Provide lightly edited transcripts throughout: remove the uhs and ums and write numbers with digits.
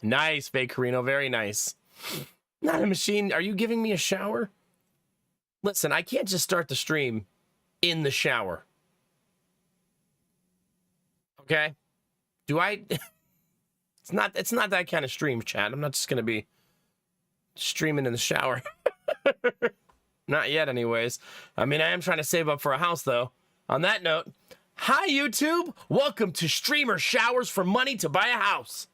Nice, Fake Carino. Very nice. Not a machine. Are you giving me a shower? Listen, I can't just start the stream in the shower. Okay? Do I... It's not that kind of stream, chat. I'm not just going to be streaming in the shower. Not yet, anyways. I mean, I am trying to save up for a house, though. On that note, hi, YouTube. Welcome to Streamer Showers for Money to Buy a House.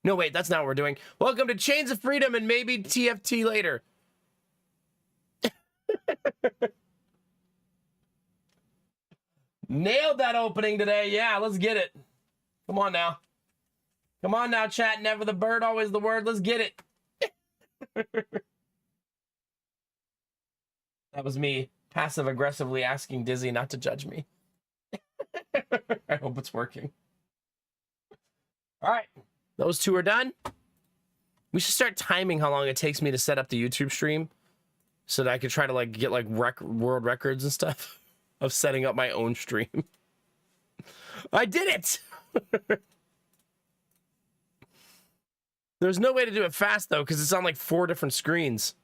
No, wait, that's not what we're doing. Welcome to Chains of Freedom and maybe TFT later. Nailed that opening today. Yeah, let's get it. Come on now. Come on now, chat. Never the bird, always the word. Let's get it. That was me passive-aggressively asking Dizzy not to judge me. I hope it's working. All right. Those two are done. We should start timing how long it takes me to set up the YouTube stream so that I could try to like get like world records and stuff of setting up my own stream. I did it! There's no way to do it fast, though, because it's on, like, 4 different screens.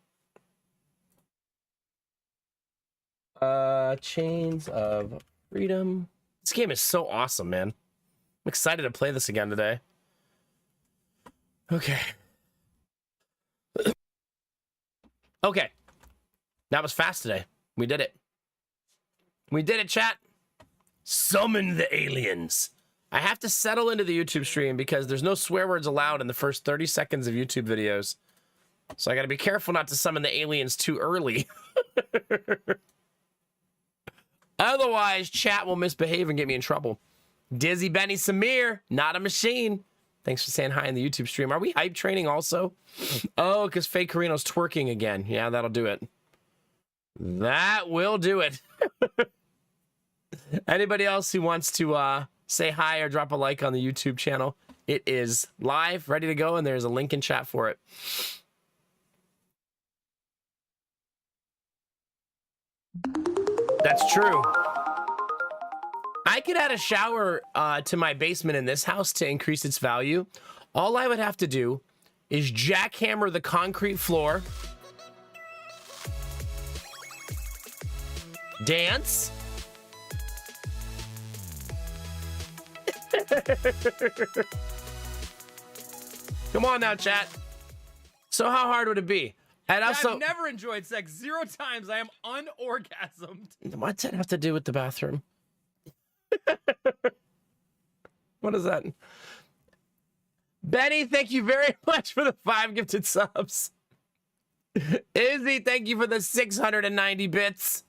Chains of Freedom. This game is so awesome, man. I'm excited to play this again today. Okay. Okay. That was fast today. We did it. We did it, chat. Summon the aliens. I have to settle into the YouTube stream because there's no swear words allowed in the first 30 seconds of YouTube videos. So I gotta be careful not to summon the aliens too early. Otherwise, chat will misbehave and get me in trouble. Dizzy Benny Samir, not a machine. Thanks for saying hi in the YouTube stream. Are we hype training also? Oh, because Fake Carino's twerking again. Yeah, that'll do it. That will do it. Anybody else who wants to say hi or drop a like on the YouTube channel, it is live, ready to go, and there's a link in chat for it. That's true. I could add a shower to my basement in this house to increase its value. All I would have to do is jackhammer the concrete floor, dance, come on now, chat. So how hard would it be? And also, I've never enjoyed sex 0 times. I am unorgasmed. What's that have to do with the bathroom? What is that? Benny, thank you very much for the 5 gifted subs. Izzy, thank you for the 690 bits.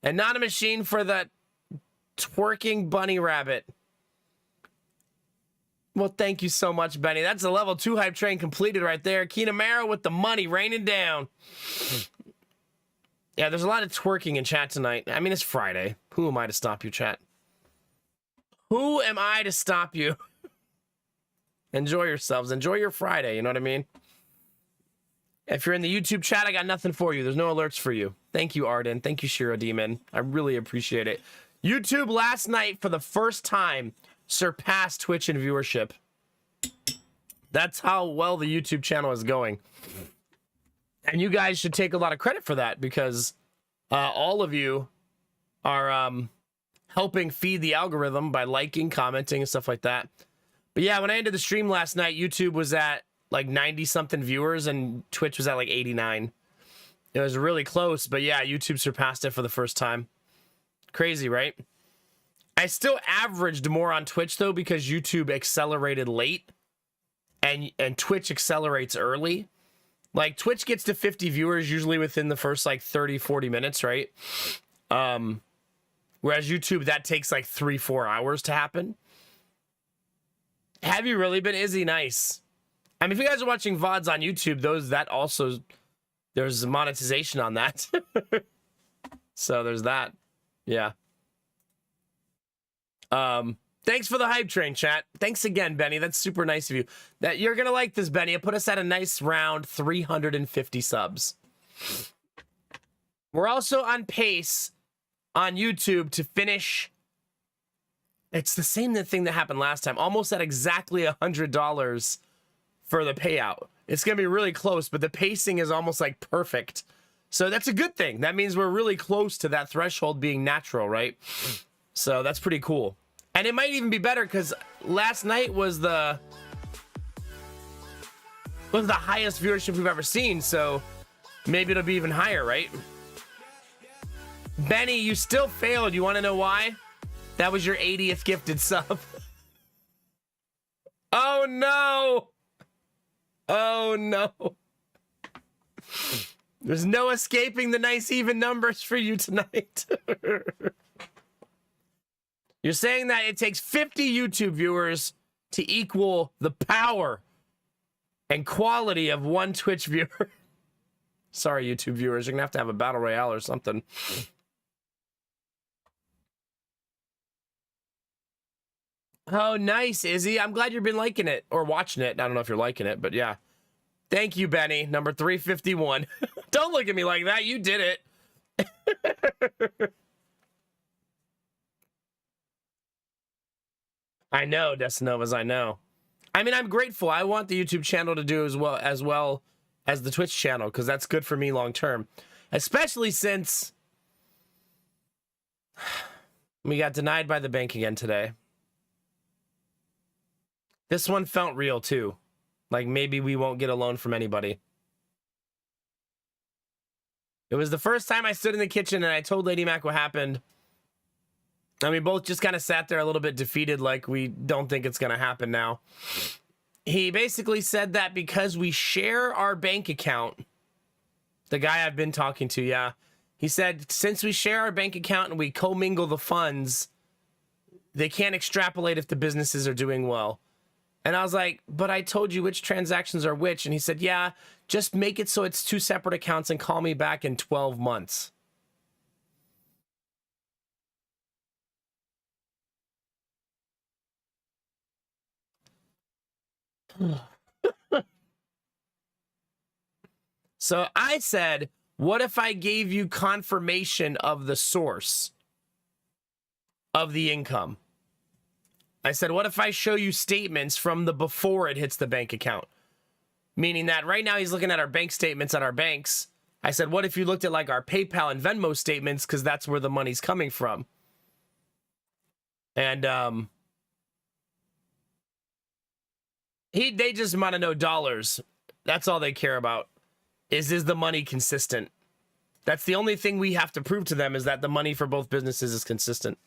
And not a machine for the twerking bunny rabbit. Well, thank you so much, Benny. That's a level 2 hype train completed right there. Keenamara with the money raining down. Yeah, there's a lot of twerking in chat tonight. I mean, it's Friday. Who am I to stop you, chat? Who am I to stop you? Enjoy yourselves. Enjoy your Friday, you know what I mean? If you're in the YouTube chat, I got nothing for you. There's no alerts for you. Thank you, Arden. Thank you, Shiro Demon. I really appreciate it. YouTube last night, for the first time, surpassed Twitch in viewership. That's how well the YouTube channel is going. And you guys should take a lot of credit for that because all of you are helping feed the algorithm by liking, commenting, and stuff like that. But yeah, when I ended the stream last night, YouTube was at like 90-something viewers and Twitch was at like 89. It was really close, but yeah, YouTube surpassed it for the first time. Crazy, right? I still averaged more on Twitch, though, because YouTube accelerated late and Twitch accelerates early. Like, Twitch gets to 50 viewers usually within the first, like, 30, 40 minutes, right? Whereas YouTube, that takes, like, 3-4 hours to happen. Have you really been Izzy? Nice. I mean, if you guys are watching VODs on YouTube, there's monetization on that. So there's that. Yeah. Thanks for the hype train, chat. Thanks again, Benny. That's super nice of you. That you're gonna like this, Benny. It put us at a nice round 350 subs. We're also on pace on YouTube to finish. It's the same thing that happened last time. Almost at exactly $100 for the payout. It's going to be really close, but the pacing is almost like perfect. So that's a good thing. That means we're really close to that threshold being natural, right? So that's pretty cool. And it might even be better because last night was the highest viewership we've ever seen. So maybe it'll be even higher, right? Benny, you still failed. You want to know why? That was your 80th gifted sub. Oh no. Oh no. There's no escaping the nice even numbers for you tonight. You're saying that it takes 50 YouTube viewers to equal the power and quality of one Twitch viewer. Sorry, YouTube viewers. You're going to have a battle royale or something. Oh, nice, Izzy. I'm glad you've been liking it or watching it. I don't know if you're liking it, but yeah. Thank you, Benny. Number 351. Don't look at me like that. You did it. I know, Destinovas, I know. I mean, I'm grateful. I want the YouTube channel to do as well as the Twitch channel, because that's good for me long term. Especially since we got denied by the bank again today. This one felt real too. Like maybe we won't get a loan from anybody. It was the first time I stood in the kitchen and I told Lady Mac what happened. And we both just kind of sat there a little bit defeated, like we don't think it's going to happen now. He basically said that because we share our bank account, the guy I've been talking to, yeah. He said, since we share our bank account and we commingle the funds, they can't extrapolate if the businesses are doing well. And I was like, but I told you which transactions are which. And he said, yeah, just make it so it's 2 separate accounts and call me back in 12 months. So I said, what if I gave you confirmation of the source of the income? I said, what if I show you statements from the before it hits the bank account? Meaning that right now he's looking at our bank statements at our banks. I said, what if you looked at like our PayPal and Venmo statements, because that's where the money's coming from. And they just want to know dollars. That's all they care about. Is the money consistent? That's the only thing we have to prove to them, is that the money for both businesses is consistent.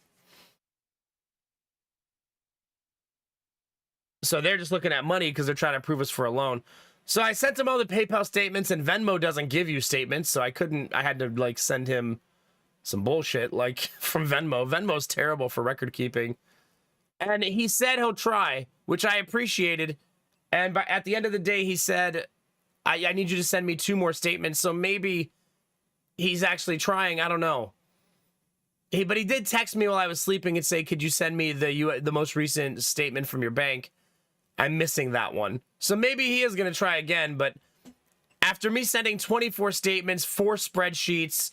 So they're just looking at money because they're trying to prove us for a loan. So I sent him all the PayPal statements, and Venmo doesn't give you statements. So I had to like send him some bullshit like from Venmo. Venmo's terrible for record keeping. And he said he'll try, which I appreciated. And at the end of the day, he said, I need you to send me 2 more statements. So maybe he's actually trying. I don't know. But he did text me while I was sleeping and say, could you send me the most recent statement from your bank? I'm missing that one. So maybe he is going to try again. But after me sending 24 statements, 4 spreadsheets,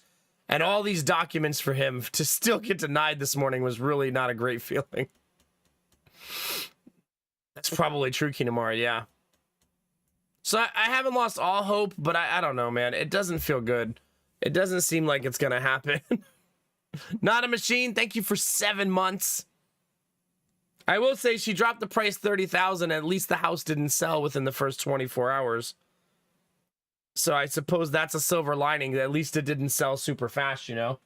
and all these documents for him, to still get denied this morning was really not a great feeling. That's probably true, Kinamara, yeah. So I haven't lost all hope, but I don't know, man. It doesn't feel good. It doesn't seem like it's going to happen. Not a machine. Thank you for 7 months. I will say she dropped the price 30,000. At least the house didn't sell within the first 24 hours. So I suppose that's a silver lining. At least it didn't sell super fast, you know?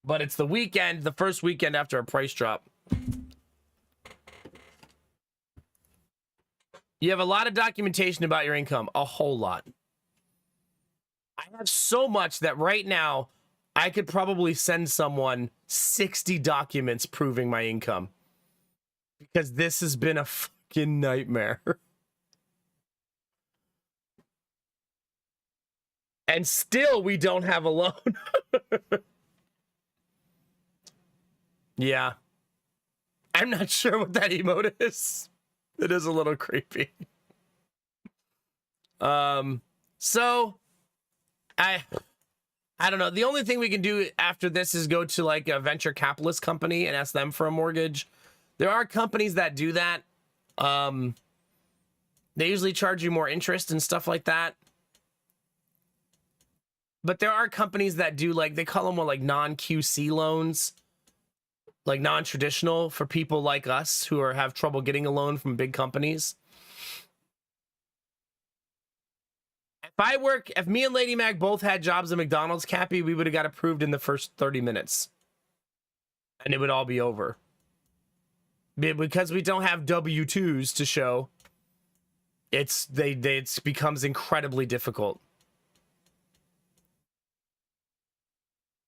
But it's the weekend, the first weekend after a price drop. You have a lot of documentation about your income. A whole lot. I have so much that right now I could probably send someone 60 documents proving my income. Because this has been a fucking nightmare. And still we don't have a loan. Yeah. I'm not sure what that emote is. It is a little creepy. So I don't know. The only thing we can do after this is go to like a venture capitalist company and ask them for a mortgage. There are companies that do that. They usually charge you more interest and stuff like that. But there are companies that do, like, they call them what, like non-QC loans, like non-traditional for people like us who have trouble getting a loan from big companies. If me and Lady Mac both had jobs at McDonald's, Cappy, we would have got approved in the first 30 minutes. And it would all be over. Because we don't have W-2s to show, it becomes incredibly difficult.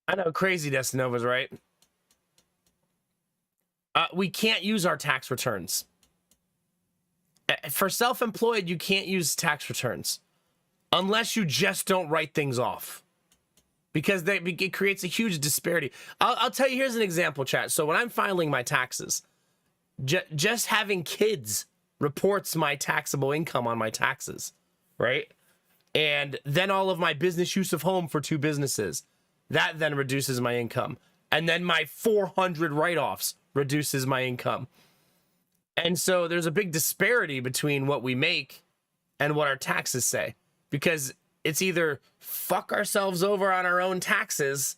I know, crazy Destinovas, right? We can't use our tax returns. For self-employed, you can't use tax returns. Unless you just don't write things off. Because it creates a huge disparity. I'll tell you, here's an example, chat. So when I'm filing my taxes, just having kids reports my taxable income on my taxes, right? And then all of my business use of home for 2 businesses, that then reduces my income. And then my 400 write-offs reduces my income. And so there's a big disparity between what we make and what our taxes say. Because it's either fuck ourselves over on our own taxes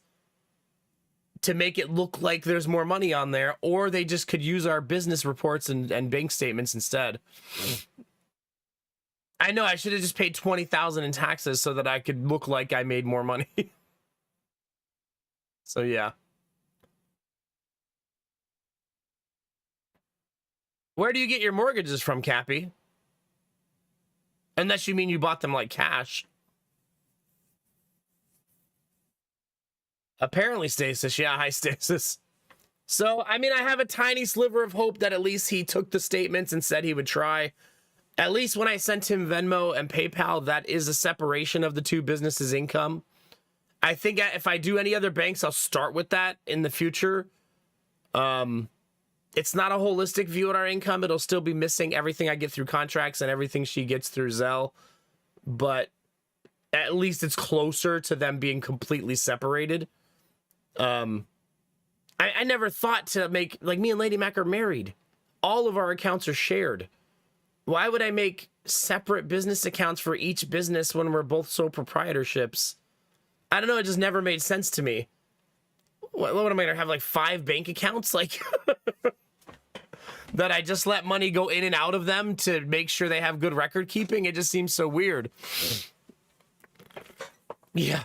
to make it look like there's more money on there, or they just could use our business reports and bank statements instead. I know I should have just paid $20,000 in taxes so that I could look like I made more money. So yeah. Where do you get your mortgages from, Cappy? Unless you mean you bought them like cash. Apparently, Stasis. Yeah, hi, Stasis. So, I mean, I have a tiny sliver of hope that at least he took the statements and said he would try. At least when I sent him Venmo and PayPal, that is a separation of the 2 businesses' income. I think if I do any other banks, I'll start with that in the future. It's not a holistic view at our income. It'll still be missing everything I get through contracts and everything she gets through Zelle. But at least it's closer to them being completely separated. I never thought to make, like, me and Lady Mac are married. All of our accounts are shared. Why would I make separate business accounts for each business when we're both sole proprietorships? I don't know. It just never made sense to me. What am I going to have, like 5 bank accounts? Like, that I just let money go in and out of them to make sure they have good record keeping? It just seems so weird. Yeah.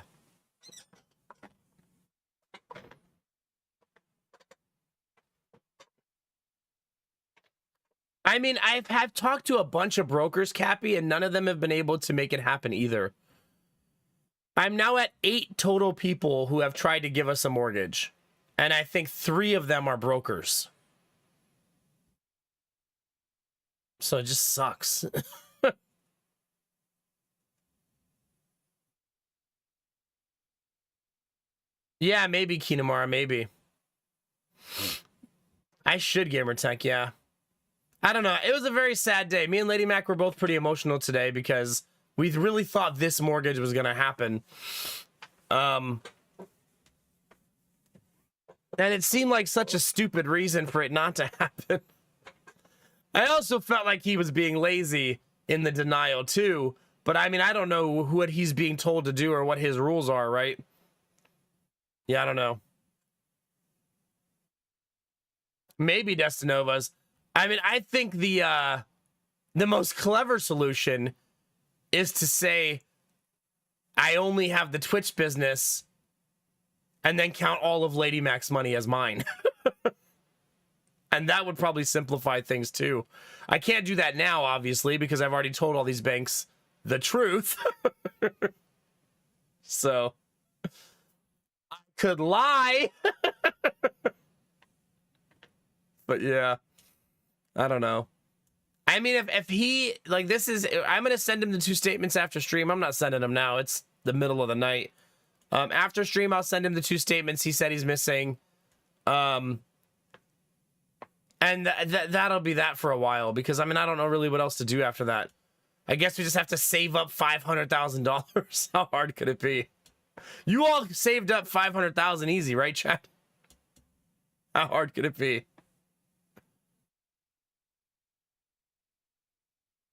I mean, I've talked to a bunch of brokers, Cappy, and none of them have been able to make it happen either. I'm now at 8 total people who have tried to give us a mortgage. And I think 3 of them are brokers. So it just sucks. Yeah, maybe Kinamara, maybe. I should Gamer Tech, yeah. I don't know. It was a very sad day. Me and Lady Mac were both pretty emotional today because we really thought this mortgage was going to happen. And it seemed like such a stupid reason for it not to happen. I also felt like he was being lazy in the denial too. But I mean, I don't know what he's being told to do or what his rules are, right? Yeah, I don't know. Maybe Destinovas. I mean, I think the most clever solution is to say, I only have the Twitch business and then count all of Lady Mac's money as mine. And that would probably simplify things too. I can't do that now, obviously, because I've already told all these banks the truth. So I could lie. But yeah, I don't know. I mean, if he, like, this is, I'm going to send him the 2 statements after stream. I'm not sending them now. It's the middle of the night. After stream, I'll send him the 2 statements he said he's missing. And that'll be that for a while, because, I mean, I don't know really what else to do after that. I guess we just have to save up $500,000. How hard could it be? You all saved up $500,000 easy, right, chat? How hard could it be?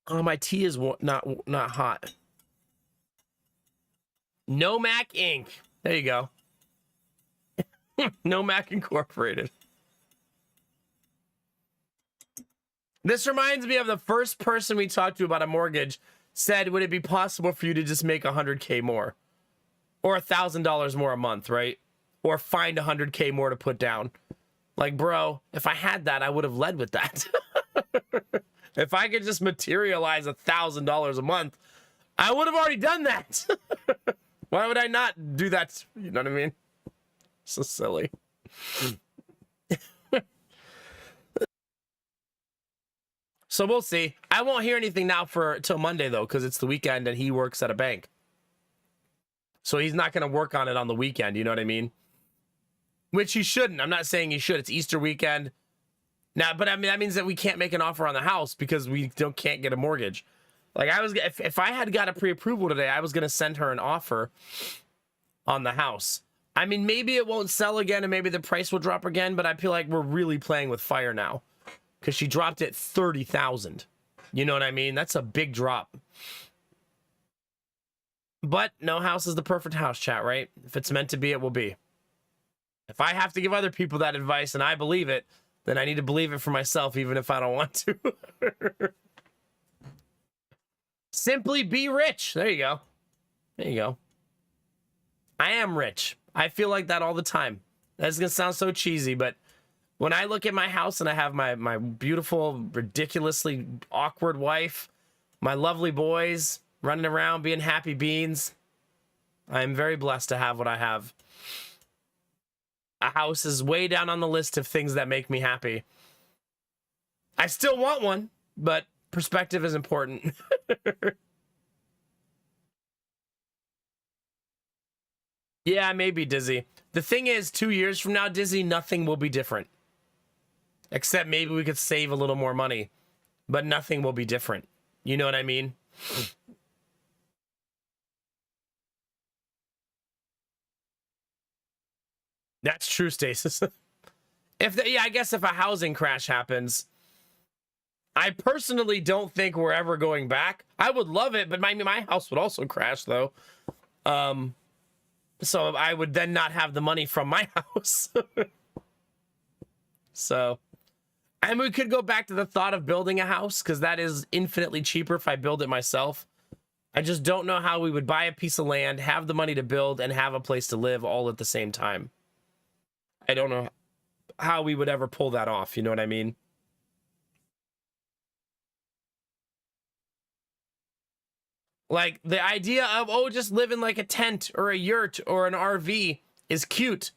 Oh, my tea is not hot. No Mac Inc. There you go. No Mac Incorporated. This reminds me of the first person we talked to about a mortgage said, would it be possible for you to just make 100K more? Or $1,000 more a month, right? Or find 100K more to put down. Like, bro, if I had that, I would have led with that. If I could just materialize $1,000 a month, I would have already done that. Why would I not do that? You know what I mean? So silly. So we'll see. I won't hear anything now till Monday, though, because it's the weekend and he works at a bank. So he's not going to work on it on the weekend. You know what I mean? Which he shouldn't. I'm not saying he should. It's Easter weekend. Now, but I mean, that means that we can't make an offer on the house because we can't get a mortgage. Like, if I had got a pre-approval today, I was going to send her an offer on the house. I mean, maybe it won't sell again and maybe the price will drop again, but I feel like we're really playing with fire now because she dropped it 30,000. You know what I mean? That's a big drop. But no house is the perfect house, chat, right? If it's meant to be, it will be. If I have to give other people that advice and I believe it, then I need to believe it for myself, even if I don't want to. Simply be rich. There you go. There you go. I am rich. I feel like that all the time. That's going to sound so cheesy, but when I look at my house and I have my beautiful, ridiculously awkward wife, my lovely boys running around being happy beans, I am very blessed to have what I have. A house is way down on the list of things that make me happy. I still want one, but perspective is important. Yeah, maybe, Dizzy. The thing is, 2 years from now, Dizzy, nothing will be different. Except maybe we could save a little more money. But nothing will be different. You know what I mean? That's true, Stasis. I guess if a housing crash happens, I personally don't think we're ever going back. I would love it, but my house would also crash, though. So I would then not have the money from my house. So, and we could go back to the thought of building a house, because that is infinitely cheaper if I build it myself. I just don't know how we would buy a piece of land, have the money to build, and have a place to live all at the same time. I don't know how we would ever pull that off, you know what I mean? Like, the idea of, oh, just live in like a tent or a yurt or an RV is cute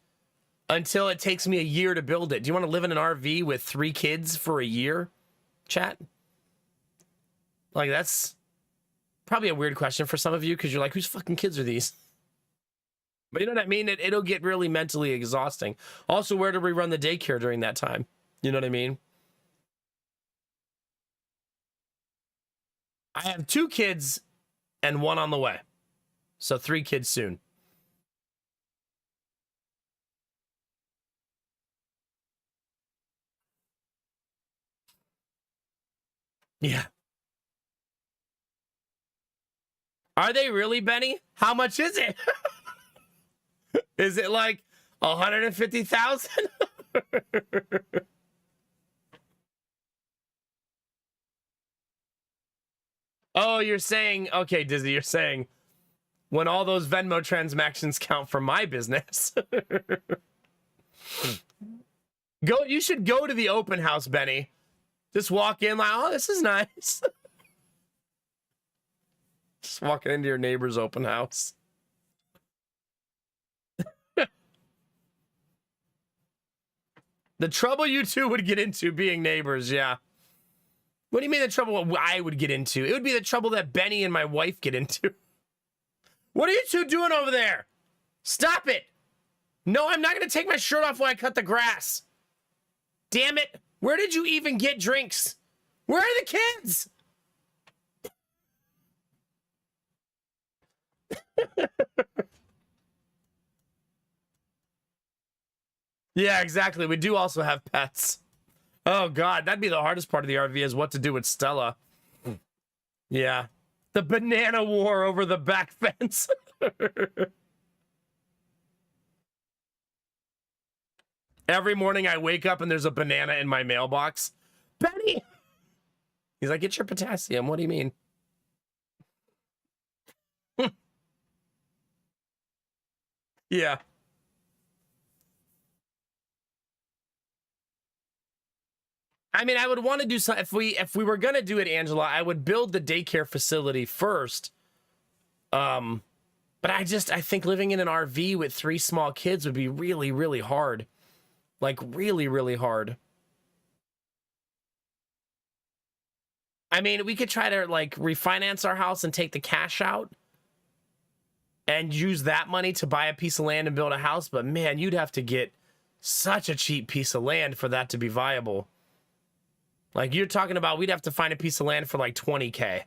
until it takes me a year to build it. Do you want to live in an RV with 3 kids for a year, chat? Like, that's probably a weird question for some of you because you're like, whose fucking kids are these? But you know what I mean? It'll get really mentally exhausting. Also, where do we run the daycare during that time? You know what I mean? I have 2 kids and 1 on the way. So 3 kids soon. Yeah. Are they really, Benny? How much is it? Is it like 150,000? Oh, you're saying, okay, Dizzy, you're saying when all those Venmo transactions count for my business. You should go to the open house, Benny. Just walk in like, oh, this is nice. Just walking into your neighbor's open house. The trouble you two would get into being neighbors, yeah. What do you mean the trouble I would get into? It would be the trouble that Benny and my wife get into. What are you two doing over there? Stop it. No, I'm not going to take my shirt off when I cut the grass. Damn it. Where did you even get drinks? Where are the kids? Yeah, exactly. We do also have pets. Oh, God. That'd be the hardest part of the RV is what to do with Stella. Yeah. The banana war over the back fence. Every morning I wake up and there's a banana in my mailbox. Benny! He's like, get your potassium. What do you mean? Yeah. I mean, I would want to do something if we were gonna do it, Angela. I would build the daycare facility first. But I think living in an RV with 3 small kids would be really, really hard. Like really, really hard. I mean, we could try to like refinance our house and take the cash out and use that money to buy a piece of land and build a house. But man, you'd have to get such a cheap piece of land for that to be viable. Like you're talking about, we'd have to find a piece of land for like 20K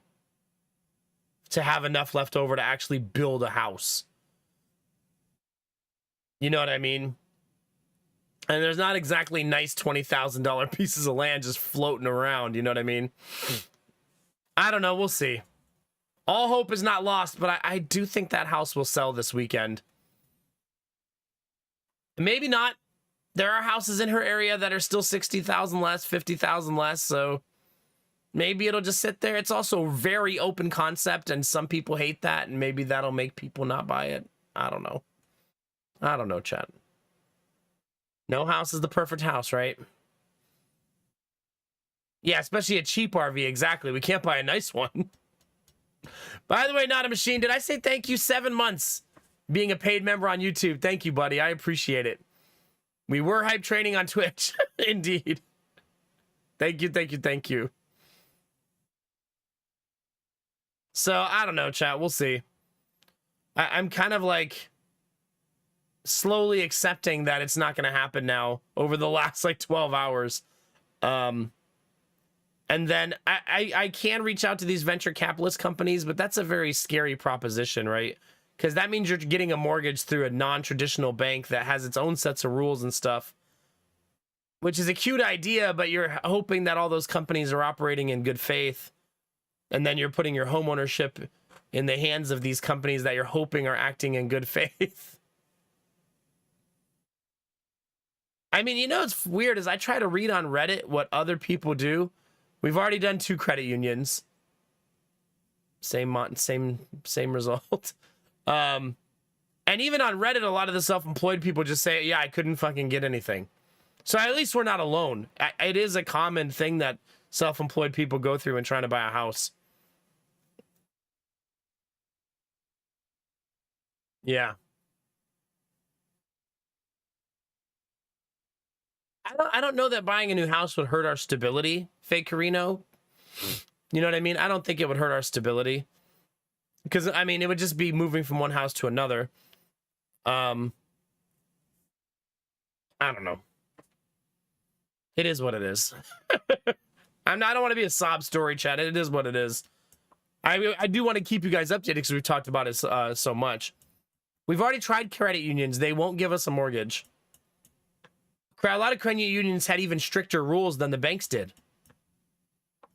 to have enough left over to actually build a house. You know what I mean? And there's not exactly nice $20,000 pieces of land just floating around. You know what I mean? I don't know. We'll see. All hope is not lost, but I do think that house will sell this weekend. Maybe not. There are houses in her area that are still 60,000 less, 50,000 less, so maybe it'll just sit there. It's also a very open concept, and some people hate that, and maybe that'll make people not buy it. I don't know. I don't know, chat. No house is the perfect house, right? Yeah, especially a cheap RV, exactly. We can't buy a nice one. By the way, Not a Machine, did I say thank you? 7 months being a paid member on YouTube. Thank you, buddy. I appreciate it. We were hype training on Twitch. Indeed. Thank you, thank you, thank you. So, I don't know, chat. We'll see. I'm kind of like slowly accepting that it's not going to happen now over the last like 12 hours. And then I can reach out to these venture capitalist companies, but that's a very scary proposition, right? Because that means you're getting a mortgage through a non-traditional bank that has its own sets of rules and stuff, which is a cute idea, but you're hoping that all those companies are operating in good faith. And then you're putting your home ownership in the hands of these companies that you're hoping are acting in good faith. I mean, you know, it's weird as I try to read on Reddit what other people do. We've already done 2 credit unions. Same result. And even on Reddit, a lot of the self-employed people just say, yeah, I couldn't fucking get anything. So at least we're not alone. It is a common thing that self-employed people go through when trying to buy a house. Yeah. I don't know that buying a new house would hurt our stability, Fake Carino. You know what I mean? I don't think it would hurt our stability. Because, I mean, it would just be moving from one house to another. I don't know. It is what it is. I don't want to be a sob story, chat. It is what it is. I do want to keep you guys updated because we've talked about it so much. We've already tried credit unions. They won't give us a mortgage. A lot of credit unions had even stricter rules than the banks did,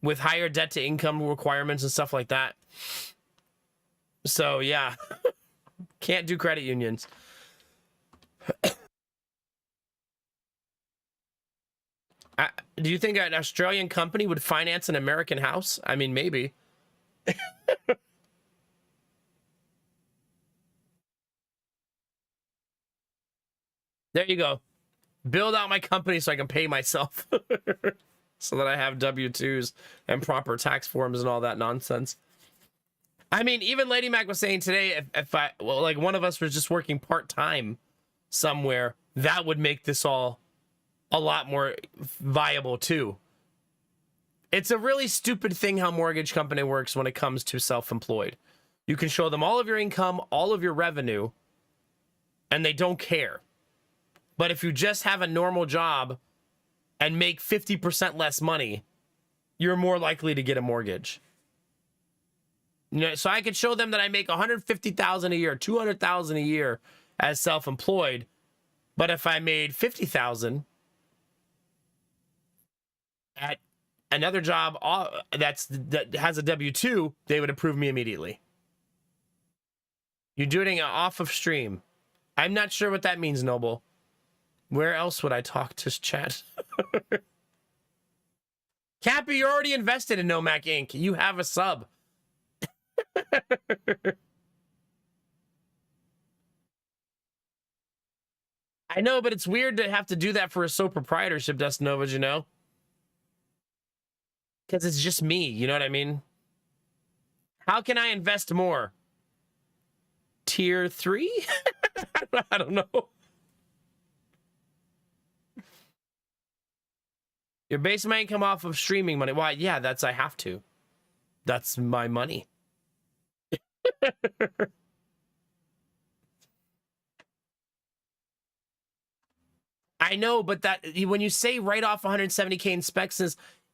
with higher debt to income requirements and stuff like that. So, yeah. Can't do credit unions. Do you think an Australian company would finance an American house? I mean, maybe. There you go. Build out my company so I can pay myself. So that I have W-2s and proper tax forms and all that nonsense. I mean, even Lady Mac was saying today, if like one of us was just working part-time somewhere, that would make this all a lot more viable too. It's a really stupid thing how mortgage company works when it comes to self-employed. You can show them all of your income, all of your revenue, and they don't care. But if you just have a normal job and make 50% less money, you're more likely to get a mortgage. You know, so I could show them that I make $150,000 a year, $200,000 a year as self-employed, but if I made $50,000 at another job that has a W-2, they would approve me immediately. You're doing it off of stream. I'm not sure what that means, Noble. Where else would I talk to chat? Cappy, you're already invested in Nomac Inc. You have a sub. I know, but it's weird to have to do that for a sole proprietorship, Dust Novas, you know? Because it's just me, you know what I mean? How can I invest more? Tier 3? I don't know. You're basing my income off of streaming money. Why? Yeah, I have to. That's my money. I know, but when you say write off 170K in specs,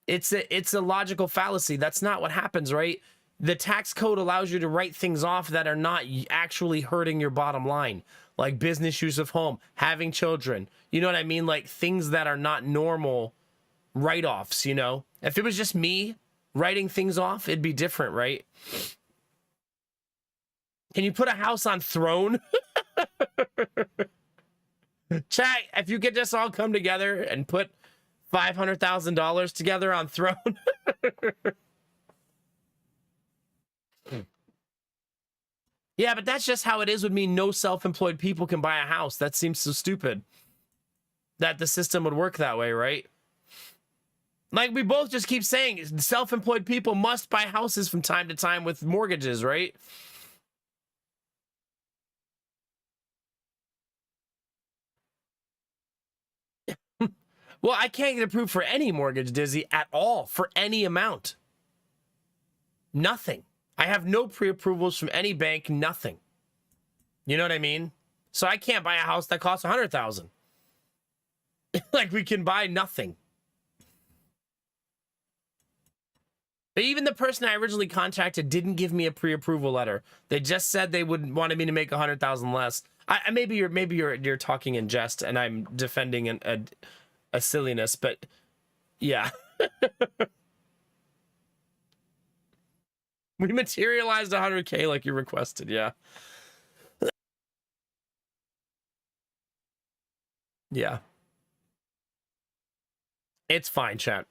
it's a logical fallacy. That's not what happens, right? The tax code allows you to write things off that are not actually hurting your bottom line, like business use of home, having children. You know what I mean? Like things that are not normal write-offs, you know? If it was just me writing things off, it'd be different, right? Can you put a house on Throne? Chat, if you could just all come together and put $500,000 together on Throne. Yeah, but that's just how it is with me. No self-employed people can buy a house. That seems so stupid that the system would work that way, right? Like we both just keep saying self-employed people must buy houses from time to time with mortgages, right? Well, I can't get approved for any mortgage, Dizzy, at all, for any amount. Nothing. I have no pre-approvals from any bank, nothing. You know what I mean? So I can't buy a house that costs $100,000. Like we can buy nothing. But even the person I originally contacted didn't give me a pre-approval letter. They just said they would wanted me to make 100,000 less. Maybe you're talking in jest, and I'm defending a silliness, but yeah. We materialized 100K like you requested, yeah. Yeah. It's fine, chat.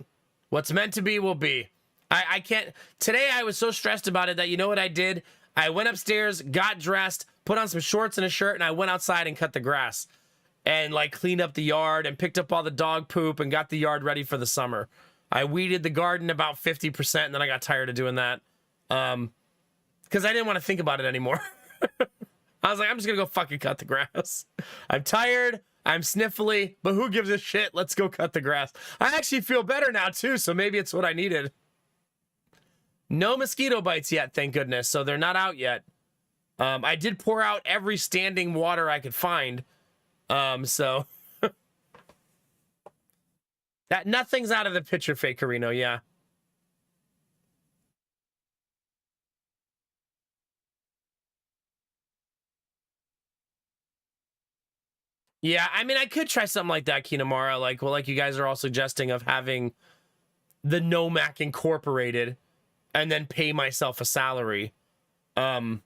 What's meant to be will be. I can't... Today I was so stressed about it that you know what I did? I went upstairs, got dressed, put on some shorts and a shirt, and I went outside and cut the grass. And, like, cleaned up the yard and picked up all the dog poop and got the yard ready for the summer. I weeded the garden about 50%, and then I got tired of doing that. Because I didn't want to think about it anymore. I was like, I'm just going to go fucking cut the grass. I'm tired. I'm sniffly, but who gives a shit? Let's go cut the grass. I actually feel better now, too, so maybe it's what I needed. No mosquito bites yet, thank goodness, so they're not out yet. I did pour out every standing water I could find. So... that nothing's out of the picture, Fakerino, yeah. Yeah, I mean, I could try something like that, Kinamara, like you guys are all suggesting of having the Nomac Incorporated and then pay myself a salary. I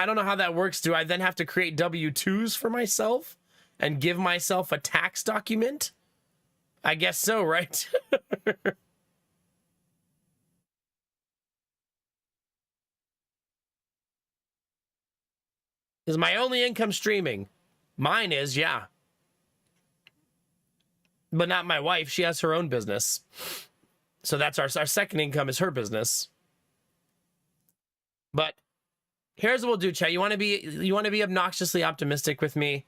don't know how that works. Do I then have to create W-2s for myself and give myself a tax document? I guess so, right? Is my only income streaming? Mine is, yeah. But not my wife. She has her own business. So that's our second income is her business. But here's what we'll do, chat. You want to be obnoxiously optimistic with me?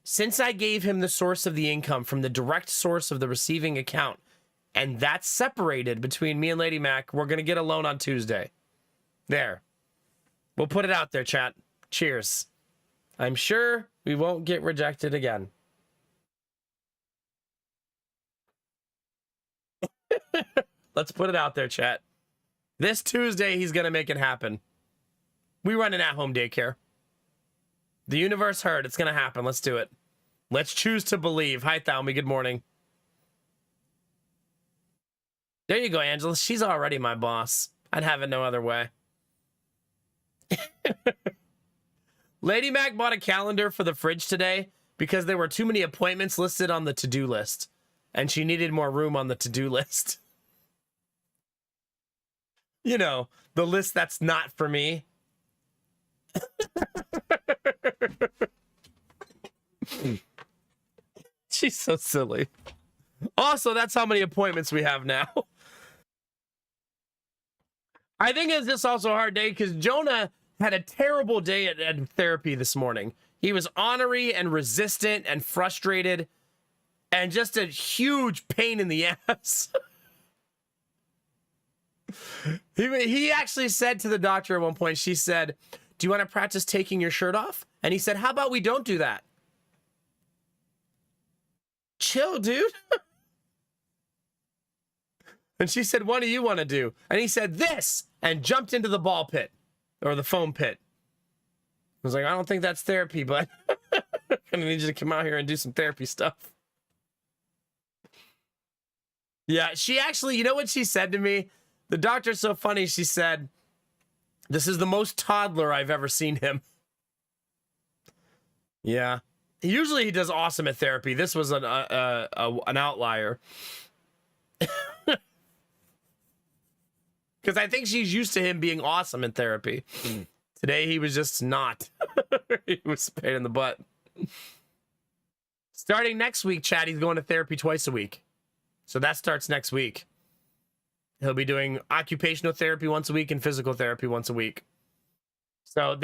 Since I gave him the source of the income from the direct source of the receiving account, and that's separated between me and Lady Mac, we're going to get a loan on Tuesday. There. We'll put it out there, chat. Cheers. I'm sure we won't get rejected again. Let's put it out there, chat. This Tuesday, he's going to make it happen. We run an at-home daycare. The universe heard. It's going to happen. Let's do it. Let's choose to believe. Hi, Thalmy. Good morning. There you go, Angela. She's already my boss. I'd have it no other way. Lady Mac bought a calendar for the fridge today because there were too many appointments listed on the to-do list, and she needed more room on the to-do list. You know, the list that's not for me. She's so silly. Also, that's how many appointments we have now. I think it's just also a hard day because Jonah had a terrible day at therapy this morning. He was ornery and resistant and frustrated and just a huge pain in the ass. He actually said to the doctor at one point, she said, "Do you want to practice taking your shirt off?" And he said, "How about we don't do that?" Chill, dude. And she said, "What do you want to do?" And he said, "This," and jumped into the ball pit or the foam pit. I was like, I don't think that's therapy, but I'm gonna need you to come out here and do some therapy stuff. Yeah, she actually, you know what she said to me? The doctor's so funny. She said, "This is the most toddler I've ever seen him." Yeah. Usually he does awesome at therapy. This was an outlier. Because I think she's used to him being awesome in therapy. Today he was just not. He was a pain in the butt. Starting next week, Chad, he's going to therapy twice a week. So that starts next week. He'll be doing occupational therapy once a week and physical therapy once a week. So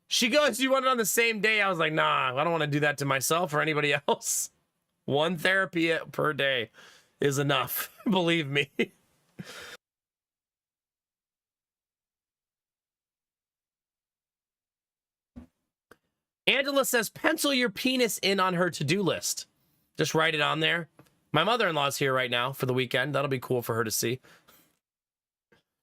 she goes, "You want it on the same day?" I was like, nah, I don't want to do that to myself or anybody else. One therapy per day is enough. Believe me. Angela says, pencil your penis in on her to-do list. Just write it on there. My mother-in-law's here right now for the weekend. That'll be cool for her to see.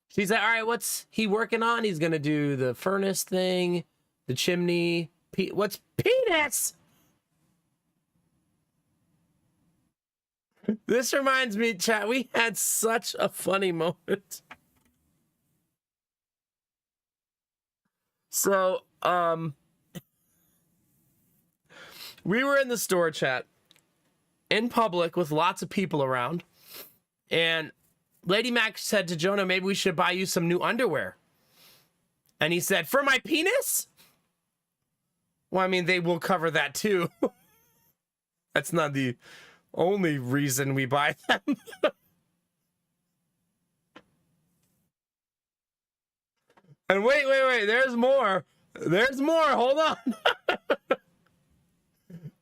She's like, all right, what's he working on? He's going to do the furnace thing, the chimney. What's penis? This reminds me, chat, we had such a funny moment. So, we were in the store, chat, in public with lots of people around, and Lady Mac said to Jonah, maybe we should buy you some new underwear. And he said, for my penis? Well, I mean, they will cover that too. That's not the only reason we buy them. And wait, there's more. There's more, hold on.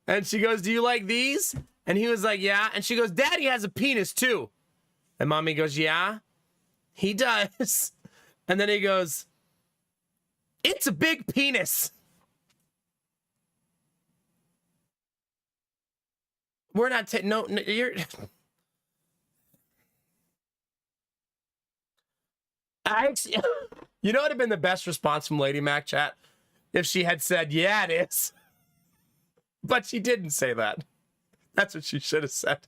And she goes, do you like these? And he was like, yeah. And she goes, Daddy has a penis too. And Mommy goes, yeah, he does. And then he goes, it's a big penis. We're not no, you're you know what would have been the best response from Lady Mac, chat? If she had said, yeah, it is. But she didn't say that. That's what she should have said.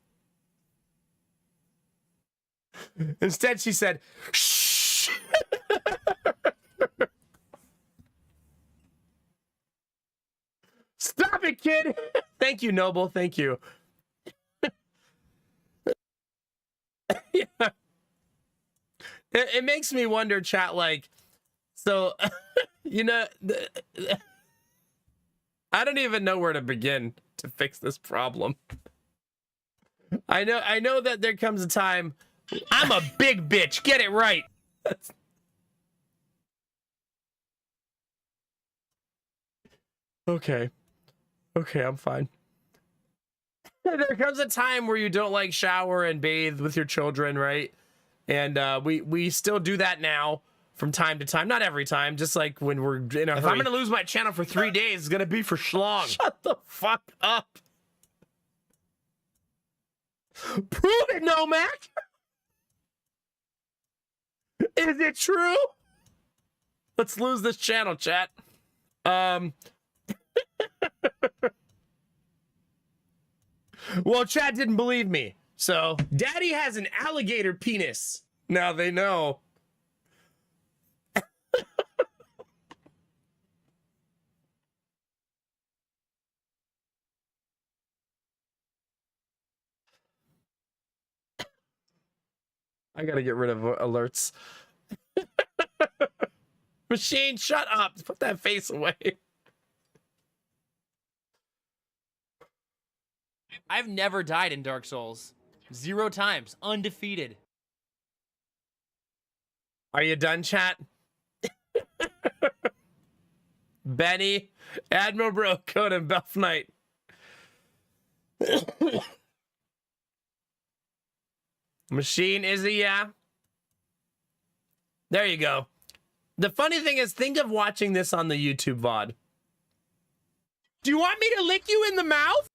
Instead, she said, shh. Stop it, kid. Thank you, Noble. Thank you. Yeah. It makes me wonder, chat, like, so, you know, I don't even know where to begin to fix this problem. I know that there comes a time, I'm a big bitch, get it right. Okay, I'm fine. There comes a time where you don't like shower and bathe with your children, right? And we still do that now from time to time. Not every time, just like when we're in a hurry. If I'm gonna lose my channel for 3 days, it's gonna be for schlong. Shut the fuck up. Prove it, no, Mac. Is it true? Let's lose this channel, chat. Well, chat didn't believe me. So, Daddy has an alligator penis. Now they know. I gotta get rid of alerts. Machine, shut up. Put that face away. I've never died in Dark Souls. 0 times. Undefeated. Are you done, chat? Benny, Admiral Bro Code, and Belf Knight. Machine, is it? Yeah. There you go. The funny thing is, think of watching this on the YouTube VOD. Do you want me to lick you in the mouth?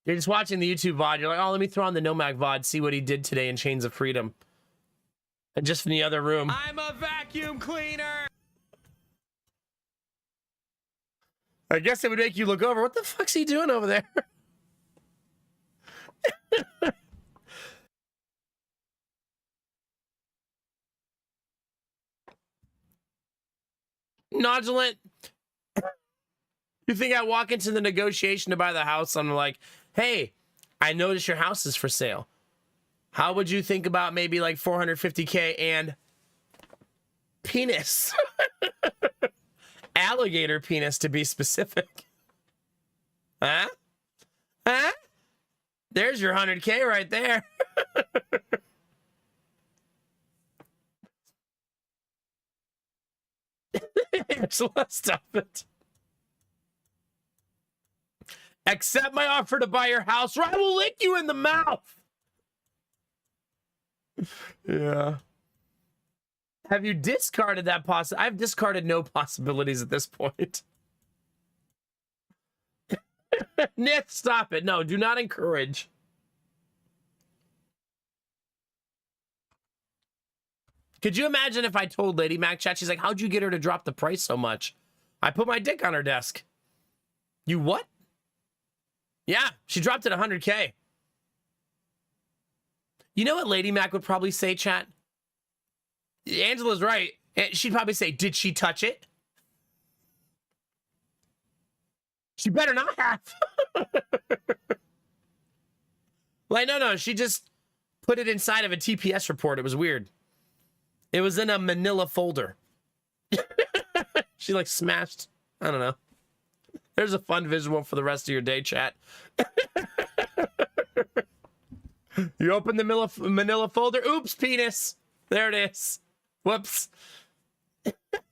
You're just watching the YouTube VOD. You're like, oh, let me throw on the Nomad VOD, see what he did today in Chains of Freedom. And just from the other room. I'm a vacuum cleaner. I guess it would make you look over. What the fuck's he doing over there? Nodulant. You think I walk into the negotiation to buy the house? I'm like, hey, I noticed your house is for sale. How would you think about maybe like 450K and penis? Alligator penis, to be specific. Huh? Huh? There's your 100K right there. Angela, stop it. Accept my offer to buy your house, or I will lick you in the mouth. Yeah. Have you discarded that I've discarded no possibilities at this point. Nith, stop it. No, do not encourage. Could you imagine if I told Lady Mac Chat, she's like, how'd you get her to drop the price so much? I put my dick on her desk. You what? Yeah, she dropped it 100K. You know what Lady Mac would probably say, chat? Angela's right. She'd probably say, did she touch it? She better not have. Like, no, she just put it inside of a TPS report. It was weird. It was in a manila folder. She like smashed. I don't know. There's a fun visual for the rest of your day, chat. You open the manila folder. Oops, penis. There it is. Whoops.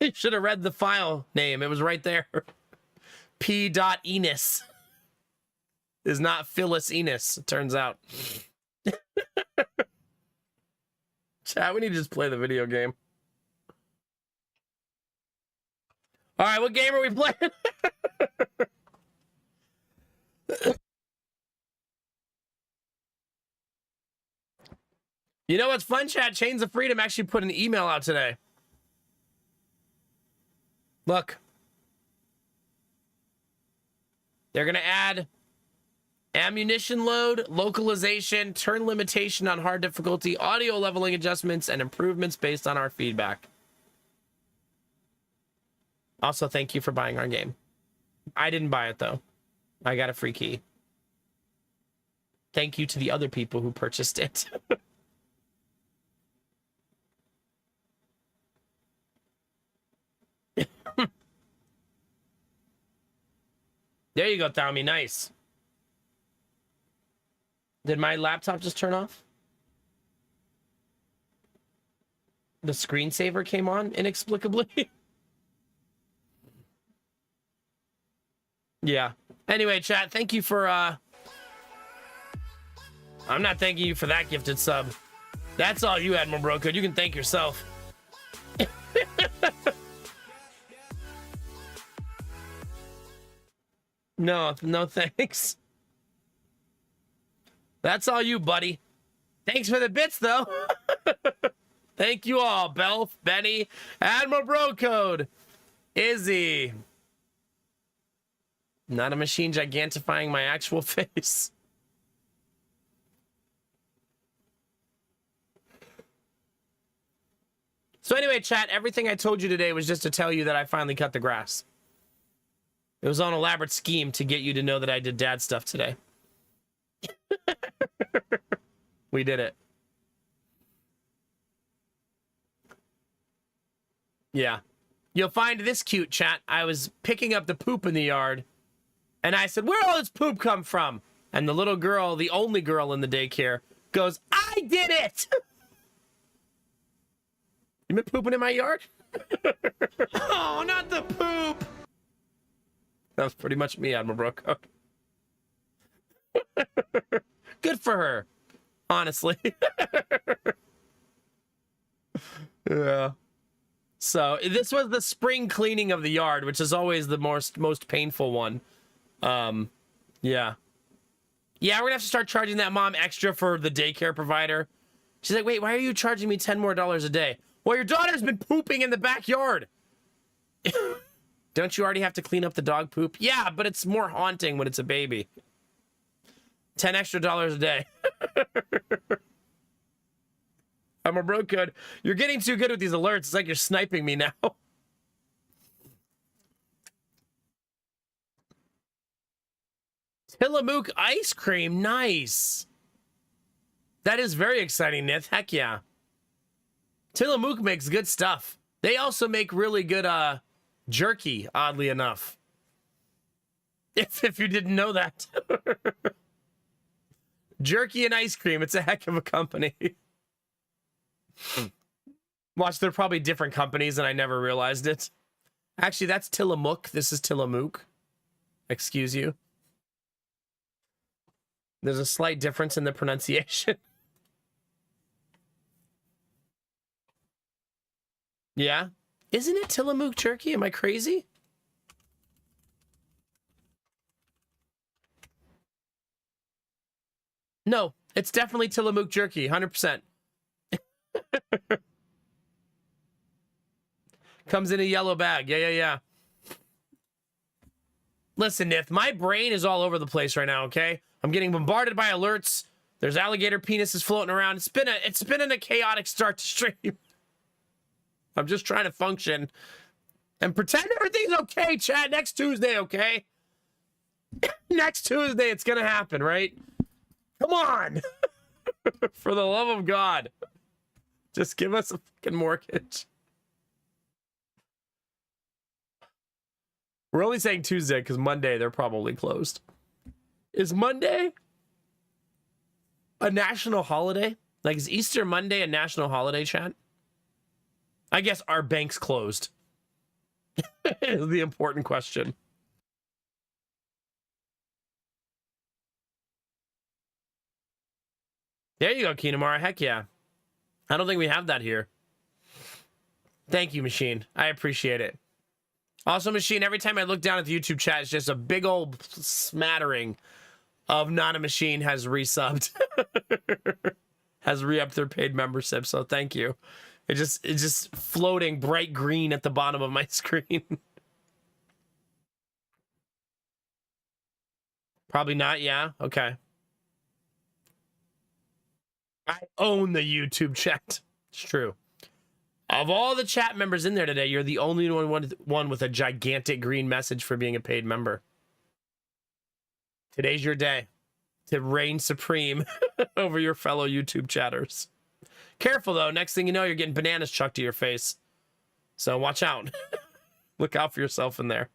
You should have read the file name. It was right there. P.Enos is not Phyllis Enos, it turns out. Chat, we need to just play the video game. All right, what game are we playing? You know what's fun, chat? Chains of Freedom actually put an email out today. Look. They're going to add ammunition load, localization, turn limitation on hard difficulty, audio leveling adjustments, and improvements based on our feedback. Also, thank you for buying our game. I didn't buy it, though. I got a free key. Thank you to the other people who purchased it. There you go, Tommy. Nice. Did my laptop just turn off? The screensaver came on inexplicably. Yeah. Anyway, chat, thank you for I'm not thanking you for that gifted sub. That's all you, Admiral Broco. You can thank yourself. No thanks. That's all you, buddy. Thanks for the bits, though. Thank you all. Belf, Benny, Admiral Bro Code, Izzy. Not a machine gigantifying my actual face. So anyway, chat, everything I told you today was just to tell you that I finally cut the grass. It was an elaborate scheme to get you to know that I did dad stuff today. We did it. Yeah. You'll find this cute, chat. I was picking up the poop in the yard, and I said, where'd all this poop come from? And the little girl, the only girl in the daycare, goes, I did it! You been pooping in my yard? Oh, not the poop! That was pretty much me, Admiral Brooke. Good for her, honestly. Yeah. So this was the spring cleaning of the yard, which is always the most painful one. Yeah. Yeah, we're gonna have to start charging that mom extra for the daycare provider. She's like, wait, why are you charging me $10 more a day? Well, your daughter's been pooping in the backyard. Don't you already have to clean up the dog poop? Yeah, but it's more haunting when it's a baby. $10 extra a day. I'm a bro code. You're getting too good with these alerts. It's like you're sniping me now. Tillamook ice cream. Nice. That is very exciting, Nith. Heck yeah. Tillamook makes good stuff. They also make really good jerky, oddly enough. If you didn't know that. Jerky and ice cream. It's a heck of a company. Watch, they're probably different companies and I never realized it. Actually, that's Tillamook. This is Tillamook. Excuse you. There's a slight difference in the pronunciation. Yeah? Isn't it Tillamook jerky? Am I crazy? No, it's definitely Tillamook jerky, 100%. Comes in a yellow bag. Yeah. Listen, Nith, my brain is all over the place right now, okay? I'm getting bombarded by alerts. There's alligator penises floating around. It's been a chaotic start to stream. I'm just trying to function and pretend everything's okay, chat. Next Tuesday, okay? Next Tuesday, it's gonna happen, right? Come on. For the love of God. Just give us a fucking mortgage. We're only saying Tuesday because Monday they're probably closed. Is Monday a national holiday? Like, is Easter Monday a national holiday, chat? I guess our bank's closed. Is the important question. There you go, Kinamara. Heck yeah. I don't think we have that here. Thank you, Machine. I appreciate it. Also, Machine, every time I look down at the YouTube chat, it's just a big old smattering of Not a Machine has resubbed. Has re-upped their paid membership, so thank you. It's just floating bright green at the bottom of my screen. Probably not, yeah? Okay. I own the YouTube chat. It's true. Of all the chat members in there today, you're the only one with a gigantic green message for being a paid member. Today's your day to reign supreme over your fellow YouTube chatters. Careful, though. Next thing you know, you're getting bananas chucked to your face. So watch out. Look out for yourself in there.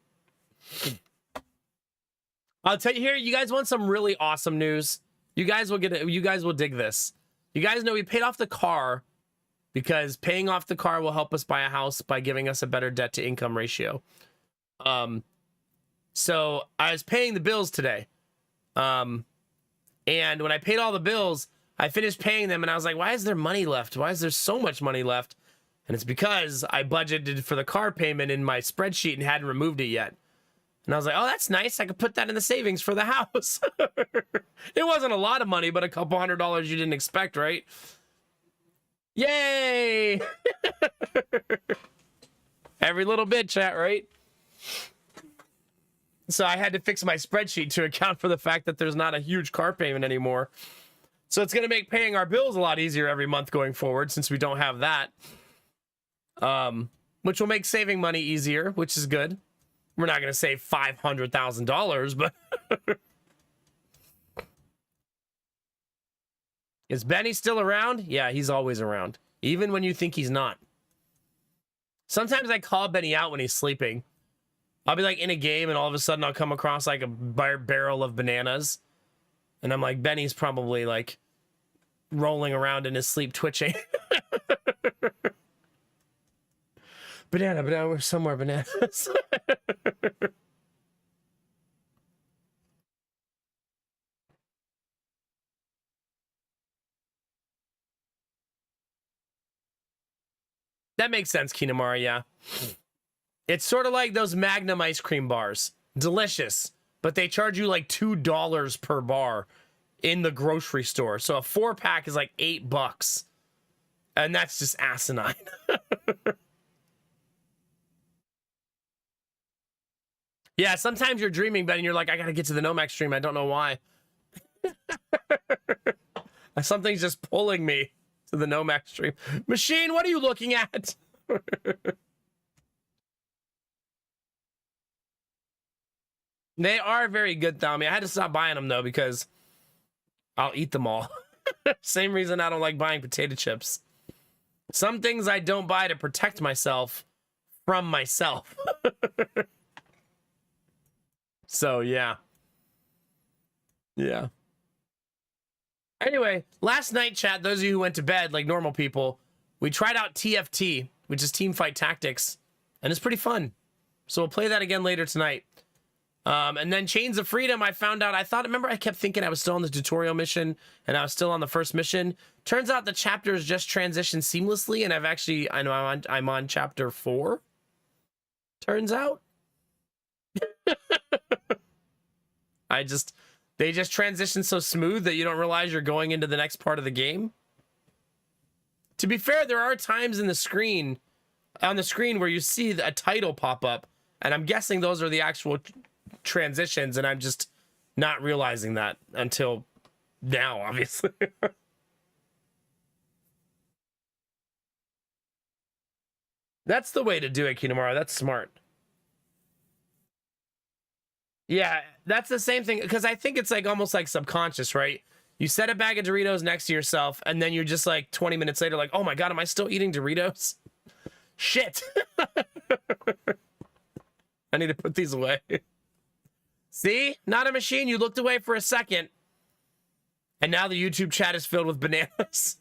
I'll tell you here, you guys want some really awesome news? You guys will dig this. You guys know we paid off the car because paying off the car will help us buy a house by giving us a better debt to income ratio. So I was paying the bills today. And when I paid all the bills, I finished paying them and I was like, why is there money left? Why is there so much money left? And it's because I budgeted for the car payment in my spreadsheet and hadn't removed it yet. And I was like, oh, that's nice. I could put that in the savings for the house. It wasn't a lot of money, but a couple $100 you didn't expect, right? Yay! Every little bit, chat, right? So I had to fix my spreadsheet to account for the fact that there's not a huge car payment anymore. So it's going to make paying our bills a lot easier every month going forward since we don't have that. which will make saving money easier, which is good. We're not going to save $500,000, but is Benny still around? Yeah, he's always around, even when you think he's not. Sometimes I call Benny out when he's sleeping. I'll be like in a game and all of a sudden I'll come across like a barrel of bananas. And I'm like, Benny's probably like rolling around in his sleep twitching. Banana, we're somewhere bananas. That makes sense, Kinamara, yeah. It's sort of like those Magnum ice cream bars. Delicious, but they charge you like $2 per bar in the grocery store. So a 4-pack is like $8. And that's just asinine. Yeah, sometimes you're dreaming, Ben, and you're like, I gotta get to the Nomax stream. I don't know why. Something's just pulling me to the Nomax stream. Machine, what are you looking at? They are very good, though. I mean, I had to stop buying them, though, because I'll eat them all. Same reason I don't like buying potato chips. Some things I don't buy to protect myself from myself. So, yeah. Yeah. Anyway, last night, chat, those of you who went to bed like normal people, we tried out TFT, which is Team Fight Tactics, and it's pretty fun. So we'll play that again later tonight. And then Chains of Freedom, I found out, remember I kept thinking I was still on the tutorial mission and I was still on the first mission. Turns out the chapters just transitioned seamlessly, and I'm on chapter 4. Turns out. They just transition so smooth that you don't realize you're going into the next part of the game. To be fair, there are times on the screen where you see a title pop up, and I'm guessing those are the actual transitions, and I'm just not realizing that until now, obviously. That's the way to do it, Kinamara. That's smart. Yeah, that's the same thing, because I think it's like almost like subconscious, right? You set a bag of Doritos next to yourself, and then you're just like 20 minutes later, like, oh my God, am I still eating Doritos? Shit. I need to put these away. See? Not a machine. You looked away for a second, and now the YouTube chat is filled with bananas.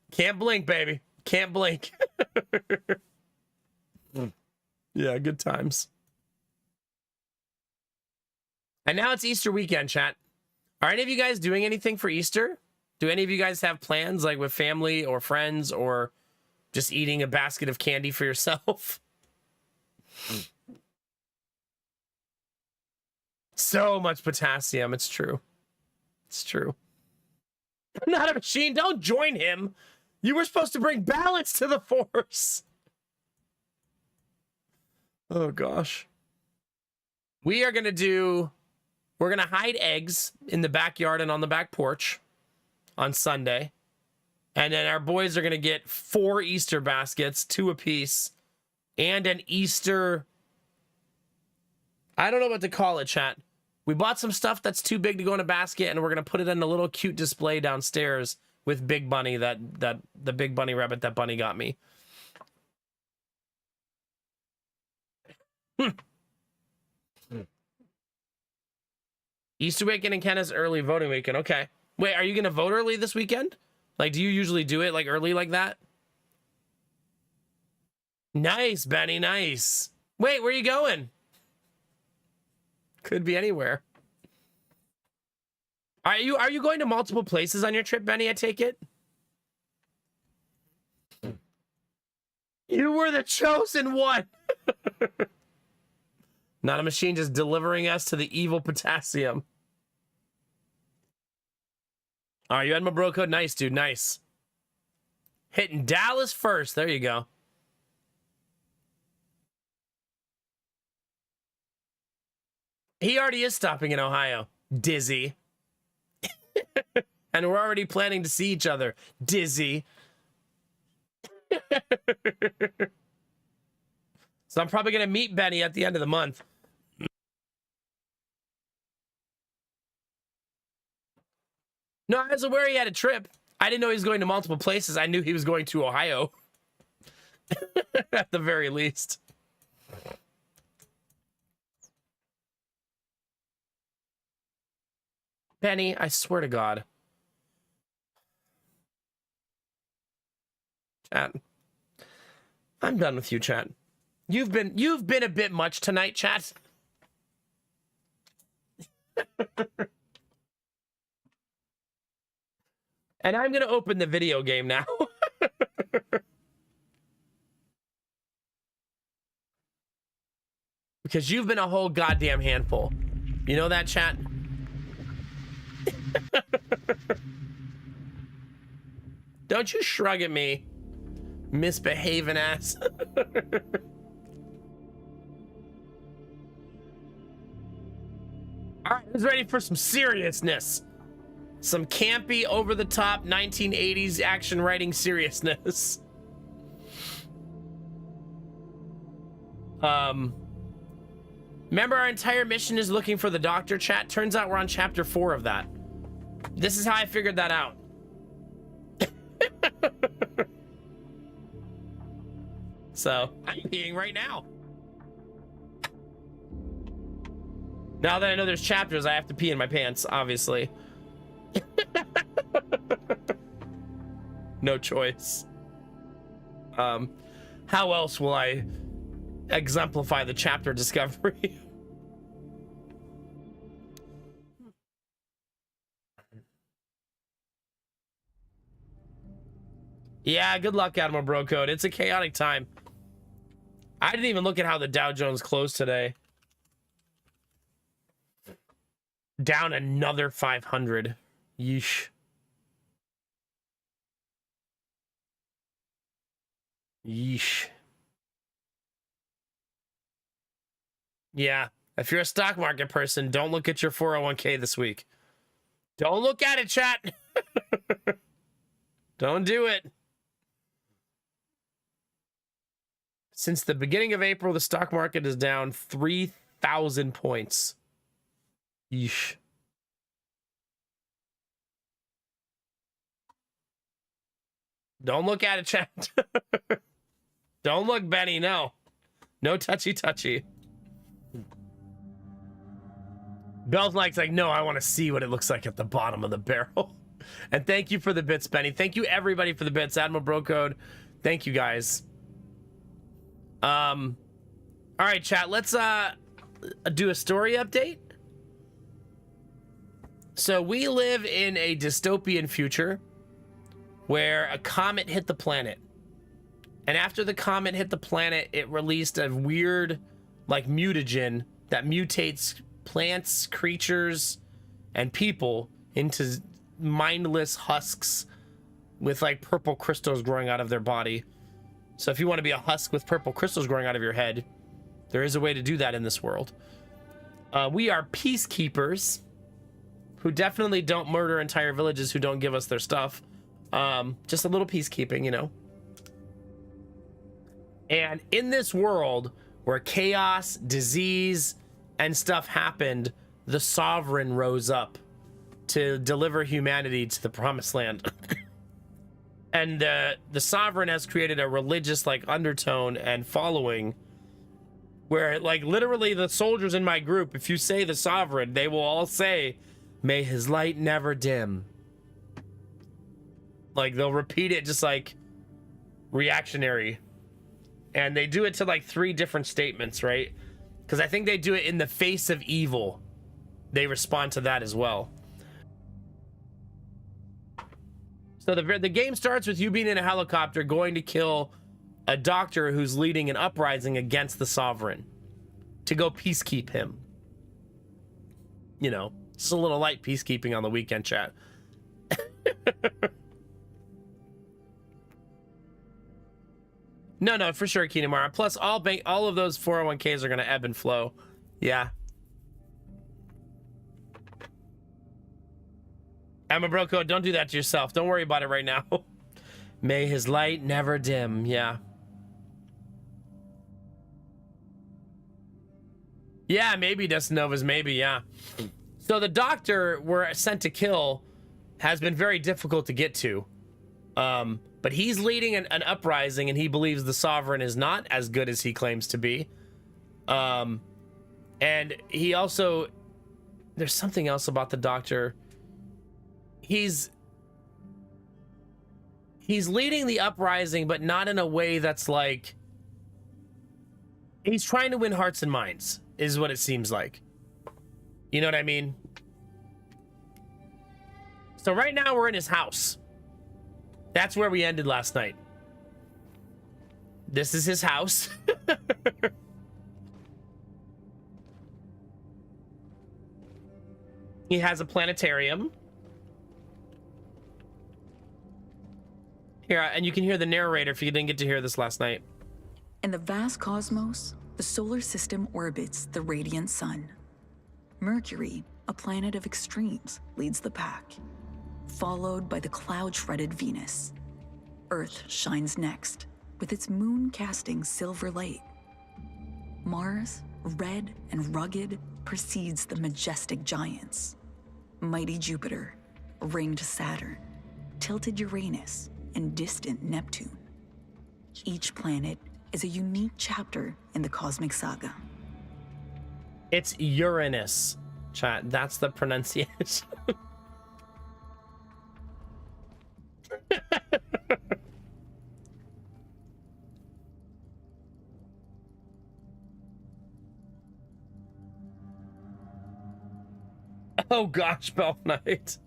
Can't blink, baby. Can't blink. Yeah, good times. And now it's Easter weekend, chat. Are any of you guys doing anything for Easter? Do any of you guys have plans, like with family or friends, or just eating a basket of candy for yourself? So much potassium. It's true. It's true. I'm not a machine. Don't join him. You were supposed to bring balance to the force. Oh, gosh. We're going to hide eggs in the backyard and on the back porch on Sunday. And then our boys are going to get 4 Easter baskets, 2 apiece, and an Easter... I don't know what to call it, chat. We bought some stuff that's too big to go in a basket, and we're going to put it in a little cute display downstairs with Big Bunny, the Big Bunny rabbit that Bunny got me. Easter weekend in Canada's early voting weekend. Okay. Wait, are you going to vote early this weekend? Like, do you usually do it like early like that? Nice, Benny. Nice. Wait, where are you going? Could be anywhere. Are you going to multiple places on your trip, Benny, I take it? You were the chosen one. Not a machine, just delivering us to the evil potassium. All right, you had my bro code. Nice, dude. Nice. Hitting Dallas first. There you go. He already is stopping in Ohio. Dizzy. And we're already planning to see each other. Dizzy. So I'm probably going to meet Benny at the end of the month. No, I was aware he had a trip. I didn't know he was going to multiple places. I knew he was going to Ohio. At the very least. Benny, I swear to God. Chat. I'm done with you, chat. You've been a bit much tonight, chat. And I'm gonna open the video game now. Because you've been a whole goddamn handful. You know that, chat? Don't you shrug at me, misbehaving ass. All right, who's ready for some seriousness? Some campy, over-the-top 1980s action writing seriousness. Remember our entire mission is looking for the doctor, chat? Turns out we're on chapter 4 of that. This is how I figured that out. So, I'm peeing right now. Now that I know there's chapters, I have to pee in my pants, obviously. No choice. How else will I exemplify the chapter discovery? Yeah, good luck, Admiral Bro Code. It's a chaotic time. I didn't even look at how the Dow Jones closed today. Down another 500. Yeesh. Yeesh. Yeah, if you're a stock market person, don't look at your 401k this week. Don't look at it, chat. Don't do it. Since the beginning of April, the stock market is down 3,000 points. Yeesh. Don't look at it, chat. Don't look, Benny, no. No touchy. Bell's like, no, I want to see what it looks like at the bottom of the barrel. And thank you for the bits, Benny. Thank you, everybody, for the bits. Admiral Bro Code. Thank you, guys. All right, chat. Let's do a story update. So we live in a dystopian future where a comet hit the planet. And after the comet hit the planet, it released a weird, like, mutagen that mutates plants, creatures, and people into mindless husks with, like, purple crystals growing out of their body. So if you want to be a husk with purple crystals growing out of your head, there is a way to do that in this world. We are peacekeepers who definitely don't murder entire villages who don't give us their stuff. Just a little peacekeeping, you know. And in this world where chaos, disease, and stuff happened, the sovereign rose up to deliver humanity to the promised land. And the sovereign has created a religious, like, undertone and following where, like, literally the soldiers in my group, if you say the sovereign, they will all say, "May his light never dim." Like, they'll repeat it just, like, reactionary. And they do it to, like, 3 different statements, right? Because I think they do it in the face of evil. They respond to that as well. So the game starts with you being in a helicopter going to kill a doctor who's leading an uprising against the sovereign to go peacekeep him. You know, just a little light peacekeeping on the weekend, chat. No, for sure, Kinamara. Plus, all of those 401ks are going to ebb and flow. Yeah. Emma Broco, don't do that to yourself. Don't worry about it right now. May his light never dim. Yeah. Yeah, maybe Dustin Nova's maybe, yeah. So the doctor we're sent to kill has been very difficult to get to. But he's leading an uprising, and he believes the Sovereign is not as good as he claims to be. And he also... There's something else about the doctor. He's leading the uprising, but not in a way that's like... He's trying to win hearts and minds, is what it seems like. You know what I mean? So right now we're in his house. That's where we ended last night. This is his house. He has a planetarium. Here, and you can hear the narrator if you didn't get to hear this last night. In the vast cosmos, the solar system orbits the radiant sun. Mercury, a planet of extremes, leads the pack, followed by the cloud-shredded Venus. Earth shines next, with its moon casting silver light. Mars, red and rugged, precedes the majestic giants. Mighty Jupiter, ringed Saturn, tilted Uranus, and distant Neptune. Each planet is a unique chapter in the cosmic saga. It's Uranus, chat. That's the pronunciation. Oh gosh, Bell Knight.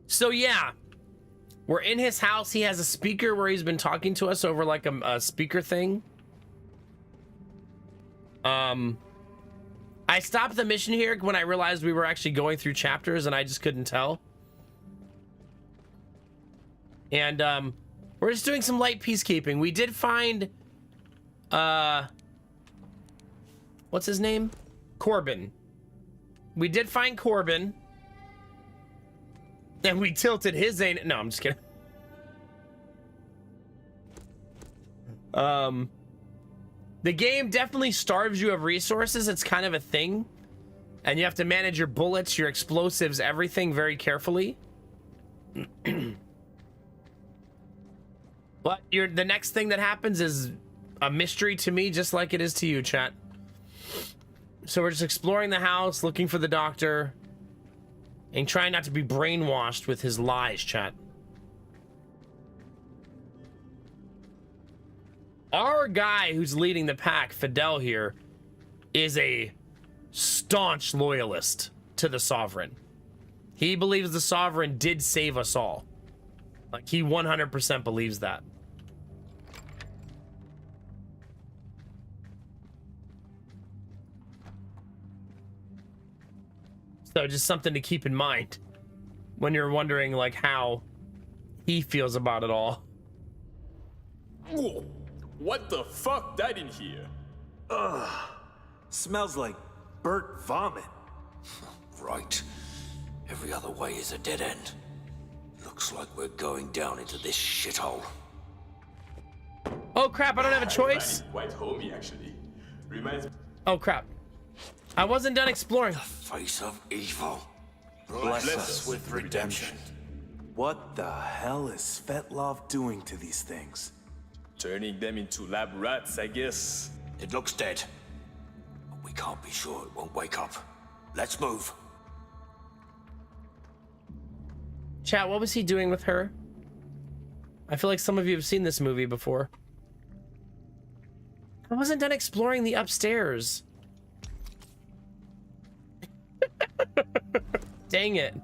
So yeah, we're in his house. He has a speaker where he's been talking to us over like a speaker thing. I stopped the mission here when I realized we were actually going through chapters and I just couldn't tell. And we're just doing some light peacekeeping. We did find what's his name? Corbin. We did find Corbin. And we tilted his aim. No, I'm just kidding. The game definitely starves you of resources. It's kind of a thing. And you have to manage your bullets, your explosives, everything very carefully. But the next thing that happens is a mystery to me, just like it is to you, chat. So we're just exploring the house, looking for the doctor, and trying not to be brainwashed with his lies, chat. Our guy who's leading the pack, Fidel here, is a staunch loyalist to the Sovereign. He believes the Sovereign did save us all. Like, he 100% believes that. So just something to keep in mind when you're wondering, like, how he feels about it all. Whoa, what the fuck died in here? Ugh, smells like burnt vomit. Right. Every other way is a dead end. Looks like we're going down into this shithole. Oh crap, I don't have a choice. Quite homey, actually. Reminds me. Oh crap. I wasn't done exploring. Face of evil. Bless us with redemption. What the hell is Svetlov doing to these things? Turning them into lab rats, I guess. It looks dead. But we can't be sure it won't wake up. Let's move. Chat, what was he doing with her? I feel like some of you have seen this movie before. I wasn't done exploring the upstairs. Dang it.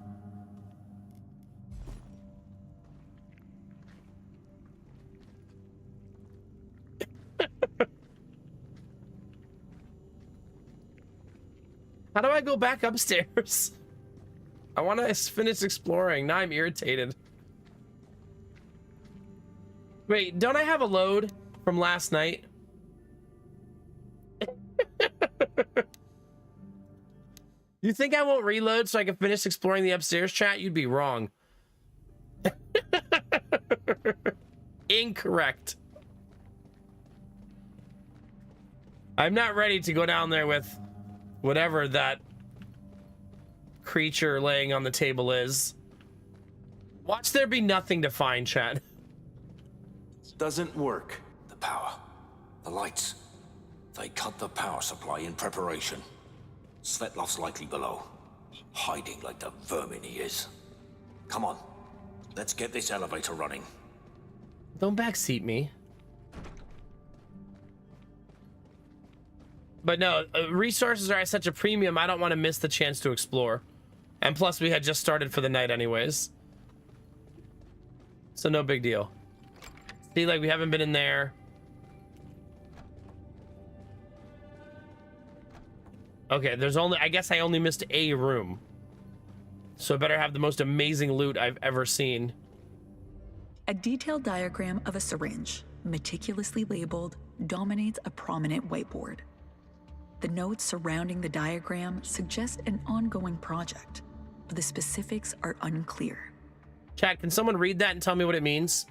How do I go back upstairs? I want to finish exploring. Now I'm irritated. Wait, don't I have a load from last night? You think I won't reload so I can finish exploring the upstairs, chat? You'd be wrong. Incorrect. I'm not ready to go down there with whatever that creature laying on the table is. Watch there be nothing to find, chat. Doesn't work. The power. The lights. They cut the power supply in preparation. Svetlov's likely below. Hiding like the vermin he is. Come on. Let's get this elevator running. Don't backseat me. But no, resources are at such a premium, I don't want to miss the chance to explore. And plus, we had just started for the night anyways. So no big deal. See, like, we haven't been in there. Okay, there's only... I guess I only missed a room. So I better have the most amazing loot I've ever seen. A detailed diagram of a syringe, meticulously labeled, dominates a prominent whiteboard. The notes surrounding the diagram suggest an ongoing project, but the specifics are unclear. Chat, can someone read that and tell me what it means?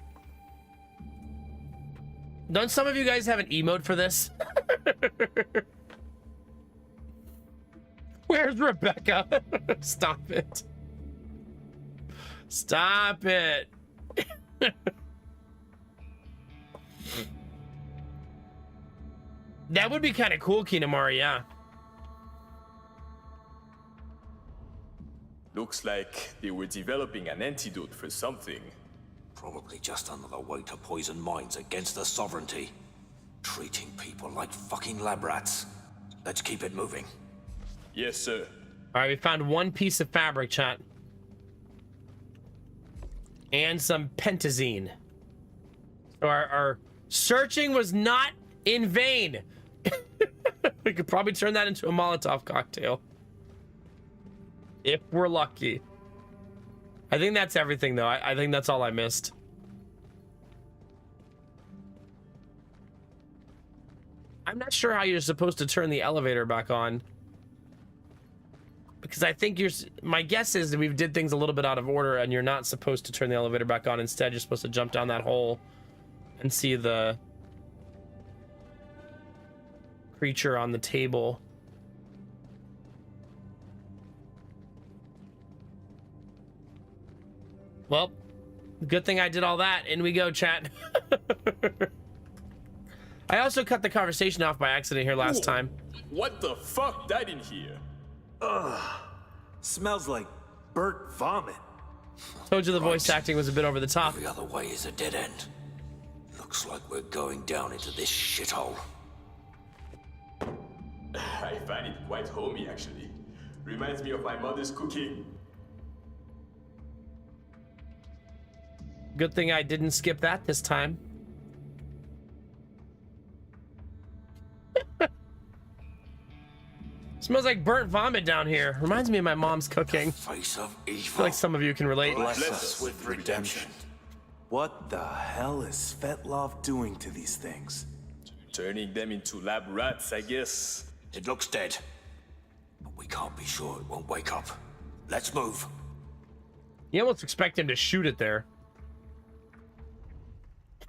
Don't some of you guys have an emote for this? Where's Rebecca? Stop it. Stop it. That would be kind of cool, Kinamari, yeah. Looks like they were developing an antidote for something. Probably just another way to poison minds against the sovereignty. Treating people like fucking lab rats. Let's keep it moving. Yes, sir. All right, we found one piece of fabric, chat. And some pentazine. So our searching was not in vain. We could probably turn that into a Molotov cocktail. If we're lucky. I think that's everything, though. I think that's all I missed. I'm not sure how you're supposed to turn the elevator back on. Because I think my guess is that we did things a little bit out of order and you're not supposed to turn the elevator back on. Instead, you're supposed to jump down that hole and see the creature on the table. Well, good thing I did all that. In we go, chat. I also cut the conversation off by accident here last time. What the fuck died in here? Ugh. Smells like burnt vomit. Told you the voice acting was a bit over the top. Every other way is a dead end. Looks like we're going down into this shithole. I find it quite homey, actually. Reminds me of my mother's cooking. Good thing I didn't skip that this time. Smells like burnt vomit down here. Reminds me of my mom's cooking. Face of evil. I feel like some of you can relate. Bless us with redemption. What the hell is Svetlov doing to these things? Turning them into lab rats, I guess. It looks dead. But we can't be sure it won't wake up. Let's move. You almost expect him to shoot it there.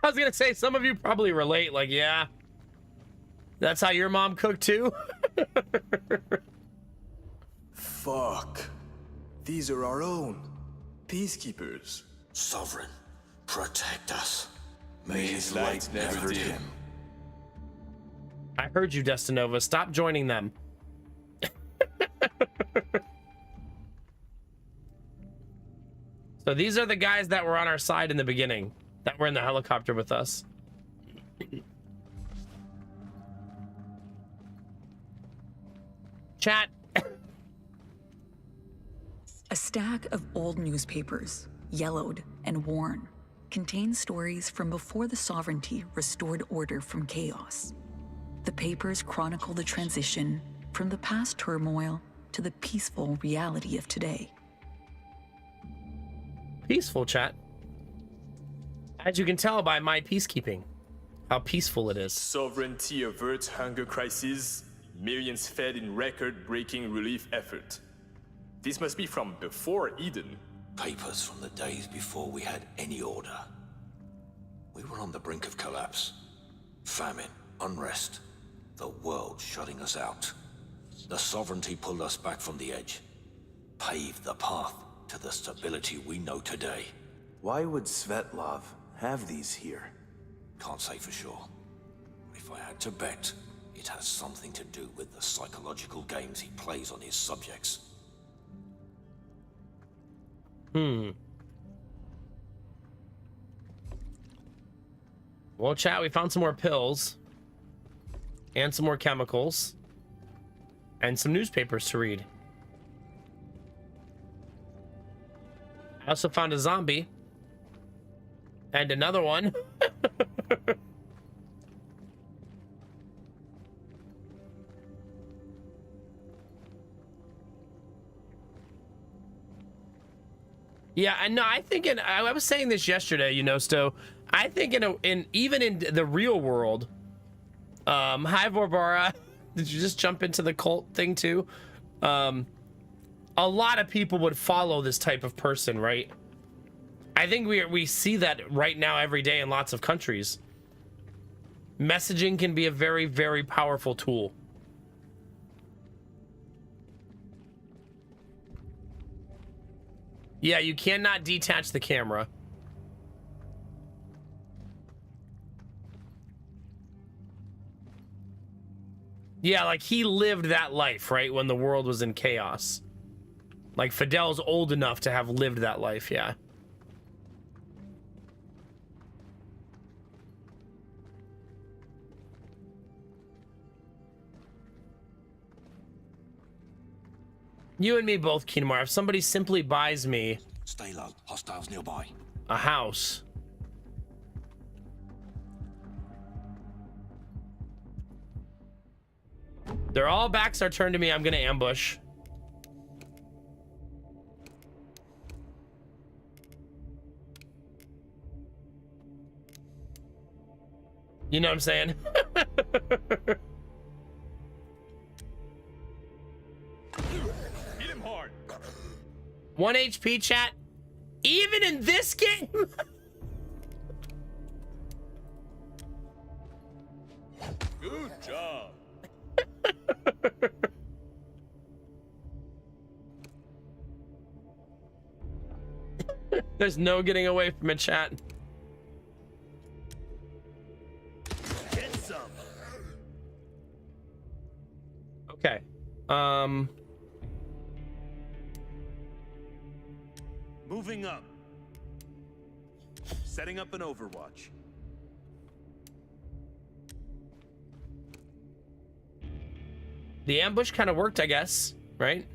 I was gonna say, some of you probably relate, like, yeah. That's how your mom cooked too? Fuck. These are our own. Peacekeepers. Sovereign, protect us. May his light never dim. I heard you, Destinova. Stop joining them. So these are the guys that were on our side in the beginning, that were in the helicopter with us. Chat. A stack of old newspapers, yellowed and worn, contains stories from before the sovereignty restored order from chaos. The papers chronicle the transition from the past turmoil to the peaceful reality of today. Peaceful, chat. As you can tell by my peacekeeping, how peaceful it is. Sovereignty averts hunger crisis. Millions fed in record-breaking relief effort. This must be from before Eden. Papers from the days before we had any order. We were on the brink of collapse. Famine, unrest, the world shutting us out. The sovereignty pulled us back from the edge, paved the path to the stability we know today. Why would Svetlov have these here? Can't say for sure. If I had to bet, it has something to do with the psychological games he plays on his subjects. Well, chat, we found some more pills. And some more chemicals. And some newspapers to read. I also found a zombie. And another one. Yeah, I know. I think I was saying this yesterday, you know, Sto. I think even in the real world, hi Borbara, did you just jump into the cult thing too? A lot of people would follow this type of person, right? I think we see that right now every day in lots of countries. Messaging can be a very, very powerful tool. Yeah, you cannot detach the camera. Yeah, like he lived that life, right? When the world was in chaos. Like Fidel's old enough to have lived that life, yeah. You and me both, Kinmar. If somebody simply buys me Stay low. Hostiles nearby. a house, they're all backs are turned to me, I'm gonna ambush. You know what I'm saying? Hit him hard. 1 HP, chat. Even in this game? Good job. There's no getting away from it, chat. Get some. Okay. Moving up. Setting up an overwatch. The ambush kind of worked, I guess, right?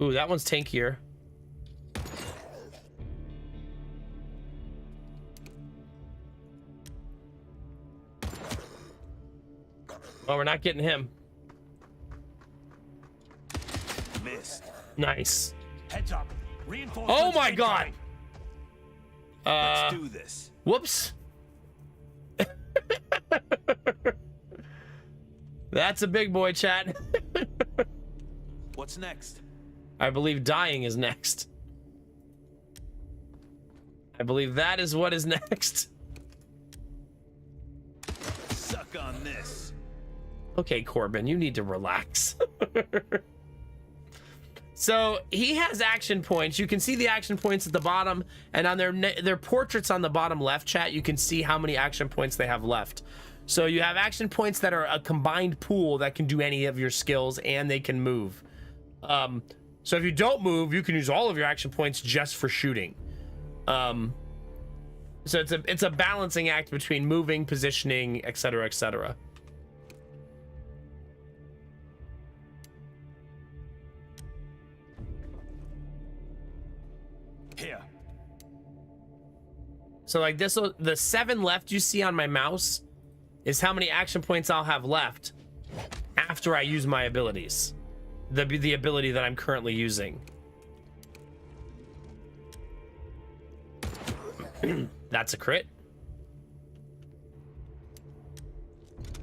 Ooh, that one's tankier. Oh, we're not getting him. Missed. Nice. Heads up. Reinforcements. Oh my god. Let's do this. Whoops. That's a big boy, chat. What's next? I believe dying is next. I believe that is what is next. Suck on this. Okay, Corbin, you need to relax. So he has action points. You can see the action points at the bottom, and on their portraits on the bottom left, chat, you can see how many action points they have left. So you have action points that are a combined pool that can do any of your skills, and they can move. So if you don't move, you can use all of your action points just for shooting. So it's a balancing act between moving, positioning, etc., etc. Here. So like this, the 7 left you see on my mouse is how many action points I'll have left after I use my abilities. The ability that I'm currently using. That's a crit.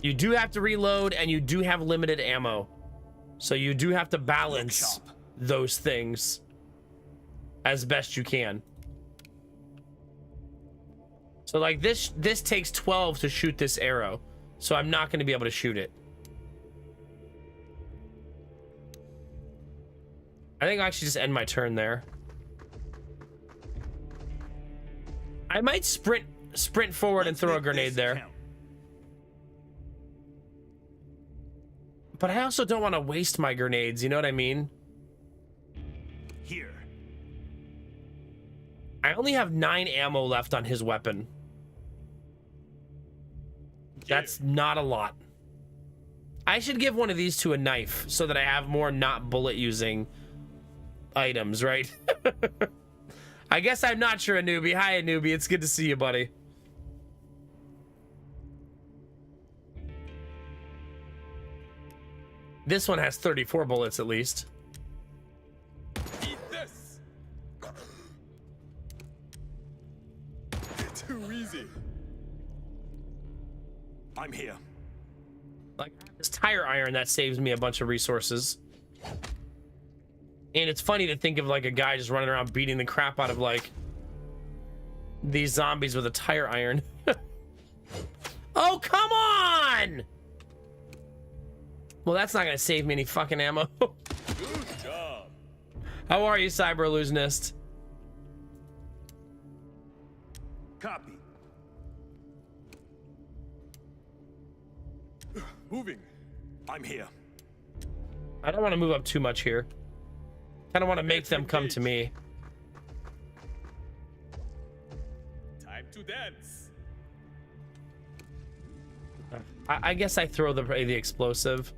You do have to reload, and you do have limited ammo. So you do have to balance those things as best you can. So like this takes 12 to shoot this arrow. So I'm not going to be able to shoot it. I think I'll actually just end my turn there. I might sprint forward and throw a grenade there. But I also don't want to waste my grenades, you know what I mean? Here. I only have 9 ammo left on his weapon. That's not a lot. I should give one of these to a knife so that I have more not bullet using items, right? I guess I'm not sure, a newbie. Hi, a newbie. It's good to see you, buddy. This one has 34 bullets at least. Eat this. Too easy. I'm here. Like this tire iron that saves me a bunch of resources. And it's funny to think of like a guy just running around beating the crap out of like these zombies with a tire iron. Oh, come on! Well, that's not gonna save me any fucking ammo. Good job. How are you, Cyber Illusionist? Copy. Moving. I'm here. I don't want to move up too much here. Kind of want to make them come to me. Time to dance. I guess I throw the explosive.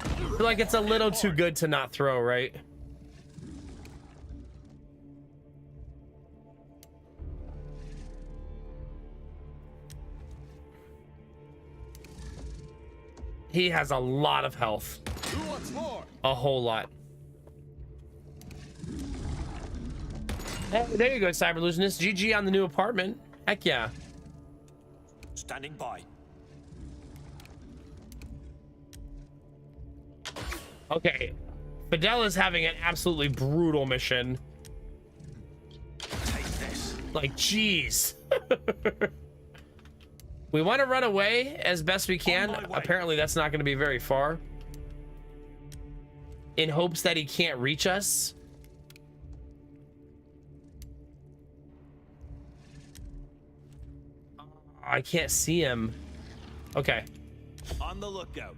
I feel like it's a little too good to not throw, right? He has a lot of health. Who wants more? A whole lot. Hey, there you go, Cyber Illusionist. GG on the new apartment. Heck yeah. Standing by. Okay. Fidel is having an absolutely brutal mission. Take this. Like, jeez. We want to run away as best we can. Apparently, that's not going to be very far. In hopes that he can't reach us. I can't see him. Okay. On the lookout.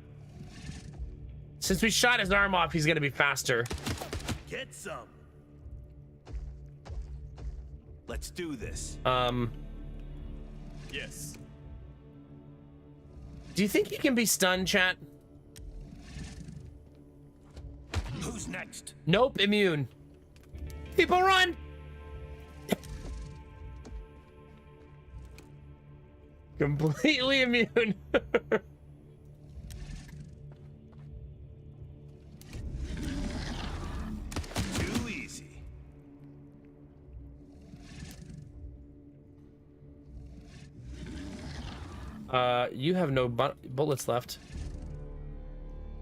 Since we shot his arm off, he's going to be faster. Get some. Let's do this. Yes. Do you think he can be stunned, chat? Who's next? Nope, immune. People run! Completely immune. Too easy. You have no bullets left.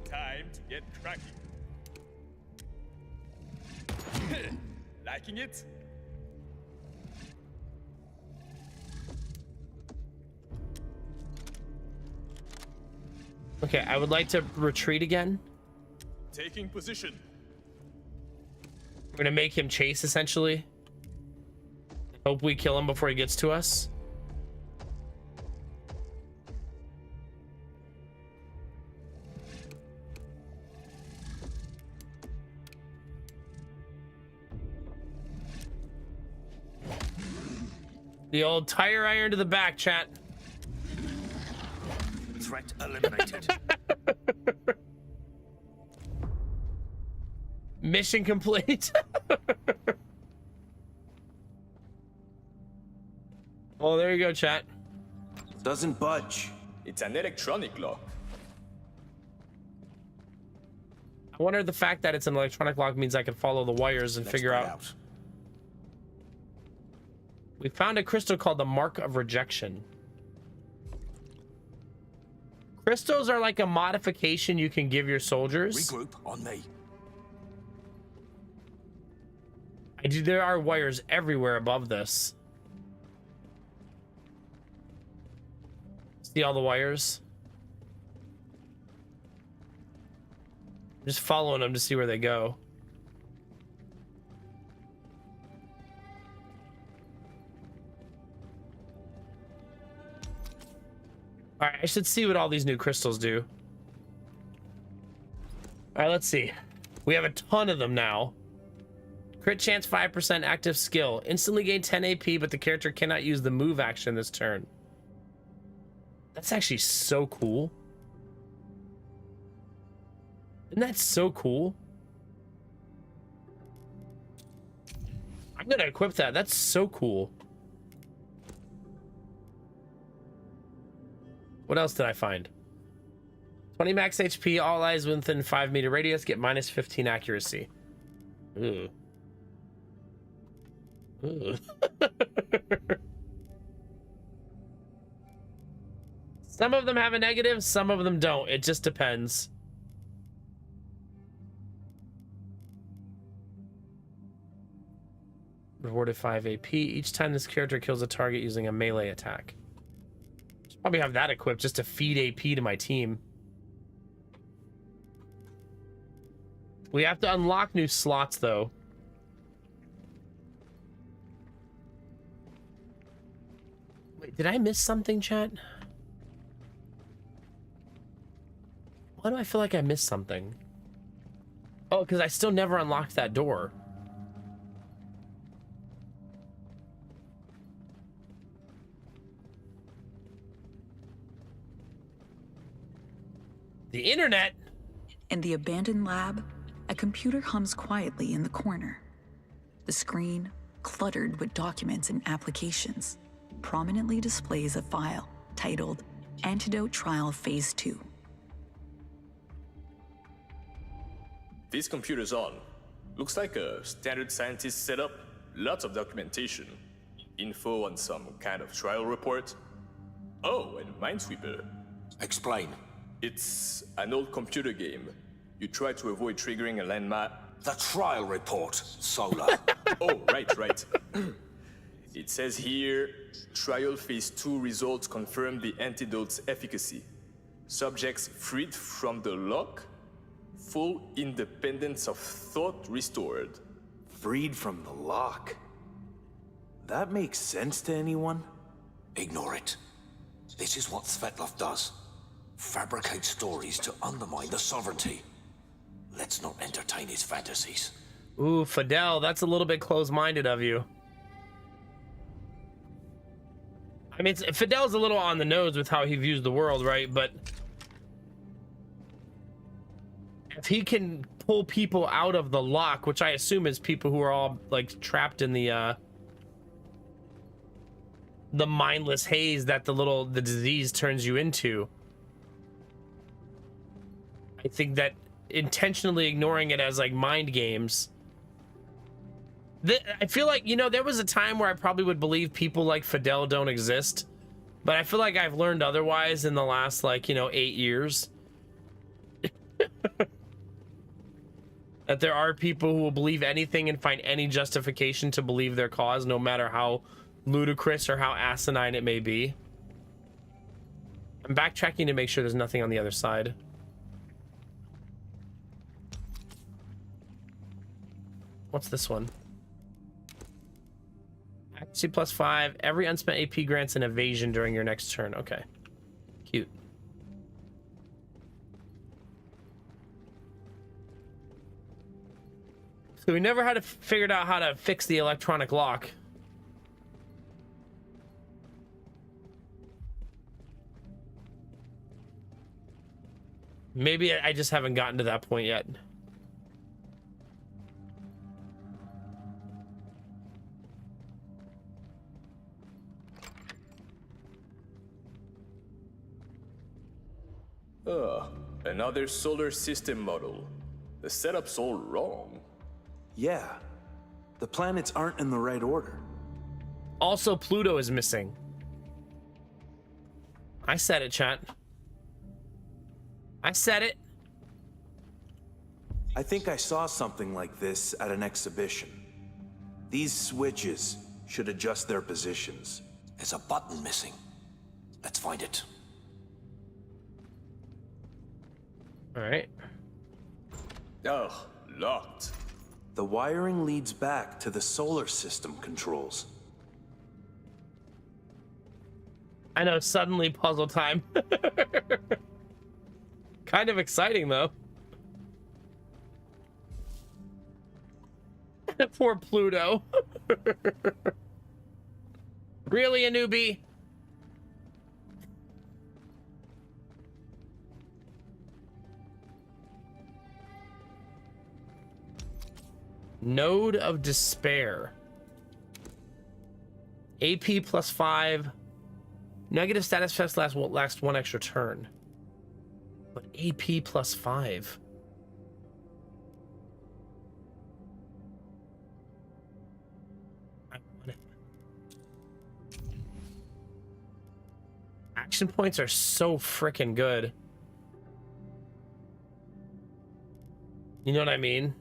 Time to get cracking. Liking it? Okay, I would like to retreat again. Taking position. We're gonna make him chase, essentially. Hope we kill him before he gets to us. The old tire iron to the back, chat. Threat eliminated. Mission complete. Oh, there you go, chat. Doesn't budge. It's an electronic lock. I wonder if the fact that it's an electronic lock means I can follow the wires and figure Let's out. get We found a crystal called the Mark of Rejection. Crystals are like a modification you can give your soldiers. Regroup on me. There are wires everywhere above this. See all the wires? Just following them to see where they go. All right, I should see what all these new crystals do. All right, let's see. We have a ton of them now. Crit chance 5%, active skill. Instantly gain 10 AP, but the character cannot use the move action this turn. That's actually so cool. Isn't that so cool? I'm gonna equip that. That's so cool. What else did I find? 20 max HP, all eyes within 5-meter radius, get minus 15 accuracy. Ooh. Ooh. Some of them have a negative, some of them don't. It just depends. Rewarded 5 AP each time this character kills a target using a melee attack. Should probably have that equipped just to feed AP to my team. We have to unlock new slots though. Wait, did I miss something, chat? Why do I feel like I missed something? Oh, because I still never unlocked that door. The internet? In the abandoned lab, a computer hums quietly in the corner. The screen, cluttered with documents and applications, prominently displays a file titled Antidote Trial Phase 2. This computer's on. Looks like a standard scientist setup. Lots of documentation. Info on some kind of trial report. Oh, and Minesweeper. Explain. It's an old computer game. You try to avoid triggering a landmark. The trial report, Solar. Oh, right. It says here, trial phase 2 results confirm the antidote's efficacy. Subjects freed from the lock, full independence of thought restored. Freed from the lock. That makes sense to anyone? Ignore it. This is what Svetlov does. Fabricate stories to undermine the sovereignty. Let's not entertain his fantasies. Ooh, Fidel, that's a little bit close-minded of you. I mean, Fidel's a little on the nose with how he views the world, right? But if he can pull people out of the lock, which I assume is people who are all like trapped in the mindless haze that the disease turns you into, I think that intentionally ignoring it as like mind games. I feel like, you know, there was a time where I probably would believe people like Fidel don't exist, but I feel like I've learned otherwise in the last, like, you know, 8 years. That there are people who will believe anything and find any justification to believe their cause, no matter how ludicrous or how asinine it may be. I'm backtracking to make sure there's nothing on the other side. What's this one? Accuracy +5. Every unspent AP grants an evasion during your next turn. Okay. Cute. So we never had figured out how to fix the electronic lock. Maybe I just haven't gotten to that point yet. Another solar system model. The setup's all wrong. Yeah. The planets aren't in the right order. Also, Pluto is missing. I said it, chat. I said it. I think I saw something like this at an exhibition. These switches should adjust their positions. There's a button missing. Let's find it. All right. Oh, locked. The wiring leads back to the solar system controls. I know, suddenly puzzle time. Kind of exciting, though. Poor Pluto. Really, a newbie? Node of Despair. AP plus 5. Negative status effects last one extra turn. But AP plus 5. I want it. Action points are so freaking good. You know what I mean?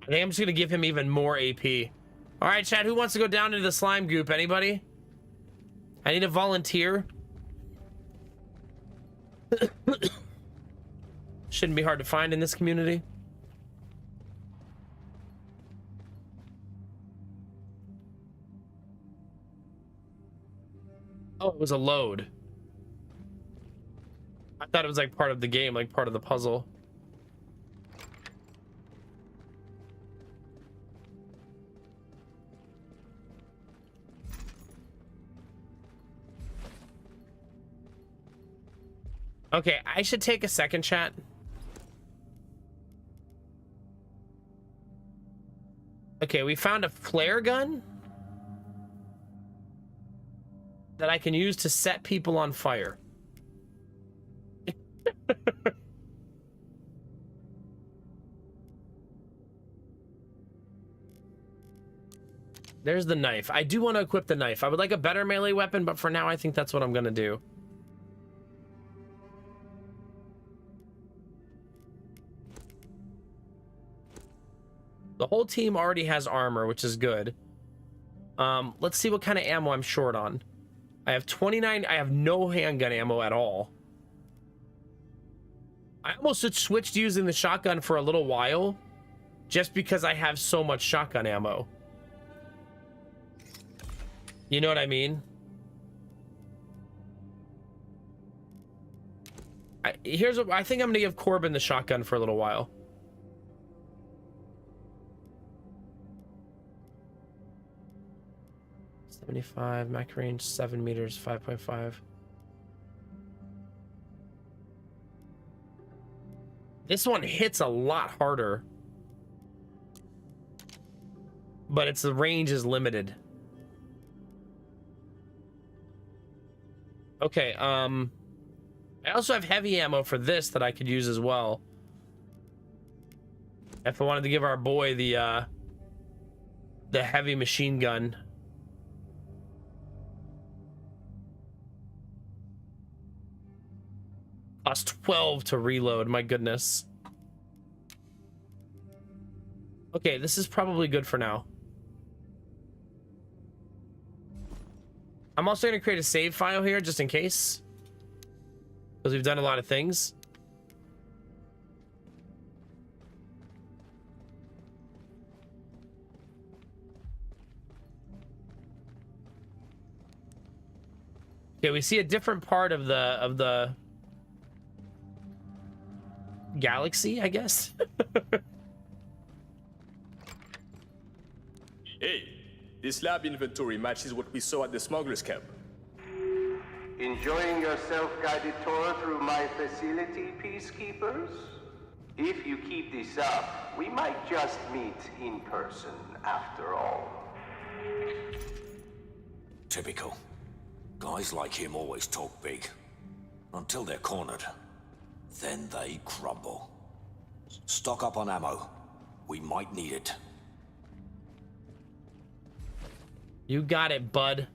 I think I'm just gonna give him even more AP. All right, chat, who wants to go down into the slime goop? Anybody? I need a volunteer. Shouldn't be hard to find in this community. Oh, it was a load. I thought it was like part of the game, like part of the puzzle. Okay, I should take a second, chat. Okay, we found a flare gun that I can use to set people on fire. There's the knife. I do want to equip the knife. I would like a better melee weapon, but for now, I think that's what I'm going to do. The whole team already has armor, which is good. Let's see what kind of ammo I'm short on. I have 29. I have no handgun ammo at all. I almost switched using the shotgun for a little while, just because I have so much shotgun ammo. You know what I mean? Here's what I think I'm gonna give Corbin the shotgun for a little while. .75 max range, 7 meters, 5.5. This one hits a lot harder, but the range is limited. Okay, I also have heavy ammo for this that I could use as well. If I wanted to give our boy the heavy machine gun. Cost 12 to reload, my goodness. Okay, this is probably good for now. I'm also going to create a save file here just in case, because we've done a lot of things. Okay, we see a different part of the galaxy, I guess. Hey, this lab inventory matches what we saw at the smuggler's camp. Enjoying your self-guided tour through my facility, peacekeepers? If you keep this up, we might just meet in person after all. Typical. Guys like him always talk big. Until they're cornered. Then they crumble. Stock up on ammo. We might need it. You got it, bud.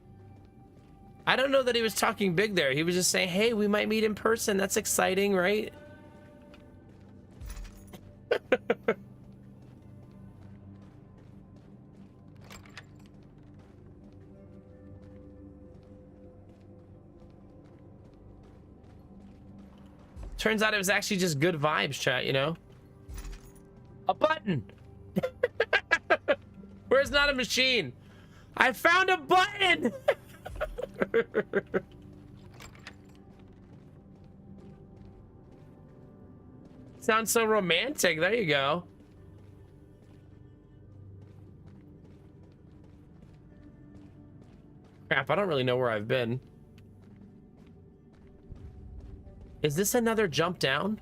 I don't know that he was talking big there. He was just saying, hey, we might meet in person. That's exciting, right? Turns out it was actually just good vibes, chat, you know? A button! Where's not a machine? I found a button! Sounds so romantic. There you go. Crap, I don't really know where I've been. Is this another jump down?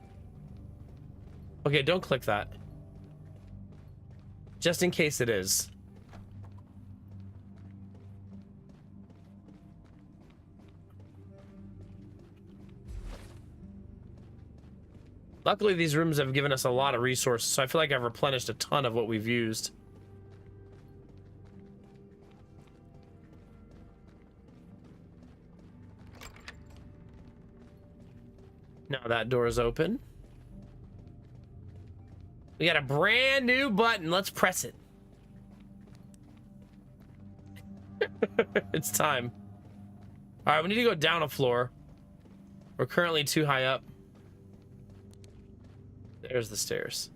Okay, don't click that. Just in case it is. Luckily, these rooms have given us a lot of resources, so I feel like I've replenished a ton of what we've used. Now that door is open. We got a brand new button. Let's press it. It's time. All right, we need to go down a floor. We're currently too high up. There's the stairs.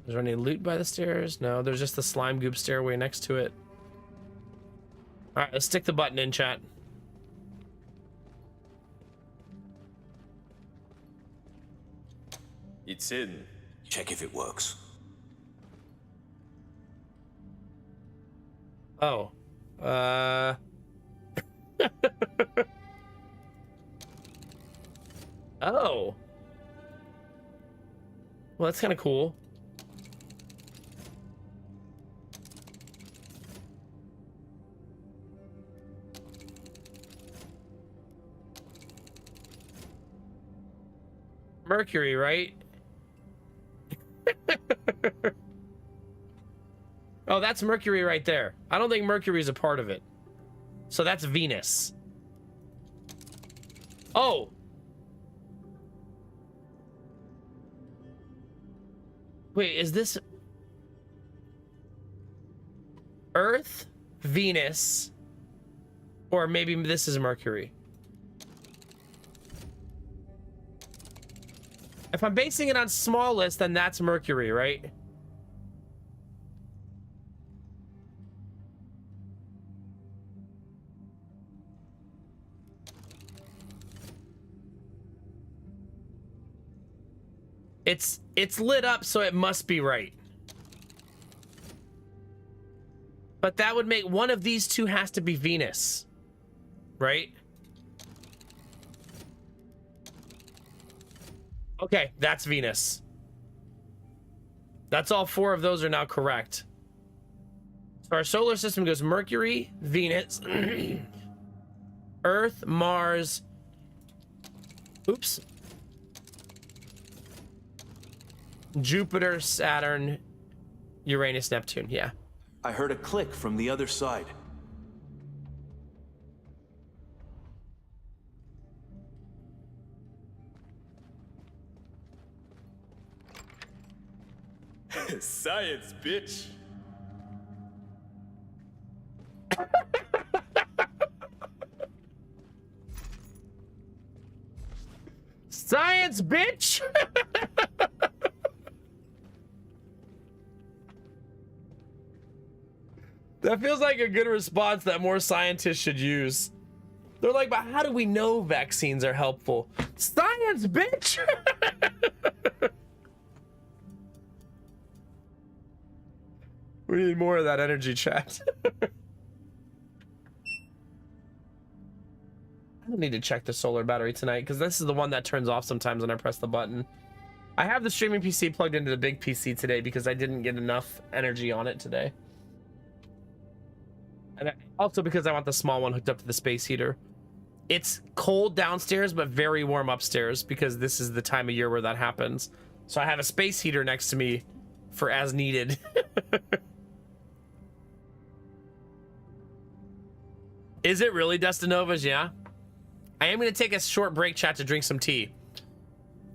Is there any loot by the stairs? No, there's just the slime goop stairway next to it. All right, let's stick the button in, chat. It's in. Check if it works. Oh. Oh. Well, that's kind of cool. Mercury, right? Oh, that's Mercury right there. I don't think Mercury's a part of it. So that's Venus. Oh. Wait, is this Earth, Venus, or maybe this is Mercury? If I'm basing it on small list, then that's Mercury, right? It's lit up, so it must be right. But that would make one of these two has to be Venus, right? Okay, that's Venus. That's all four of those are now correct. So our solar system goes Mercury, Venus, Earth, Mars. Oops. Jupiter, Saturn, Uranus, Neptune. Yeah. I heard a click from the other side. Science, bitch. Science, bitch. That feels like a good response that more scientists should use. They're like, but how do we know vaccines are helpful? Science, bitch! We need more of that energy, chat. I don't need to check the solar battery tonight because this is the one that turns off sometimes when I press the button. I have the streaming PC plugged into the big PC today because I didn't get enough energy on it today. And also because I want the small one hooked up to the space heater. It's cold downstairs, but very warm upstairs because this is the time of year where that happens. So I have a space heater next to me for as needed. Is it really Destinova's? Yeah. I am going to take a short break, chat, to drink some tea.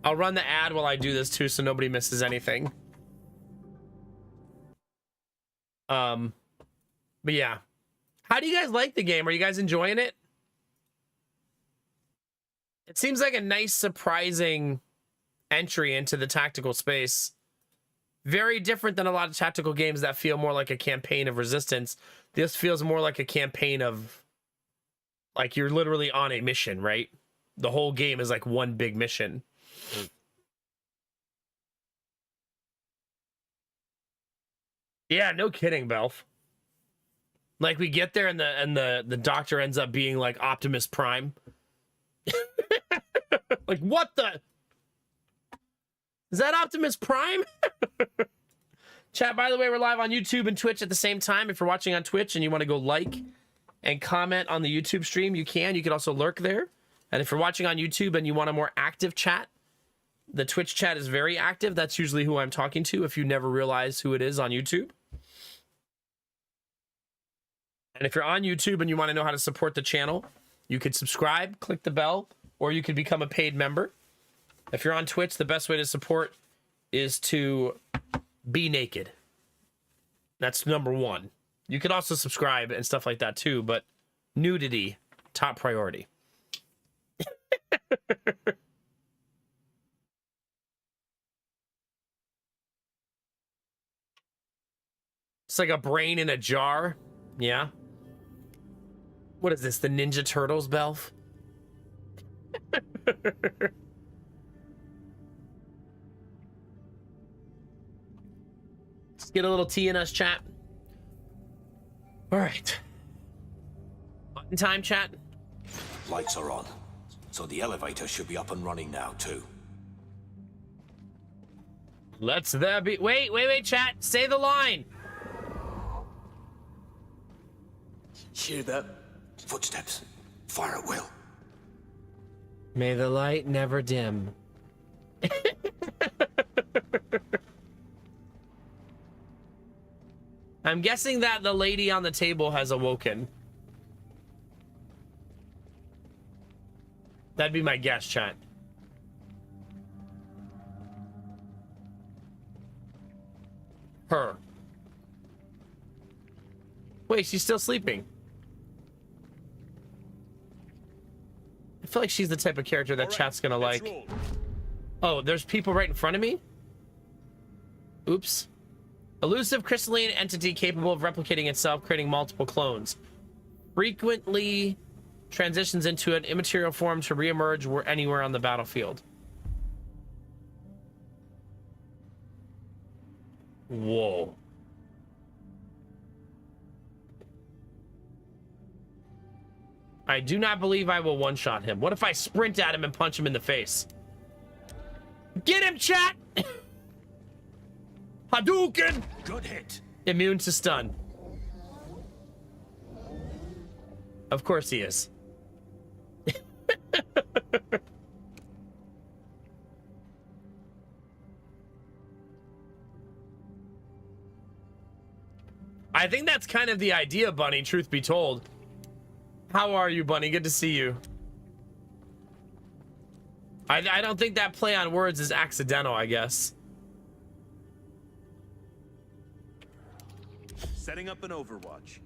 I'll run the ad while I do this too, so nobody misses anything. But yeah. How do you guys like the game? Are you guys enjoying it? It seems like a nice, surprising entry into the tactical space. Very different than a lot of tactical games that feel more like a campaign of Resistance. This feels more like a campaign of, like, you're literally on a mission, right? The whole game is like one big mission. Yeah, no kidding, Belf. Like, we get there and the doctor ends up being like Optimus Prime. Like, what the? Is that Optimus Prime? Chat, by the way, we're live on YouTube and Twitch at the same time. If you're watching on Twitch and you want to go like and comment on the YouTube stream, you can. You can also lurk there. And if you're watching on YouTube and you want a more active chat, the Twitch chat is very active. That's usually who I'm talking to if you never realize who it is on YouTube. And if you're on YouTube and you want to know how to support the channel, you could subscribe, click the bell, or you could become a paid member. If you're on Twitch, the best way to support is to be naked. That's number one. You could also subscribe and stuff like that too, but nudity, top priority. It's like a brain in a jar. Yeah. What is this? The Ninja Turtles, Belf? Let's get a little tea in us, chat. All right. Button time, chat. Lights are on, so the elevator should be up and running now, too. Let's there be... Wait, chat. Say the line. Hear that? Footsteps. Fire at will. May the light never dim. I'm guessing that the lady on the table has awoken. That'd be my guess, chat. Her. Wait, she's still sleeping. I feel like she's the type of character that chat's gonna like. Oh, there's people right in front of me? Oops. Elusive crystalline entity capable of replicating itself, creating multiple clones. Frequently transitions into an immaterial form to reemerge anywhere on the battlefield. Whoa. I do not believe I will one-shot him. What if I sprint at him and punch him in the face? Get him, chat! Hadouken! Good hit. Immune to stun. Of course he is. I think that's kind of the idea, Bunny, truth be told. How are you, Bunny? Good to see you. I don't think that play on words is accidental, I guess. Setting up an overwatch.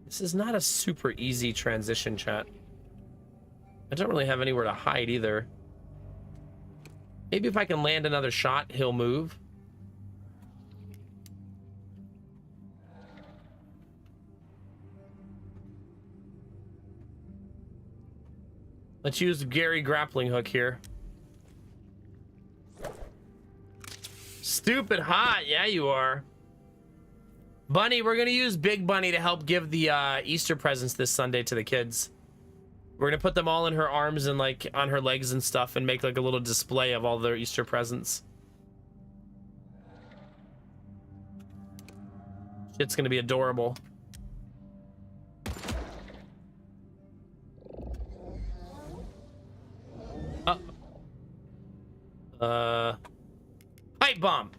This is not a super easy transition, chat. I don't really have anywhere to hide either. Maybe if I can land another shot, he'll move. Let's use Gary grappling hook here. Stupid hot. Yeah, you are. Bunny, we're going to use Big Bunny to help give the Easter presents this Sunday to the kids. We're going to put them all in her arms and like on her legs and stuff and make like a little display of all their Easter presents. It's going to be adorable. Pipe bomb.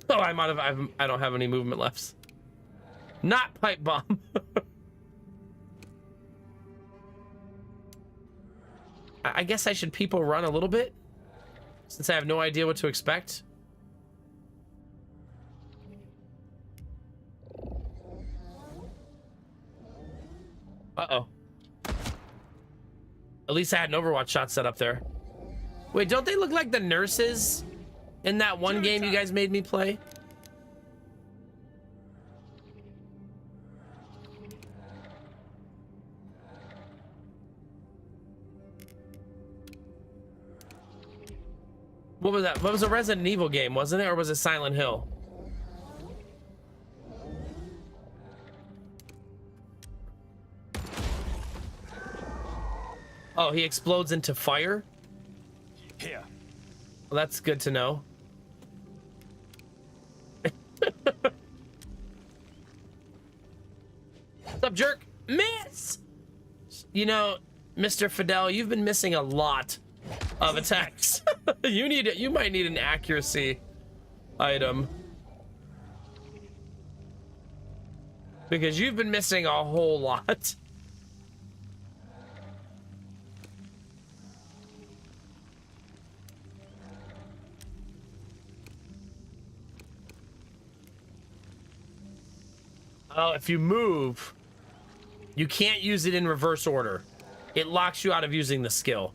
Oh, I might have. I don't have any movement left. Not pipe bomb. I guess I should people run a little bit, since I have no idea what to expect. Uh-oh. At least I had an Overwatch shot set up there. Wait, don't they look like the nurses in that one game you guys made me play? What was that? What was a Resident Evil game, wasn't it? Or was it Silent Hill? Oh, he explodes into fire? Here. Well, that's good to know. What's up, jerk? Miss! You know, Mr. Fidel, you've been missing a lot of attacks. You might need an accuracy item. Because you've been missing a whole lot. Oh, if you move, you can't use it in reverse order. It locks you out of using the skill.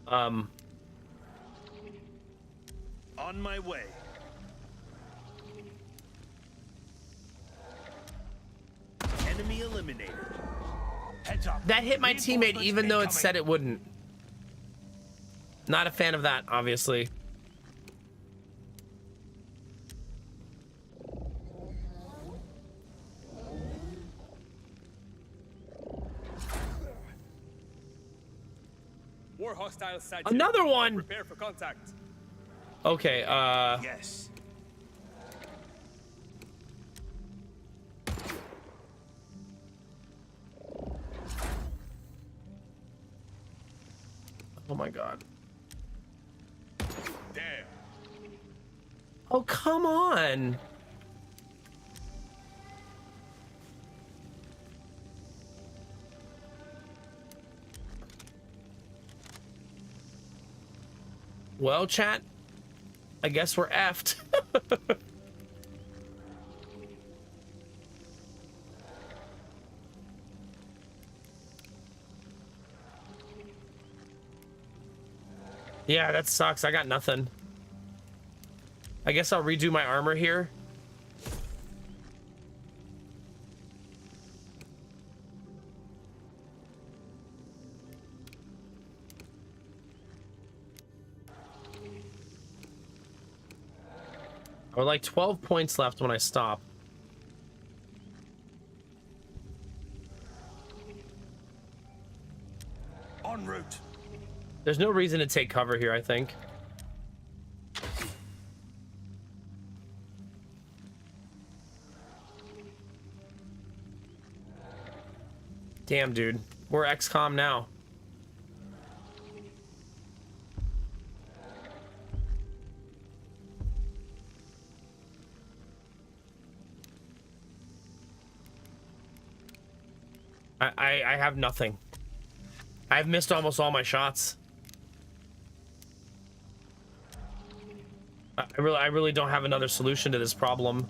On my way. Enemy eliminated. Heads up. That hit my teammate even though it said it wouldn't. Not a fan of that, obviously. More hostile sighted. Another one. Prepare for contact. Okay, Yes. oh my god. Damn. Oh, come on. Well, chat, I guess we're effed. Yeah, that sucks. I got nothing. I guess I'll redo my armor here. I would like 12 points left when I stop. En route. There's no reason to take cover here, I think. Damn, dude. We're XCOM now. I have nothing. I've missed almost all my shots. I really don't have another solution to this problem.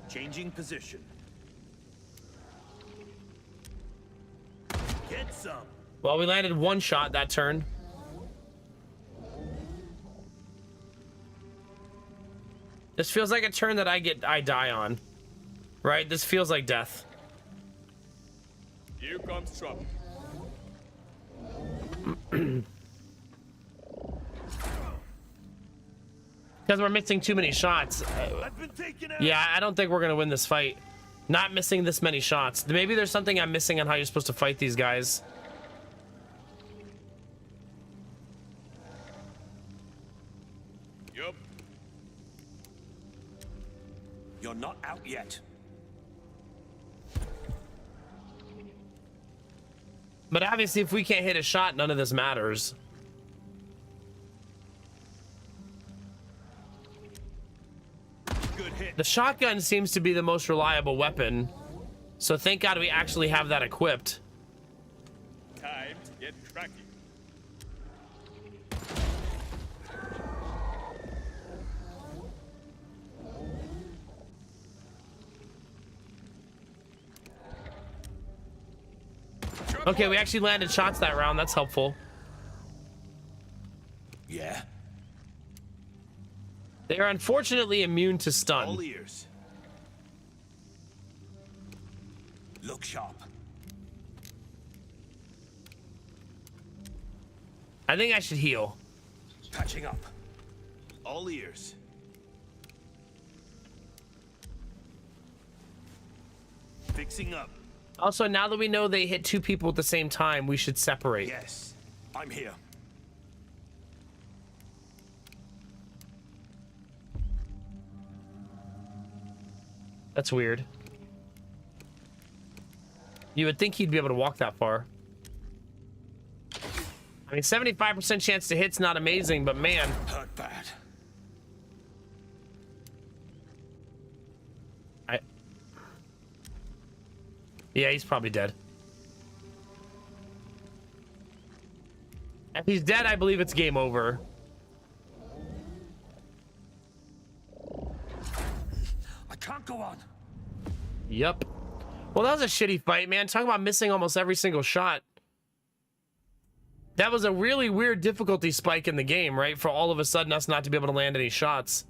Changing position. Get some. Well, we landed one shot that turn. This feels like a turn that I die on. Right? This feels like death. Here comes trouble. Because we're missing too many shots. I've been taken out. Yeah, I don't think we're gonna win this fight. Not missing this many shots. Maybe there's something I'm missing on how you're supposed to fight these guys. Yup. You're not out yet. But obviously, if we can't hit a shot, none of this matters. Good hit. The shotgun seems to be the most reliable weapon. So thank God we actually have that equipped. Time to get cracking. Okay, we actually landed shots that round. That's helpful. Yeah. They are unfortunately immune to stun. All ears. Look sharp. I think I should heal. Patching up. All ears. Fixing up. Also, now that we know they hit two people at the same time, we should separate. Yes, I'm here. That's weird. You would think he'd be able to walk that far. I mean, 75% chance to hit's not amazing, but man. Hurt bad. Yeah, he's probably dead. If he's dead, I believe it's game over. I can't go on. Yep. Well, that was a shitty fight, man. Talking about missing almost every single shot. That was a really weird difficulty spike in the game, right? For all of a sudden us not to be able to land any shots.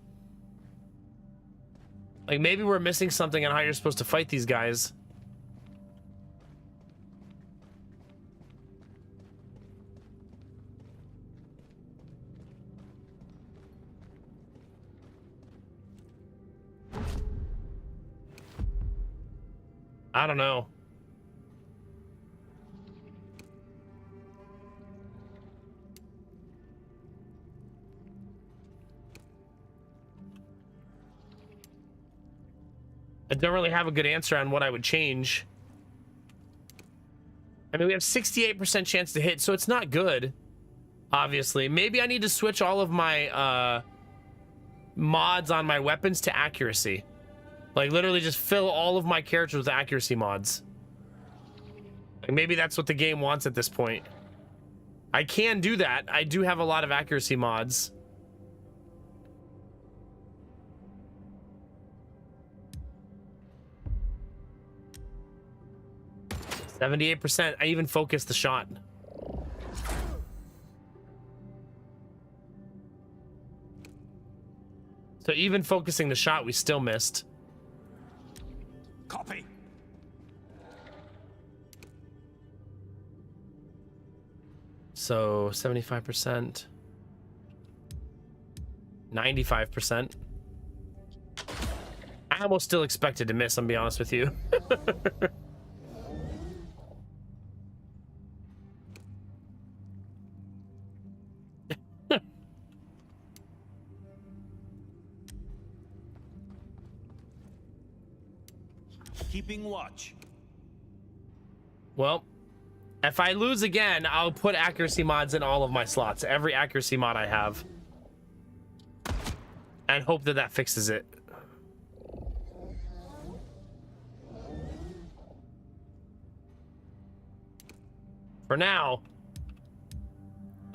Like, maybe we're missing something on how you're supposed to fight these guys. I don't know. I don't really have a good answer on what I would change. I mean, we have 68% chance to hit, so it's not good. Obviously. Maybe I need to switch all of my mods on my weapons to accuracy. Like, literally just fill all of my characters with accuracy mods. Like, maybe that's what the game wants at this point. I can do that. I do have a lot of accuracy mods. %. I even focused the shot. So even focusing the shot, we still missed. Copy. So 75%. 95%. I almost still expected to miss, I'm be honest with you. Keeping watch. Well, if I lose again, I'll put accuracy mods in all of my slots. Every accuracy mod I have. And hope that that fixes it. For now,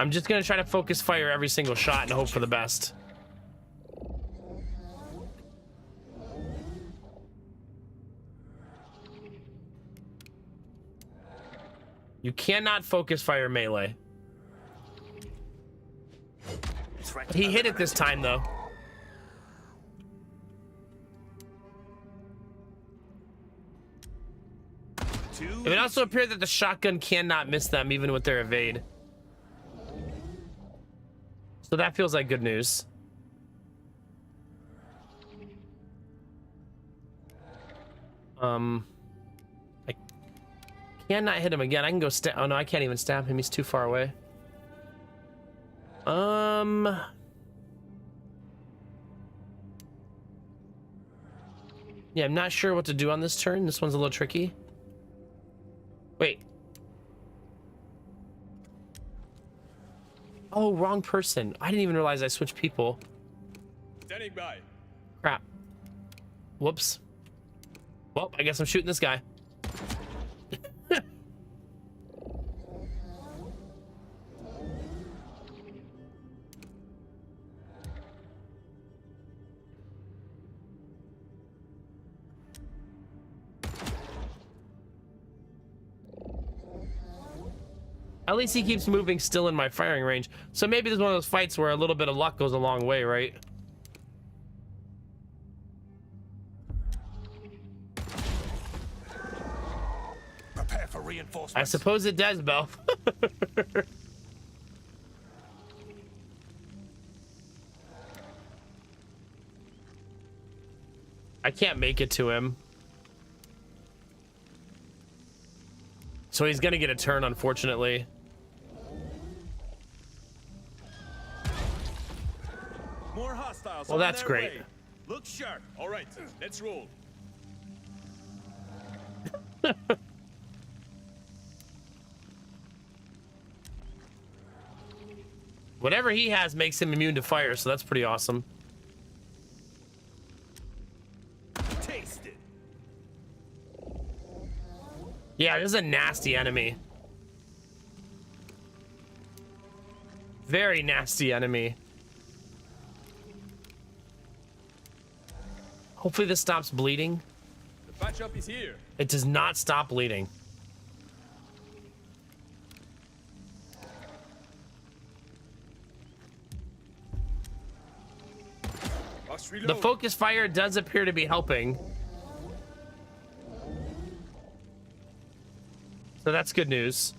I'm just going to try to focus fire every single shot and hope for the best. You cannot focus fire melee. He hit it this time, though. It would also appear that the shotgun cannot miss them, even with their evade. So that feels like good news. I cannot hit him again. I can go stab. Oh no, I can't even stab him. He's too far away. Yeah, I'm not sure what to do on this turn. This one's a little tricky. Wait. Oh, wrong person. I didn't even realize I switched people. Standing by. Crap. Whoops. Well, I guess I'm shooting this guy. At least he keeps moving still in my firing range. So maybe there's one of those fights where a little bit of luck goes a long way, right? Prepare for reinforcements. I suppose it does, Bell. I can't make it to him. So he's gonna get a turn, unfortunately. More hostiles. Well, on that's their great. way. Look sharp. All right, let's roll. Whatever he has makes him immune to fire, so that's pretty awesome. Taste it. Yeah, this is a nasty enemy. Very nasty enemy. Hopefully this stops bleeding. The patch-up is here. It does not stop bleeding. Must The reload. focus fire does appear to be helping. So that's good news.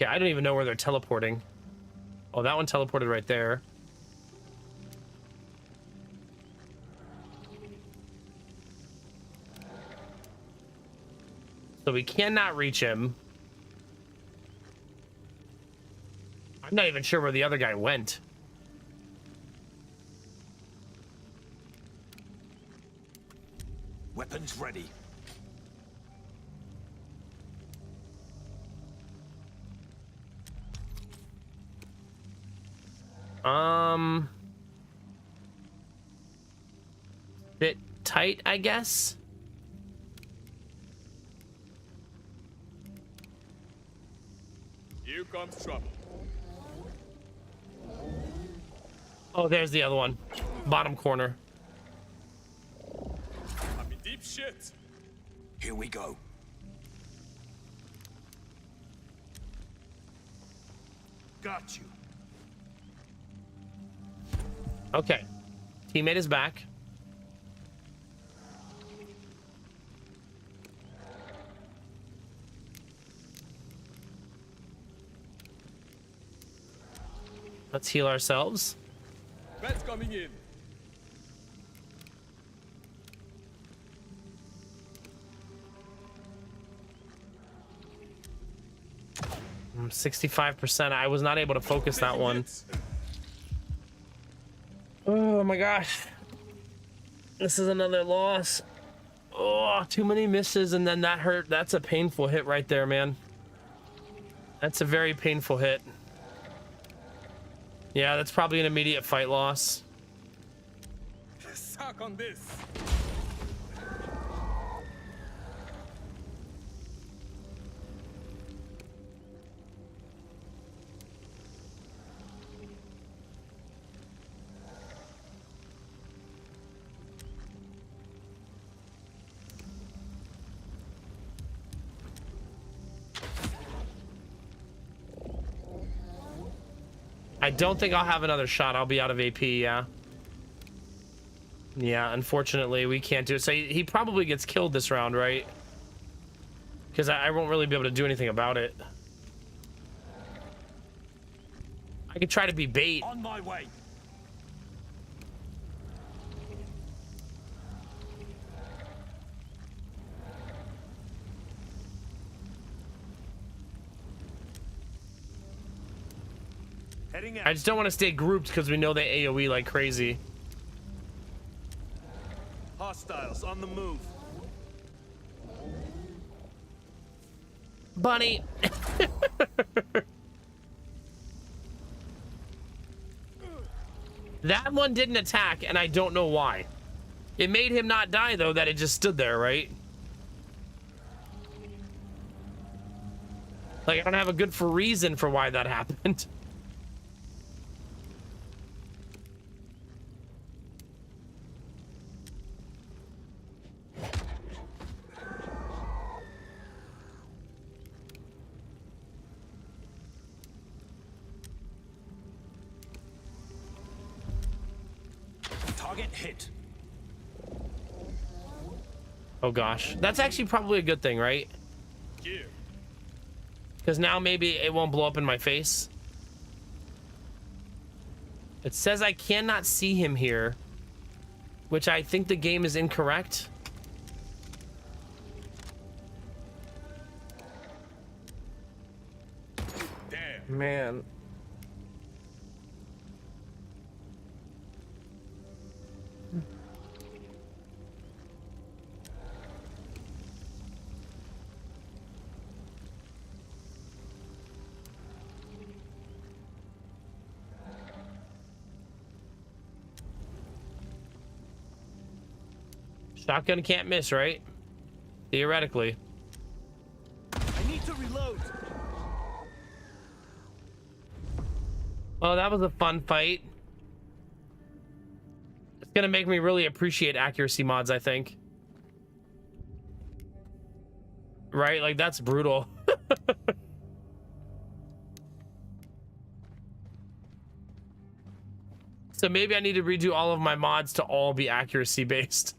Okay, I don't even know where they're teleporting. Oh, that one teleported right there. So we cannot reach him. I'm not even sure where the other guy went. Weapons ready. Bit tight, I guess. Here comes trouble. Oh, there's the other one. Bottom corner. I'm in deep shit. Here we go. Got you. Okay. Teammate is back. Let's heal ourselves. Bats coming in. I'm 65%. I was not able to focus that Taking one. hits. Oh my gosh. This is another loss. Oh, too many misses and then that hurt. That's a painful hit right there, man. That's a very painful hit. Yeah, that's probably an immediate fight loss. Suck on this. I don't think I'll have another shot. I'll be out of AP, yeah. Yeah, unfortunately, we can't do it. So he probably gets killed this round, right? Because I won't really be able to do anything about it. I could try to be bait. On my way. Heading out. I just don't want to stay grouped because we know they AoE like crazy. Hostiles on the move. Bunny. That one didn't attack, and I don't know why. It made him not die, though, that it just stood there, right? Like, I don't have a good reason for why that happened. Target hit. Oh gosh, that's actually probably a good thing, right? Gear. Because now maybe it won't blow up in my face. It says I cannot see him here, which I think the game is incorrect. Damn. Man. Shotgun can't miss, right? Theoretically. I need to reload. Oh, that was a fun fight. It's gonna make me really appreciate accuracy mods, I think. Right? Like, that's brutal. So maybe I need to redo all of my mods to all be accuracy based.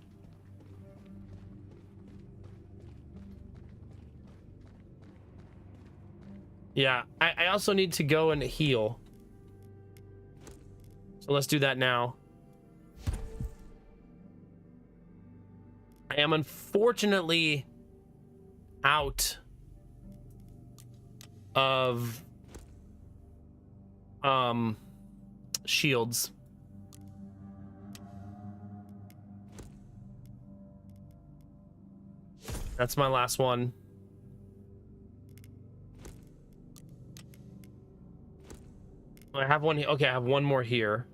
Yeah, I also need to go and heal. So let's do that now. I am unfortunately out of shields. That's my last one. I have one here. Okay, I have one more here.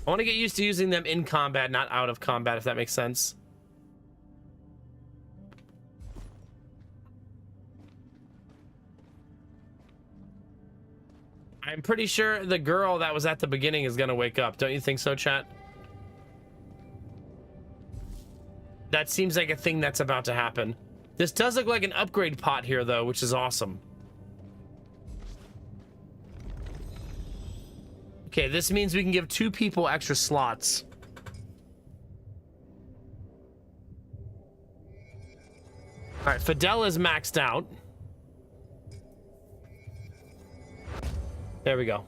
I want to get used to using them in combat, not out of combat, if that makes sense. I'm pretty sure the girl that was at the beginning is going to wake up. Don't you think so, chat? That seems like a thing that's about to happen. This does look like an upgrade pot here, though, which is awesome. Okay, this means we can give 2 people extra slots. All right, Fidel is maxed out. There we go.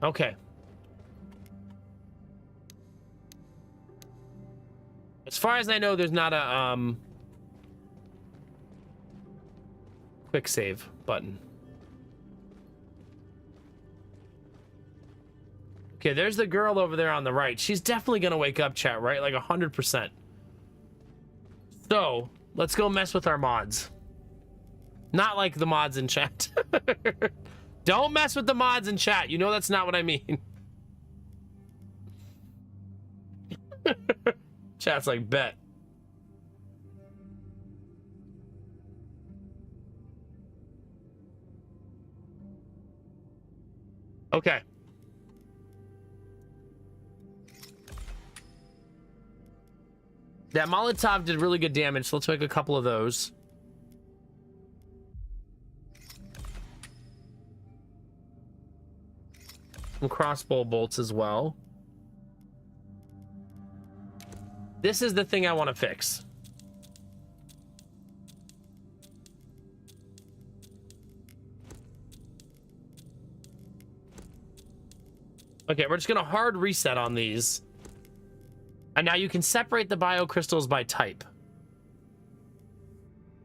Okay. As far as I know, there's not a quick save button. Okay, there's the girl over there on the right. She's definitely gonna wake up, chat, right? Like 100%. So, let's go mess with our mods. Not like the mods in chat. Don't mess with the mods in chat. You know that's not what I mean. Chat's like, bet. Okay. That Molotov did really good damage, so let's make a couple of those. Some crossbow bolts as well. This is the thing I want to fix. Okay, we're just gonna hard reset on these. And now you can separate the biocrystals by type.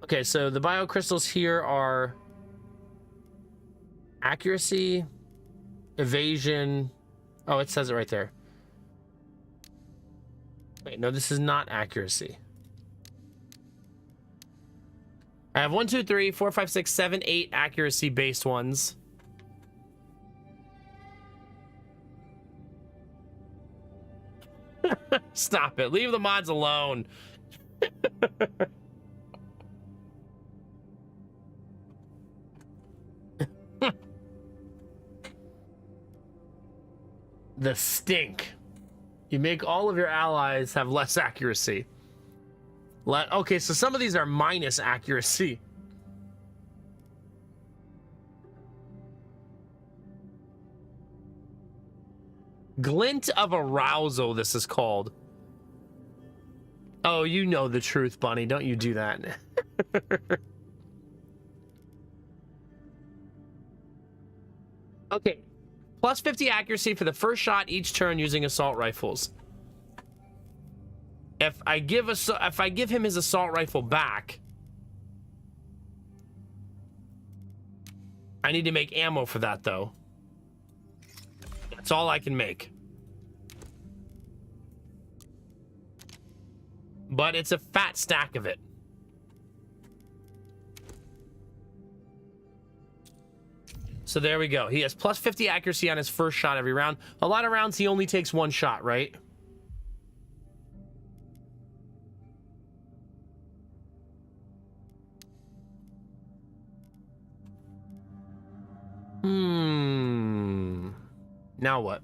Okay, so the biocrystals here are accuracy, evasion. Oh, it says it right there. Wait, no, this is not accuracy. I have 1, 2, 3, 4, 5, 6, 7, 8 accuracy based ones. Stop it. Leave the mods alone. The stink. You make all of your allies have less accuracy. Okay, so some of these are minus accuracy. Glint of arousal, this is called. Oh, you know the truth, Bunny. Don't you do that. Okay. Plus 50 accuracy for the first shot each turn using assault rifles. If I give him his assault rifle back, I need to make ammo for that, though. That's all I can make. But it's a fat stack of it. So there we go. He has plus 50 accuracy on his first shot every round. A lot of rounds he only takes one shot, right? Now what?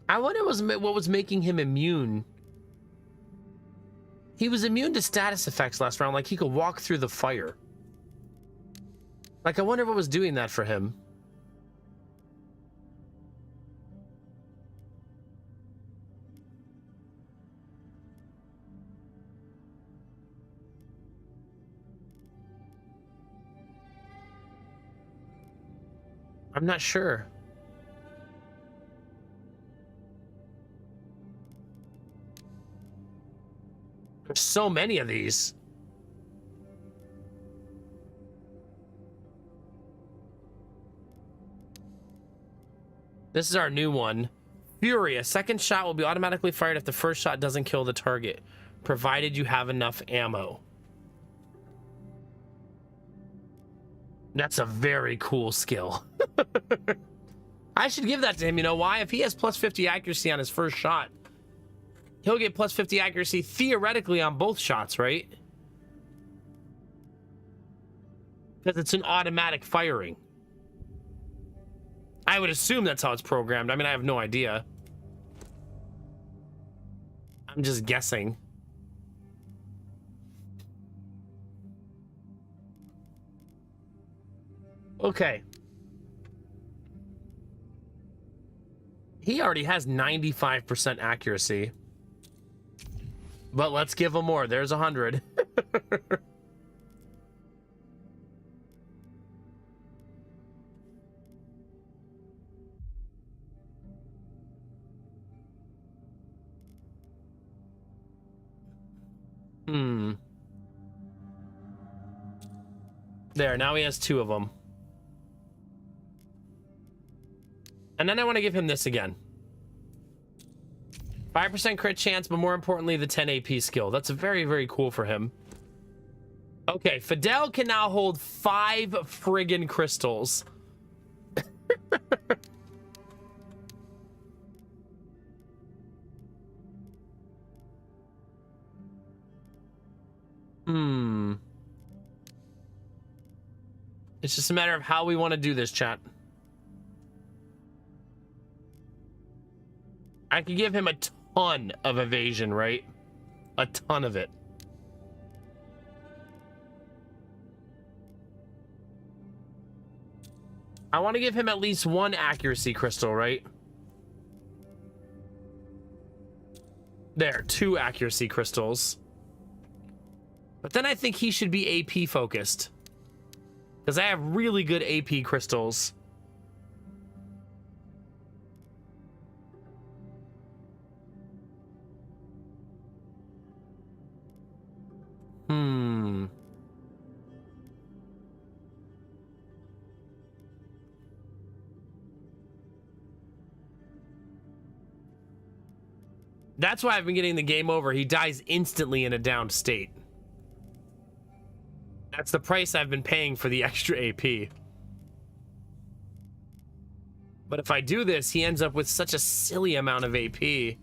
I wonder what was making him immune. He was immune to status effects last round, like he could walk through the fire. Like, I wonder what was doing that for him. I'm not sure. There's so many of these. This is our new one. Fury. A second shot will be automatically fired if the first shot doesn't kill the target, provided you have enough ammo. That's a very cool skill. I should give that to him. You know why? If he has plus 50 accuracy on his first shot, he'll get plus 50 accuracy theoretically on both shots, right? Because it's an automatic firing. I would assume that's how it's programmed. I mean, I have no idea. I'm just guessing. Okay. He already has 95% accuracy. But let's give him more. There's 100. There, now he has 2 of them. And then I want to give him this again. 5% crit chance, but more importantly, the 10 AP skill. That's very, very cool for him. Okay, Fidel can now hold 5 friggin' crystals. It's just a matter of how we want to do this, chat. I could give him a ton of evasion, right? A ton of it. I want to give him at least 1 accuracy crystal, right? There, 2 accuracy crystals. But then I think he should be AP focused. Because I have really good AP crystals. That's why I've been getting the game over. He dies instantly in a downed state. That's the price I've been paying for the extra AP. But if I do this, he ends up with such a silly amount of AP.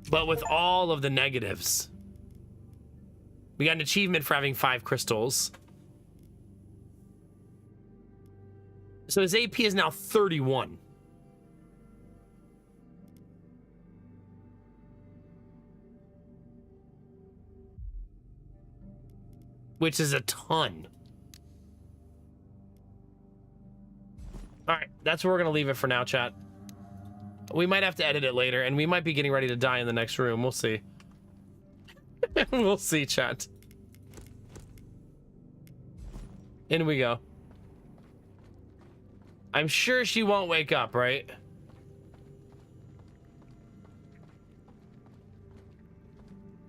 But with all of the negatives. We got an achievement for having 5 crystals. So his AP is now 31. Which is a ton. All right, that's where we're gonna leave it for now, chat. We might have to edit it later, and we might be getting ready to die in the next room. We'll see. We'll see, chat. In we go. I'm sure she won't wake up, right?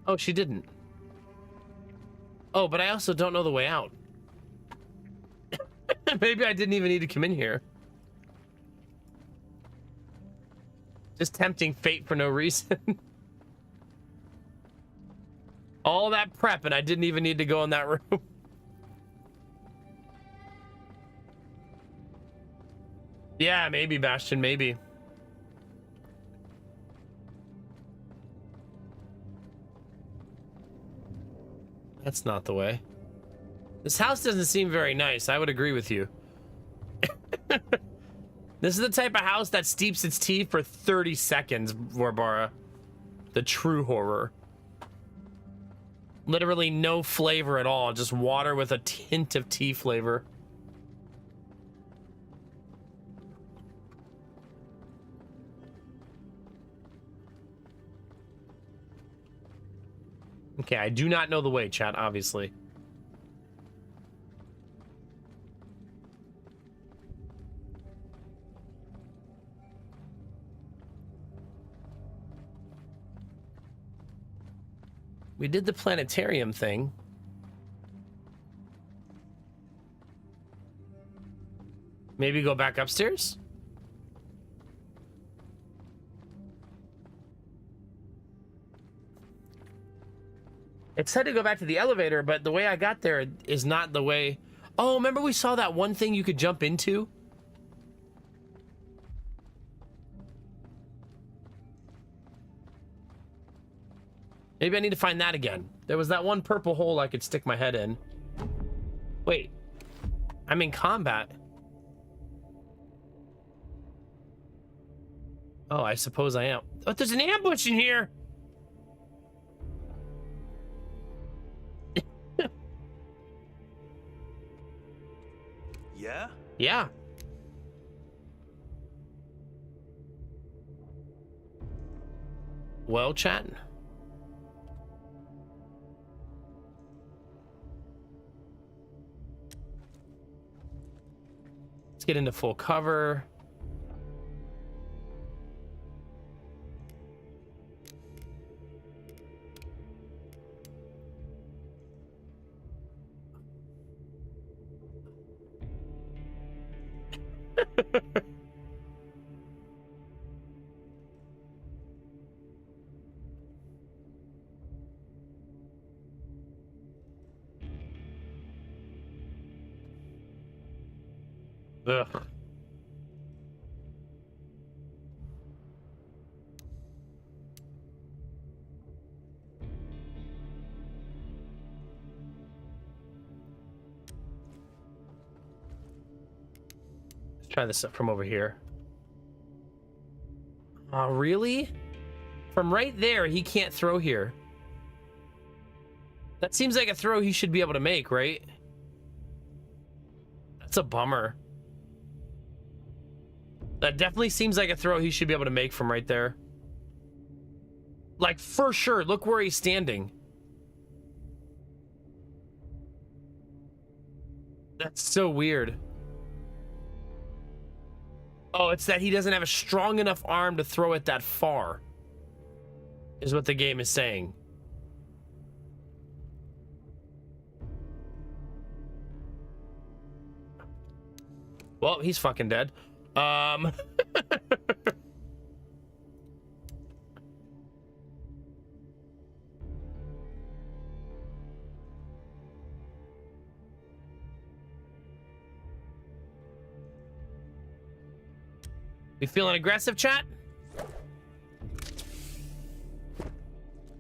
Oh, she didn't. Oh, but I also don't know the way out. Maybe I didn't even need to come in here. Just tempting fate for no reason. All that prep and I didn't even need to go in that room. Yeah, maybe, Bastion, maybe. That's not the way. This house doesn't seem very nice. I would agree with you. This is the type of house that steeps its tea for 30 seconds, Vorbara. The true horror. Literally no flavor at all. Just water with a hint of tea flavor. Okay, I do not know the way, chat, obviously. We did the planetarium thing. Maybe go back upstairs? It said to go back to the elevator, but the way I got there is not the way. Oh, remember we saw that one thing you could jump into? Maybe I need to find that again. There was that one purple hole I could stick my head in. Wait, I'm in combat. Oh, I suppose I am. Oh, there's an ambush in here. Yeah? Yeah. Well, chat. Let's get into full cover. Ugh. Let's try this up from over here. Oh, really? From right there, he can't throw here. That seems like a throw he should be able to make, right? That's a bummer. That definitely seems like a throw he should be able to make from right there. Like, for sure. Look where he's standing. That's so weird. Oh, it's that he doesn't have a strong enough arm to throw it that far, is what the game is saying. Well, he's fucking dead. We feeling aggressive, chat?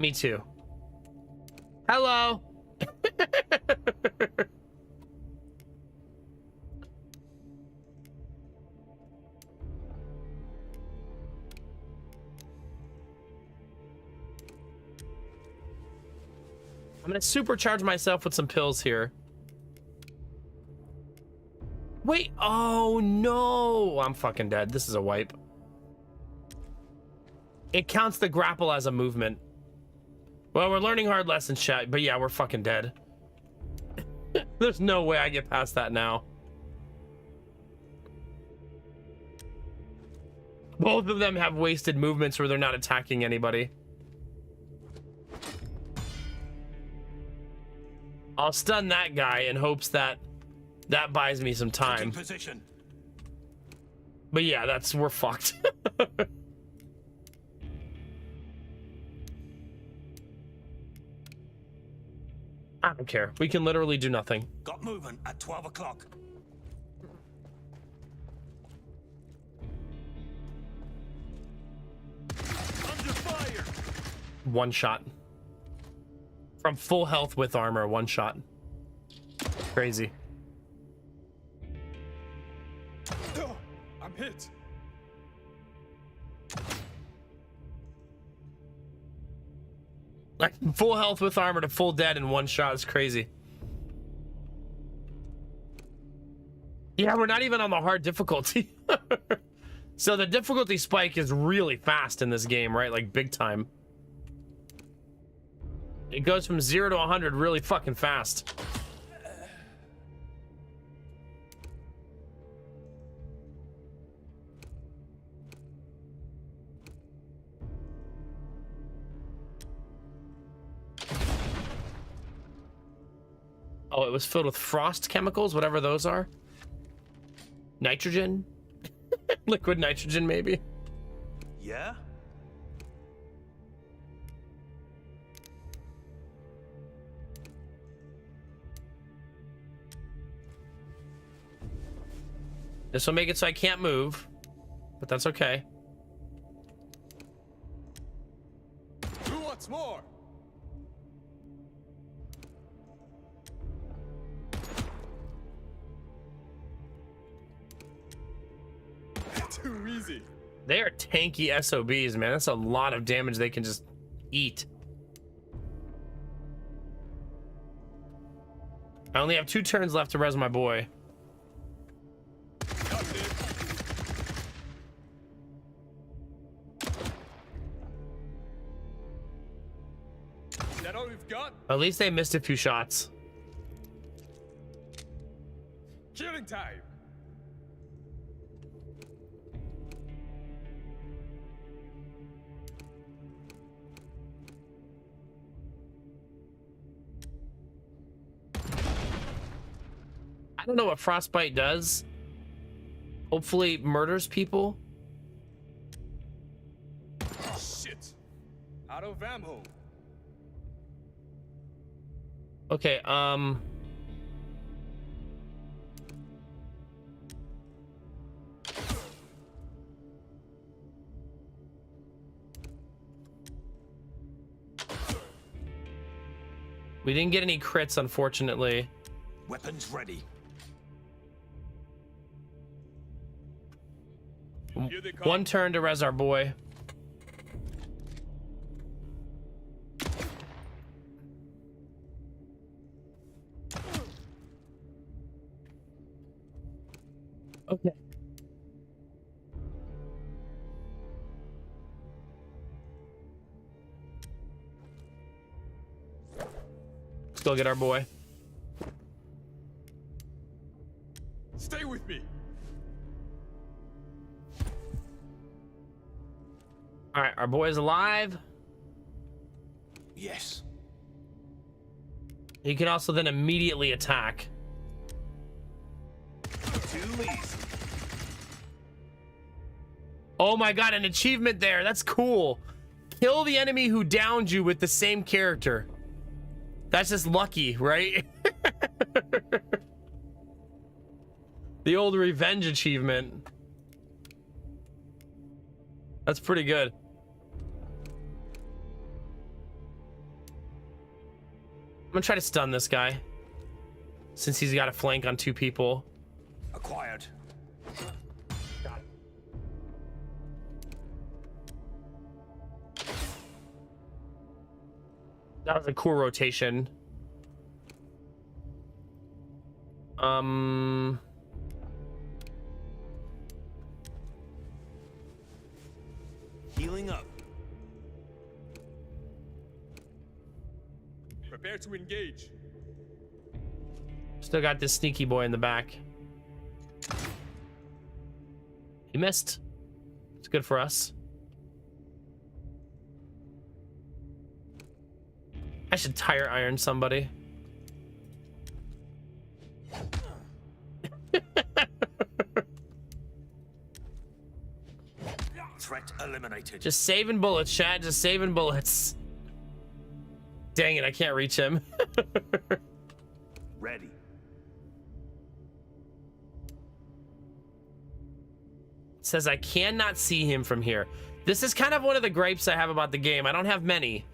Me too. Hello. I'm gonna supercharge myself with some pills here. Wait, oh no, I'm fucking dead. This is a wipe. It counts the grapple as a movement. Well, we're learning hard lessons, chat, but yeah, we're fucking dead. There's no way I get past that now. Both of them have wasted movements where they're not attacking anybody. I'll stun that guy in hopes that that buys me some time. Position. But yeah, we're fucked. I don't care. We can literally do nothing. Got movement at 12 o'clock. Under fire. One shot. From full health with armor, one shot. Crazy. I'm hit. Like, full health with armor to full dead in one shot is crazy. Yeah, we're not even on the hard difficulty. So the difficulty spike is really fast in this game, right? Like, big time. It goes from 0 to 100 really fucking fast. Oh, it was filled with frost chemicals, whatever those are. Nitrogen? Liquid nitrogen, maybe? Yeah? This will make it so I can't move, but that's okay. Who wants more? Too easy. They are tanky SOBs, man. That's a lot of damage they can just eat. I only have 2 turns left to res my boy. Is that all we've got? At least they missed a few shots. Killing time. I don't know what frostbite does. Hopefully murders people. Shit. Out of ammo. Okay, we didn't get any crits, unfortunately. Weapons ready. Here they come. One turn to res our boy. Okay. go get our boy. Stay with me. All right, our boy's alive. Yes. He can also then immediately attack. Too easy. Oh my god, an achievement there. That's cool. Kill the enemy who downed you with the same character. That's just lucky, right? The old revenge achievement. That's pretty good. I'm gonna try to stun this guy, since he's got a flank on 2 people. Acquired. That was a cool rotation. Healing up. Prepare to engage. Still got this sneaky boy in the back. He missed. It's good for us. I should tire iron somebody. Threat eliminated. Just saving bullets, chat. Just saving bullets. Dang it, I can't reach him. Ready. It says I cannot see him from here. This is kind of one of the gripes I have about the game. I don't have many.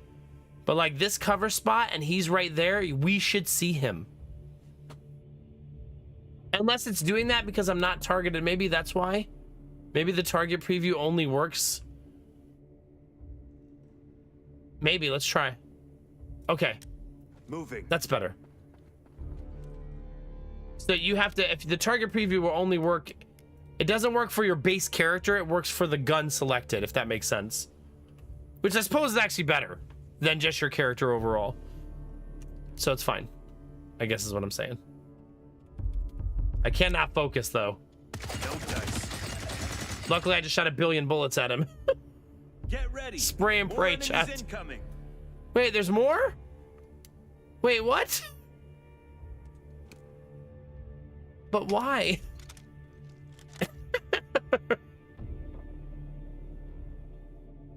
But like this cover spot and he's right there, we should see him. Unless it's doing that because I'm not targeted. Maybe that's why. Maybe the target preview only works. Maybe, let's try. Okay. Moving. That's better. So you have to, if the target preview will only work, it doesn't work for your base character, it works for the gun selected, if that makes sense. Which I suppose is actually better than just your character overall. So it's fine, I guess is what I'm saying. I cannot focus though. No dice. Luckily I just shot 1 billion bullets at him. Get ready. Spray and More pray, enemies chat. incoming. Wait, there's more? Wait, what? But why?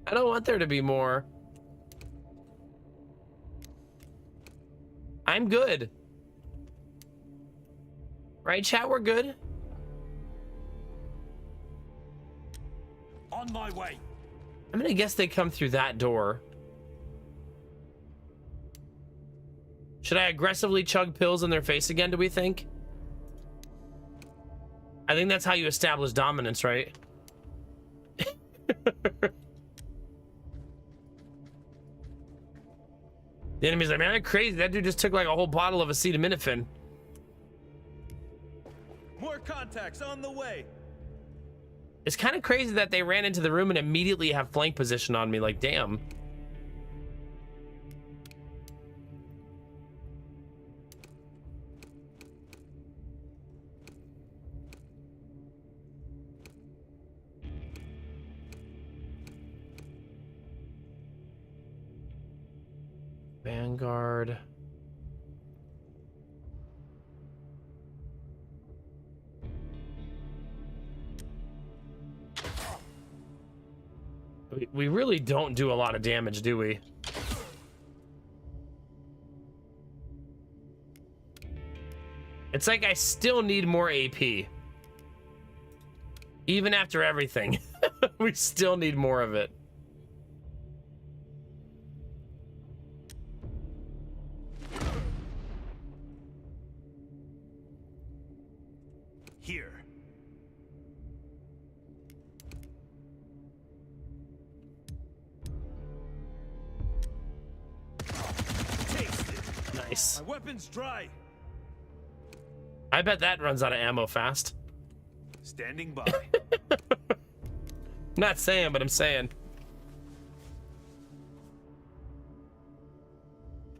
I don't want there to be more. I'm good. Right, chat? We're good. On my way. I'm gonna guess they come through that door. Should I aggressively chug pills in their face again, do we think? I think that's how you establish dominance, right? The enemy's like, man, they're crazy. That dude just took like a whole bottle of acetaminophen. More contacts on the way. It's kind of crazy that they ran into the room and immediately have flank position on me. Like, damn. Vanguard. We really don't do a lot of damage, do we? It's like I still need more AP. Even after everything, we still need more of it. Here. Taste it. Nice. My weapon's dry. I bet that runs out of ammo fast. Standing by. Not saying, but I'm saying.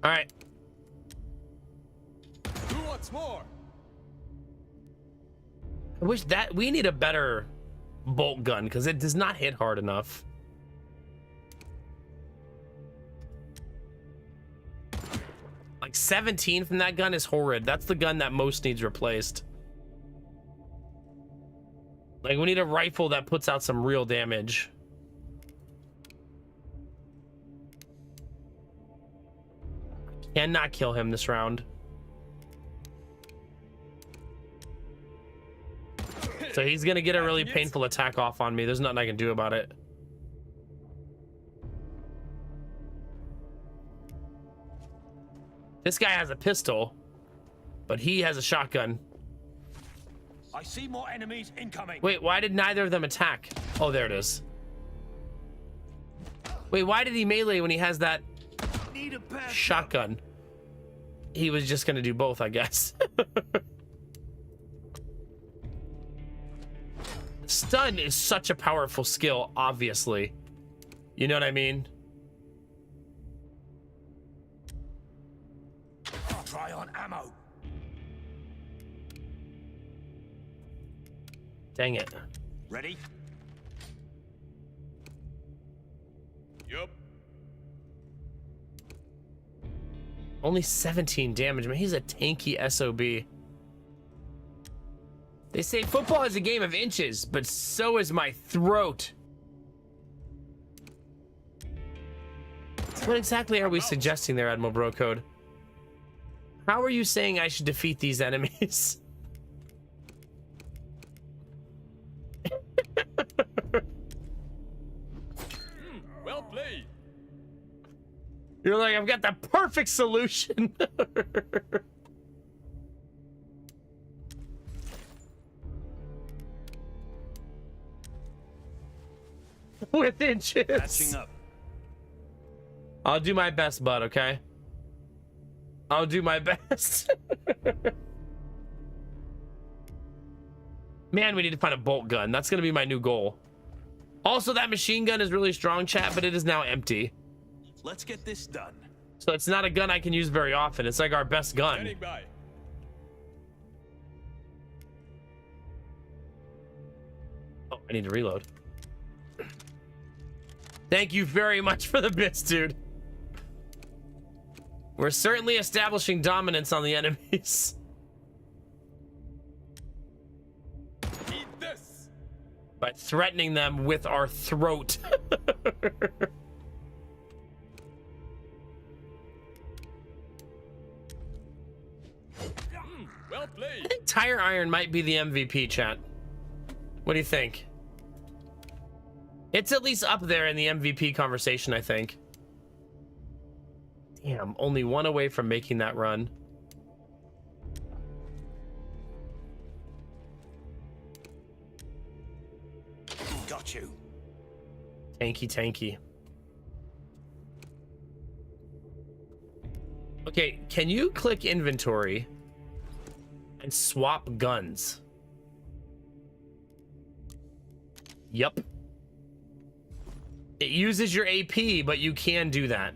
All right. What's more? I wish that we need a better bolt gun because it does not hit hard enough. Like 17 from that gun is horrid. That's the gun that most needs replaced. Like we need a rifle that puts out some real damage. Cannot kill him this round. So he's gonna get a really painful attack off on me. There's nothing I can do about it. This guy has a pistol, but he has a shotgun. I see more enemies incoming. Wait, why did neither of them attack? Oh, there it is. Wait, why did he melee when he has that shotgun? He was just gonna do both, I guess. Stun is such a powerful skill, obviously. You know what I mean? Try on ammo. Dang it. Ready? Yup. Only 17 damage, man. He's a tanky SOB. They say football is a game of inches, but so is my throat. What exactly are we suggesting there, Admiral Brocode? How are you saying I should defeat these enemies? Well played. You're like, I've got the perfect solution. With inches. Catching up. I'll do my best, bud, okay? I'll do my best. Man, we need to find a bolt gun. That's gonna be my new goal. Also, that machine gun is really strong, chat, but it is now empty. Let's get this done. So it's not a gun I can use very often. It's like our best gun. Standing by. Oh, I need to reload. Thank you very much for the bits, dude. We're certainly establishing dominance on the enemies. Eat this. By threatening them with our throat. Well I played. think Tire Iron might be the MVP, chat. What do you think? It's at least up there in the MVP conversation, I think. Damn, only one away from making that run. Got you. Tanky, tanky. Okay, can you click inventory and swap guns? Yup. It uses your AP, but you can do that.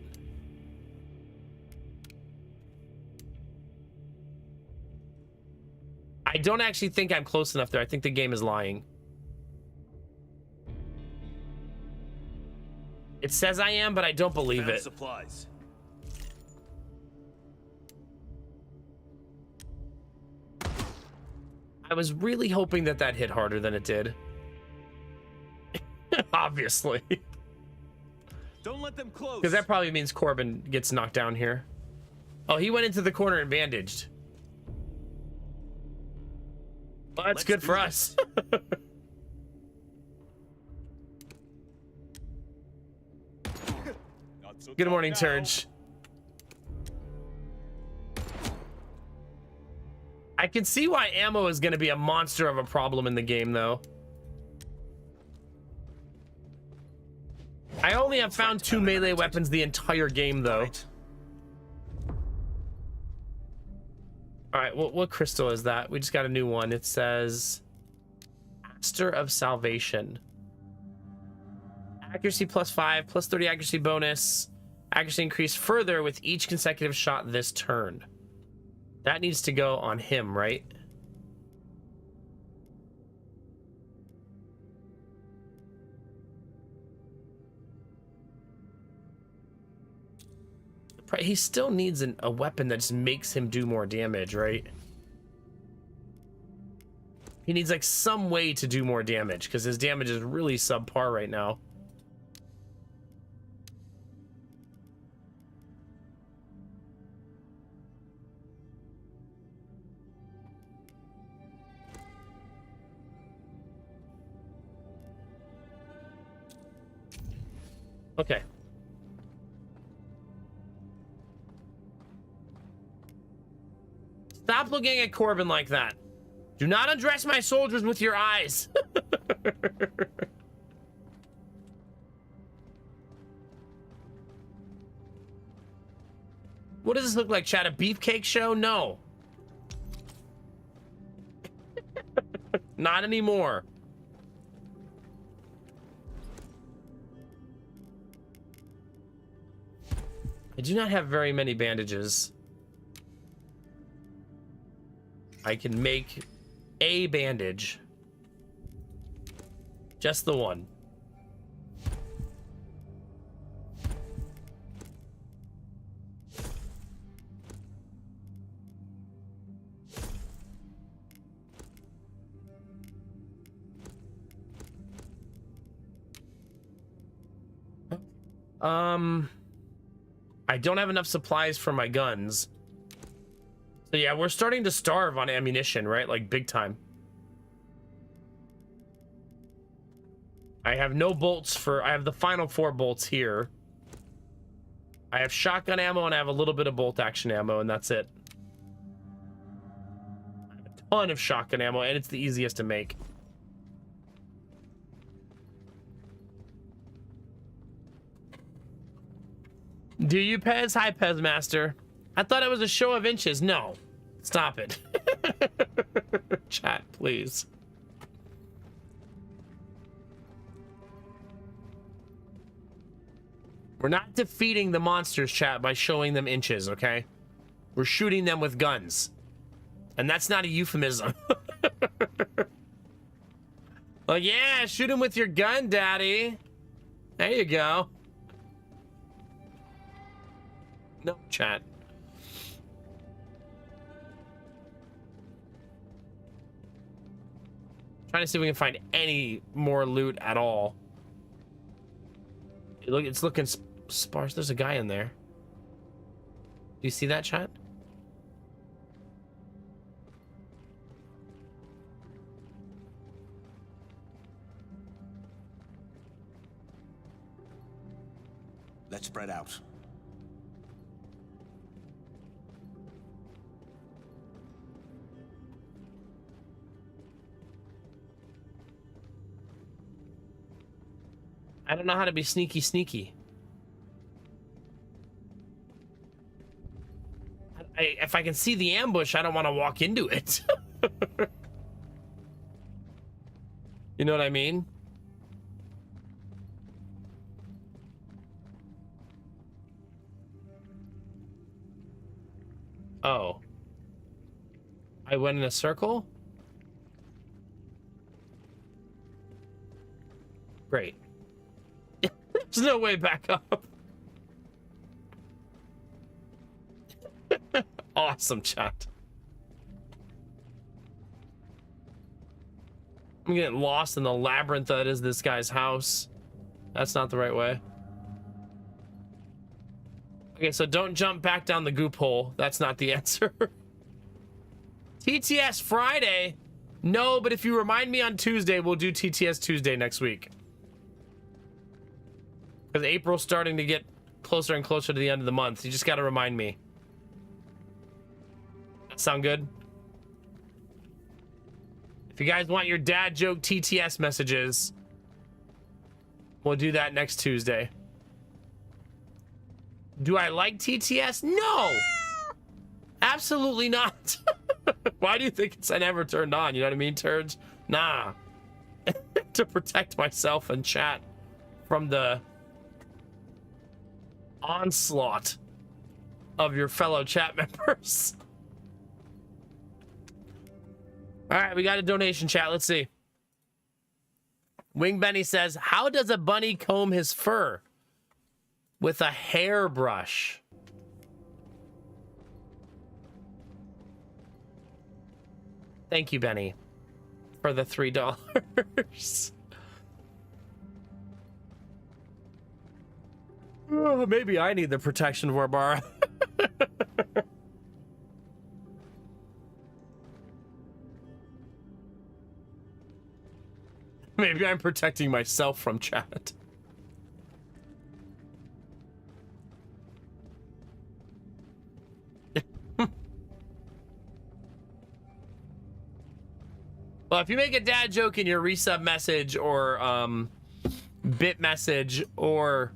I don't actually think I'm close enough there. I think the game is lying. It says I am, but I don't believe Found it. supplies. I was really hoping that that hit harder than it did. Obviously. Don't let them close. Because that probably means Corbin gets knocked down here. Oh, he went into the corner and bandaged. Well, that's Let's good do for this. us. Not so Good tough morning, now. Turge. I can see why ammo is going to be a monster of a problem in the game, though. I only have found 2 melee weapons the entire game, though. All right, what crystal is that? We just got a new one. It says Master of Salvation. Accuracy +5, +30 accuracy bonus. Accuracy increased further with each consecutive shot this turn. That needs to go on him, right? He still needs a weapon that just makes him do more damage, right? He needs like some way to do more damage because his damage is really subpar right now. Okay. Stop looking at Corbin like that. Do not undress my soldiers with your eyes. What does this look like, chat? A beefcake show? No. Not anymore. I do not have very many bandages. I can make a bandage. Just the one. I don't have enough supplies for my guns. So yeah, we're starting to starve on ammunition, right? Like big time. I have no bolts for, I have the final 4 bolts here. I have shotgun ammo and I have a little bit of bolt action ammo and that's it. I have a ton of shotgun ammo and it's the easiest to make. Do you, Pez? Hi, Pez Master. I thought it was a show of inches. No. Stop it. Chat, please. We're not defeating the monsters, chat, by showing them inches, okay? We're shooting them with guns. And that's not a euphemism. Like, yeah, shoot him with your gun, daddy. There you go. No, chat. Trying to see if we can find any more loot at all. Look, it's looking sparse. There's a guy in there. Do you see that, chat? Let's spread out. I don't know how to be sneaky. If I can see the ambush, I don't want to walk into it. You know what I mean? Oh. I went in a circle? Great. There's no way back up. Awesome, chat. I'm getting lost in the labyrinth that is this guy's house. That's not the right way. Okay, so don't jump back down the goop hole. That's not the answer. TTS Friday? No, but if you remind me on Tuesday, we'll do TTS Tuesday next week. Because April's starting to get closer and closer to the end of the month. You just got to remind me. That sound good? If you guys want your dad joke TTS messages, we'll do that next Tuesday. Do I like TTS? No! Absolutely not. Why do you think it's I never turned on? You know what I mean, turds? Nah. To protect myself and chat from the onslaught of your fellow chat members. All right, we got a donation, chat. Let's see. Wing Benny says, how does a bunny comb his fur? With a hairbrush. Thank you, Benny, for the $3. Oh, maybe I need the protection, Warbara. Maybe I'm protecting myself from chat. Well, if you make a dad joke in your resub message or bit message or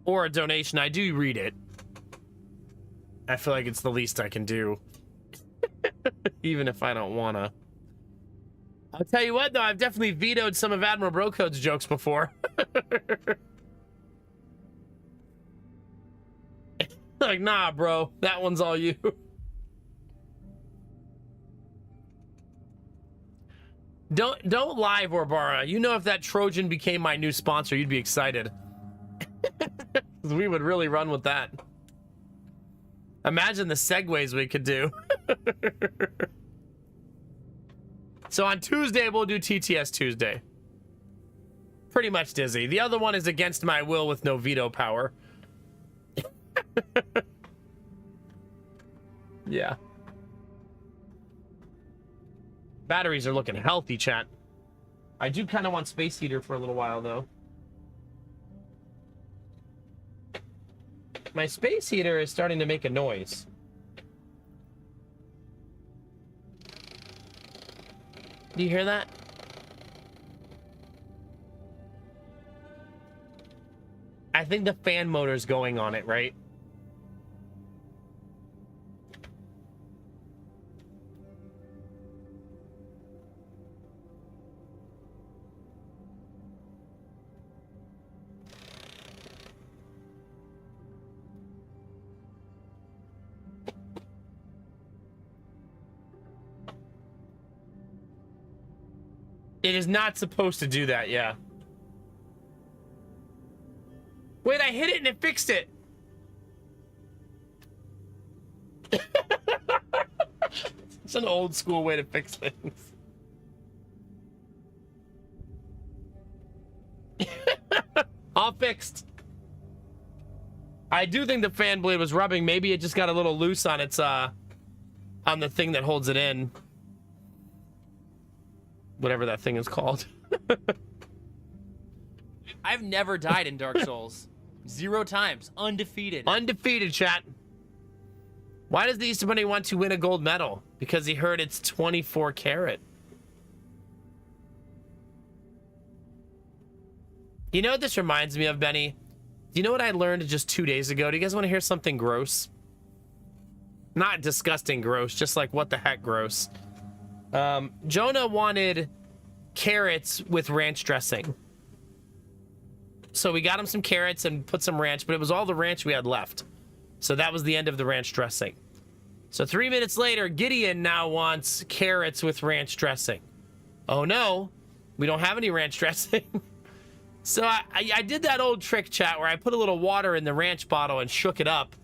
a donation, I do read it. I feel like it's the least I can do. Even if I don't wanna. I'll tell you what, though, I've definitely vetoed some of Admiral Brocode's jokes before. Like, nah, bro, that one's all you. Don't lie, Vorbara. You know, if that Trojan became my new sponsor, you'd be excited. We would really run with that. Imagine the segues we could do. So on Tuesday, we'll do TTS Tuesday. Pretty much Dizzy. The other one is against my will with no veto power. Yeah. Batteries are looking healthy, chat. I do kind of want space heater for a little while, though. My space heater is starting to make a noise. Do you hear that? I think the fan motor's going on it, right? It is not supposed to do that, yeah. Wait, I hit it and it fixed it. It's an old school way to fix things. All fixed. I do think the fan blade was rubbing. Maybe it just got a little loose on its on the thing that holds it in. Whatever that thing is called. I've never died in Dark Souls. 0 times. Undefeated. Undefeated, chat. Why does the Easter Bunny want to win a gold medal? Because he heard it's 24 karat. You know what this reminds me of, Benny? Do you know what I learned just 2 days ago? Do you guys want to hear something gross? Not disgusting gross, just like what the heck gross. Jonah wanted carrots with ranch dressing. So we got him some carrots and put some ranch, but it was all the ranch we had left. So that was the end of the ranch dressing. So 3 minutes later, Gideon now wants carrots with ranch dressing. Oh no, we don't have any ranch dressing. So I did that old trick, chat, where I put a little water in the ranch bottle and shook it up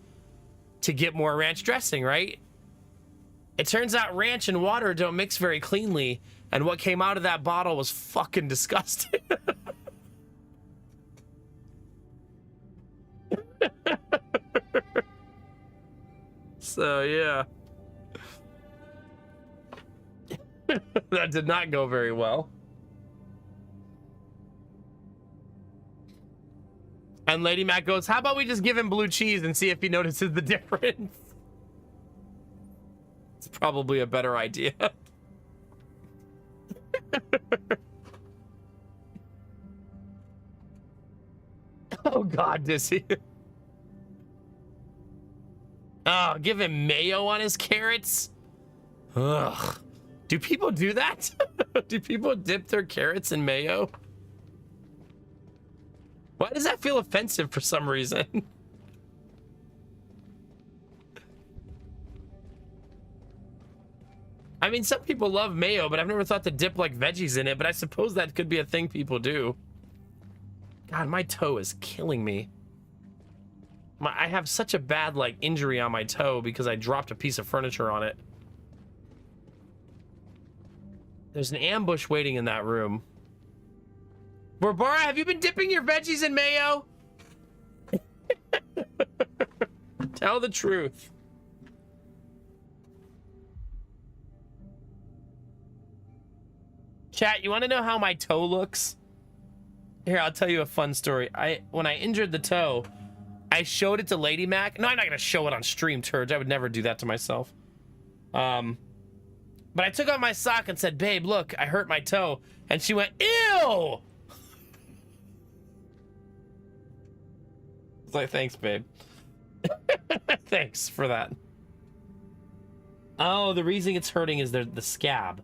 to get more ranch dressing, right? It turns out ranch and water don't mix very cleanly, and what came out of that bottle was fucking disgusting. So, yeah. That did not go very well. And Lady Mac goes, how about we just give him blue cheese and see if he notices the difference? It's probably a better idea. Oh, God, Dizzy. Oh, give him mayo on his carrots? Ugh. Do people do that? Do people dip their carrots in mayo? Why does that feel offensive for some reason? I mean, some people love mayo, but I've never thought to dip like veggies in it, but I suppose that could be a thing people do. God, my toe is killing me. I have such a bad, like, injury on my toe because I dropped a piece of furniture on it. There's an ambush waiting in that room. Barbara, have you been dipping your veggies in mayo? Tell the truth. Chat, you want to know how my toe looks? Here, I'll tell you a fun story. When I injured the toe, I showed it to Lady Mac. No, I'm not going to show it on stream, turds. I would never do that to myself. But I took off my sock and said, babe, look, I hurt my toe. And she went, ew! I was like, thanks, babe. Thanks for that. Oh, the reason it's hurting is the scab.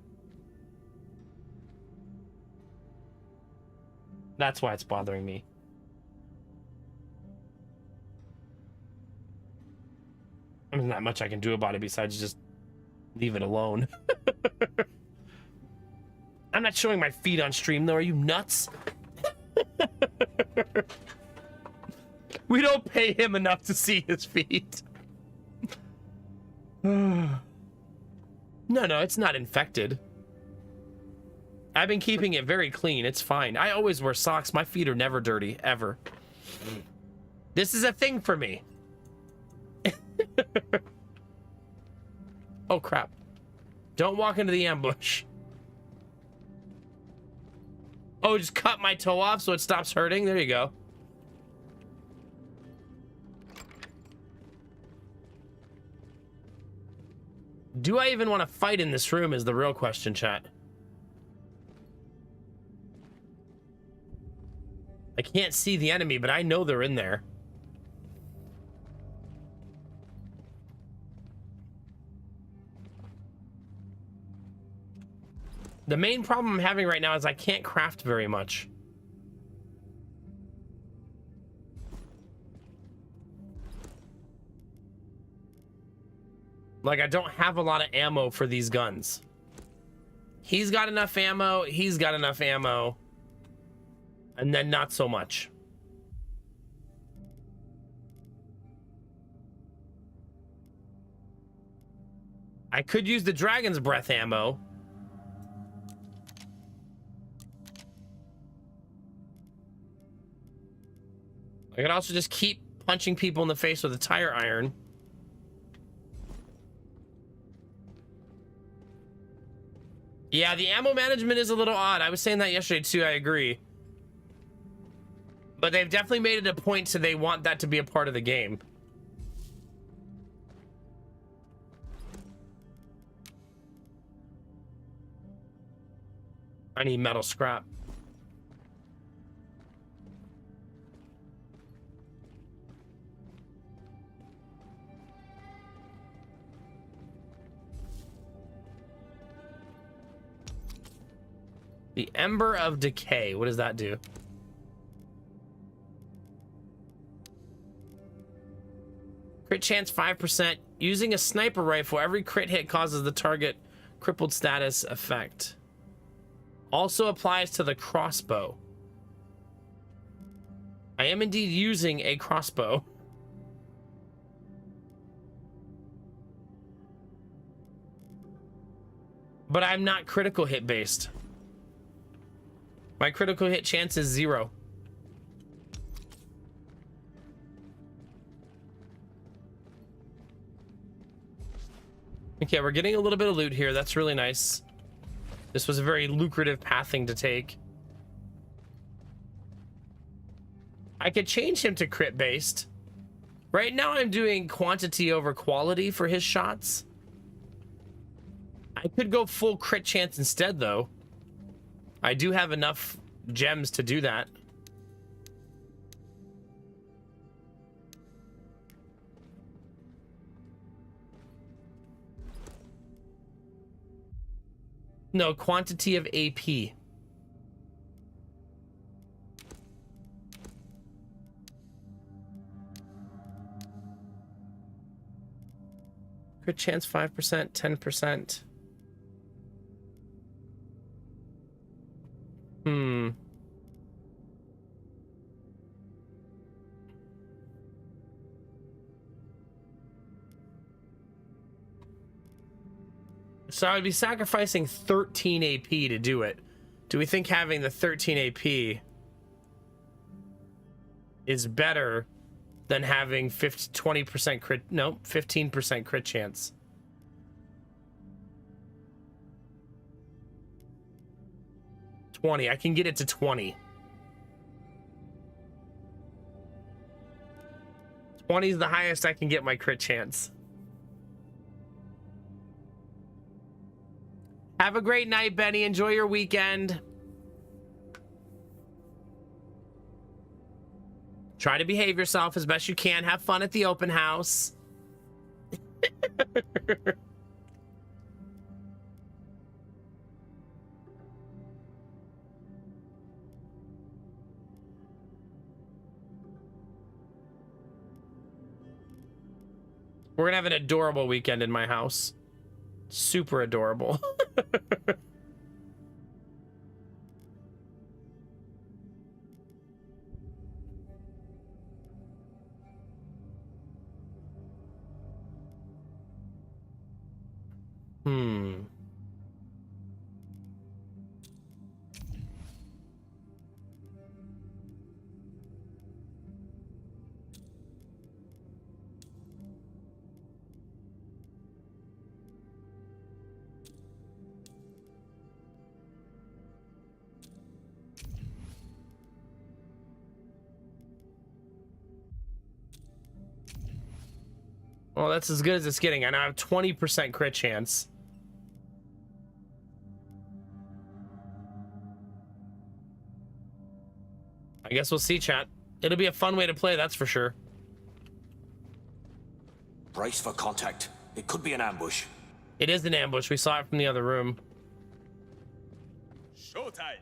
That's why it's bothering me. There's not much I can do about it besides just leave it alone. I'm not showing my feet on stream, though. Are you nuts? We don't pay him enough to see his feet. No, it's not infected. I've been keeping it very clean. It's fine. I always wear socks. My feet are never dirty, ever. This is a thing for me. Oh, crap. Don't walk into the ambush. Oh, just cut my toe off so it stops hurting? There you go. Do I even want to fight in this room is the real question, chat. I can't see the enemy, but I know they're in there. The main problem I'm having right now is I can't craft very much. Like, I don't have a lot of ammo for these guns. He's got enough ammo, he's got enough ammo. And then not so much. I could use the Dragon's Breath ammo. I could also just keep punching people in the face with a tire iron. Yeah, the ammo management is a little odd. I was saying that yesterday too, I agree. But they've definitely made it a point so they want that to be a part of the game. I need metal scrap. The Ember of Decay. What does that do? Crit chance 5%. Using a sniper rifle, every crit hit causes the target crippled status effect. Also applies to the crossbow. I am indeed using a crossbow. But I'm not critical hit based. My critical hit chance is 0. Okay, we're getting a little bit of loot here. That's really nice. This was a very lucrative pathing to take. I could change him to crit based. Right now I'm doing quantity over quality for his shots. I could go full crit chance instead though. I do have enough gems to do that. No, quantity of AP. Crit chance 5%, 10%. So I would be sacrificing 13 AP to do it. Do we think having the 13 AP is better than having 20% crit? No, 15% crit chance. I can get it to 20. 20 is the highest I can get my crit chance. Have a great night, Benny. Enjoy your weekend. Try to behave yourself as best you can. Have fun at the open house. We're gonna have an adorable weekend in my house. Super adorable. Well, that's as good as it's getting. I now have 20% crit chance. I guess we'll see, chat. It'll be a fun way to play, that's for sure. Brace for contact. It could be an ambush. It is an ambush. We saw it from the other room. Showtime.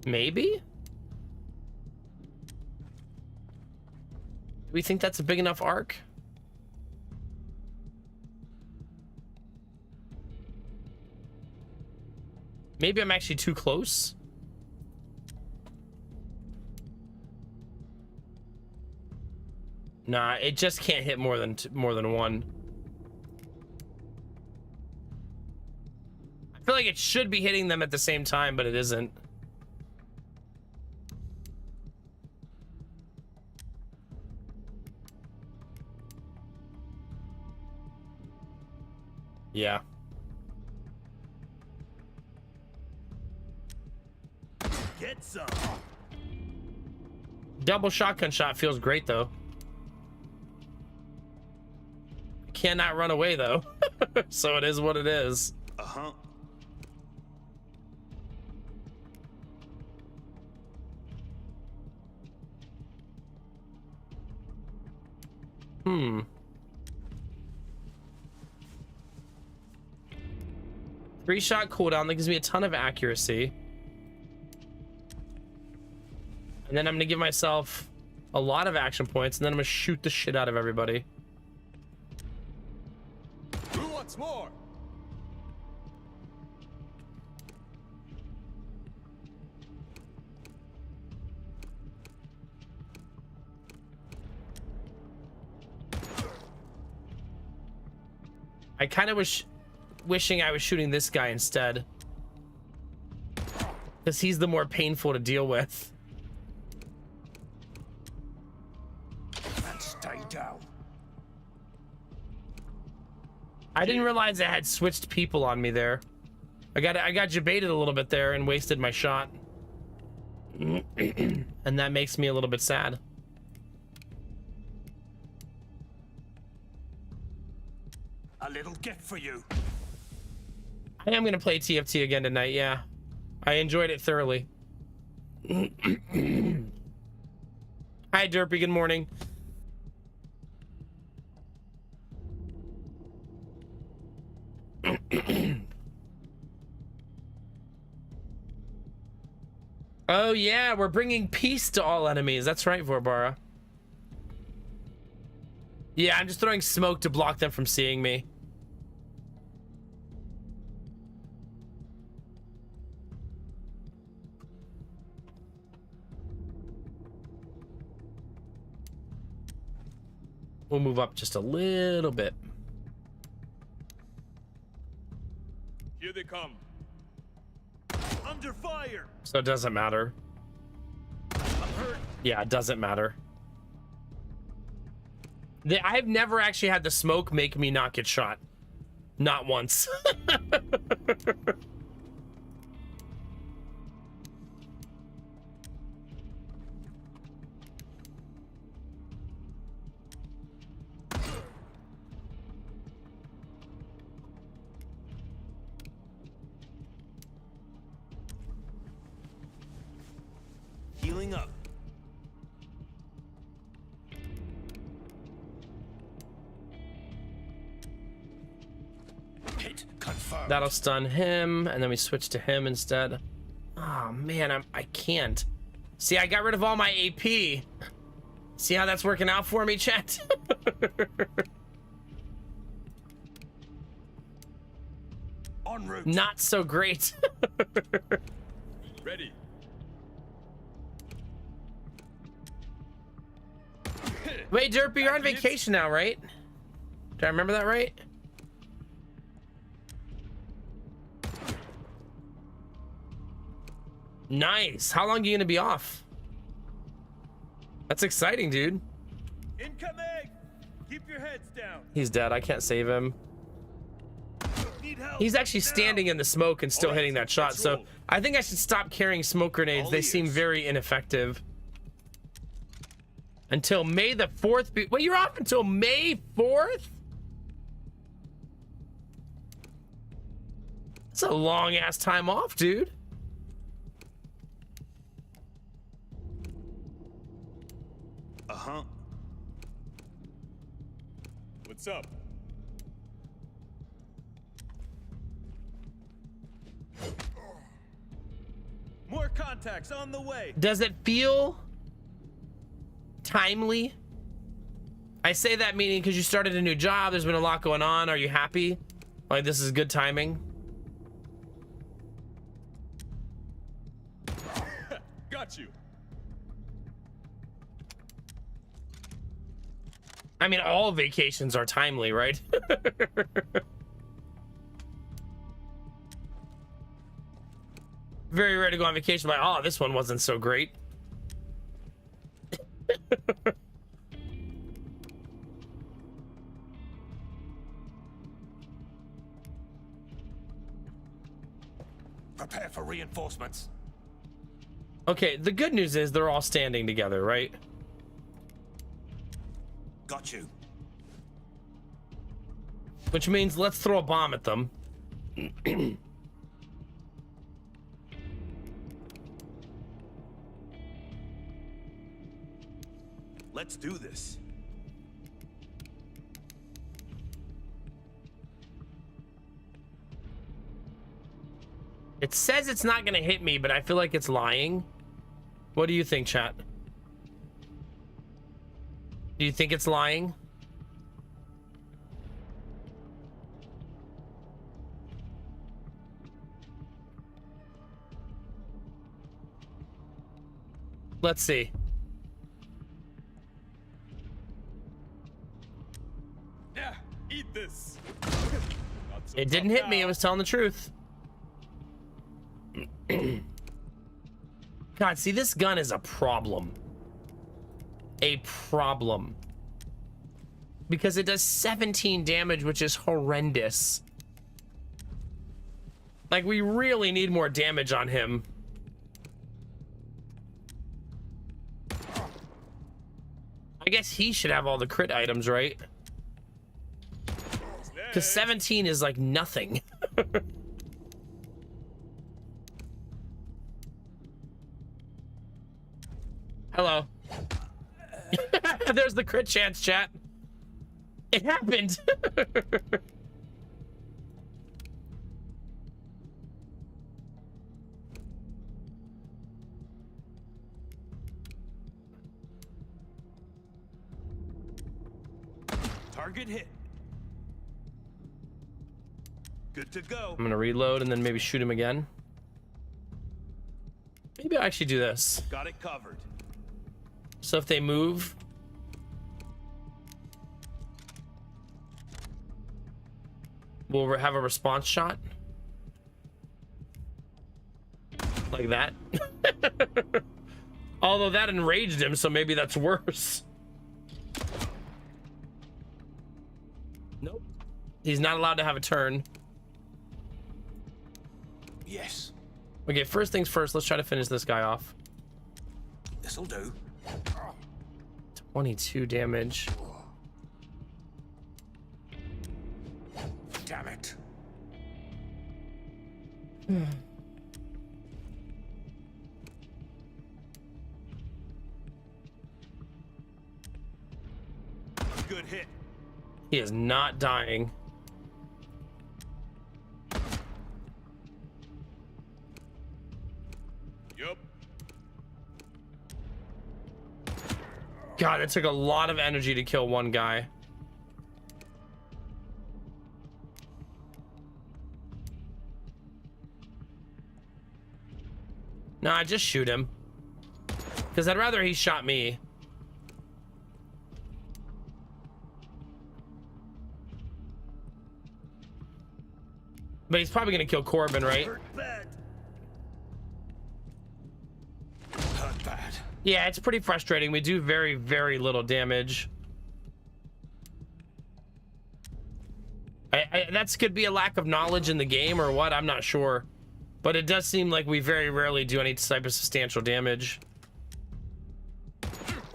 Maybe? Do we think that's a big enough arc? Maybe I'm actually too close. Nah, it just can't hit more than one. I feel like it should be hitting them at the same time, but it isn't. Yeah. Get some. Double shotgun shot feels great though. Cannot run away though. So it is what it is. Uh-huh. Three-shot cooldown, that gives me a ton of accuracy. And then I'm gonna give myself a lot of action points, and then I'm gonna shoot the shit out of everybody. Who wants more? I kind of was wishing I was shooting this guy instead, because he's the more painful to deal with. And stay down. I didn't realize I had switched people on me there. I got jebaited a little bit there and wasted my shot. And that makes me a little bit sad. A little gift for you. I am gonna play TFT again tonight, yeah. I enjoyed it thoroughly. Hi Derpy, good morning. Oh yeah, we're bringing peace to all enemies. That's right, Vorbara. Yeah, I'm just throwing smoke to block them from seeing me. We'll move up just a little bit. Here they come. Under fire. So it doesn't matter. I'm hurt. Yeah, it doesn't matter. I've never actually had the smoke make me not get shot. Not once. Healing up. Hit confirmed. That'll stun him, and then we switch to him instead. Oh man, I can't. See, I got rid of all my AP. See how that's working out for me, chat? En route. Not so great. Ready. Wait, Derpy, you're on vacation now, right? Do I remember that right? Nice. How long are you gonna be off? That's exciting, dude. Incoming. Keep your heads down. He's dead. I can't save him. Need help. He's actually standing in the smoke and still All right, hitting that shot. let's So roll. I think I should stop carrying smoke grenades. All They seem ears. very ineffective. Until May the 4th. Wait, you're off until May 4th? That's a long ass time off, dude. Uh-huh. What's up? More contacts on the way. Does it feel timely? I say that meaning because you started a new job. There's been a lot going on. Are you happy? Like, this is good timing? Got you. I mean, all vacations are timely, right? Very rare to go on vacation like, oh, this one wasn't so great. Prepare for reinforcements. Okay, the good news is they're all standing together, right? Got you. Which means let's throw a bomb at them. Let's do this. It says it's not gonna hit me, but I feel like it's lying. What do you think, chat? Do you think it's lying? Let's see. Yeah, eat this. Not so It didn't tough hit me. now. It was telling the truth. God, see, this gun is a problem. A problem. Because it does 17 damage, which is horrendous. Like, we really need more damage on him. I guess he should have all the crit items, right? Because 17 is like nothing. Hello. There's the crit chance, chat. It happened. Target hit. Good to go. I'm gonna reload and then maybe shoot him again. Maybe I'll actually do this. Got it covered. So if they move, we'll have a response shot. Like that. Although that enraged him, so maybe that's worse. Nope. He's not allowed to have a turn. Yes, Okay, first things first, let's try to finish this guy off. this'll do. 22 damage. Damn it. Good hit. He is not dying. Yup. God, it took a lot of energy to kill one guy. Nah, just shoot him. Because I'd rather he shot me. But he's probably gonna kill Corbin, right? Hurt bad. Hurt bad. Yeah, it's pretty frustrating. We do very, very little damage. That could be a lack of knowledge in the game or what, I'm not sure. But it does seem like we very rarely do any type of substantial damage.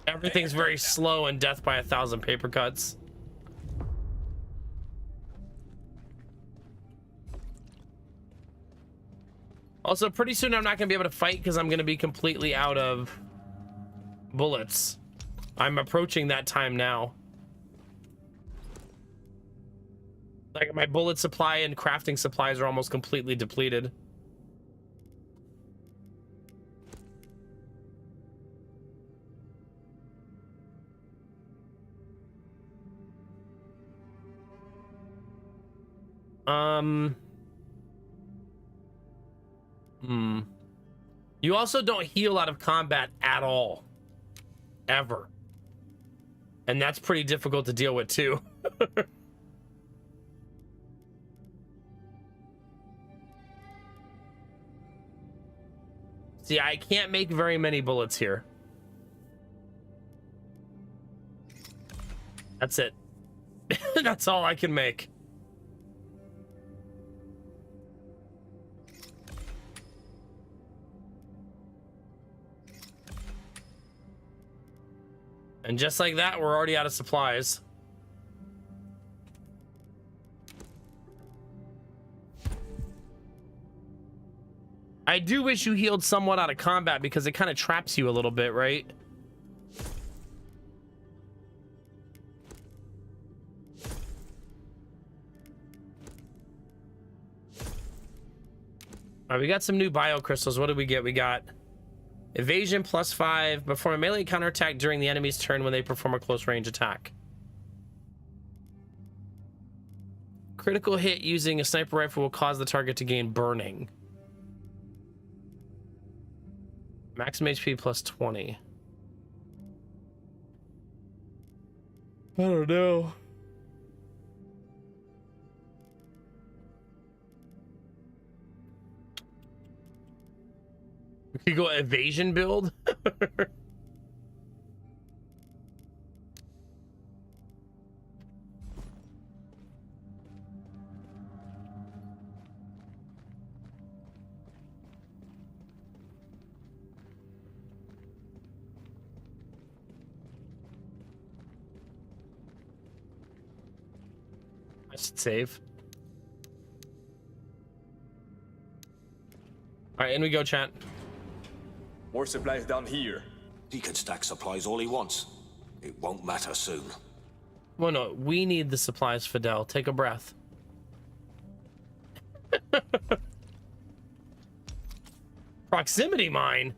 Everything's very slow and death by 1,000 paper cuts. Also, pretty soon I'm not going to be able to fight because I'm going to be completely out of bullets. I'm approaching that time now. Like, my bullet supply and crafting supplies are almost completely depleted. You also don't heal out of combat at all. Ever. And that's pretty difficult to deal with too. See, I can't make very many bullets here. That's it. That's all I can make. And just like that, we're already out of supplies. I do wish you healed somewhat out of combat because it kind of traps you a little bit, right? All right, we got some new bio crystals. What did we get? We got evasion +5. Perform a melee counterattack during the enemy's turn when they perform a close range attack. Critical hit using a sniper rifle will cause the target to gain burning. Maximum HP +20. I don't know. We could go evasion build. I should save. All right, in we go, chat. More supplies down here. He can stack supplies all he wants. It won't matter soon. Well, no, we need the supplies, Fidel. Take a breath. Proximity mine?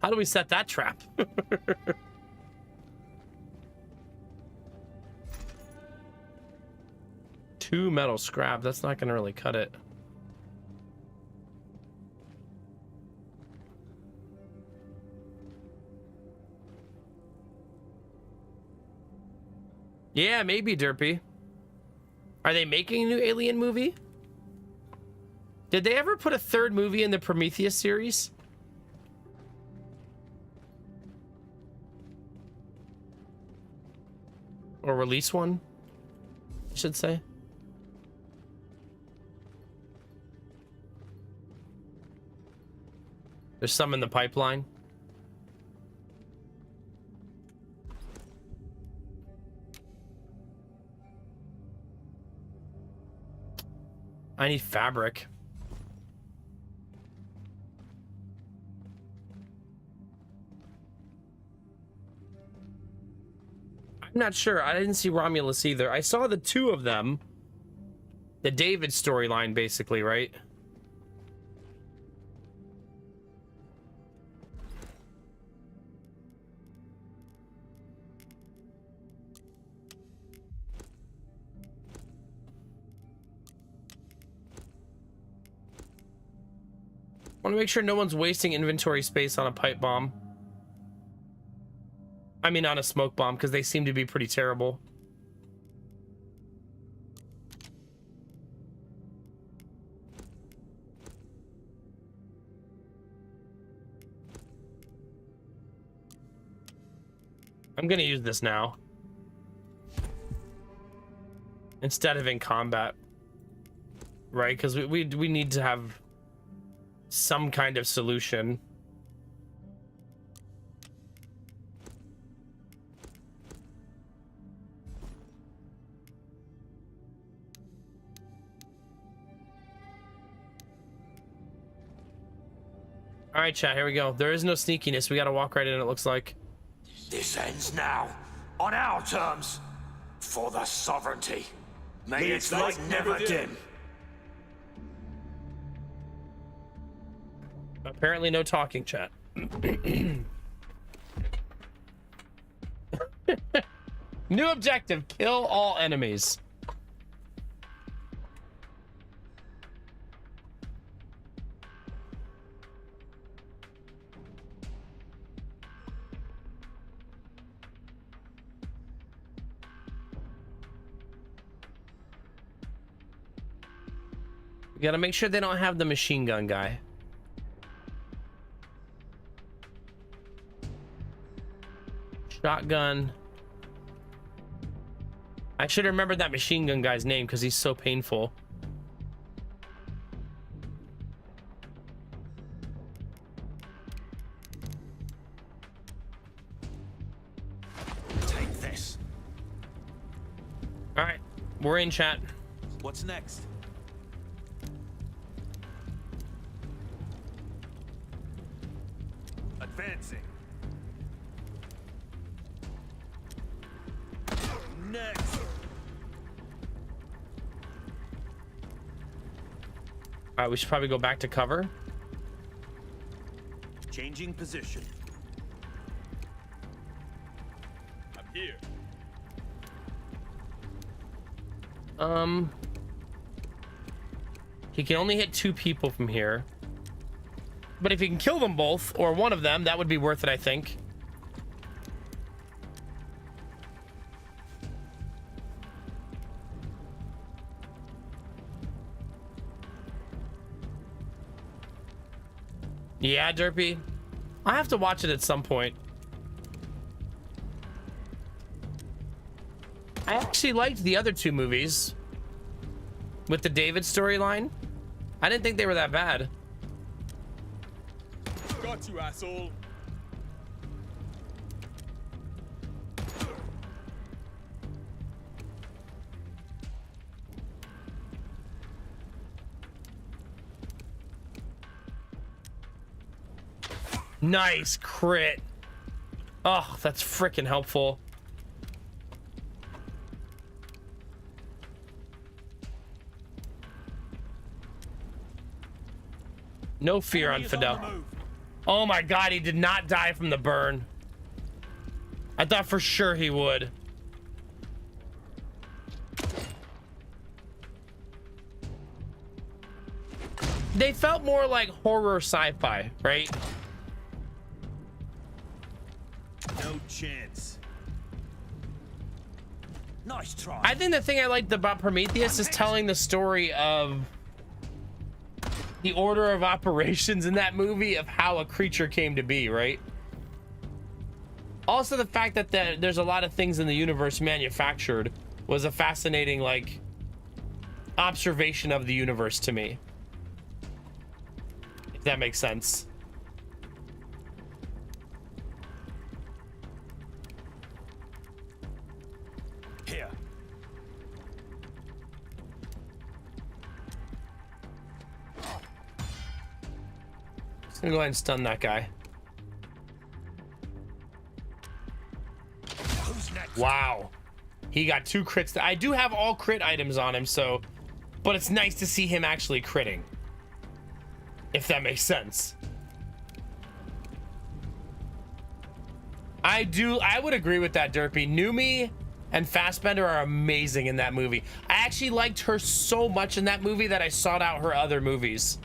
How do we set that trap? 2 metal scrap. That's not gonna really cut it. Yeah, maybe, Derpy. Are they making a new Alien movie? Did they ever put a 3rd movie in the Prometheus series? Or release one, I should say. There's some in the pipeline. I need fabric. I'm not sure. I didn't see Romulus either. I saw the 2 of them. The David storyline, basically, right? I want to make sure no one's wasting inventory space on a pipe bomb. I mean, on a smoke bomb, because they seem to be pretty terrible. I'm gonna use this now instead of in combat, right? Because we need to have some kind of solution. All right, chat, here we go. There is no sneakiness. We got to walk right in, it looks like. This ends now, on our terms, for the sovereignty. May its light never dim. Apparently no talking, chat. New objective, kill all enemies. We gotta make sure they don't have the machine gun guy. Shotgun. I should remember that machine gun guy's name because he's so painful. Take this. All right, we're in, chat. What's next? Advancing. Next. All right, we should probably go back to cover. Changing position. I'm here. He can only hit 2 people from here. But if he can kill them both, or one of them, that would be worth it, I think. Yeah, Derpy. I have to watch it at some point. I actually liked the other 2 movies with the David storyline. I didn't think they were that bad. Got you, asshole. Nice crit. Oh, that's freaking helpful. No fear on Fidel. Oh my god, he did not die from the burn. I thought for sure he would. they felt more like horror sci-fi, right? No chance. Nice try. I think the thing I liked about Prometheus is telling the story of the order of operations in that movie of how a creature came to be, right? Also, the fact that there's a lot of things in the universe manufactured was a fascinating, like, observation of the universe to me. If that makes sense. Here. Just gonna go ahead and stun that guy. Who's next? Wow. He got 2 crits. I do have all crit items on him, so... But it's nice to see him actually critting. If that makes sense. I would agree with that, Derpy. Numi and Fassbender are amazing in that movie. I actually liked her so much in that movie that I sought out her other movies.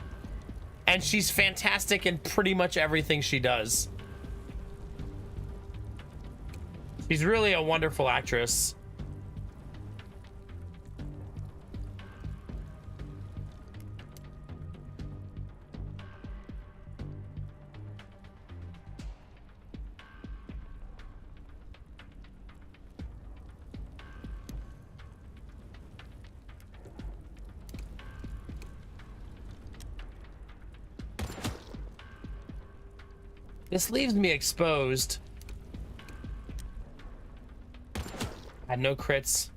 And she's fantastic in pretty much everything she does. She's really a wonderful actress. This leaves me exposed. Had no crits.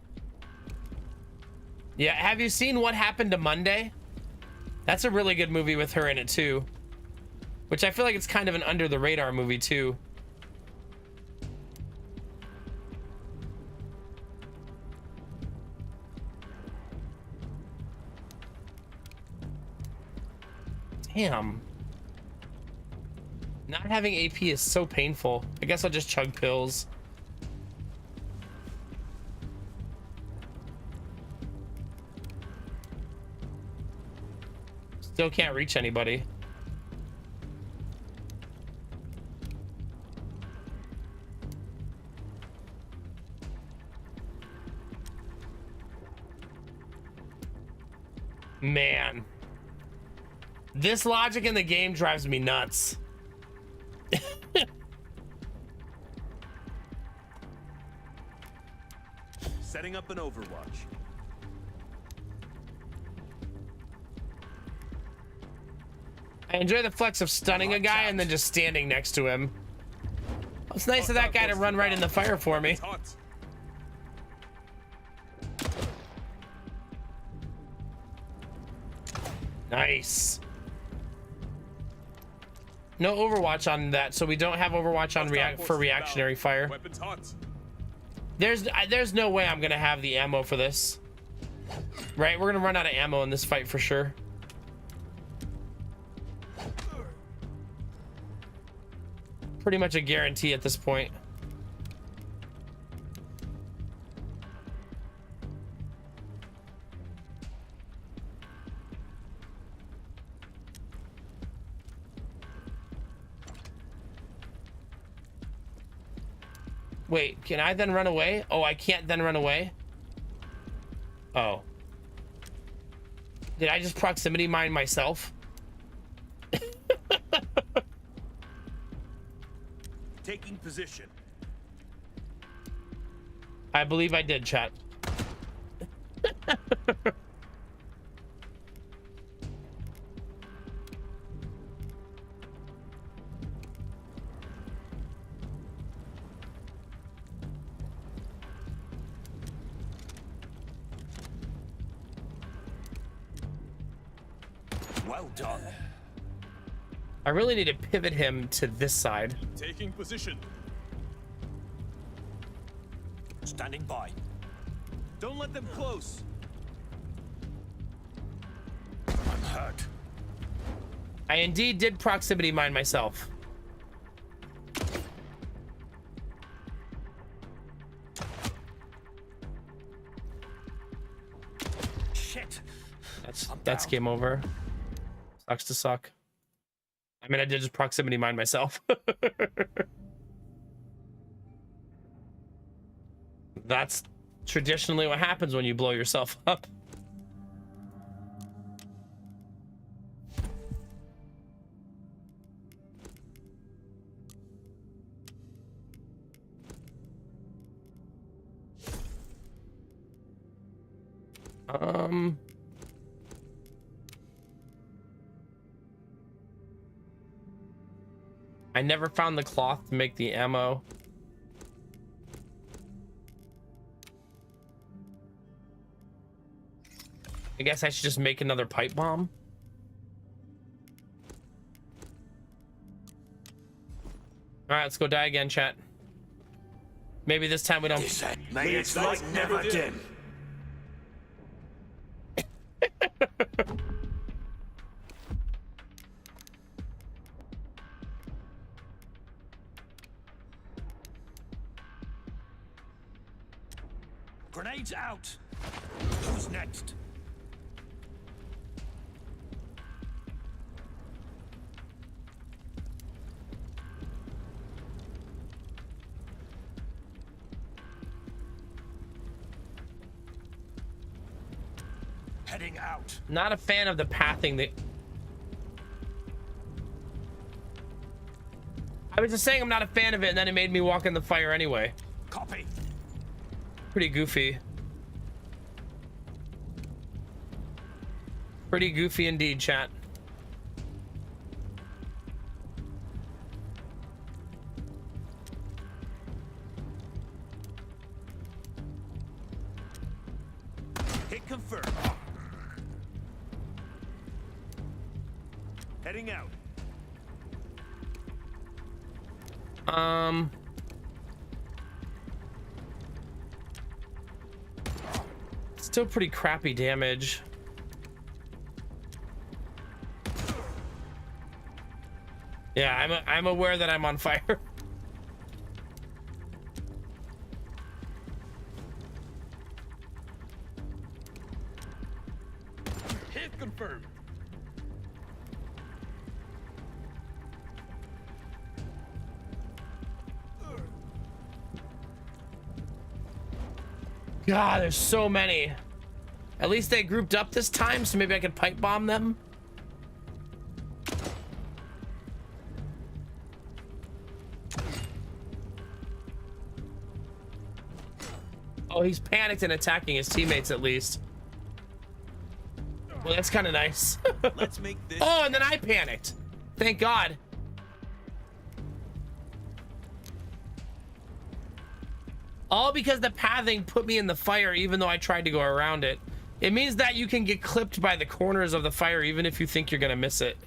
Yeah, have you seen What Happened to Monday? That's a really good movie with her in it too. Which I feel like it's kind of an under the radar movie too. Damn. Not having AP is so painful. I guess I'll just chug pills. Still can't reach anybody. Man. This logic in the game drives me nuts. Setting up an overwatch. I enjoy the flex of stunning a guy and then just standing next to him. It's nice of that guy to run right in the fire for me. Nice. No Overwatch on that, so we don't have Overwatch on for reactionary fire. There's no way I'm gonna have the ammo for this. Right, we're gonna run out of ammo in this fight for sure. Pretty much a guarantee at this point. Wait, can I then run away? Oh, I can't then run away? Oh. Did I just proximity mine myself? Taking position. I believe I did, chat. Well done. I really need to pivot him to this side. Taking position. Standing by. Don't let them close. I'm hurt. I indeed did proximity mine myself. Shit. That's game over. Sucks to suck. I mean, I did just proximity mine myself. That's traditionally what happens when you blow yourself up. I never found the cloth to make the ammo. I guess I should just make another pipe bomb. All right, let's go die again, chat. Maybe this time we don't. May its light never dim. Grenades out! Who's next? Heading out. Not a fan of the pathing that. I was just saying I'm not a fan of it, and then it made me walk in the fire anyway. Copy. Pretty goofy. Pretty goofy indeed, chat. Hit confirm. Heading out. Still pretty crappy damage. Yeah, I'm aware that I'm on fire. Hit confirmed. God, there's so many. At least they grouped up this time, so maybe I could pipe bomb them. Oh, he's panicked and attacking his teammates at least. Well, that's kind of nice. Let's make this. Oh, and then I panicked. Thank God. All because the pathing put me in the fire even though I tried to go around it. It means that you can get clipped by the corners of the fire even if you think you're gonna miss it.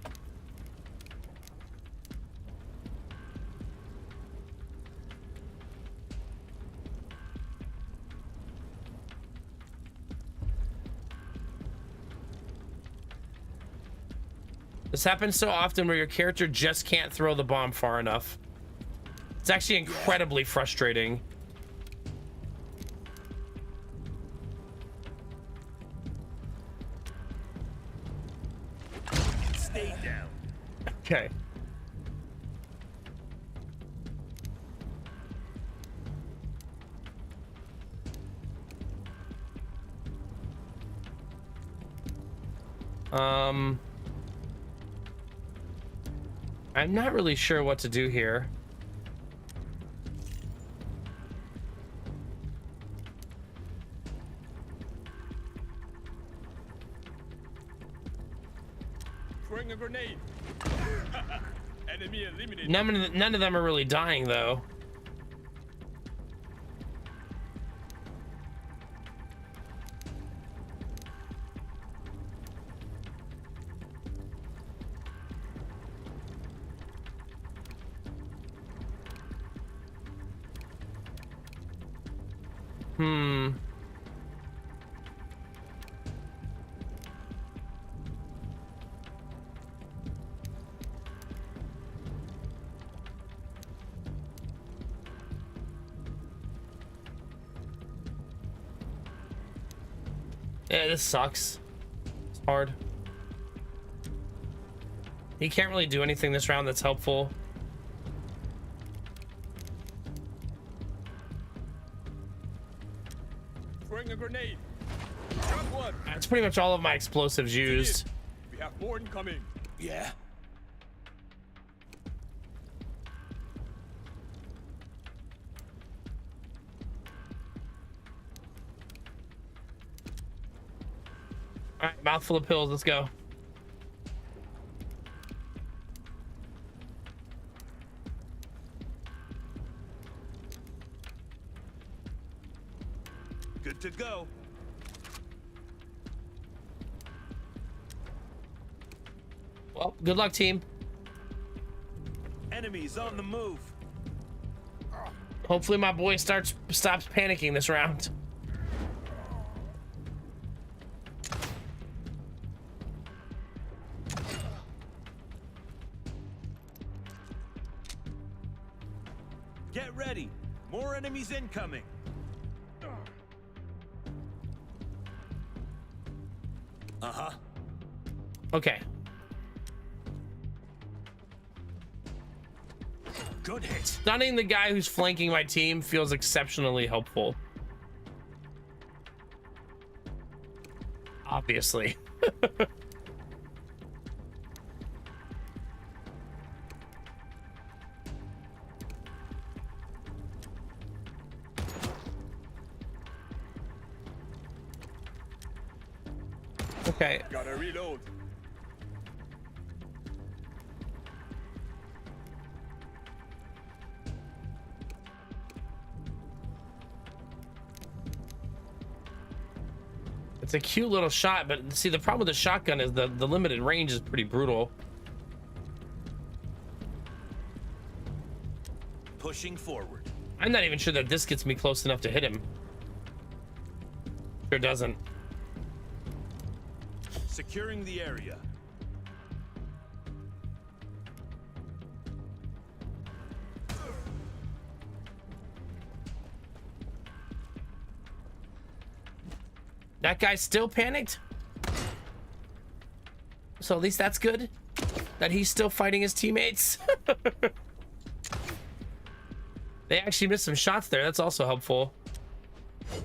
This happens so often where your character just can't throw the bomb far enough. It's actually incredibly frustrating. Stay down. Okay. I'm not really sure what to do here. Throwing a grenade. Enemy eliminated. None of them are really dying though. Yeah, this sucks. It's hard. He can't really do anything this round that's helpful. Throwing a grenade. Got one. That's pretty much all of my explosives used. We have more incoming. Yeah. All right, mouthful of pills. Let's go. Good to go. Well, good luck, team. Enemies on the move. Hopefully my boy stops panicking this round. Get ready. More enemies incoming. Uh-huh. Okay. Good hit. Stunning the guy who's flanking my team feels exceptionally helpful. Obviously. Okay. Gotta reload. It's a cute little shot, but see, the problem with the shotgun is the limited range is pretty brutal. Pushing forward. I'm not even sure that this gets me close enough to hit him. Sure doesn't. Securing the area. That guy's still panicked. So at least that's good. That he's still fighting his teammates. They actually missed some shots there. That's also helpful.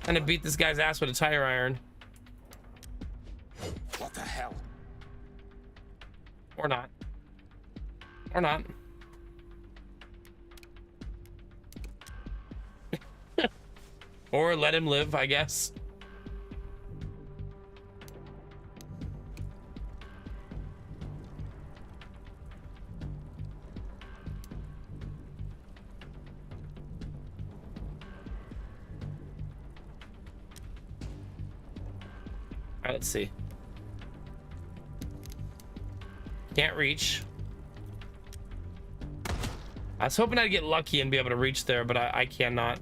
And to beat this guy's ass with a tire iron. What the hell? Or not. Or not. Or let him live, I guess. All right, let's see. Can't reach. I was hoping I'd get lucky and be able to reach there, but I cannot.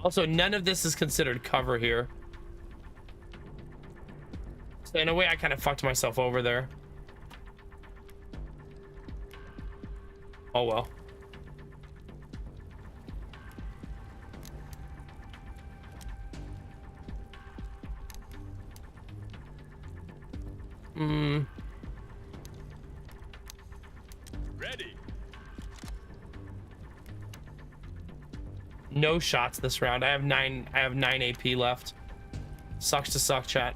Also, none of this is considered cover here. So in a way, I kind of fucked myself over there. Oh well. Ready. No shots this round. I have nine AP left. Sucks to suck, chat.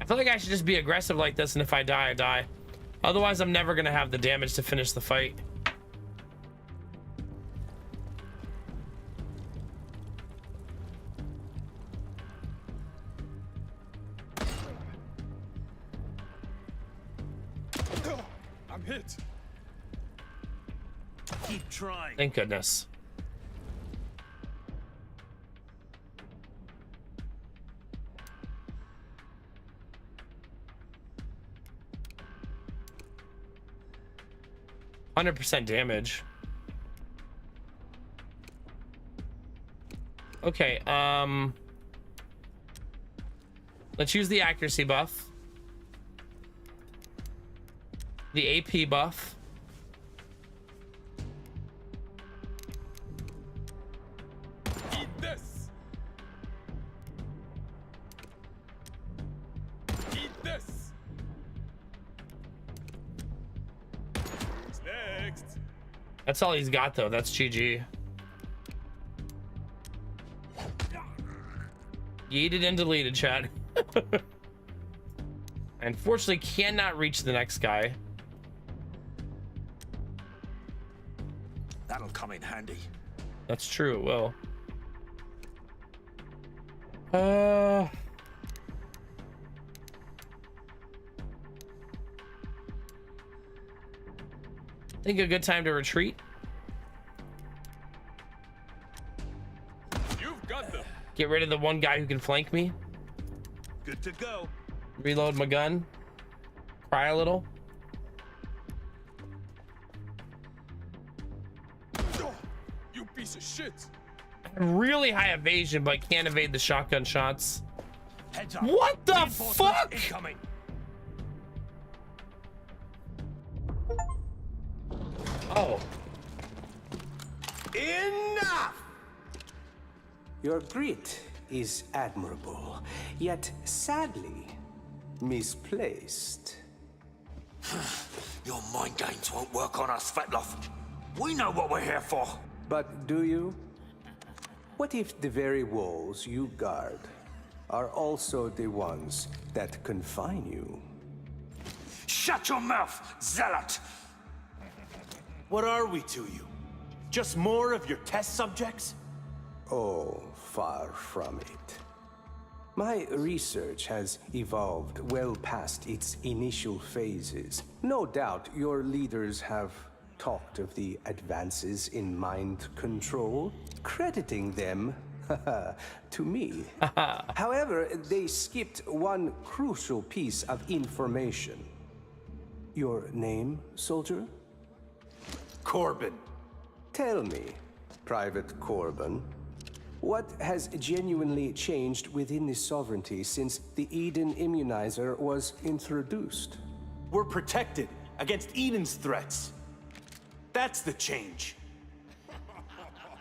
I feel like I should just be aggressive like this, and if I die, I die. Otherwise, I'm never gonna have the damage to finish the fight. I'm hit. Keep trying. Thank goodness. %100 damage. Okay, let's use the accuracy buff. The AP buff. That's all he's got, though. That's GG. Yeeted and deleted, chat. I unfortunately cannot reach the next guy. That'll come in handy. That's true, it will. Think a good time to retreat. You've got them. Get rid of the one guy who can flank me. Good to go. Reload my gun. Cry a little. You piece of shit. Really high evasion, but can't evade the shotgun shots. Heads up. What the Reinforcements fuck? incoming. Oh. Enough! Your grit is admirable, yet sadly misplaced. Your mind games won't work on us, Svetlov. We know what we're here for. But do you? What if the very walls you guard are also the ones that confine you? Shut your mouth, zealot! What are we to you? Just more of your test subjects? Oh, far from it. My research has evolved well past its initial phases. No doubt your leaders have talked of the advances in mind control, crediting them to me. However, they skipped one crucial piece of information. Your name, soldier? Corbin. Tell me, Private Corbin, what has genuinely changed within the sovereignty since the Eden immunizer was introduced? We're protected against Eden's threats. That's the change.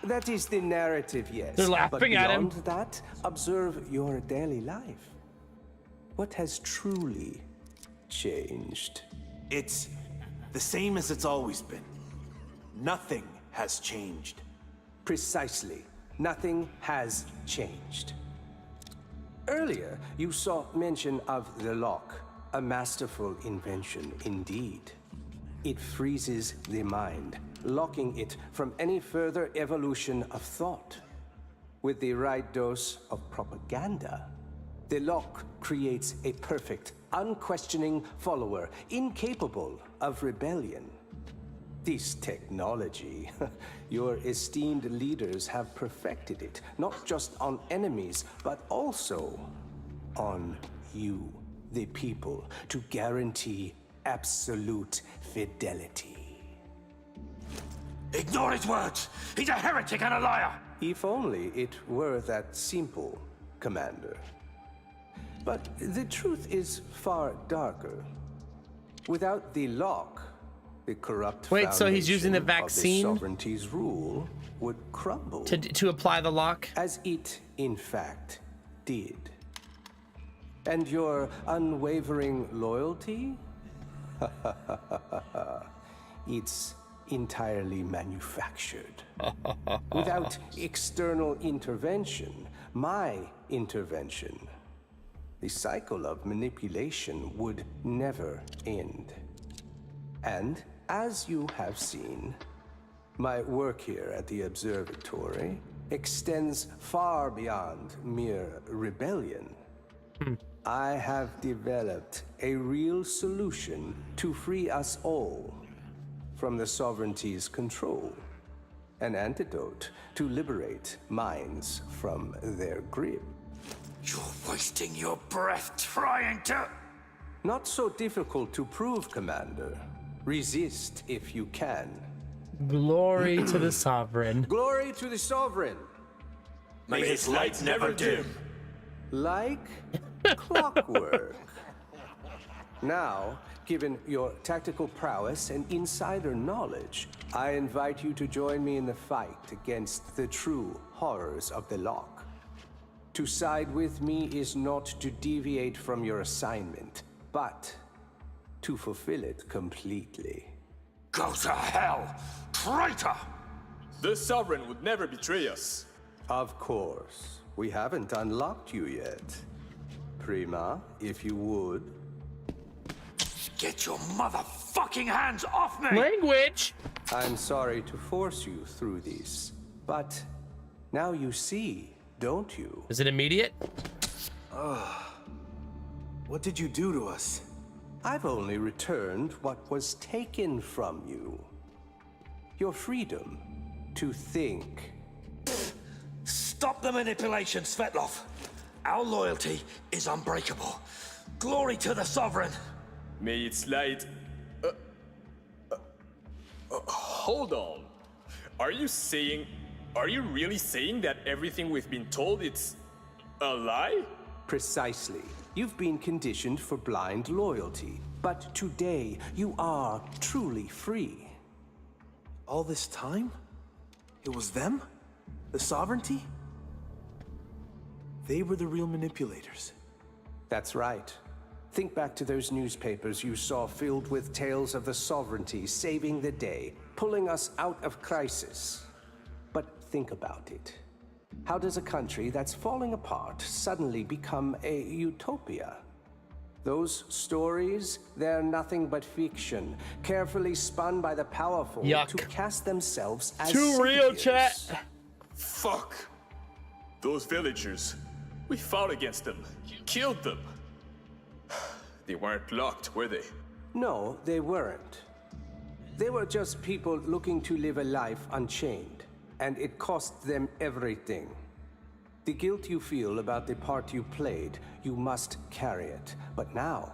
That is the narrative, yes. They're laughing but at him. beyond that, observe your daily life. What has truly changed? It's the same as it's always been. Nothing has changed. Precisely. Nothing has changed. Earlier, you saw mention of the lock, a masterful invention indeed. It freezes the mind, locking it from any further evolution of thought. With the right dose of propaganda, the lock creates a perfect, unquestioning follower, incapable of rebellion. This technology, your esteemed leaders have perfected it, not just on enemies, but also on you, the people, to guarantee absolute fidelity. Ignore his words. He's a heretic and a liar. If only it were that simple, Commander. But the truth is far darker. Without the lock, the corrupt Wait, so he's using the foundation vaccine? of the sovereignty's rule would crumble. To apply the lock? As it, in fact, did. And your unwavering loyalty? It's entirely manufactured. Without external intervention, my intervention, the cycle of manipulation would never end. And, as you have seen, my work here at the observatory extends far beyond mere rebellion. I have developed a real solution to free us all from the sovereignty's control. An antidote to liberate minds from their grip. You're wasting your breath trying to... Not so difficult to prove, Commander. Resist if you can. Glory to the sovereign. Glory to the sovereign! May his light never dim. Like clockwork. Now, given your tactical prowess and insider knowledge, I invite you to join me in the fight against the true horrors of the lock. To side with me is not to deviate from your assignment, but to fulfill it completely. Go to hell! traitor! The Sovereign would never betray us. Of course. We haven't unlocked you yet. Prima, if you would. Get your motherfucking hands off me! Language. I'm sorry to force you through this, but now you see, don't you? Is it immediate? What did you do to us? I've only returned what was taken from you. Your freedom to think. Stop the manipulation, Svetlov. Our loyalty is unbreakable. Glory to the Sovereign. May its light... hold on. Are you really saying that everything we've been told it's a lie? Precisely. You've been conditioned for blind loyalty, but today you are truly free. All this time? It was them? The Sovereignty? They were the real manipulators. That's right. Think back to those newspapers you saw filled with tales of the Sovereignty saving the day, pulling us out of crisis. But think about it. How does a country that's falling apart suddenly become a utopia? Those stories, they're nothing but fiction, carefully spun by the powerful Yuck. to cast themselves as Too real, saviors. chat. Fuck. Those villagers. We fought against them. Killed them. They weren't locked, were they? No, they weren't. They were just people looking to live a life unchained, and it cost them everything. The guilt you feel about the part you played, you must carry it. But now,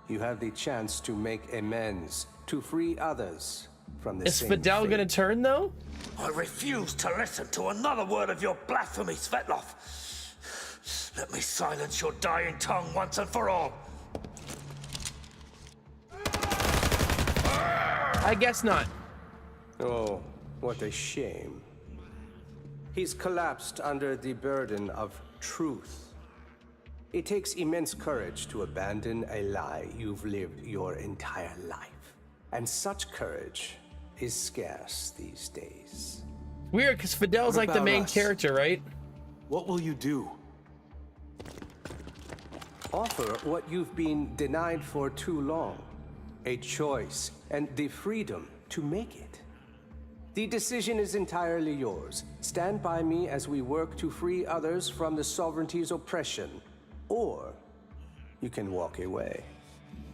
you have the chance to make amends, to free others from the Is same Fidel fate. gonna turn though? I refuse to listen to another word of your blasphemy, Svetlov. Let me silence your dying tongue once and for all. I guess not. Oh, what a shame. He's collapsed under the burden of truth. It takes immense courage to abandon a lie you've lived your entire life. And such courage is scarce these days. Weird, because Fidel's What like the about main us? character, right? What will you do? Offer what you've been denied for too long. A choice and the freedom to make it. The decision is entirely yours. Stand by me as we work to free others from the Sovereignty's oppression. Or you can walk away.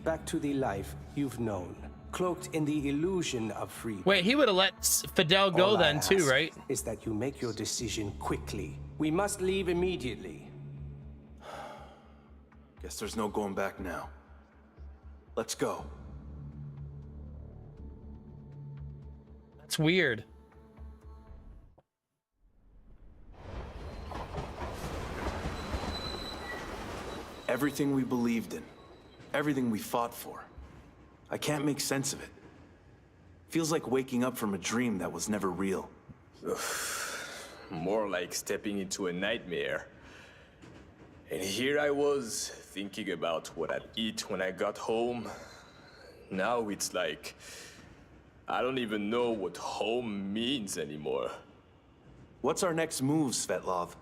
Back to the life you've known, cloaked in the illusion of freedom. Wait, he would have let Fidel go All I then too, ask right? Is that you make your decision quickly. We must leave immediately. Guess there's no going back now. Let's go. That's weird. Everything we believed in, everything we fought for. I can't make sense of it. Feels like waking up from a dream that was never real. More like stepping into a nightmare. And here I was, thinking about what I'd eat when I got home. Now it's like... I don't even know what home means anymore. What's our next move, Svetlov?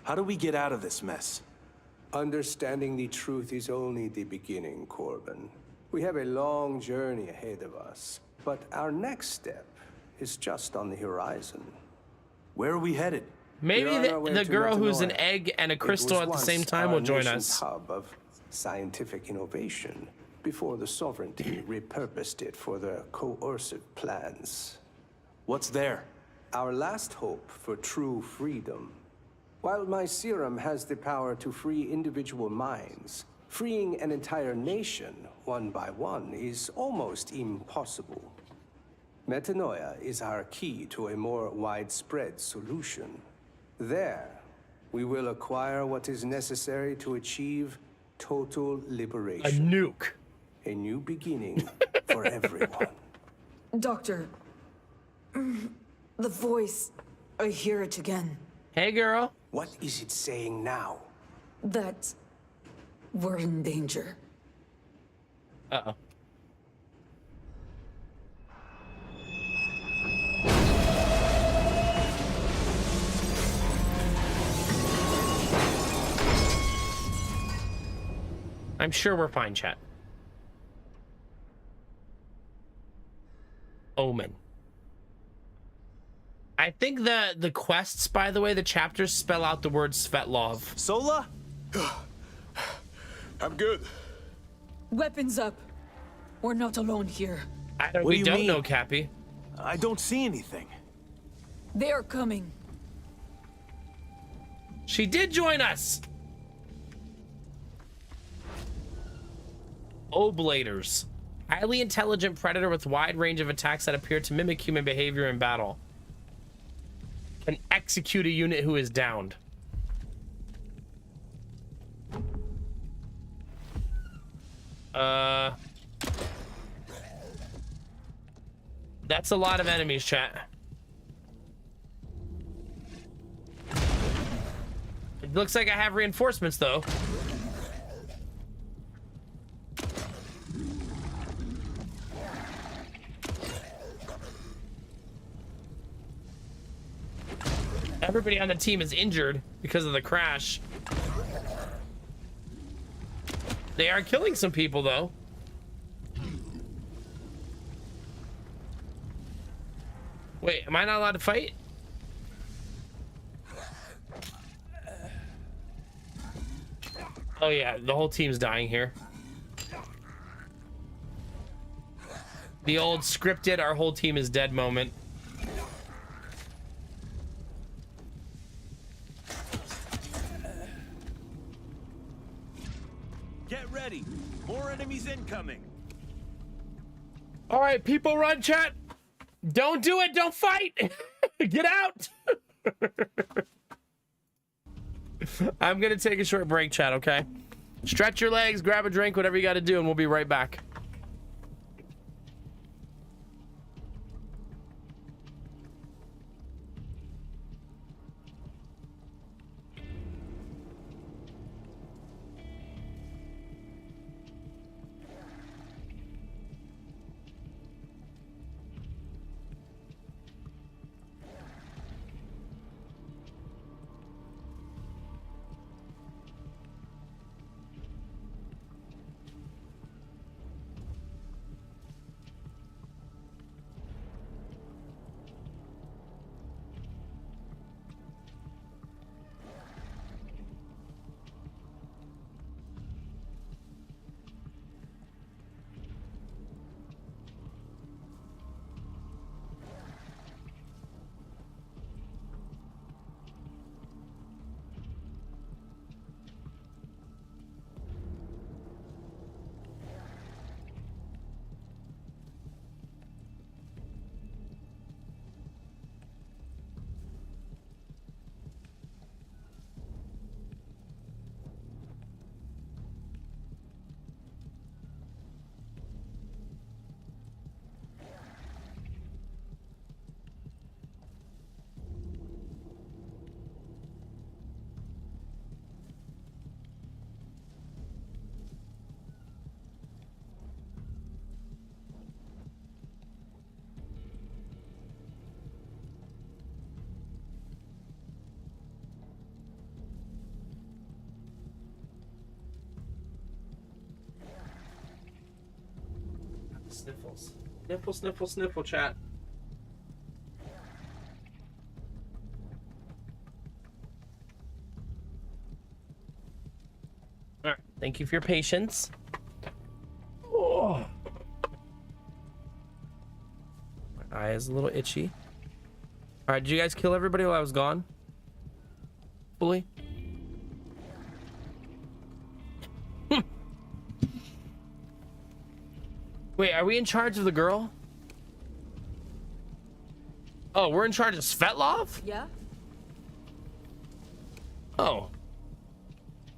How do we get out of this mess? Understanding the truth is only the beginning, Corbin. We have a long journey ahead of us, but our next step is just on the horizon. Where are we headed? Maybe We are on our way the to girl who's an Metanoia. egg and a It crystal was at the same once time our will join nation's us. hub of scientific innovation before the Sovereignty repurposed it for their coercive plans. What's there? Our last hope for true freedom. While my serum has the power to free individual minds, freeing an entire nation one by one is almost impossible. Metanoia is our key to a more widespread solution. There, we will acquire what is necessary to achieve total A liberation. nuke. A new beginning for everyone. Doctor, the voice, I hear it again. Hey, girl. What is it saying now? That we're in danger. Uh-oh. I'm sure we're fine, chat. Omen. I think the quests, by the way, the chapters spell out the word Svetlov. Sola? I'm good. Weapons up. We're not alone here. What We do you don't mean? know, Cappy. I don't see anything. They are coming. She did join us. Oblators. Highly intelligent predator with wide range of attacks that appear to mimic human behavior in battle. Can execute a unit who is downed. That's a lot of enemies, chat. It looks like I have reinforcements, though. Everybody on the team is injured because of the crash. They are killing some people, though. Wait, am I not allowed to fight? Oh yeah, the whole team's dying here. The old scripted, our whole team is dead moment. Get ready. More enemies incoming. All right, people, run, chat. Don't do it. Don't fight. Get out. I'm going to take a short break, chat, okay? Stretch your legs, grab a drink, whatever you got to do, and we'll be right back. Sniffles. Sniffle, sniffle, sniffle, chat. All right. Thank you for your patience. Oh. My eye is a little itchy. All right. Did you guys kill everybody while I was gone? Fully? Wait, are we in charge of the girl? Oh, we're in charge of Svetlov? Yeah? Oh.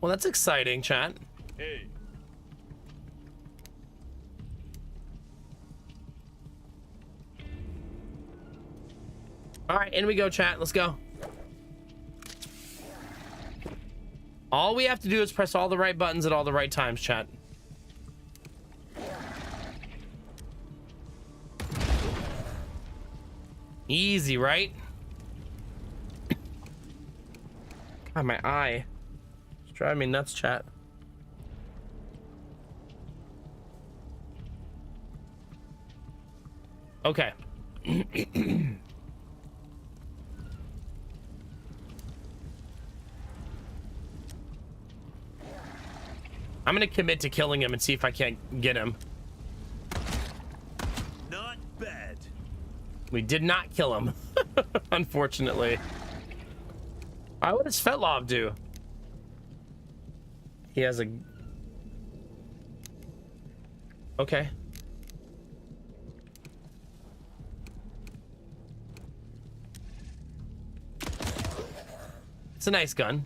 Well, that's exciting, chat. Hey. All right, in we go, chat. Let's go. All we have to do is press all the right buttons at all the right times, chat. Easy, right? God, my eye. It's driving me nuts, chat. Okay. I'm gonna commit to killing him and see if I can't get him. Not bad. We did not kill him, unfortunately. All right, what does Fetlov do? He has a... Okay. It's a nice gun.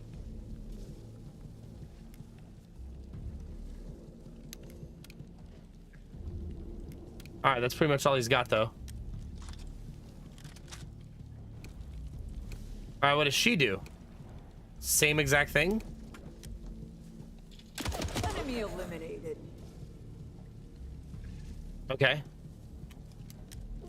All right, that's pretty much all he's got, though. All right, what does she do? Same exact thing? Enemy eliminated. Okay.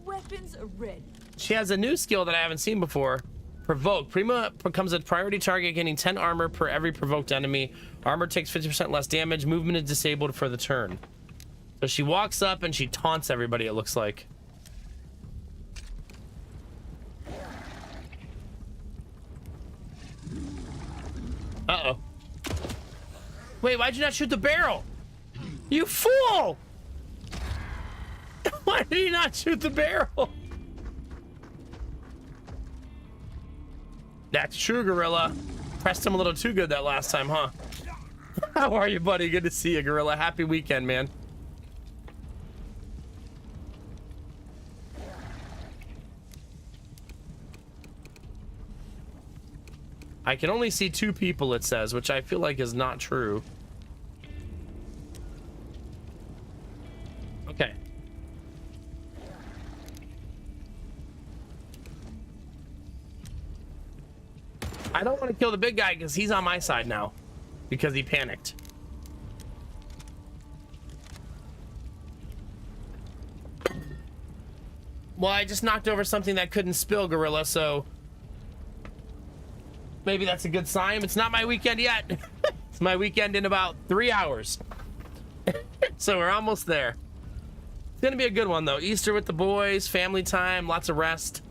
Weapons ready. She has a new skill that I haven't seen before. Provoke. Prima becomes a priority target, gaining 10 armor per every provoked enemy. Armor takes 50% less damage. Movement is disabled for the turn. So she walks up and she taunts everybody, it looks like. Uh-oh. Wait, why'd you not shoot the barrel? You fool! Why did he not shoot the barrel? That's true, Gorilla. Pressed him a little too good that last time, huh? How are you, buddy? Good to see you, Gorilla. Happy weekend, man. I can only see 2 people, it says, which I feel like is not true. Okay. I don't want to kill the big guy because he's on my side now because he panicked. Well, I just knocked over something that couldn't spill, Gorilla, so maybe that's a good sign. It's not my weekend yet. It's my weekend in about 3 hours. So we're almost there. It's gonna be a good one though. Easter with the boys, family time, lots of rest.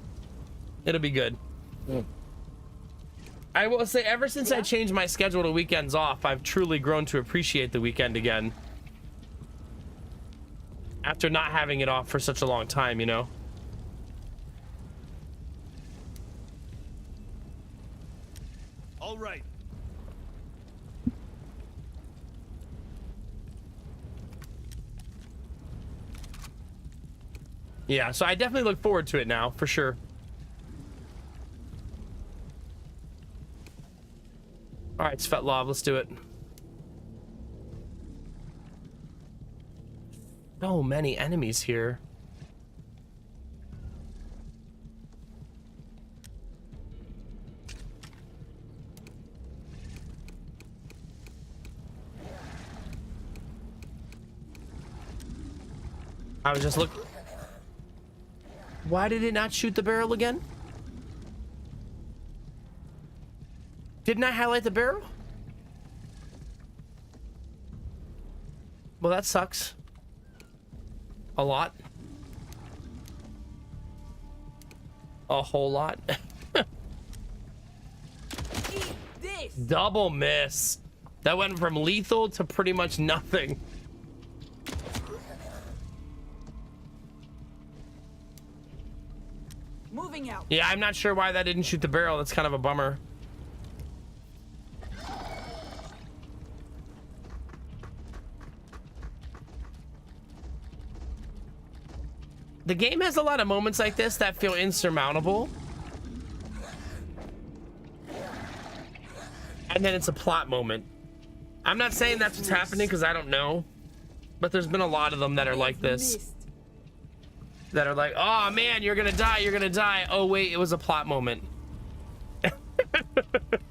It'll be good. I will say, ever since I changed my schedule to weekends off, I've truly grown to appreciate the weekend again. After not having it off for such a long time, you know? All right. Yeah, so I definitely look forward to it now, for sure. All right, Svetlov, let's do it. So many enemies here. I was just looking. Why did it not shoot the barrel again? Didn't I highlight the barrel? Well, that sucks. A lot. A whole lot. Eat this. Double miss. That went from lethal to pretty much nothing. Moving out. Yeah, I'm not sure why that didn't shoot the barrel. That's kind of a bummer. The game has a lot of moments like this that feel insurmountable. And then it's a plot moment. I'm not saying that's what's happening because I don't know. But there's been a lot of them that are like this. That are like, oh man, you're gonna die, you're gonna die. Oh wait, it was a plot moment.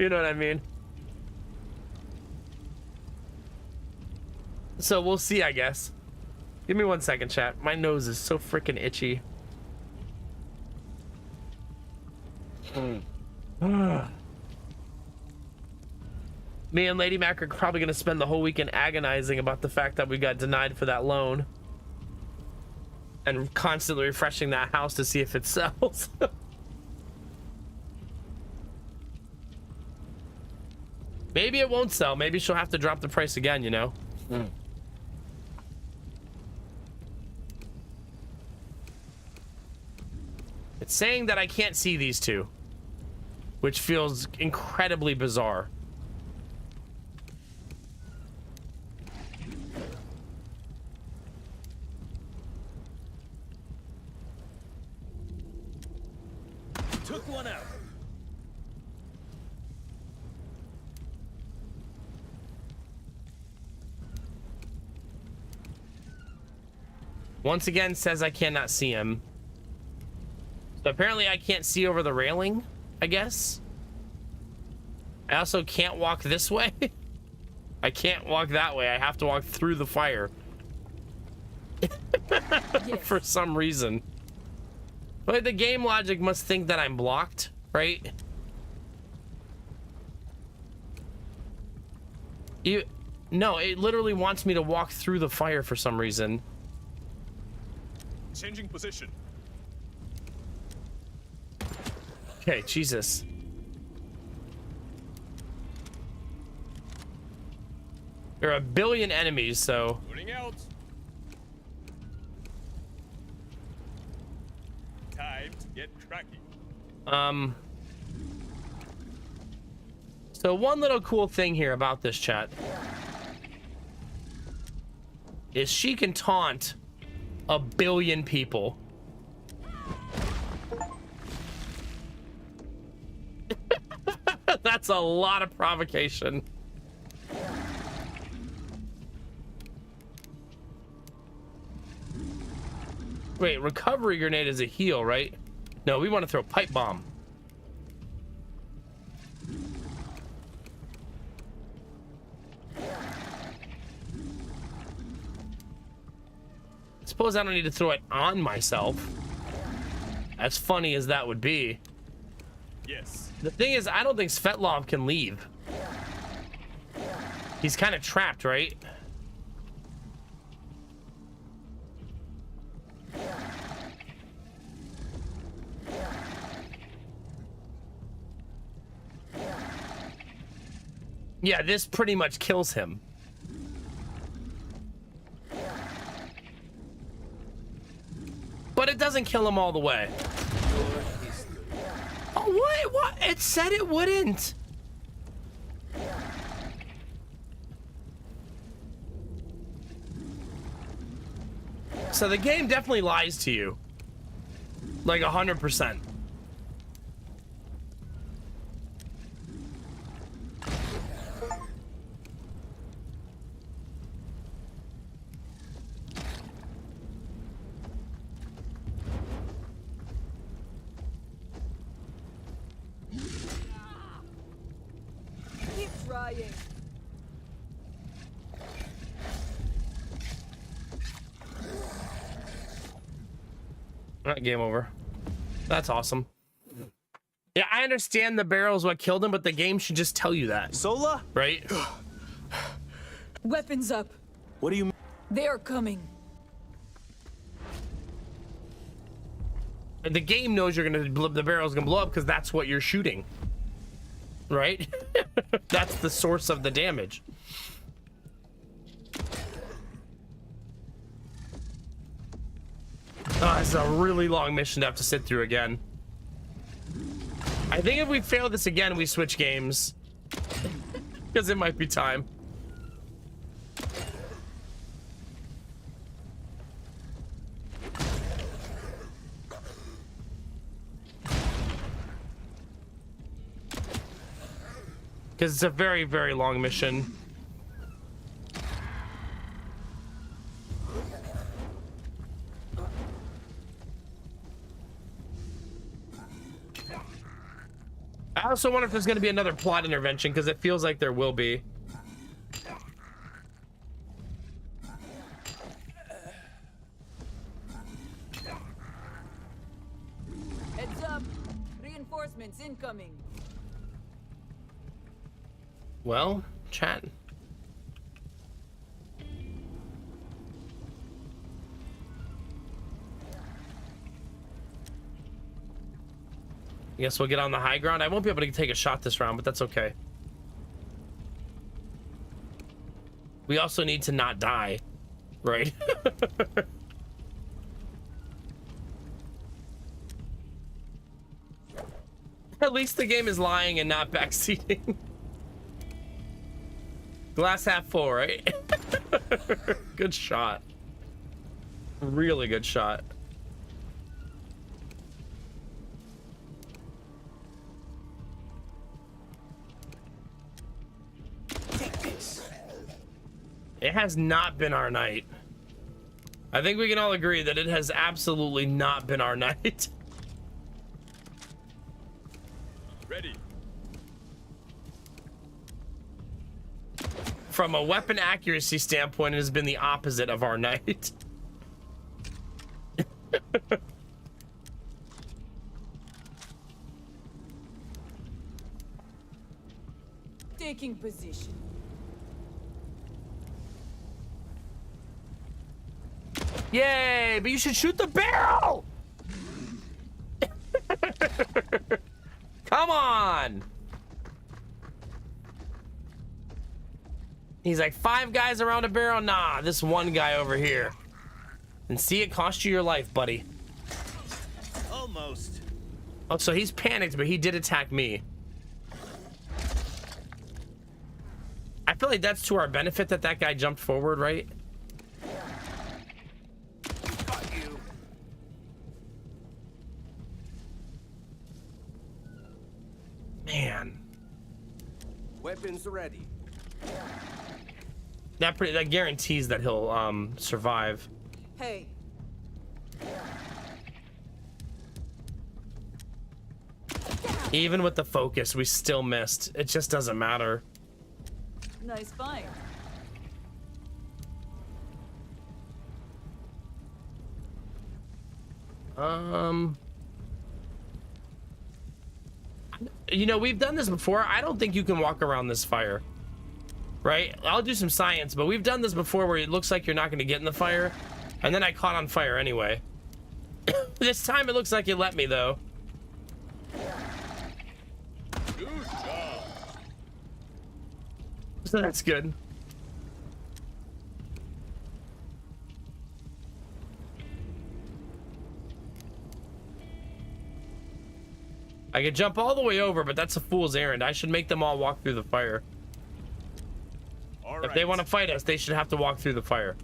You know what I mean? So we'll see, I guess. Give me 1 second, chat. My nose is so freaking itchy. Me and Lady Mac are probably gonna spend the whole weekend agonizing about the fact that we got denied for that loan. and constantly refreshing that house to see if it sells. Maybe it won't sell. Maybe she'll have to drop the price again, you know? It's saying that I can't see these two, which feels incredibly bizarre. Took one out. Once again, says I cannot see him. So apparently I can't see over the railing, I guess. I also can't walk this way. I can't walk that way. I have to walk through the fire. For some reason. But the game logic must think that I'm blocked, right? No, it literally wants me to walk through the fire for some reason. Changing position. Okay, Jesus. There are a billion enemies, so... Moving out. Time to get cracking. So one little cool thing here about this chat is she can taunt a billion people. That's a lot of provocation. Wait, recovery grenade is a heal, right? No, we want to throw pipe bomb. Suppose I don't need to throw it on myself. As funny as that would be. Yes. The thing is, I don't think Svetlov can leave. He's kind of trapped, right? Yeah, this pretty much kills him. But it doesn't kill him all the way. Oh, what? What? It said it wouldn't. So the game definitely lies to you. Like 100%. Keep trying. Not game over. That's awesome. Yeah, I understand the barrel's what killed him, but the game should just tell you that. Sola? Right? Weapons up. What do you mean? They are coming. And the game knows you're gonna the barrel's gonna blow up because that's what you're shooting. Right? That's the source of the damage. Oh, it's a really long mission to have to sit through again. I think if we fail this again, we switch games. Because it might be time. Because it's a very, very long mission. I also wonder if there's going to be another plot intervention, because it feels like there will be. Heads up. Reinforcements incoming. Well, chat. I guess we'll get on the high ground. I won't be able to take a shot this round, but that's okay. We also need to not die, right? At least the game is lying and not backseating. Glass half full, right? Good shot. Really good shot. It has not been our night. I think we can all agree that it has absolutely not been our night. Ready. From a weapon accuracy standpoint, it has been the opposite of our night. Taking position. Yay, but you should shoot the barrel! Come on! He's like, 5 guys around a barrel? Nah, this one guy over here. And see, it cost you your life, buddy. Almost. Oh, so he's panicked, but he did attack me. I feel like that's to our benefit that that guy jumped forward, right? Got you. Man. Weapons ready. That guarantees that he'll survive. Hey, Even with the focus, we still missed. It just doesn't matter. nice find. You know, we've done this before. I don't think you can walk around this fire. Right? I'll do some science, but we've done this before where it looks like you're not going to get in the fire. And then I caught on fire anyway. This time it looks like it let me, though. Good job. So that's good. I could jump all the way over, but that's a fool's errand. I should make them all walk through the fire. All If they want to fight us, they should have to walk through the fire.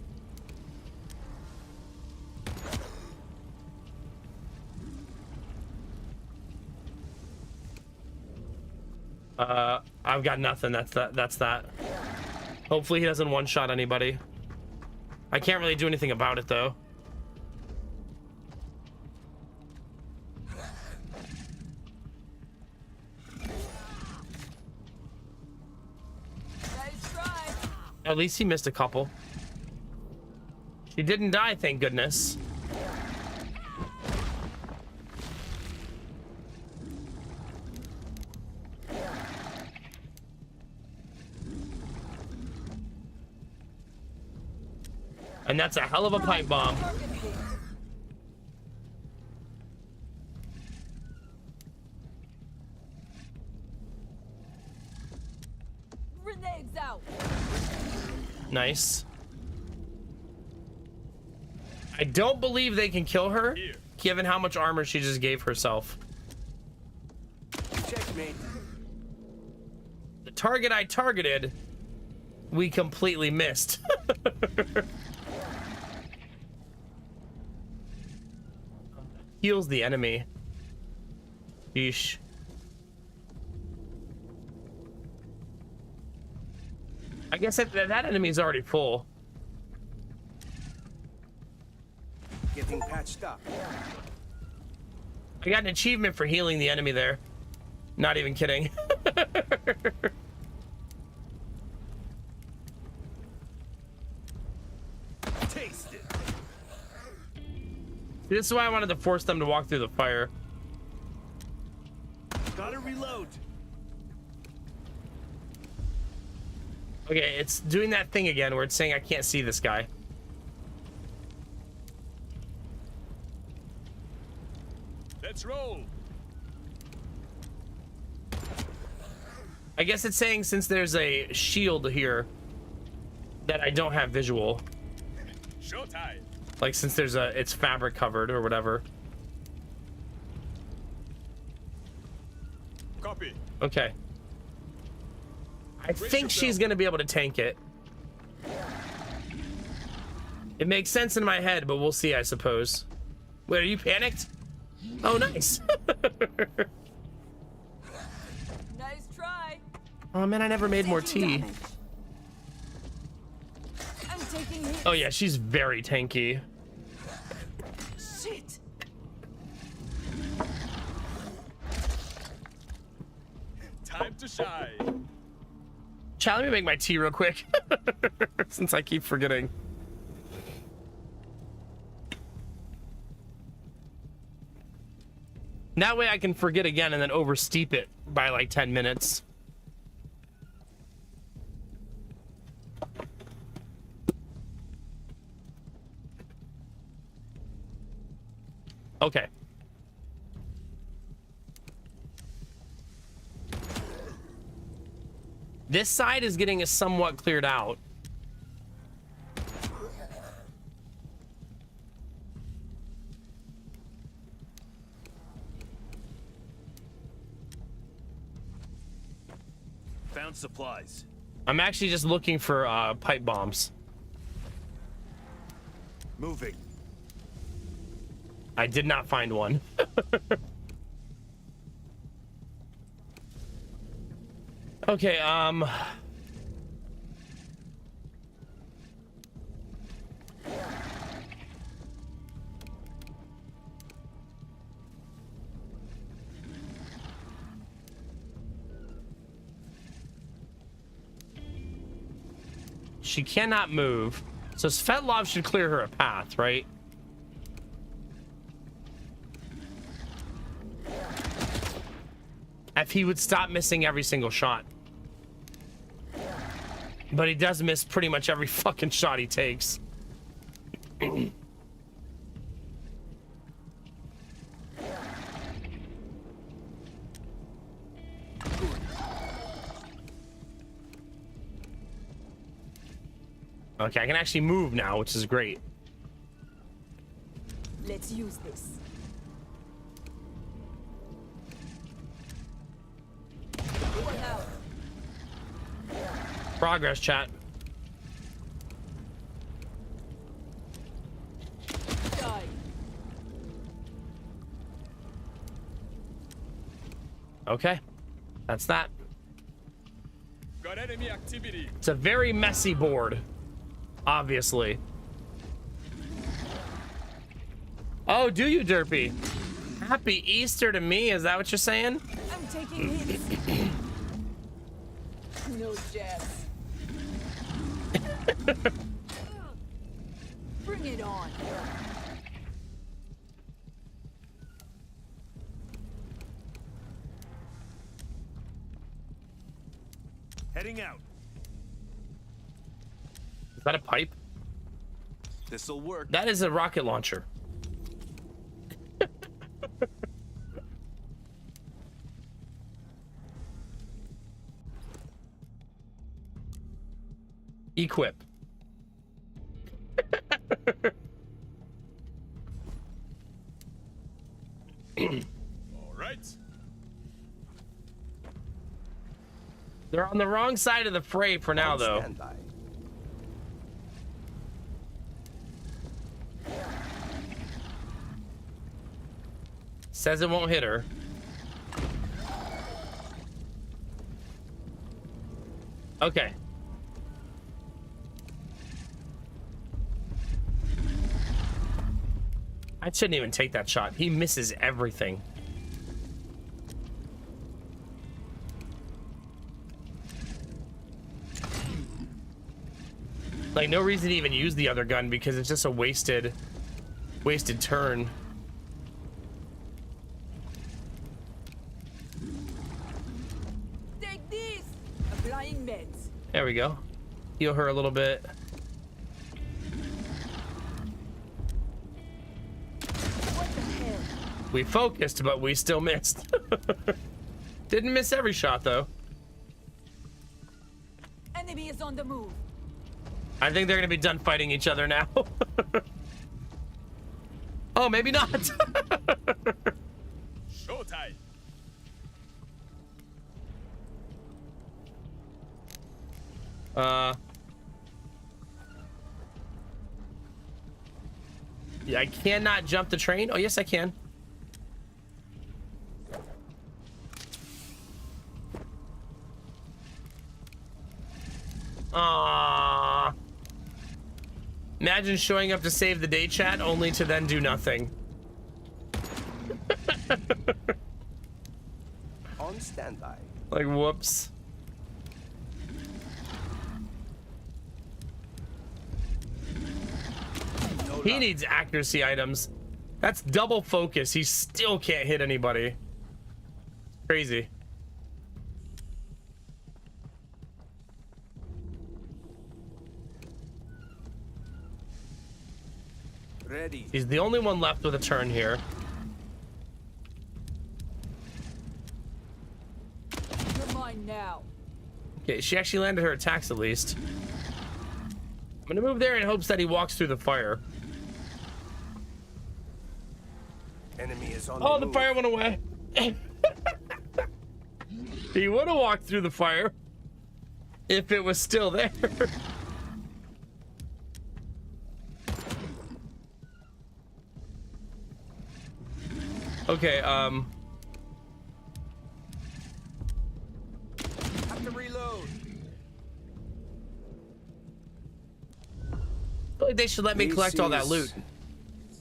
I've got nothing. That's that. Hopefully he doesn't one-shot anybody. I can't really do anything about it, though. Nice try. At least he missed a couple. She didn't die, thank goodness. And that's a hell of a pipe bomb. Target hit. Grenades out. Nice. I don't believe they can kill her, given how much armor she just gave herself. Checkmate. The target I targeted, we completely missed. Heals the enemy. Yeesh. I guess that enemy's already full. Getting patched up. I got an achievement for healing the enemy there. Not even kidding. Taste it. This is why I wanted to force them to walk through the fire. Gotta reload. Okay, it's doing that thing again where it's saying I can't see this guy. Let's roll. I guess it's saying since there's a shield here that I don't have visual. Showtime. Like since there's it's fabric covered or whatever. Copy. Okay. I think she's gonna be able to tank it. It makes sense in my head, but we'll see, I suppose. Wait, are you panicked? Oh, nice. Nice try. Oh man, I never made more tea. I'm taking hits. Oh yeah, she's very tanky. Shit. Time to shine. Chat, let me make my tea real quick. Since I keep forgetting. That way I can forget again and then oversteep it by like 10 minutes. Okay. This side is getting somewhat cleared out. Found supplies. I'm actually just looking for pipe bombs. Moving. I did not find one. Okay, she cannot move. So Svetlov should clear her a path, right? If he would stop missing every single shot. But he does miss pretty much every fucking shot he takes. Okay, I can actually move now, which is great. Let's use this. One out. Progress, chat. Die. Okay, that's that. Got enemy activity. It's a very messy board, obviously. Oh, do you, Derpy? Happy Easter to me, is that what you're saying? I'm taking hits. No jabs. Bring it on. Heading out. Is that a pipe? This'll work. That is a rocket launcher. Equip. All right. They're on the wrong side of the fray for now, though. Standby. Says it won't hit her. Okay. I shouldn't even take that shot. He misses everything. Like, no reason to even use the other gun because it's just a wasted turn. Take this. Applying meds. There we go. Heal her a little bit. What the hell? We focused, but we still missed. Didn't miss every shot, though. enemy is on the move. I think they're gonna be done fighting each other now. Oh, maybe not. Showtime. Yeah, I cannot jump the train. Oh, yes, I can. Aww. Imagine showing up to save the day, chat, only to then do nothing. On standby. Like, whoops. He needs accuracy items. That's double focus. He still can't hit anybody. Crazy. Ready. He's the only one left with a turn here. You're mine now. Okay, she actually landed her attacks at least. I'm gonna move there in hopes that he walks through the fire. Enemy is on Oh, the the move. fire went away. He would have walked through the fire if it was still there. Okay, Have to reload. I feel like they should let me collect all that loot.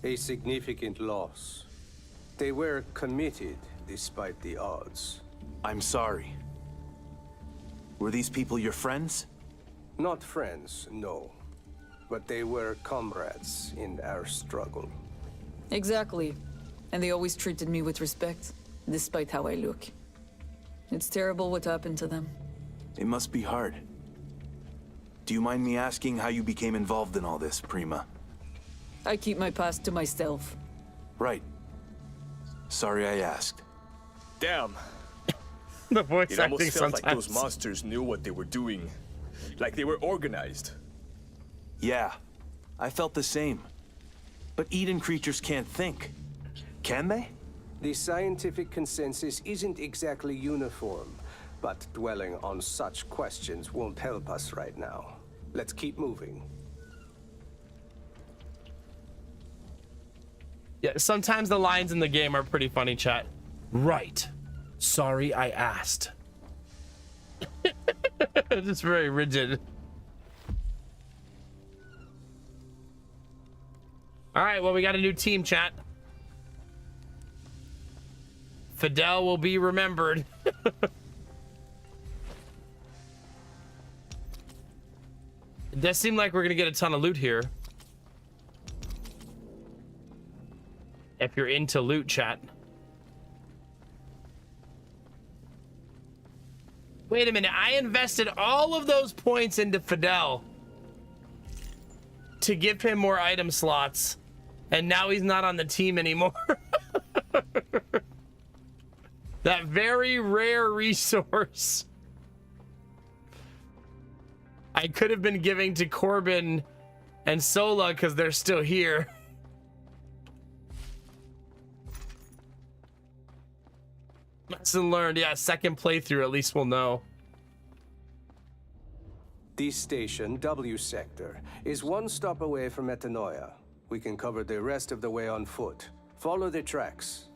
A significant loss. They were committed despite the odds. I'm sorry. Were these people your friends? Not friends, no. But they were comrades in our struggle. Exactly. And they always treated me with respect, despite how I look. It's terrible what happened to them. It must be hard. Do you mind me asking how you became involved in all this, Prima? I keep my past to myself. Right. Sorry I asked. Damn. The voice It acting almost felt sometimes. like those monsters knew what they were doing. Like they were organized. Yeah, I felt the same. But Eden creatures can't think. Can they? The scientific consensus isn't exactly uniform, but dwelling on such questions won't help us right now. Let's keep moving. Yeah, sometimes the lines in the game are pretty funny, chat. Right. Sorry I asked. Just very rigid. All right, well, we got a new team, chat. Fidel will be remembered. It does seem like we're gonna get a ton of loot here. If you're into loot, chat. Wait a minute, I invested all of those points into Fidel to give him more item slots, and now he's not on the team anymore. That very rare resource I could have been giving to Corbin and Sola because they're still here. Lesson learned. Yeah, second playthrough, at least we'll know. This station, W Sector, is one stop away from Metanoia. We can cover the rest of the way on foot. Follow the tracks.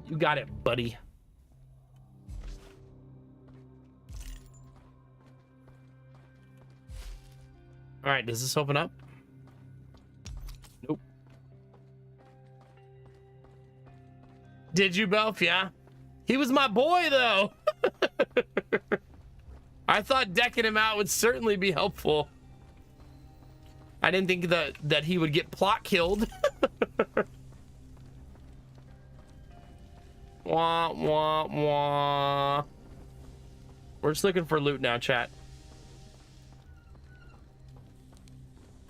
You got it, buddy. All right, does this open up? Nope. Did you, Belf? Yeah. He was my boy, though. I thought decking him out would certainly be helpful. I didn't think that he would get plot killed. Wah, wah, wah. We're just looking for loot now, chat.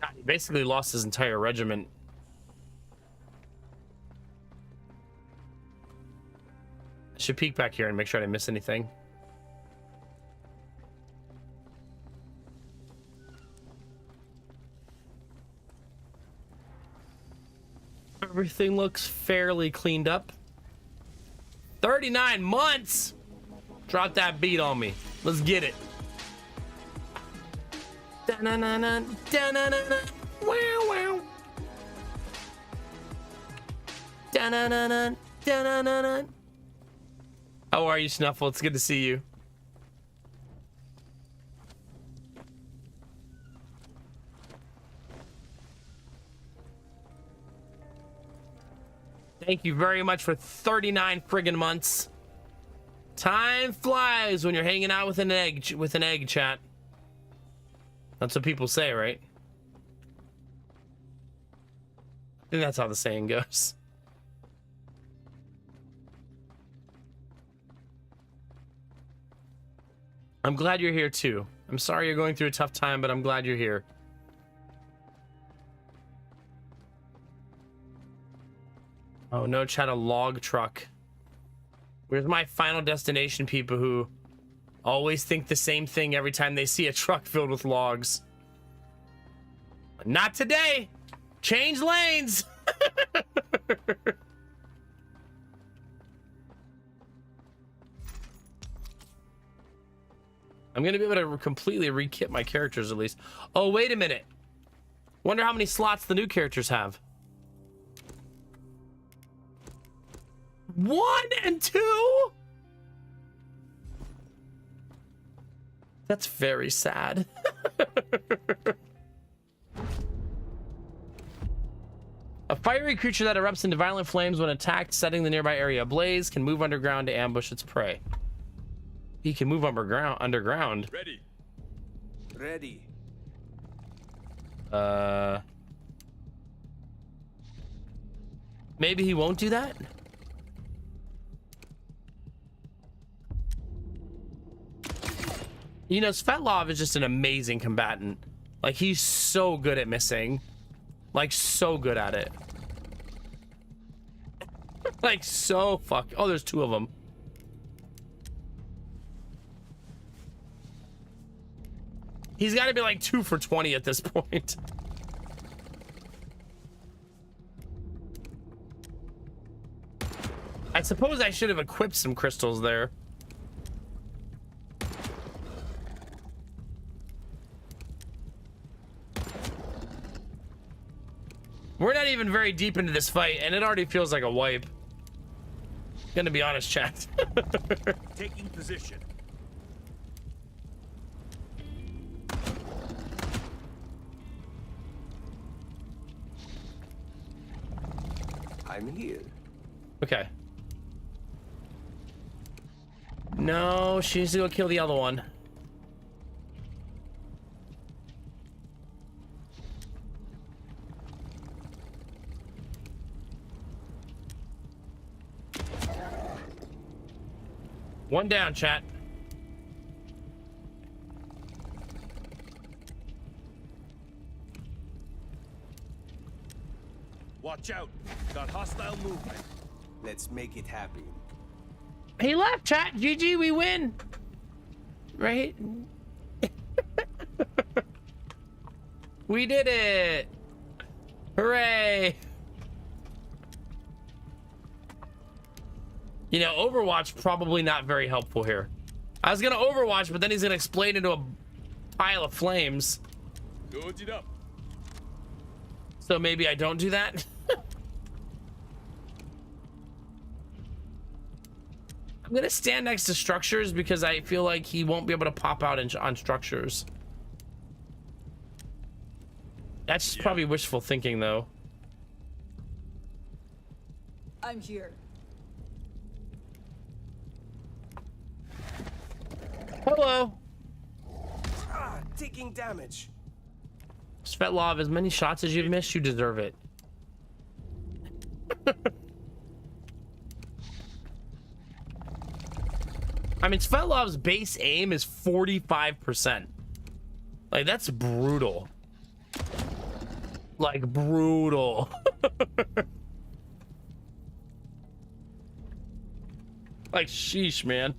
God, he basically lost his entire regiment. I should peek back here and make sure I didn't miss anything. Everything looks fairly cleaned up. 39 months! Drop that beat on me. Let's get it. Da-na-na-na, da-na-na-na, wow, wow. Da-na-na-na, da-na-na-na. How are you, Snuffle? It's good to see you. Thank you very much for 39 friggin' months. Time flies when you're hanging out with an egg, chat. That's what people say, right? I think that's how the saying goes. I'm glad you're here too. I'm sorry you're going through a tough time, but I'm glad you're here. Oh no, chat, a log truck. Where's my Final Destination people who always think the same thing every time they see a truck filled with logs? Not today. Change lanes. I'm gonna be able to completely re-kit my characters at least. Oh, wait a minute. Wonder how many slots the new characters have. 1 and 2? That's very sad. A fiery creature that erupts into violent flames when attacked, setting the nearby area ablaze, can move underground to ambush its prey. He can move underground. Ready. Ready. Maybe he won't do that? You know, Svetlov is just an amazing combatant. Like, he's so good at missing. Like, so good at it. Like, so fuck. Oh, there's 2 of them. He's got to be like 2 for 20 at this point. I suppose I should have equipped some crystals there. We're not even very deep into this fight, and it already feels like a wipe. Gonna be honest, chat. Taking position. I'm here. Okay. No, she needs to go kill the other one. One down, chat. Watch out. Got hostile movement. Let's make it happen. He left, chat. GG, we win. Right? We did it. Hooray. You know, Overwatch probably not very helpful here. I was gonna Overwatch, but then he's gonna explode into a pile of flames. Load it up. So maybe I don't do that. I'm gonna stand next to structures because I feel like he won't be able to pop out on structures. That's probably wishful thinking, though. I'm here. Hello. Ah, taking damage. Svetlov, as many shots as you've missed, you deserve it. I mean, Svetlov's base aim is 45%. Like, that's brutal. Like, brutal. Like, sheesh, man.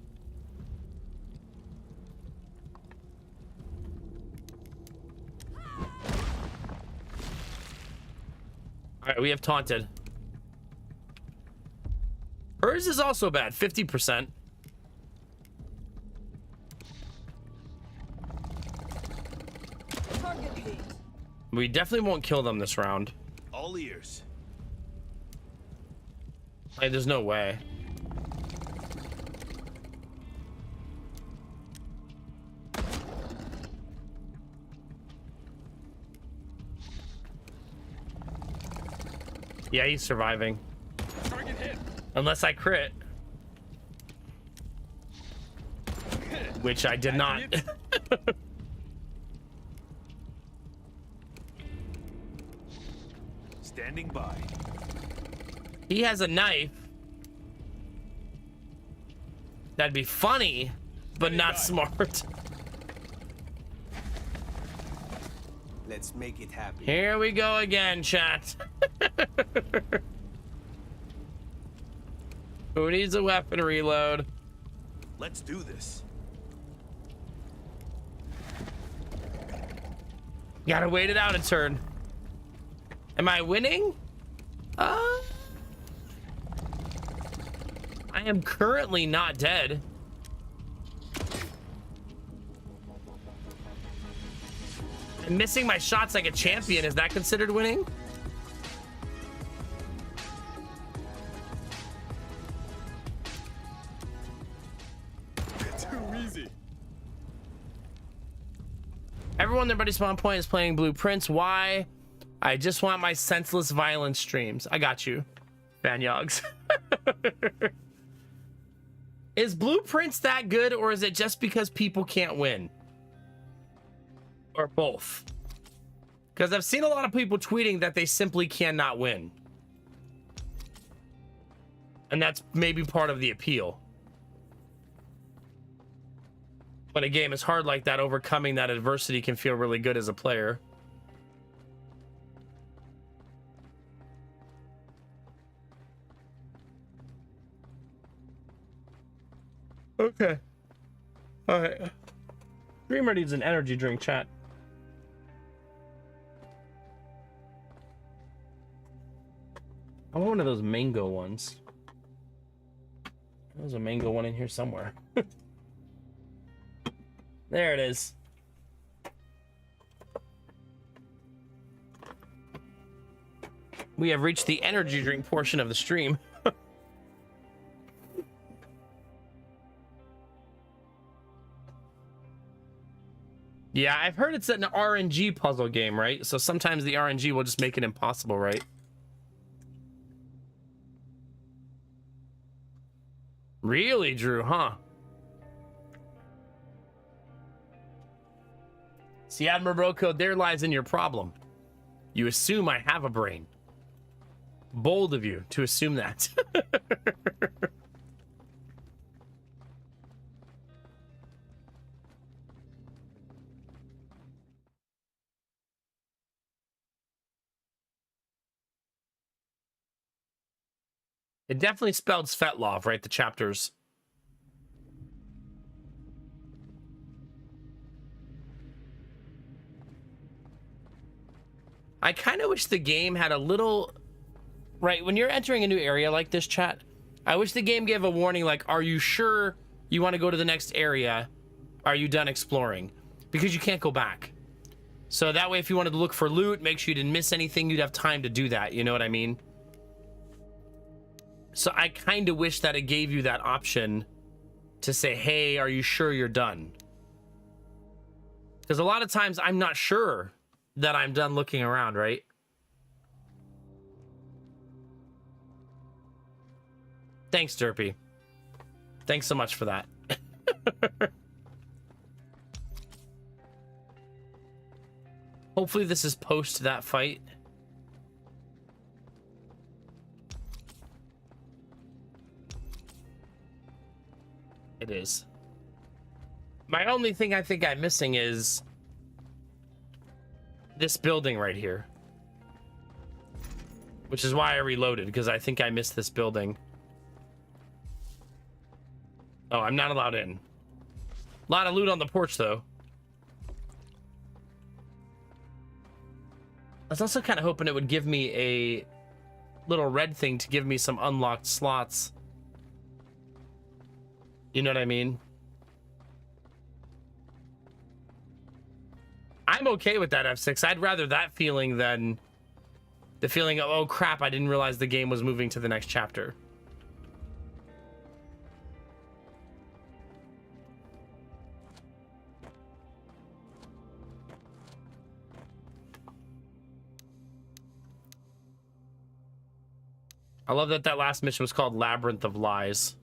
All right, we have taunted. Hers is also bad, 50%. Target hit. We definitely won't kill them this round. All ears. Like, there's no way. Yeah, he's surviving. Target hit. Unless I crit. Which I did not. Standing by. He has a knife. That'd be funny, but not smart. Let's make it happen. Here we go again, chat. Who needs a weapon reload? Let's do this. Gotta wait it out a turn. Am I winning? I am currently not dead. I'm missing my shots like a champion. Is that considered winning? Too easy. Everyone in their buddy spawn point is playing Blueprints. Why? I just want my senseless violence streams. I got you, Van Yogs. Is Blueprints that good, or is it just because people can't win? Or both? Because I've seen a lot of people tweeting that they simply cannot win. And that's maybe part of the appeal. When a game is hard like that, overcoming that adversity can feel really good as a player. Okay. All right. Dreamer needs an energy drink, chat. I want one of those mango ones. There's a mango one in here somewhere. There it is. We have reached the energy drink portion of the stream. Yeah, I've heard it's an RNG puzzle game, right? So sometimes the RNG will just make it impossible, right? Really, Drew, huh? See, Admiral Code, there lies in your problem. You assume I have a brain. Bold of you to assume that. It definitely spelled Svetlov, right? The chapters. I kind of wish the game had a little... Right, when you're entering a new area like this, chat, I wish the game gave a warning like, are you sure you want to go to the next area? Are you done exploring? Because you can't go back. So that way, if you wanted to look for loot, make sure you didn't miss anything, you'd have time to do that. You know what I mean? So I kind of wish that it gave you that option to say, hey, are you sure you're done? Because a lot of times I'm not sure that I'm done looking around, right? Thanks, Derpy. Thanks so much for that. Hopefully this is post that fight. It is. My only thing I think I'm missing is this building right here. Which is why I reloaded, because I think I missed this building. Oh, I'm not allowed in. A lot of loot on the porch, though. I was also kind of hoping it would give me a little red thing to give me some unlocked slots You know what I mean? I'm okay with that F6. I'd rather that feeling than the feeling of, oh crap, I didn't realize the game was moving to the next chapter. I love that that last mission was called Labyrinth of Lies.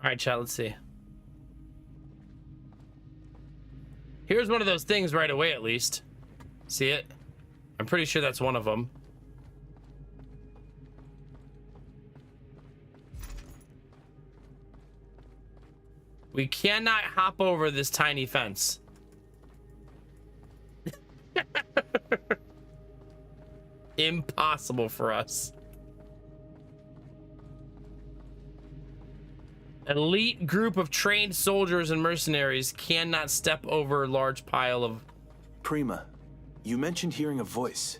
All right, chat, let's see. Here's one of those things right away, at least. See it? I'm pretty sure that's one of them. We cannot hop over this tiny fence. Impossible for us. Elite group of trained soldiers and mercenaries cannot step over a large pile of... Prima, you mentioned hearing a voice.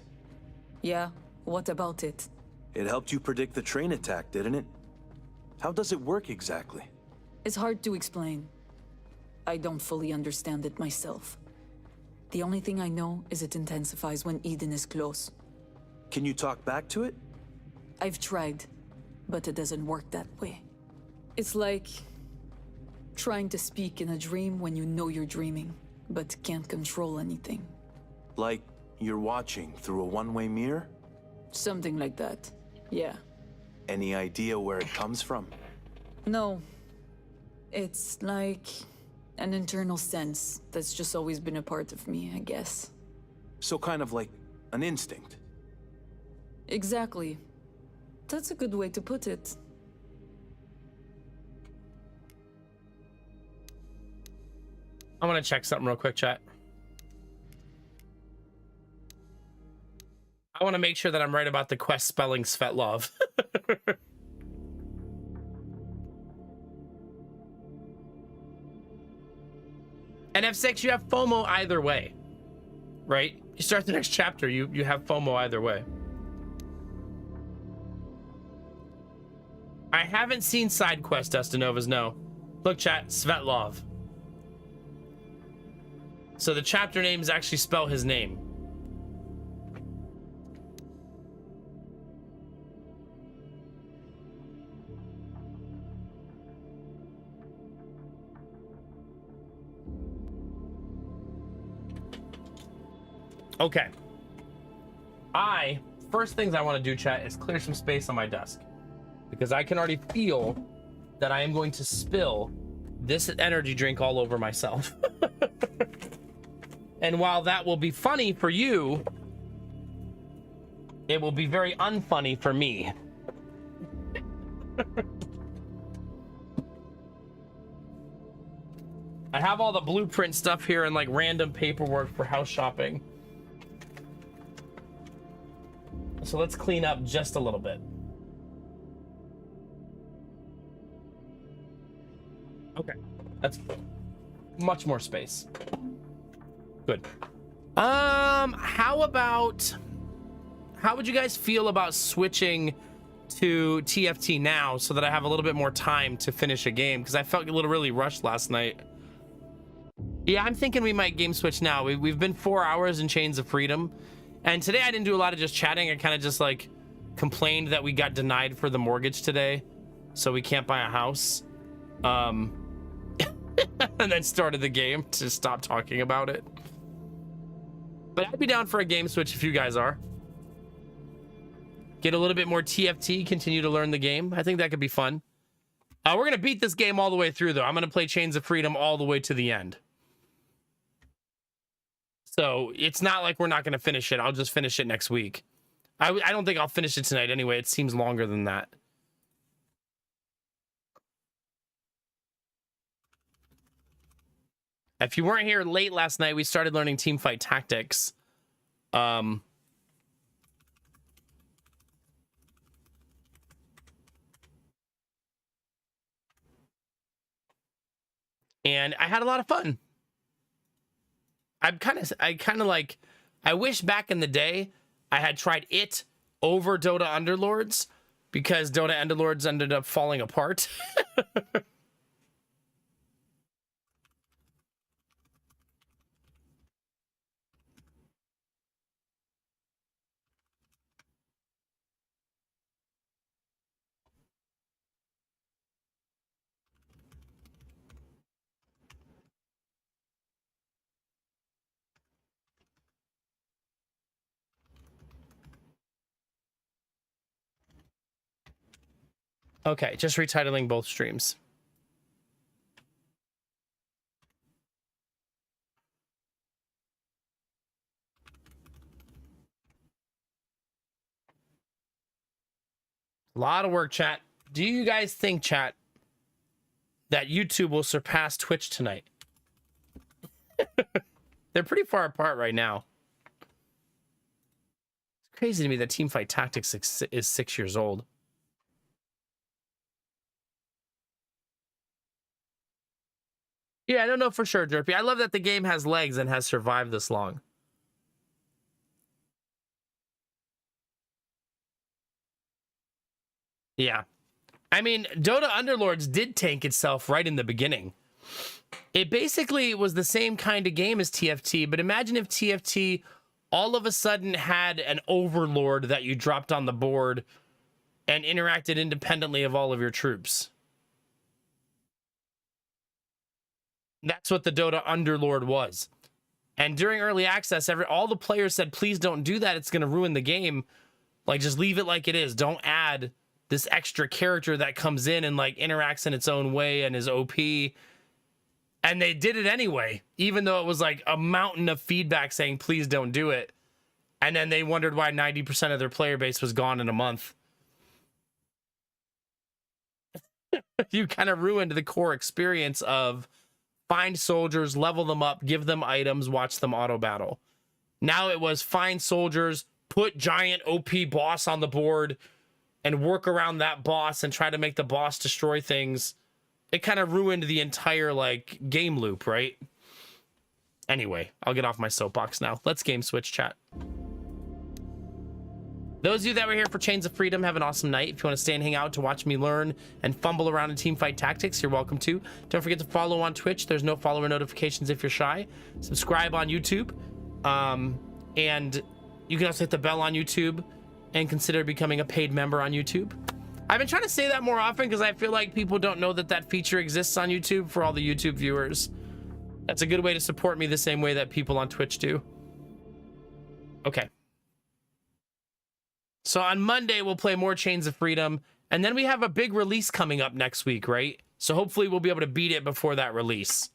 Yeah, what about it? It helped you predict the train attack, didn't it? How does it work exactly? It's hard to explain. I don't fully understand it myself. The only thing I know is it intensifies when Eden is close. Can you talk back to it? I've tried, but it doesn't work that way. It's like trying to speak in a dream when you know you're dreaming, but can't control anything. Like you're watching through a one-way mirror? Something like that, yeah. Any idea where it comes from? No. It's like an internal sense that's just always been a part of me, I guess. So kind of like an instinct. Exactly. That's a good way to put it. I want to check something real quick, chat. I want to make sure that I'm right about the quest spelling Svetlov. And F6, you have FOMO either way, right? You start the next chapter, you have FOMO either way. I haven't seen side quest Destinovas, no. Look, chat, Svetlov. So the chapter names actually spell his name. Okay. First things I want to do, chat, is clear some space on my desk. Because I can already feel that I am going to spill this energy drink all over myself. And while that will be funny for you, it will be very unfunny for me. I have all the blueprint stuff here and like random paperwork for house shopping. So let's clean up just a little bit. Okay, that's much more space. Good. How would you guys feel about switching to TFT now so that I have a little bit more time to finish a game? Because I felt a little really rushed last night. Yeah, I'm thinking we might game switch now. We've been 4 hours in Chains of Freedom. And today I didn't do a lot of just chatting. I kind of just like complained that we got denied for the mortgage today. So we can't buy a house. And then started the game to stop talking about it. But I'd be down for a game switch if you guys are. Get a little bit more TFT, continue to learn the game. I think that could be fun. We're going to beat this game all the way through, though. I'm going to play Chains of Freedom all the way to the end. So it's not like we're not going to finish it. I'll just finish it next week. I don't think I'll finish it tonight anyway. It seems longer than that. If you weren't here late last night, we started learning teamfight tactics. And I had a lot of fun. I kind of like, I wish back in the day I had tried it over Dota Underlords, because Dota Underlords ended up falling apart. Okay, just retitling both streams. A lot of work, chat. Do you guys think, chat, that YouTube will surpass Twitch tonight? They're pretty far apart right now. It's crazy to me that Teamfight Tactics is 6 years old. Yeah, I don't know for sure, Derpy. I love that the game has legs and has survived this long. Yeah. I mean, Dota Underlords did tank itself right in the beginning. It basically was the same kind of game as TFT, but imagine if TFT all of a sudden had an overlord that you dropped on the board and interacted independently of all of your troops. That's what the Dota Underlord was. And during early access, all the players said, please don't do that. It's going to ruin the game. Like, just leave it like it is. Don't add this extra character that comes in and like interacts in its own way and is OP. And they did it anyway, even though it was like a mountain of feedback saying, please don't do it. And then they wondered why 90% of their player base was gone in a month. You kind of ruined the core experience of find soldiers, level them up, give them items, watch them auto battle. Now it was find soldiers, put giant OP boss on the board and work around that boss and try to make the boss destroy things. It kind of ruined the entire like game loop, right? Anyway, I'll get off my soapbox now. Let's game switch, chat. Those of you that were here for Chains of Freedom, have an awesome night. If you want to stay and hang out to watch me learn and fumble around in Teamfight Tactics, you're welcome to. Don't forget to follow on Twitch. There's no follower notifications if you're shy. Subscribe on YouTube. And you can also hit the bell on YouTube and consider becoming a paid member on YouTube. I've been trying to say that more often because I feel like people don't know that that feature exists on YouTube for all the YouTube viewers. That's a good way to support me the same way that people on Twitch do. Okay. So on Monday, we'll play more Chains of Freedom. And then we have a big release coming up next week, right? So hopefully we'll be able to beat it before that release.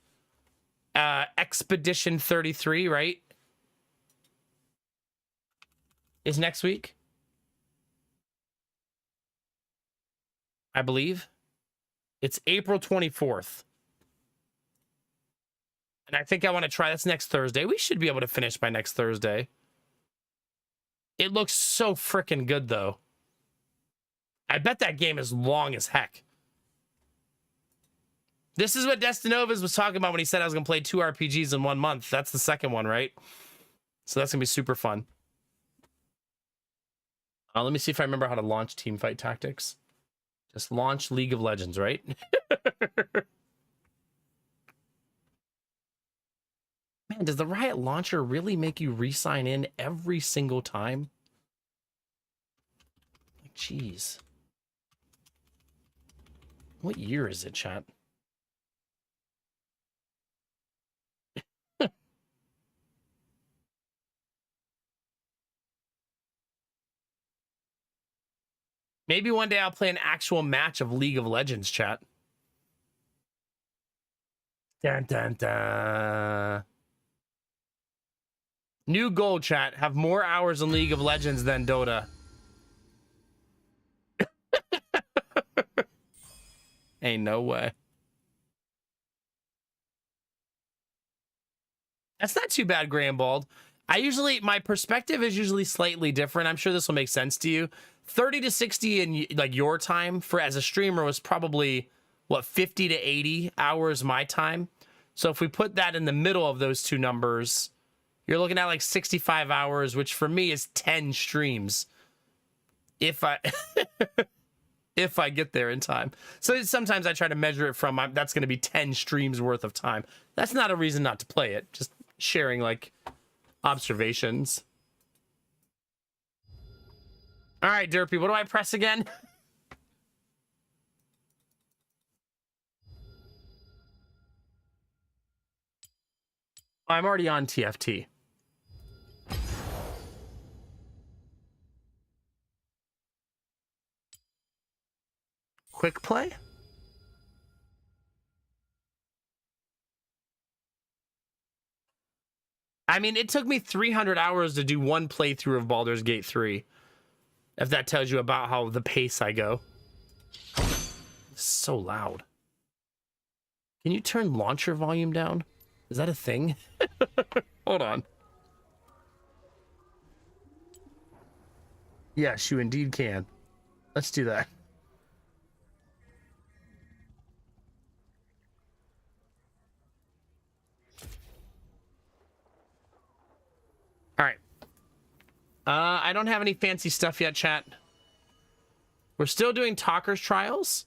Expedition 33, right? Is next week? I believe. It's April 24th. And I think I want to try. That's next Thursday. We should be able to finish by next Thursday. It looks so freaking good, though. I bet that game is long as heck. This is what Destinovas was talking about when he said I was going to play 2 RPGs in 1 month. That's the second one, right? So that's going to be super fun. Let me see if I remember how to launch Teamfight Tactics. Just launch League of Legends, right? Man, does the Riot launcher really make you re-sign in every single time? Like, jeez. What year is it, chat? Maybe one day I'll play an actual match of League of Legends, chat. Dun, dun, dun. New goal, chat. Have more hours in League of Legends than Dota. Ain't no way. That's not too bad, Graham Bald. My perspective is usually slightly different. I'm sure this will make sense to you. 30 to 60 in like your time for as a streamer was probably what, 50 to 80 hours my time. So if we put that in the middle of those two numbers, You're looking at like 65 hours, which for me is 10 streams. If I if I get there in time. So sometimes I try to measure it from that's going to be 10 streams worth of time. That's not a reason not to play it. Just sharing like observations. All right, Derpy, what do I press again? I'm already on TFT. Quick play? I mean, it took me 300 hours to do one playthrough of Baldur's Gate 3. If that tells you about how the pace I go. It's so loud. Can you turn launcher volume down? Is that a thing? Hold on. Yes, you indeed can. Let's do that. All right. I don't have any fancy stuff yet, chat. We're still doing Talker's Trials,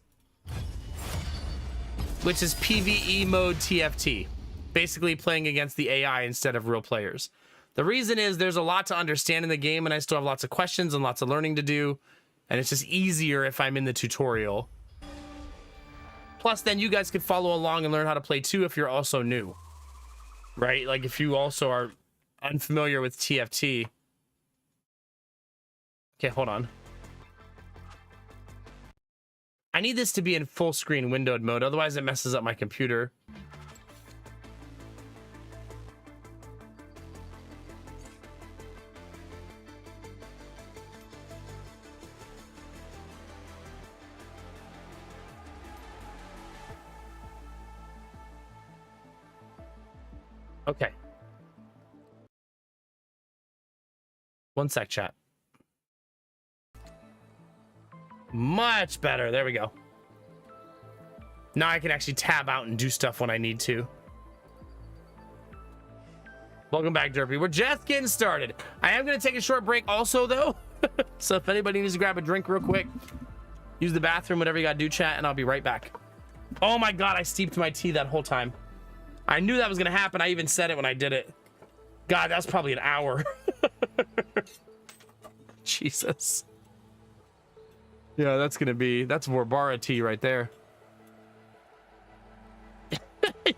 which is PvE mode TFT. Basically playing against the AI instead of real players. The reason is there's a lot to understand in the game, and I still have lots of questions and lots of learning to do, and it's just easier if I'm in the tutorial. Plus, then you guys could follow along and learn how to play too if you're also new. Right? Like if you also are unfamiliar with TFT. Okay, hold on. I need this to be in full screen windowed mode, otherwise it messes up my computer. Okay. One sec, chat. Much better. There we go. Now I can actually tab out and do stuff when I need to. Welcome back, Derpy. We're just getting started. I am going to take a short break also, though. So if anybody needs to grab a drink real quick, use the bathroom, whatever you got to do, chat, and I'll be right back. Oh my God, I steeped my tea that whole time. I knew that was going to happen. I even said it when I did it. God, that was probably an hour. Jesus. Yeah, that's Vorbara tea right there.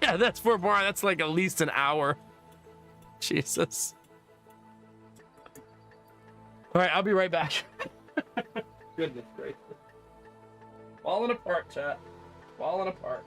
Yeah, that's Vorbara. That's like at least an hour. Jesus. All right, I'll be right back. Goodness gracious. Falling apart, chat. Falling apart.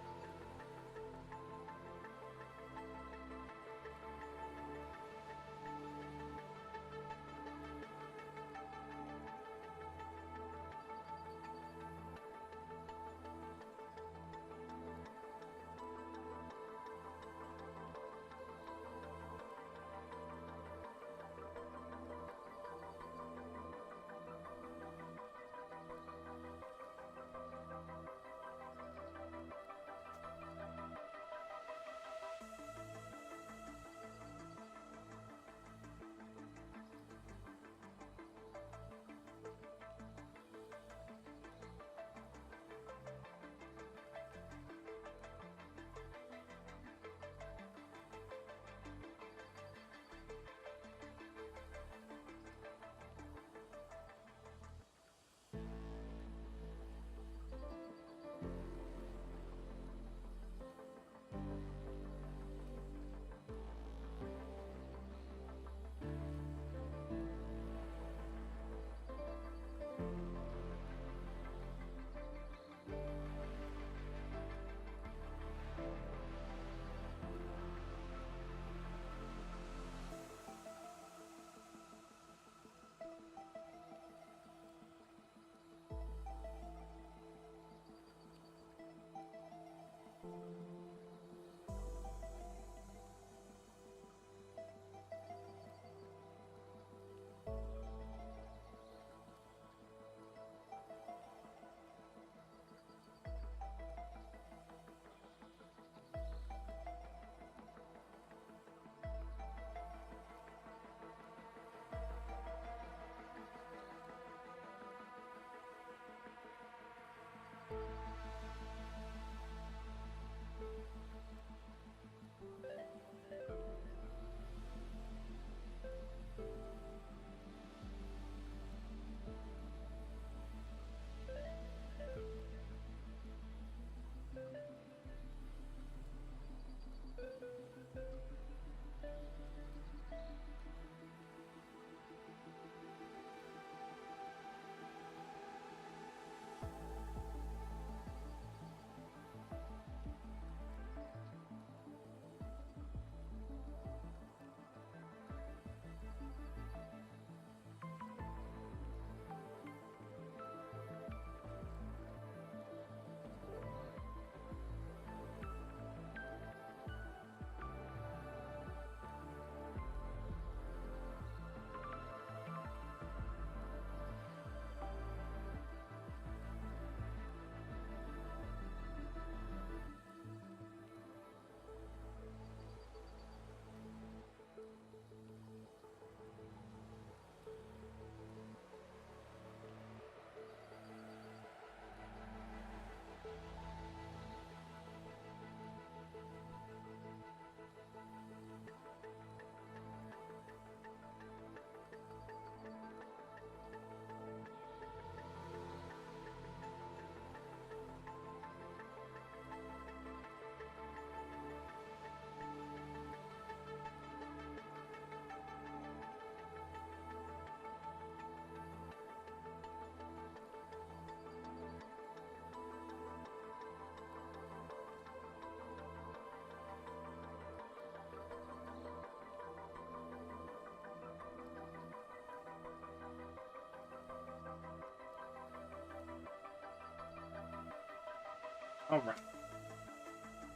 All right.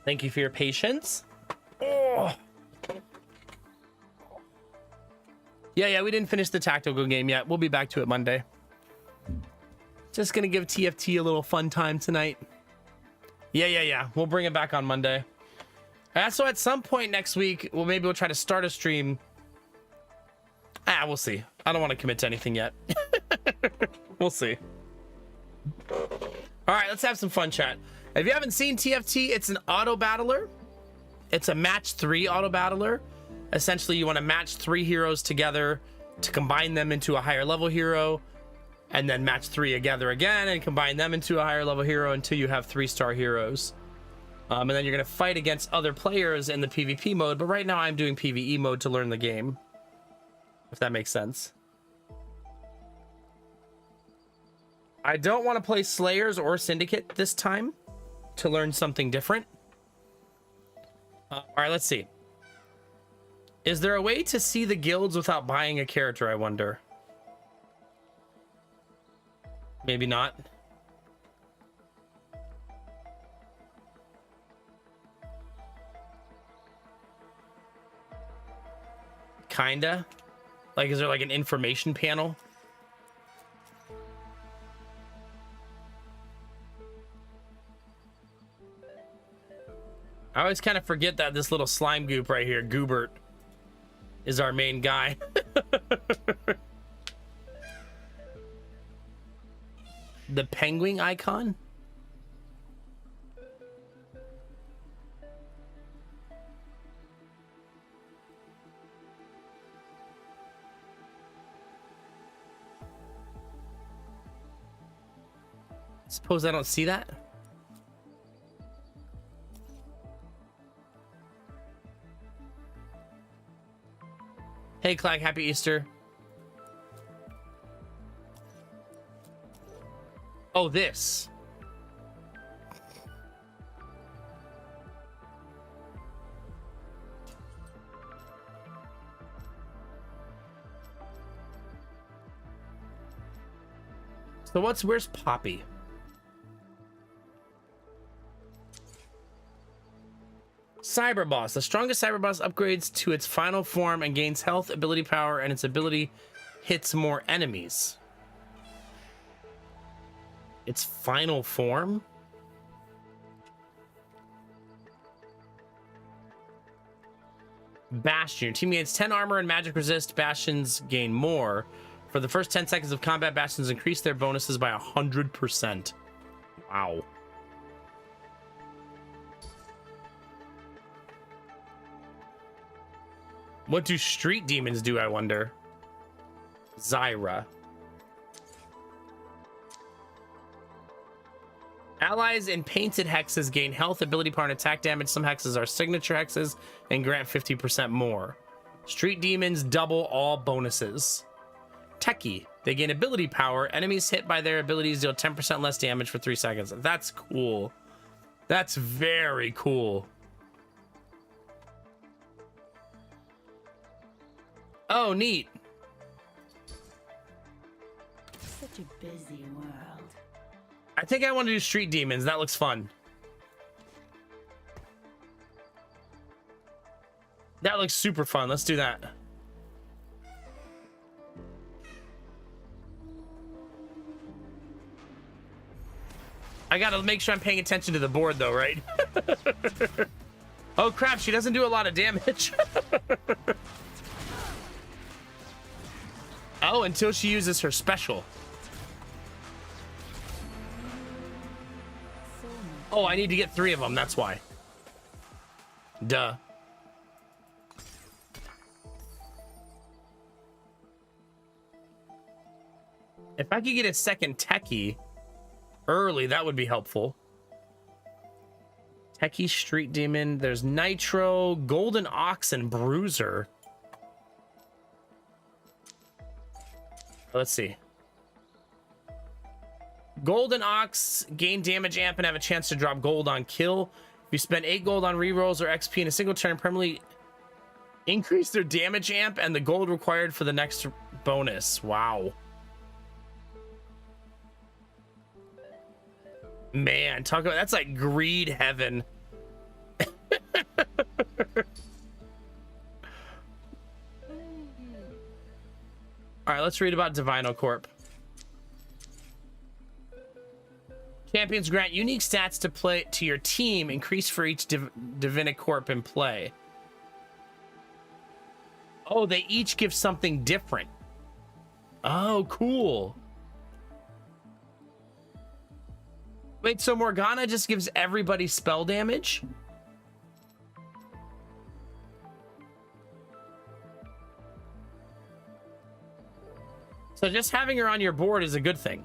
Thank you for your patience. Oh. Yeah, we didn't finish the tactical game yet. We'll be back to it Monday. Just gonna give TFT a little fun time tonight. Yeah. We'll bring it back on Monday. So at some point next week, we'll try to start a stream. We'll see. I don't want to commit to anything yet. We'll see. All right, let's have some fun, chat. If you haven't seen TFT, it's an auto battler. It's a match 3 auto battler. Essentially, you want to match 3 heroes together to combine them into a higher level hero, and then match 3 together again and combine them into a higher level hero until you have 3-star heroes. And then you're going to fight against other players in the PvP mode. But right now I'm doing PvE mode to learn the game, if that makes sense. I don't want to play Slayers or Syndicate this time to learn something different. All right, let's see. Is there a way to see the guilds without buying a character, I wonder? Maybe not. Kinda. Like, is there like an information panel? I always kind of forget that this little slime goop right here, Goobert, is our main guy. The penguin icon? Suppose I don't see that? Hey, Clag, happy Easter. Oh, this. So where's Poppy? Cyber Boss. The strongest Cyber Boss upgrades to its final form and gains health, ability power, and its ability hits more enemies. Its final form? Bastion. Your team gains 10 armor and magic resist. Bastions gain more. For the first 10 seconds of combat, Bastions increase their bonuses by 100%. Wow. What do street demons do, I wonder? Zyra. Allies in painted hexes gain health, ability power, and attack damage. Some hexes are signature hexes and grant 50% more. Street demons double all bonuses. Techie. They gain ability power. Enemies hit by their abilities deal 10% less damage for 3 seconds. That's cool. That's very cool. Oh, neat. Such a busy world. I think I want to do street demons. That looks fun. That looks super fun. Let's do that. I gotta make sure I'm paying attention to the board though, right? Oh crap, she doesn't do a lot of damage. Oh, until she uses her special. Oh, I need to get 3 of them, that's why. Duh. If I could get a second techie early, that would be helpful. Techie, Street Demon, there's Nitro, Golden Ox, and Bruiser. Let's see. Golden Ox, gain damage amp and have a chance to drop gold on kill. If you spend 8 gold on rerolls or XP in a single turn, permanently increase their damage amp and the gold required for the next bonus. Wow. Man, talk about that's like greed heaven. All right, let's read about Divino Corp. Champions grant unique stats to play to your team, increase for each Divina Corp in play. Oh, they each give something different. Oh, cool. Wait, so Morgana just gives everybody spell damage? So just having her on your board is a good thing.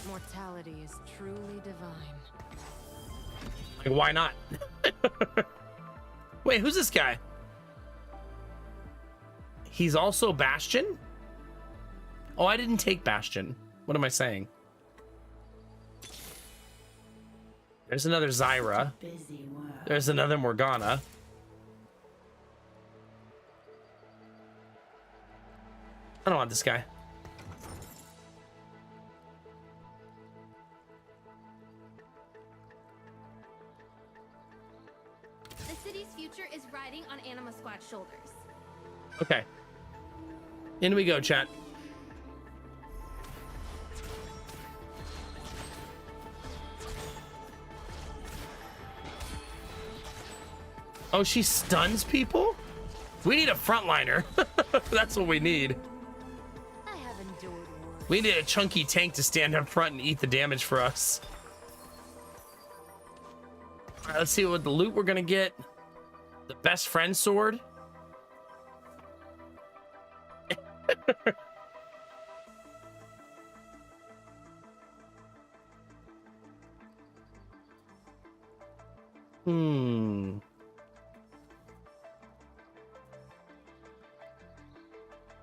Mortality is truly divine. Like, why not? Wait, who's this guy? He's also Bastion? Oh, I didn't take Bastion. What am I saying? There's another Zyra. There's another Morgana. I don't want this guy. The city's future is riding on Anima Squad's shoulders. Okay. In we go, chat. Oh, she stuns people? We need a frontliner. That's what we need. I have endured worse. We need a chunky tank to stand up front and eat the damage for us. All right, let's see what the loot we're gonna get. The best friend sword.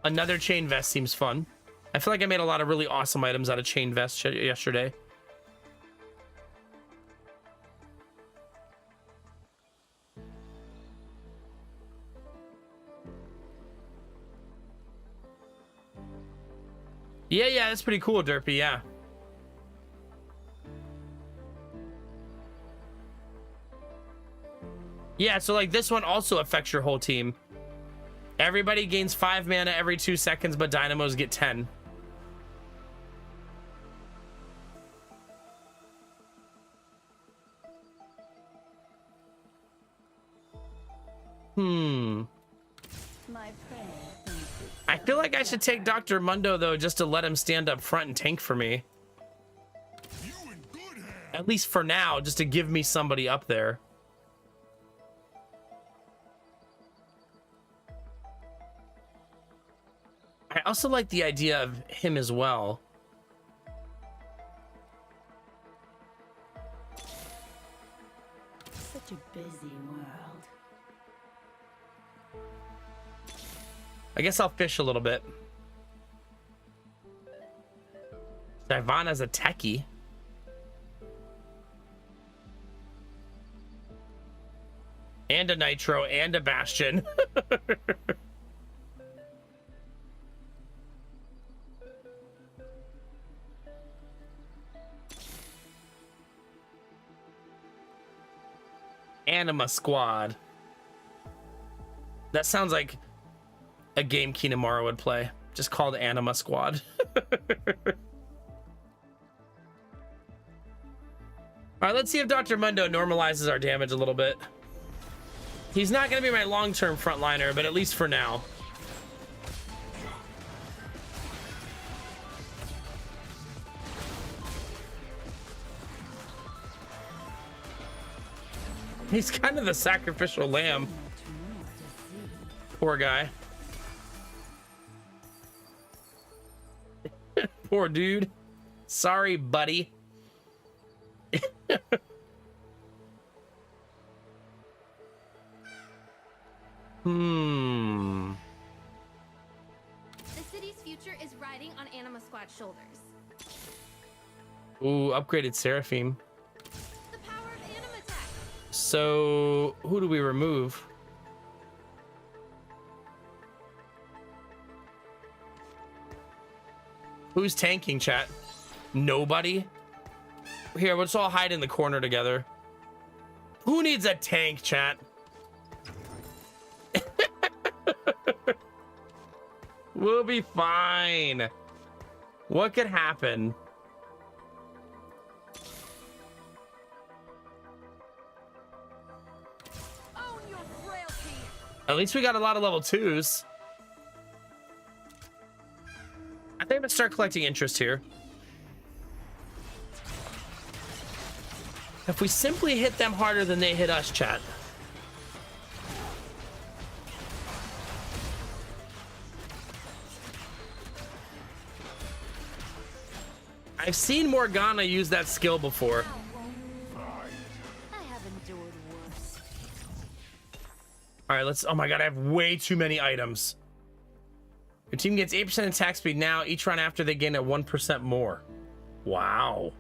Another chain vest seems fun. I feel like I made a lot of really awesome items out of chain vest yesterday. Yeah, that's pretty cool, Derpy, yeah. Yeah, so like this one also affects your whole team. Everybody gains 5 mana every 2 seconds, but dynamos get 10. I feel like I should take Dr. Mundo, though, just to let him stand up front and tank for me. At least for now, just to give me somebody up there. I also like the idea of him as well. Such a busy world. I guess I'll fish a little bit. Ivana's a techie. And a Nitro and a Bastion. Anima Squad. That sounds like a game Kinamara would play, just called Anima Squad. All right, let's see if Dr. Mundo normalizes our damage a little bit. He's not going to be my long-term frontliner, but at least for now. He's kind of the sacrificial lamb. Poor guy. Poor dude. Sorry, buddy. The city's future is riding on Anima Squad's shoulders. Ooh, upgraded Seraphim. The power of Anima Tech. So, who do we remove? Who's tanking, chat? Nobody? Here, let's all hide in the corner together. Who needs a tank, chat? We'll be fine. What could happen? Own your frailty. At least we got a lot of level 2s. I think I'm gonna start collecting interest here. If we simply hit them harder than they hit us, chat. I've seen Morgana use that skill before. I have endured worse. All right, let's. Oh my god, I have way too many items. Your team gets 8% attack speed now. Each round after, they gain at 1% more. Wow.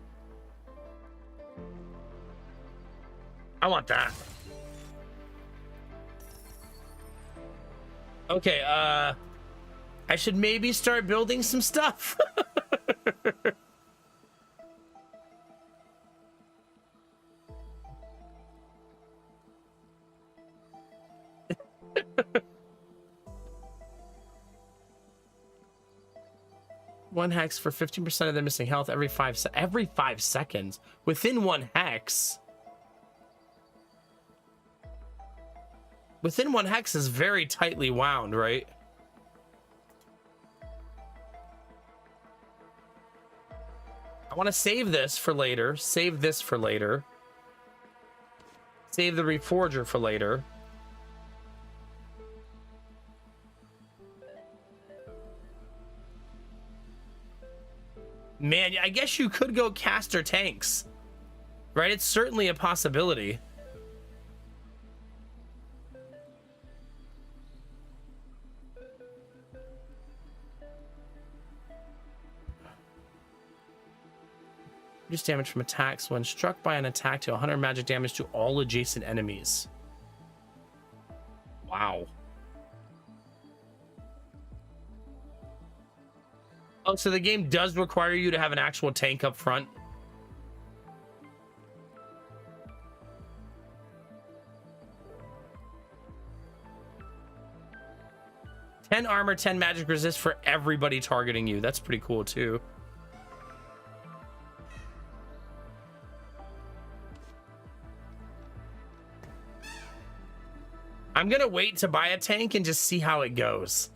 I want that. Okay, I should maybe start building some stuff. One hex for 15% of their missing health every 5 seconds within one hex. Within one hex is very tightly wound, right? I want to save this for later. Save this for later. Save the Reforger for later. Man, I guess you could go caster tanks, right? It's certainly a possibility. Reduce damage from attacks when struck by an attack to 100 magic damage to all adjacent enemies. Wow. Oh, so the game does require you to have an actual tank up front. Ten armor, 10 magic resist for everybody targeting you. That's pretty cool too. I'm gonna wait to buy a tank and just see how it goes.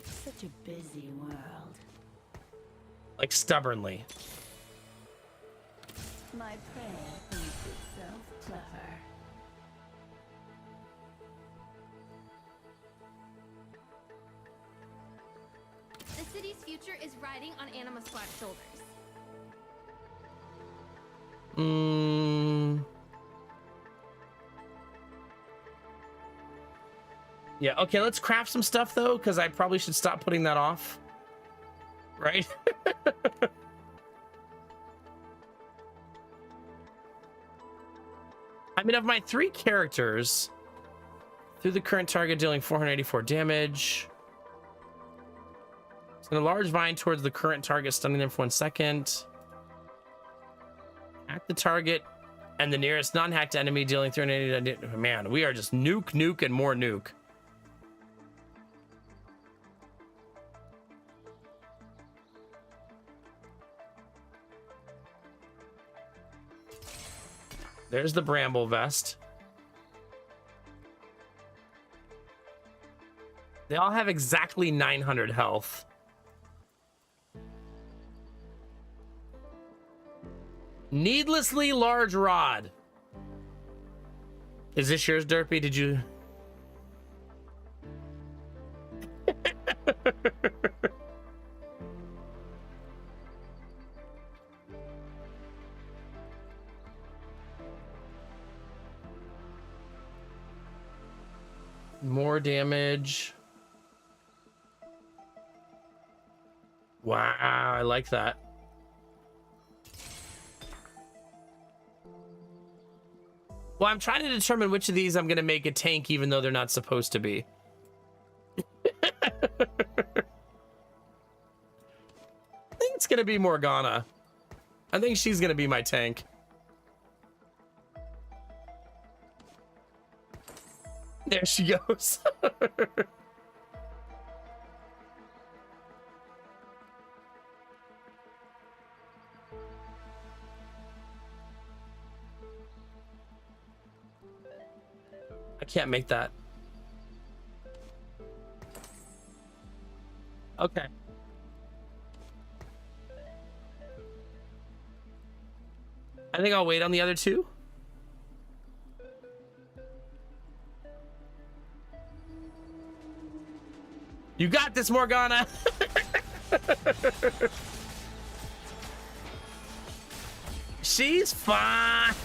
Such a busy world. Like stubbornly. My prey thinks itself clever. The city's future is riding on Anima Squad's shoulders. Yeah, okay, let's craft some stuff though, because I probably should stop putting that off. Right? I mean, of my 3 characters, through the current target dealing 484 damage. Send a large vine towards the current target, stunning them for 1 second. Hack the target and the nearest non-hacked enemy, dealing 380. Man, we are just nuke, nuke, and more nuke. There's the bramble vest. They all have exactly 900 health. Needlessly large rod. Is this yours, Derpy? Did you? More damage. Wow, I like that. Well, I'm trying to determine which of these I'm going to make a tank, even though they're not supposed to be. I think it's going to be Morgana. I think she's gonna be my tank. There she goes. I can't make that. Okay. I think I'll wait on the other two. You got this, Morgana. She's fine.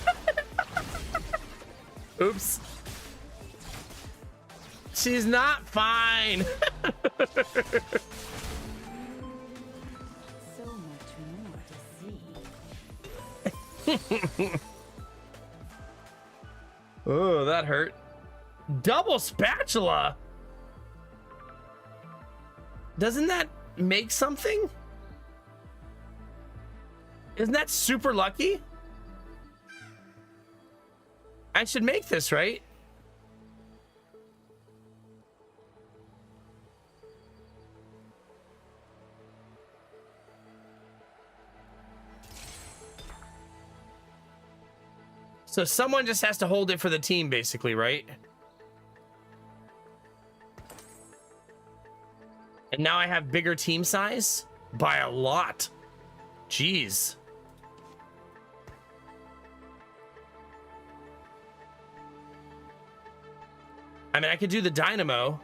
Oops. She's not fine. So much more to see. Oh, that hurt. Double spatula. Doesn't that make something? Isn't that super lucky? I should make this, right? So someone just has to hold it for the team, basically, right? And now I have bigger team size by a lot. Jeez. I mean, I could do the dynamo.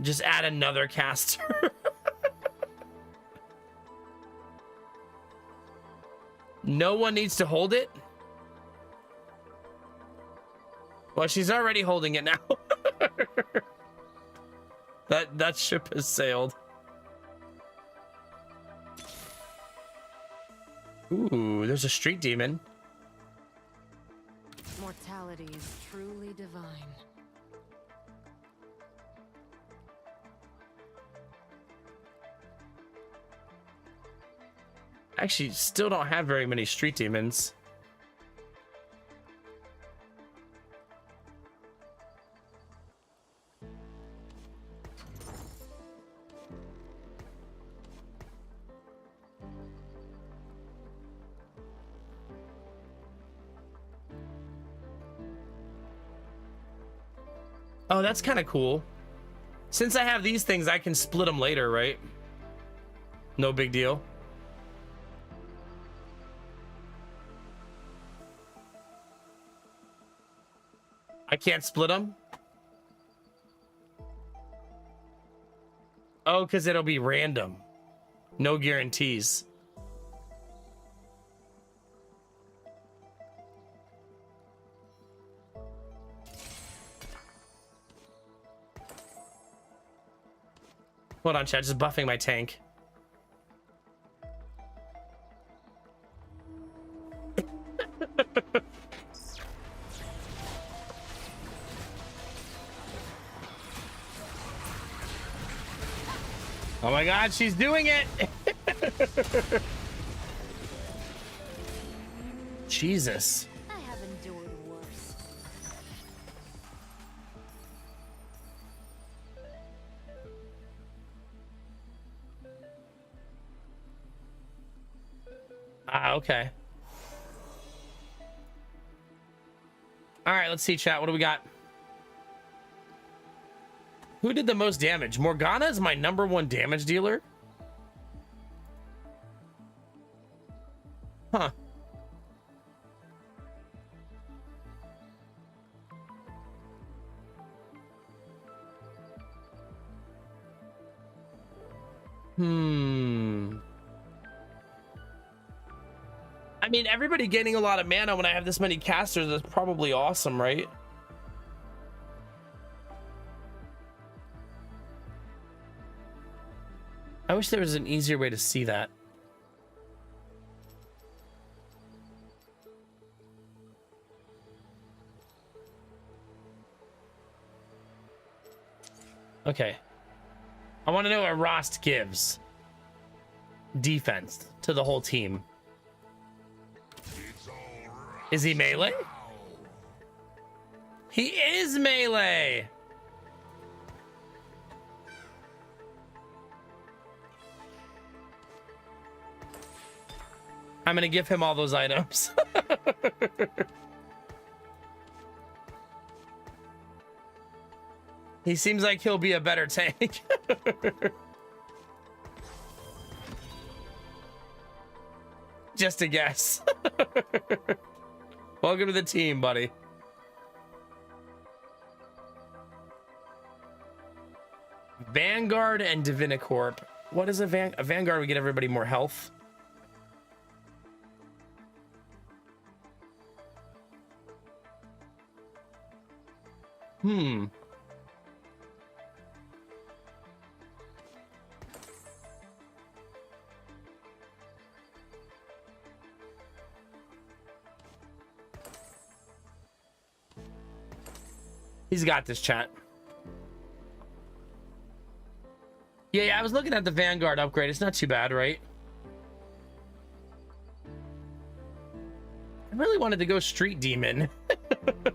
Just add another caster. No one needs to hold it. Well, she's already holding it now. That ship has sailed. Ooh, there's a street demon. Mortality is truly divine. Actually, still don't have very many street demons. Oh, that's kind of cool. Since I have these things, I can split them later, right? No big deal. I can't split them? Oh, because it'll be random. No guarantees. Hold on, chat. Just buffing my tank. Oh my god, she's doing it! Jesus. I have endured worse. Ah, okay. Alright, let's see, chat. What do we got? Who did the most damage? Morgana is my #1 damage dealer? Huh. I mean, everybody gaining a lot of mana when I have this many casters is probably awesome, right? I wish there was an easier way to see that. Okay. I want to know what Rost gives. defense to the whole team. Is he melee? He is melee. I'm gonna give him all those items. He seems like he'll be a better tank. Just a guess. Welcome to the team, buddy. Vanguard and Divinicorp. What is a Vanguard? We get everybody more health. He's got this, chat. Yeah, I was looking at the Vanguard upgrade. It's not too bad, right? I really wanted to go Street Demon.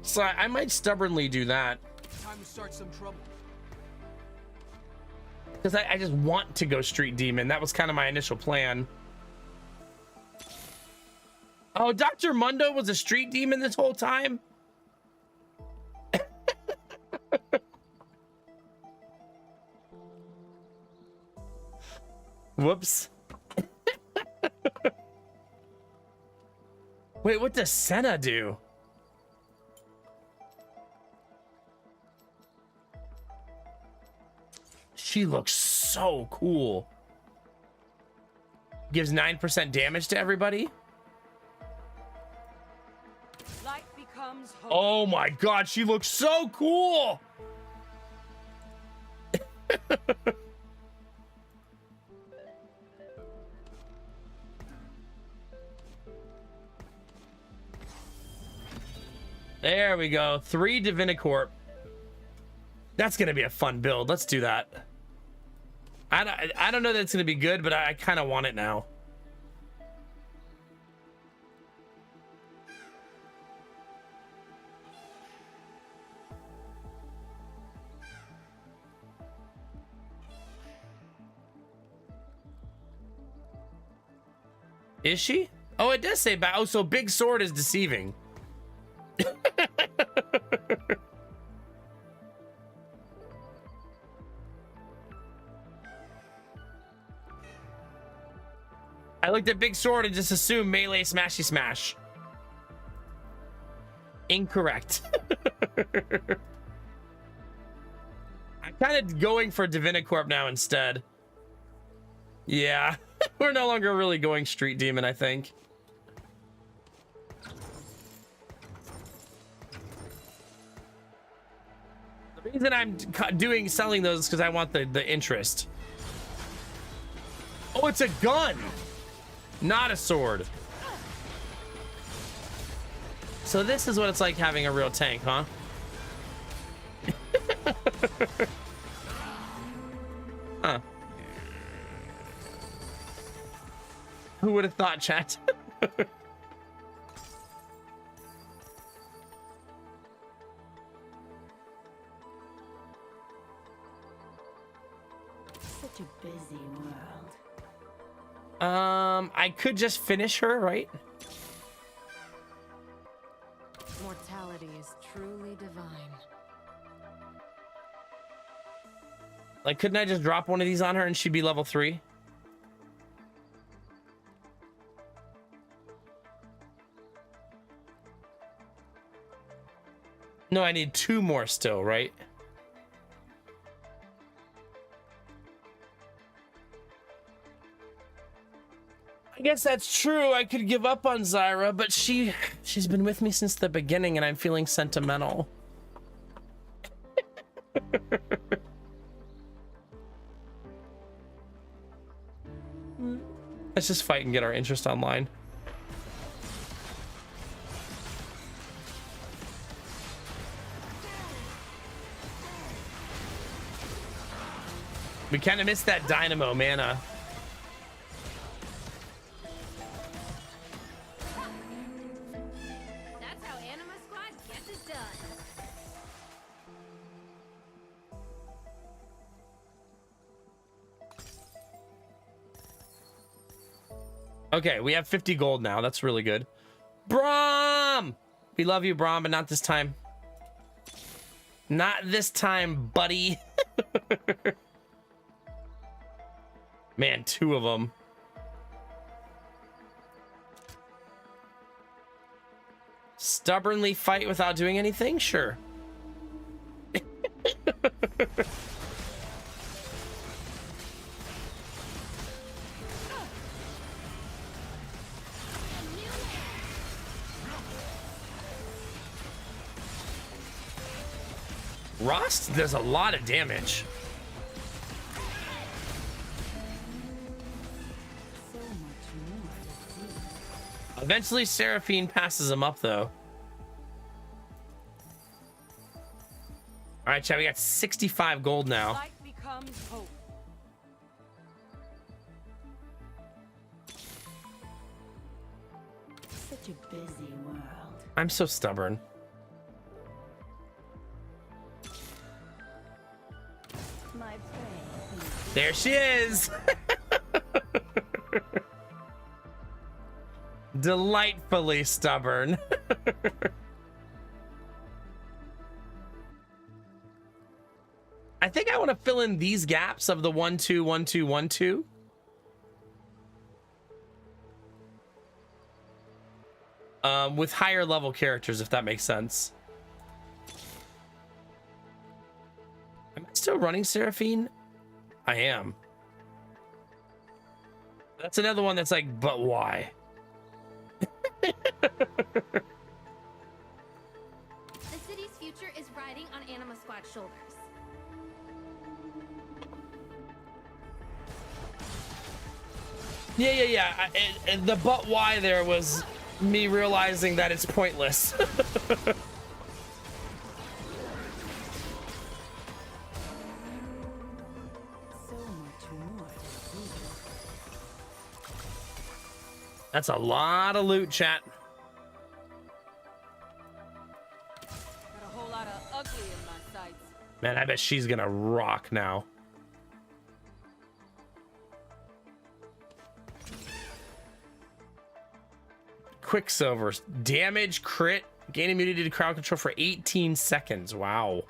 So I might stubbornly do that. Time to start some trouble. Because I just want to go Street Demon. That was kind of my initial plan. Oh, Dr. Mundo was a Street Demon this whole time? Whoops. Wait, what does Senna do? She looks so cool. Gives 9% damage to everybody. Light becomes hope. Oh my god, she looks so cool. There we go. 3 Divinicorp. That's gonna be a fun build. Let's do that. I don't know that it's gonna be good, but I kind of want it now. Is she? Oh, it does say oh, so big sword is deceiving. I looked at big sword and just assumed melee smashy smash. Incorrect. I'm kind of going for Divinicorp now instead. Yeah, we're no longer really going Street Demon, I think. The reason I'm selling those is because I want the interest. Oh, it's a gun, not a sword. So this is what it's like having a real tank, huh? Huh. Who would have thought, chat? Such a busy world. I could just finish her, right? Mortality is truly divine. Like, couldn't I just drop one of these on her and she'd be level 3? No, I need 2 more still, right? I guess that's true. I could give up on Zyra, but she's been with me since the beginning and I'm feeling sentimental. Let's just fight and get our interest online. We kind of missed that dynamo mana. Okay, we have 50 gold now. That's really good. Brom! We love you, Brom, but not this time. Not this time, buddy. Man, 2 of them. Stubbornly fight without doing anything? Sure. Rust does a lot of damage. Eventually, Seraphine passes him up, though. All right, chat, we got 65 gold now. Light becomes hope. Such a busy world. I'm so stubborn. My prey. There she is. Delightfully stubborn. I think I want to fill in these gaps of the 1 2 1 2 1 2. With higher level characters, if that makes sense. Am I still running Seraphine? I am. That's another one that's like, but why? The city's future is riding on Anima Squad's shoulders. Yeah. And the but why there was me realizing that it's pointless. So much more to see. That's a lot of loot, chat. Got a whole lot of ugly in my sights. Man, I bet she's gonna rock now. Quicksilver, damage, crit, gain immunity to crowd control for 18 seconds. Wow.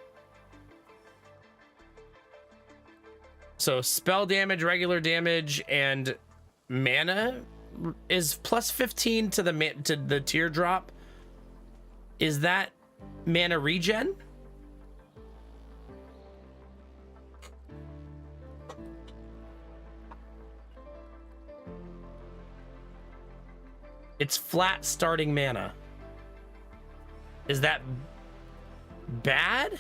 So spell damage, regular damage, and mana is plus 15 to the teardrop. Is that mana regen? It's flat starting mana. Is that bad?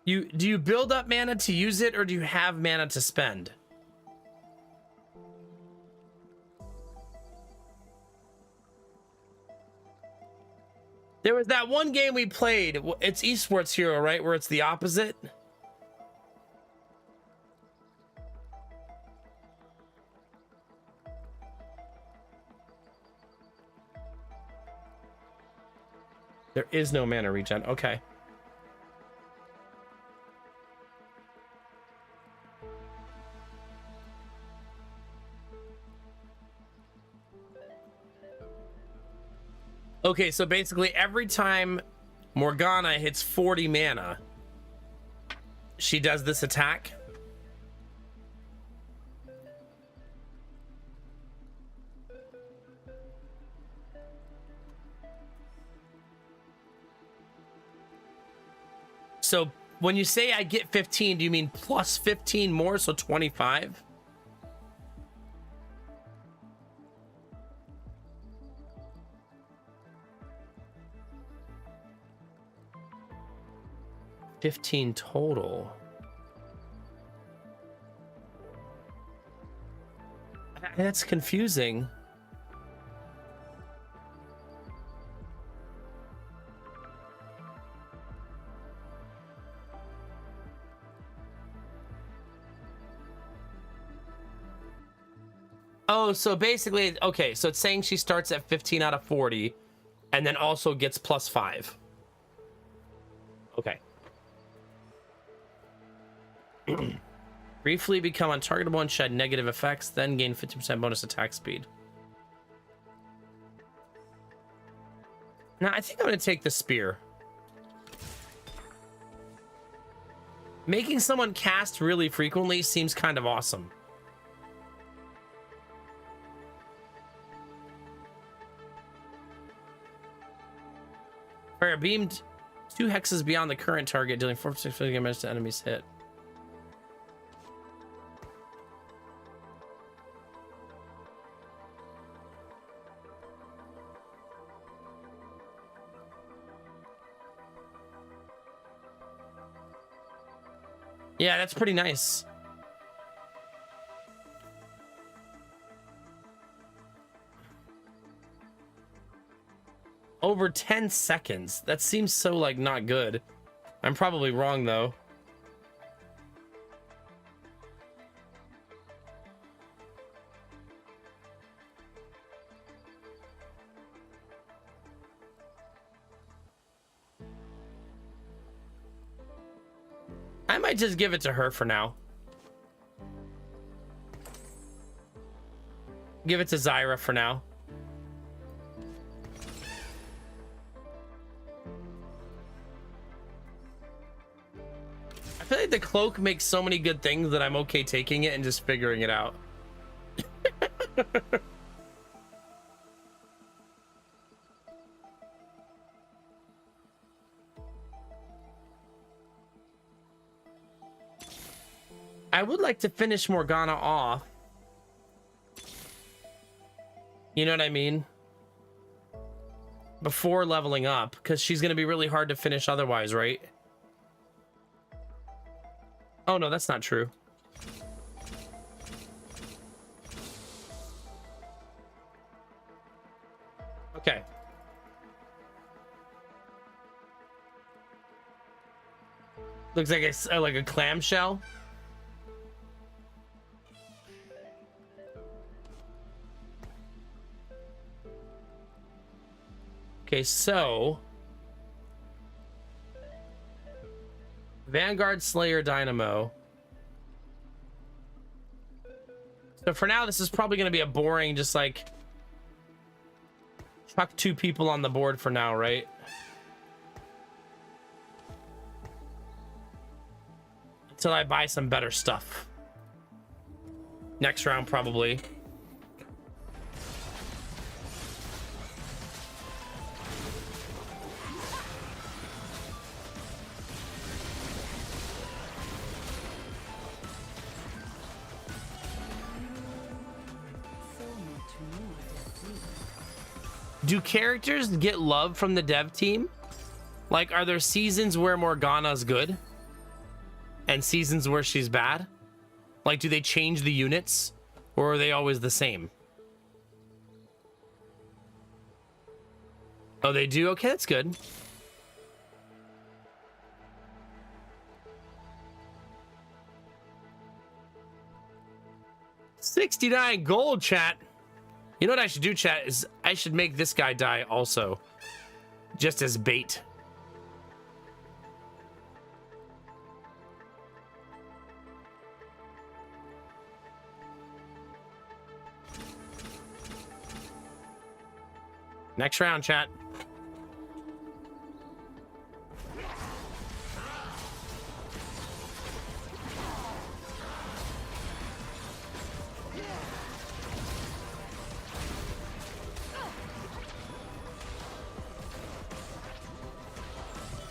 Do you build up mana to use it, or do you have mana to spend? There was that one game we played. It's Esports Hero, right? Where it's the opposite. There is no mana regen. Okay. Okay, so basically every time Morgana hits 40 mana, she does this attack. So when you say I get 15, do you mean plus 15 more, so 25? $15 total. That's confusing. Oh, so basically, okay, so it's saying she starts at 15 out of 40 and then also gets plus 5. Okay. Briefly become untargetable and shed negative effects, then gain 50% bonus attack speed. Now, I think I'm going to take the spear. Making someone cast really frequently seems kind of awesome. Fire beamed 2 hexes beyond the current target, dealing 4% damage to enemies hit. Yeah, that's pretty nice. Over 10 seconds. That seems so, like, not good. I'm probably wrong, though. I might just give it to her for now. Give it to Zyra for now. I feel like the cloak makes so many good things that I'm okay taking it and just figuring it out. I would like to finish Morgana off. You know what I mean? Before leveling up, because she's going to be really hard to finish otherwise, right? Oh, no, that's not true. Okay. Looks like a clamshell. Okay, so Vanguard, Slayer, Dynamo. So for now, this is probably going to be a boring, just like chuck 2 people on the board for now, right? Until I buy some better stuff. Next round, probably. Do characters get love from the dev team? Like, are there seasons where Morgana's good and seasons where she's bad? Like, do they change the units or are they always the same? Oh, they do? Okay, that's good. $69 gold, chat. You know what I should do, chat, is I should make this guy die also. Just as bait. Next round, chat.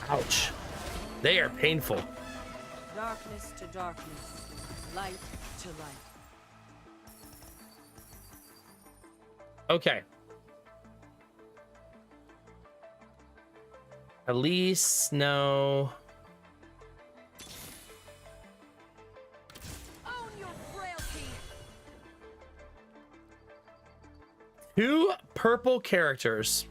Ouch. They are painful. Darkness to darkness, light to light. Okay. Elise, no. Own your frailty. 2 purple characters.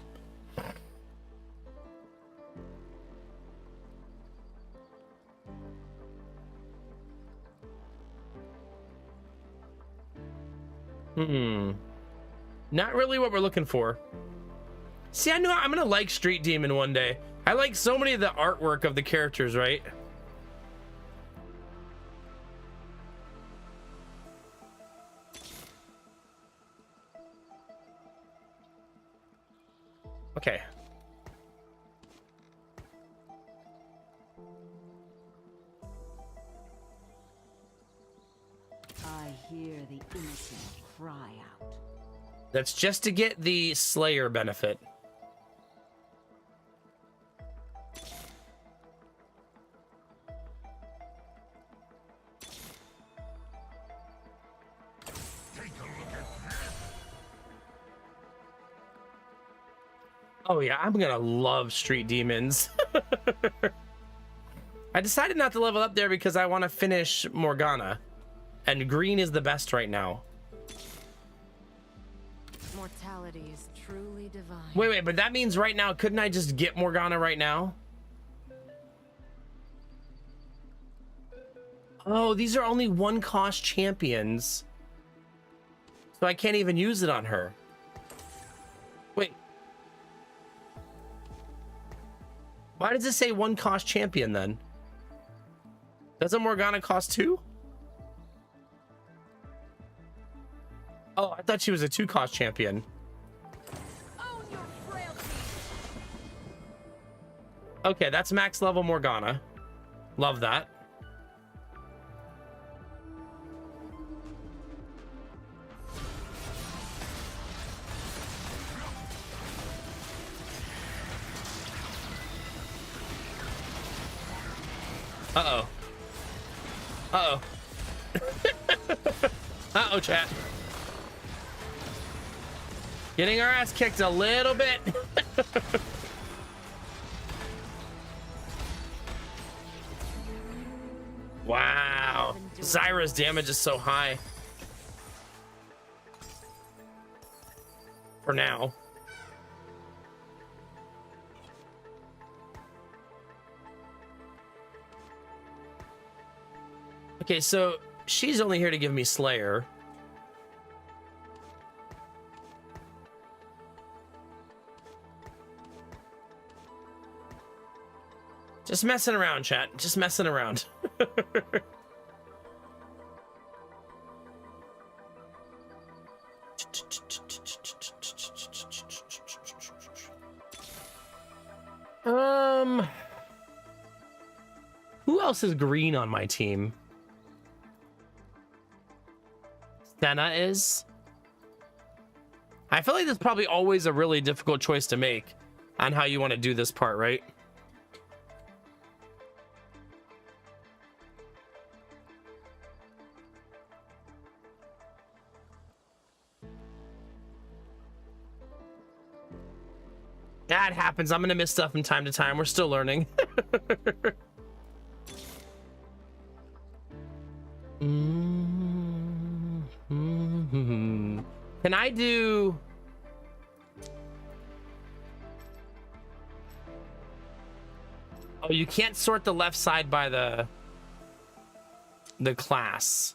Not really what we're looking for. See, I know I'm gonna like Street Demon one day. I like so many of the artwork of the characters, right? Okay. I hear the innocent cry out. That's just to get the Slayer benefit. Oh yeah, I'm gonna love Street Demons. I decided not to level up there because I want to finish Morgana. And green is the best right now. Mortality is truly divine. Wait, but that means right now, couldn't I just get Morgana right now? Oh, these are only one cost champions. So I can't even use it on her. Wait. Why does it say one cost champion then? Doesn't Morgana cost 2? Oh, I thought she was a 2-cost champion. Own your frailty. Okay, that's max level Morgana. Love that. Uh-oh. Uh-oh. Uh-oh, chat. Getting our ass kicked a little bit. Wow. Zyra's damage is so high. For now. Okay, so she's only here to give me Slayer. Just messing around, chat. Just messing around. Who else is green on my team? Senna is. I feel like that's probably always a really difficult choice to make on how you want to do this part, right? That happens. I'm gonna miss stuff from time to time. We're still learning. Can I do... Oh, you can't sort the left side by the class.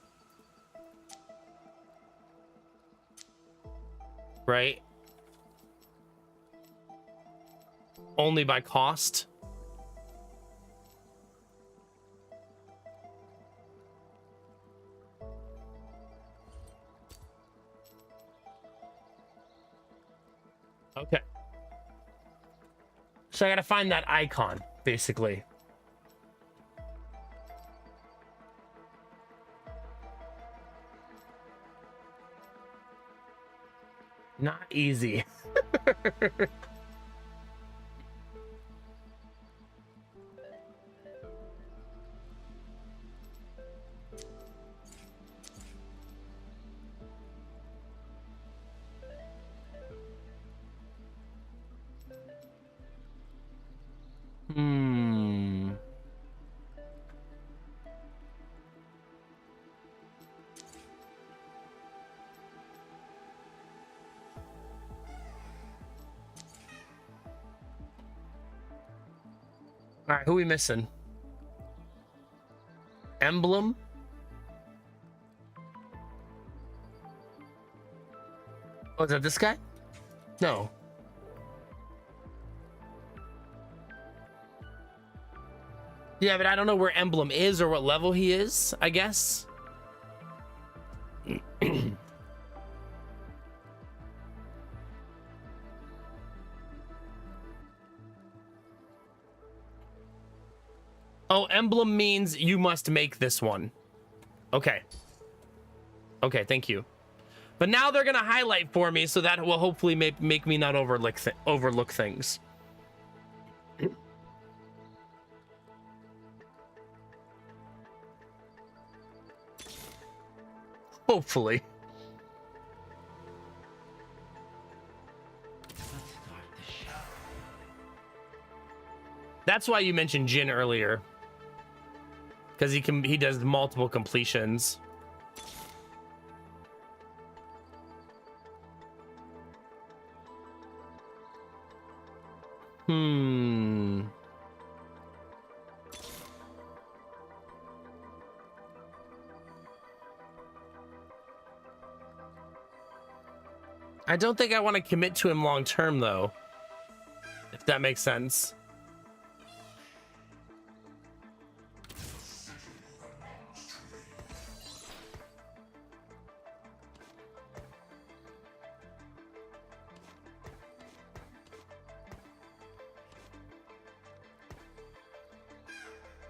Right? Only by cost. Okay. So I gotta find that icon, basically. Not easy. All right, who we missing? Emblem? Oh, is that this guy? No. Yeah, but I don't know where Emblem is or what level he is, I guess. Oh, emblem means you must make this one. Okay. Okay, thank you. But now they're gonna highlight for me, so that will hopefully make me not overlook things. Hopefully. That's why you mentioned Jin earlier, because he does multiple completions. I don't think I want to commit to him long term, though, if that makes sense.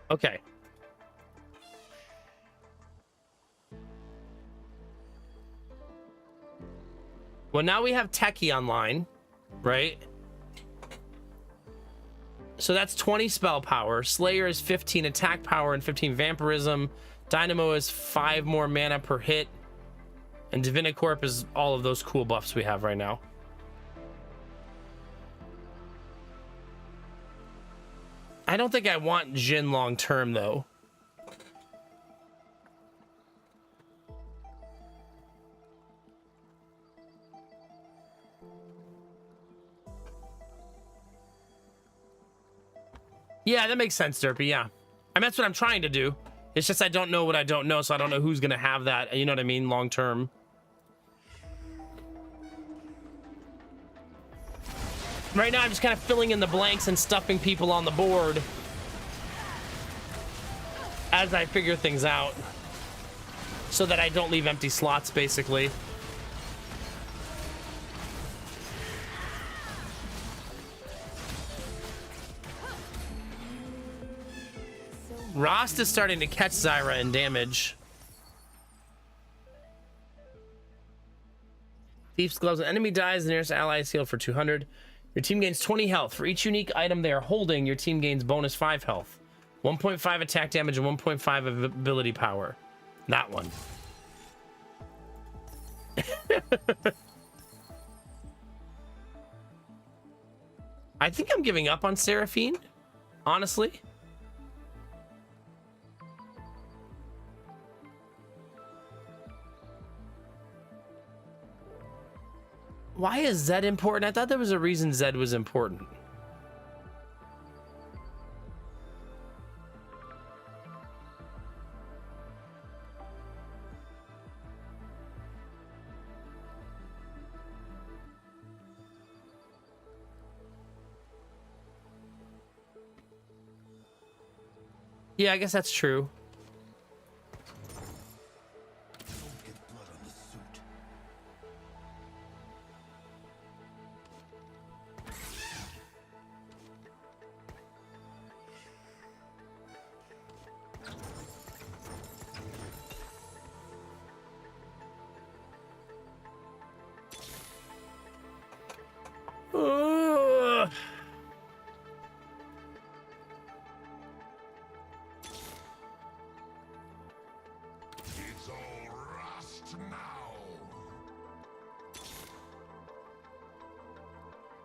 Okay. Well, now we have Techie online, right? So that's 20 spell power. Slayer is 15 attack power and 15 vampirism. Dynamo is 5 more mana per hit. And Divinicorp is all of those cool buffs we have right now. I don't think I want Jin long term, though. Yeah, that makes sense, Derpy. Yeah. I mean, that's what I'm trying to do. It's just I don't know what I don't know, so I don't know who's going to have that. You know what I mean? Long term. Right now, I'm just kind of filling in the blanks and stuffing people on the board as I figure things out so that I don't leave empty slots, basically. Rost is starting to catch Zyra in damage. Thief's Gloves. An enemy dies, the nearest ally is healed for 200. Your team gains 20 health. For each unique item they are holding, your team gains bonus 5 health. 1.5 attack damage and 1.5 ability power. That one. I think I'm giving up on Seraphine, honestly. Why is Zed important? I thought there was a reason Zed was important. Yeah, I guess that's true.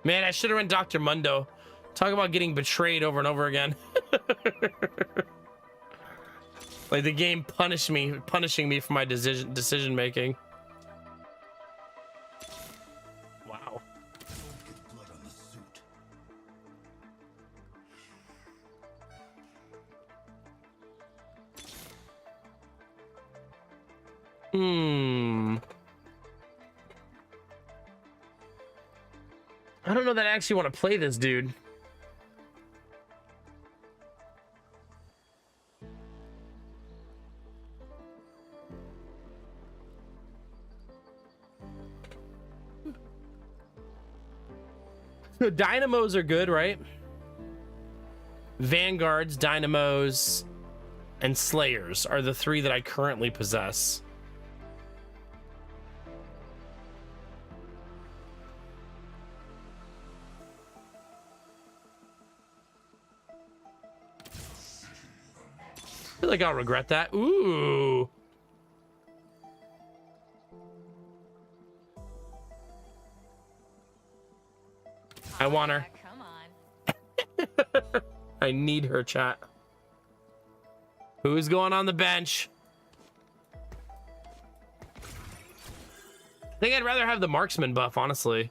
Man, I should have run Dr. Mundo. Talk about getting betrayed over and over again. Like the game punishing me for my decision making. Wow. I don't know that I actually want to play this dude. So dynamos are good, right? Vanguards, Dynamos, and Slayers are the 3 that I currently possess. I feel like I'll regret that. Ooh. I want her. Come on. I need her, chat. Who's going on the bench? I think I'd rather have the marksman buff, honestly,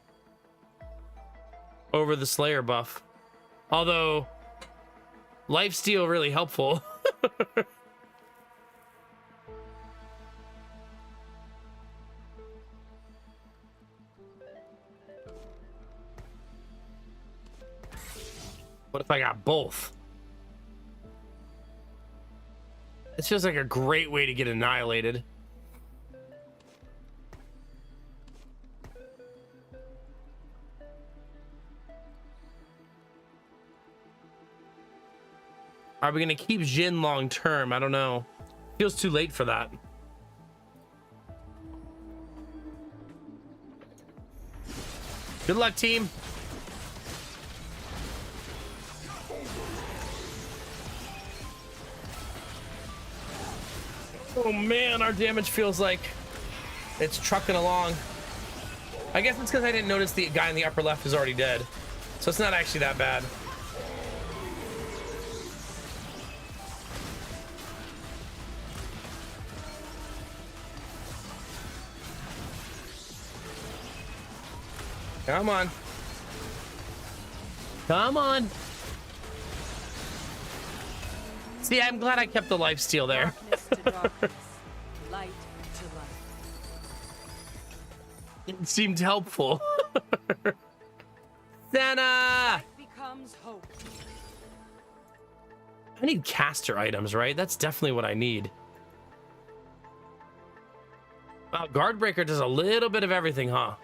over the Slayer buff. Although, lifesteal really helpful. What if I got both? This feels like a great way to get annihilated. Are we gonna keep Jin long term? I don't know. Feels too late for that. Good luck, team. Oh man, our damage feels like it's trucking along. I guess it's because I didn't notice the guy in the upper left is already dead. So it's not actually that bad. Come on. Come on. See, I'm glad I kept the lifesteal there. Darkness to darkness, light to light. It seemed helpful. Santa! Becomes hope. I need caster items, right? That's definitely what I need. Wow, Guardbreaker does a little bit of everything, huh?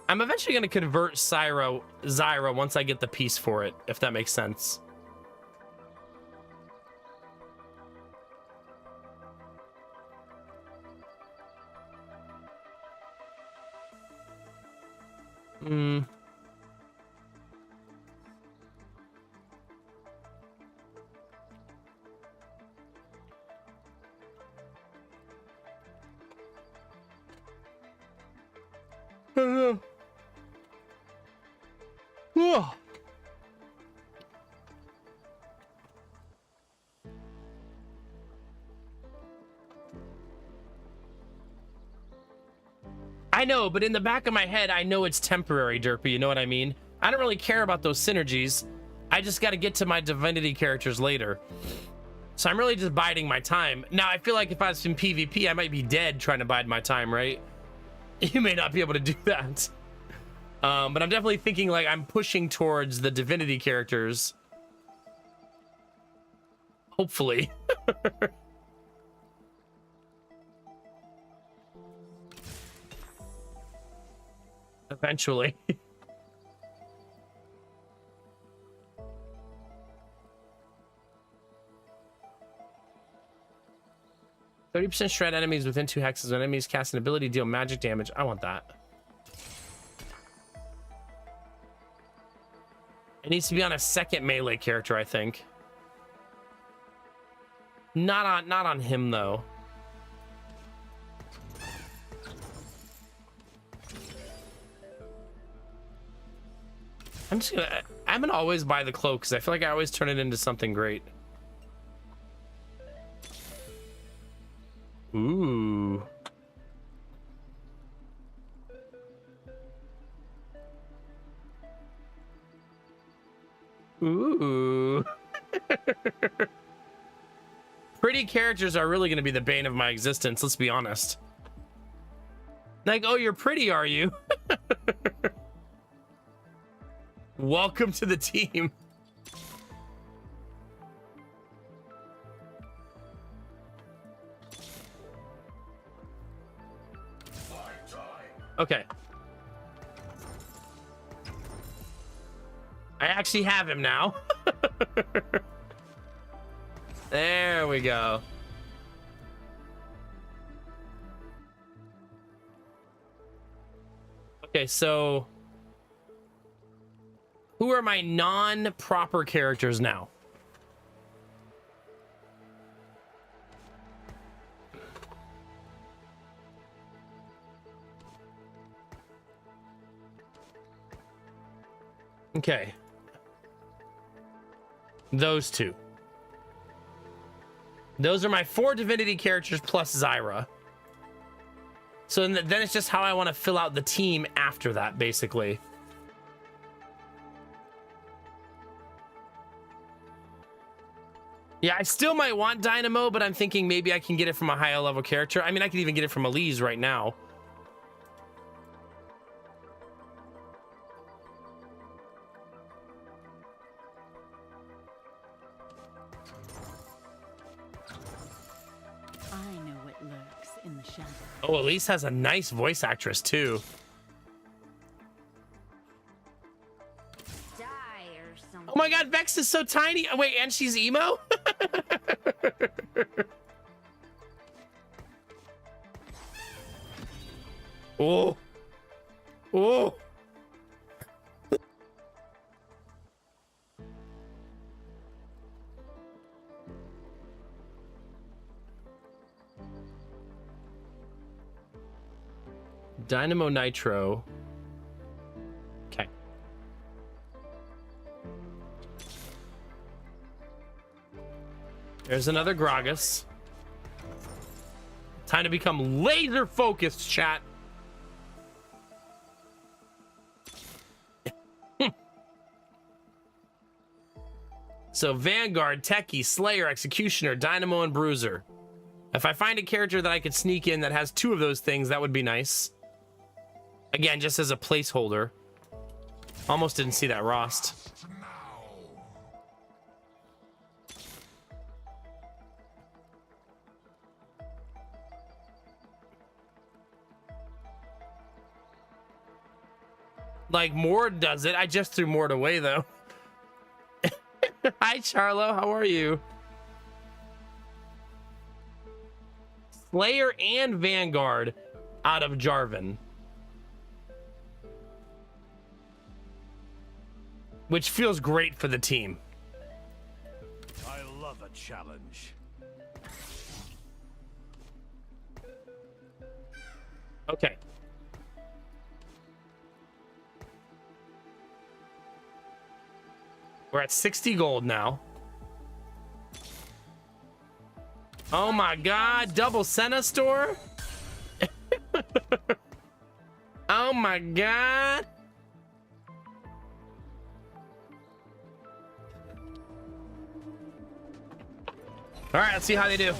I'm eventually going to convert Zyra once I get the piece for it, if that makes sense. Hmm. I don't know. Whoa. I know, but in the back of my head, I know it's temporary, Derpy. You know what I mean? I don't really care about those synergies. I just got to get to my divinity characters later. So I'm really just biding my time. Now, I feel like if I was in PvP, I might be dead trying to bide my time, right? You may not be able to do that. But I'm definitely thinking like I'm pushing towards the divinity characters. Hopefully. Eventually. 30% shred enemies within 2 hexes. When enemies cast an ability, deal magic damage. I want that. It needs to be on a second melee character, I think. Not on him though. I'm gonna always buy the cloak because I feel like I always turn it into something great. Ooh. Ooh. Pretty characters are really going to be the bane of my existence, let's be honest. Like, oh, you're pretty, are you? Welcome to the team. Okay. I actually have him now. There we go. Okay, so who are my non-proper characters now? Okay. Those two. Those are my 4 divinity characters plus Zyra. So then it's just how I want to fill out the team after that, basically. Yeah, I still might want Dynamo, but I'm thinking maybe I can get it from a higher level character. I mean, I could even get it from Elise right now. I know what lurks in the shadows. Oh, Elise has a nice voice actress too. Die or something. Oh my god, Vex is so tiny. Oh, wait, and she's emo? Oh. Oh. Dynamo Nitro. Okay. There's another Gragas. Time to become laser focused, chat. So Vanguard, Techie, Slayer, Executioner, Dynamo, and Bruiser. If I find a character that I could sneak in that has 2 of those things, that would be nice. Again, just as a placeholder. Almost didn't see that Rost. Like, Mord does it. I just threw Mord away, though. Hi, Charlo. How are you? Slayer and Vanguard out of Jarvan. Which feels great for the team. I love a challenge. Okay. We're at 60 gold now. Oh my god, double Senna store? Oh my god. All right, let's see how they do.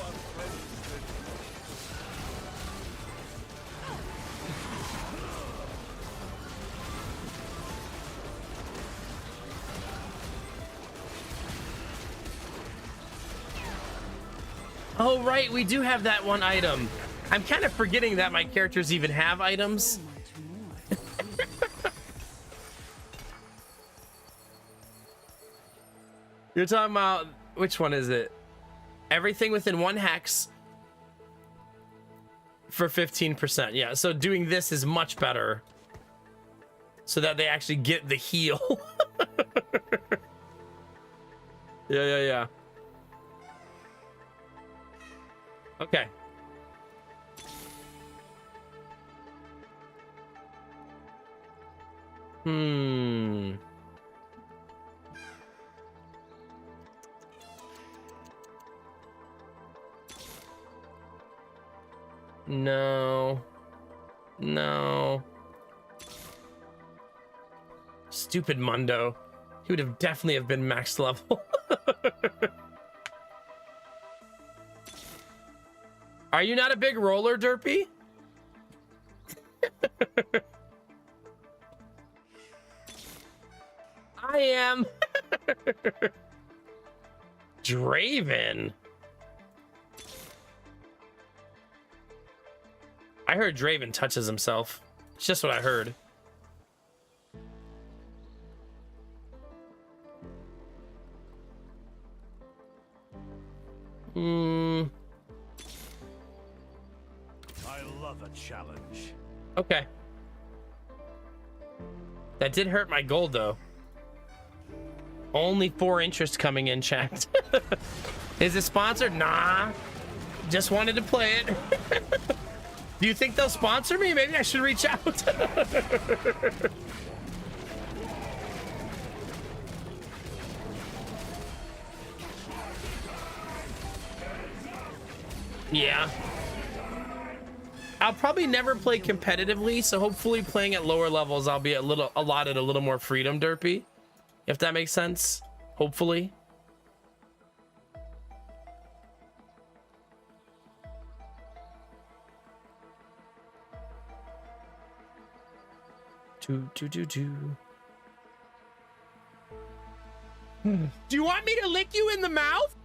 Oh, right, we do have that one item. I'm kind of forgetting that my characters even have items. You're talking about, which one is it? Everything within 1 hex for 15%. Yeah, so doing this is much better so that they actually get the heal. Yeah. Okay. No. Stupid Mundo. He would have definitely have been max level. Are you not a big roller, Derpy? I am. Draven. I heard Draven touches himself. It's just what I heard. I love a challenge. Okay. That did hurt my gold, though. Only 4 interest coming in, chat. Is it sponsored? Nah. Just wanted to play it. Do you think they'll sponsor me? Maybe I should reach out. Yeah. I'll probably never play competitively, so hopefully playing at lower levels, I'll be allotted a little more freedom, Derpy. If that makes sense. Hopefully. Do you want me to lick you in the mouth?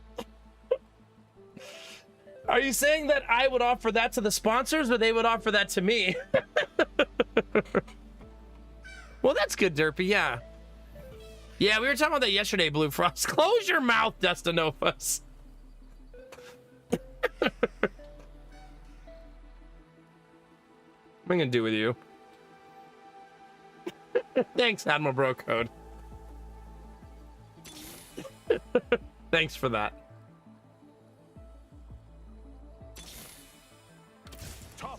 Are you saying that I would offer that to the sponsors or they would offer that to me? Well, that's good, Derpy, yeah. Yeah, we were talking about that yesterday, Blue Frost. Close your mouth, Dustinofus. What am I gonna do with you? Thanks, Admiral Bro Code. Thanks for that.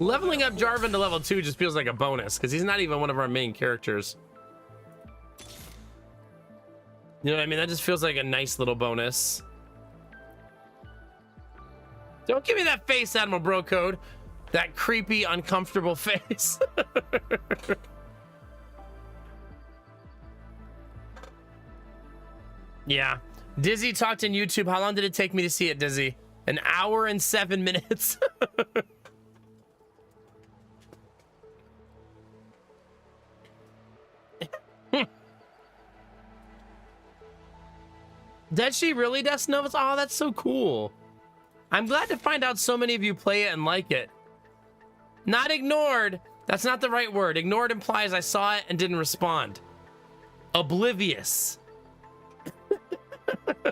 Leveling up Jarvan to level 2 just feels like a bonus because he's not even one of our main characters. You know what I mean? That just feels like a nice little bonus. Don't give me that face, Admiral Bro Code. That creepy, uncomfortable face. Yeah. Dizzy talked in YouTube. How long did it take me to see it, Dizzy? 1 hour and 7 minutes. Does she really, Dust Novus? Oh, that's so cool. I'm glad to find out so many of you play it and like it. Not ignored. That's not the right word. Ignored implies I saw it and didn't respond. Oblivious.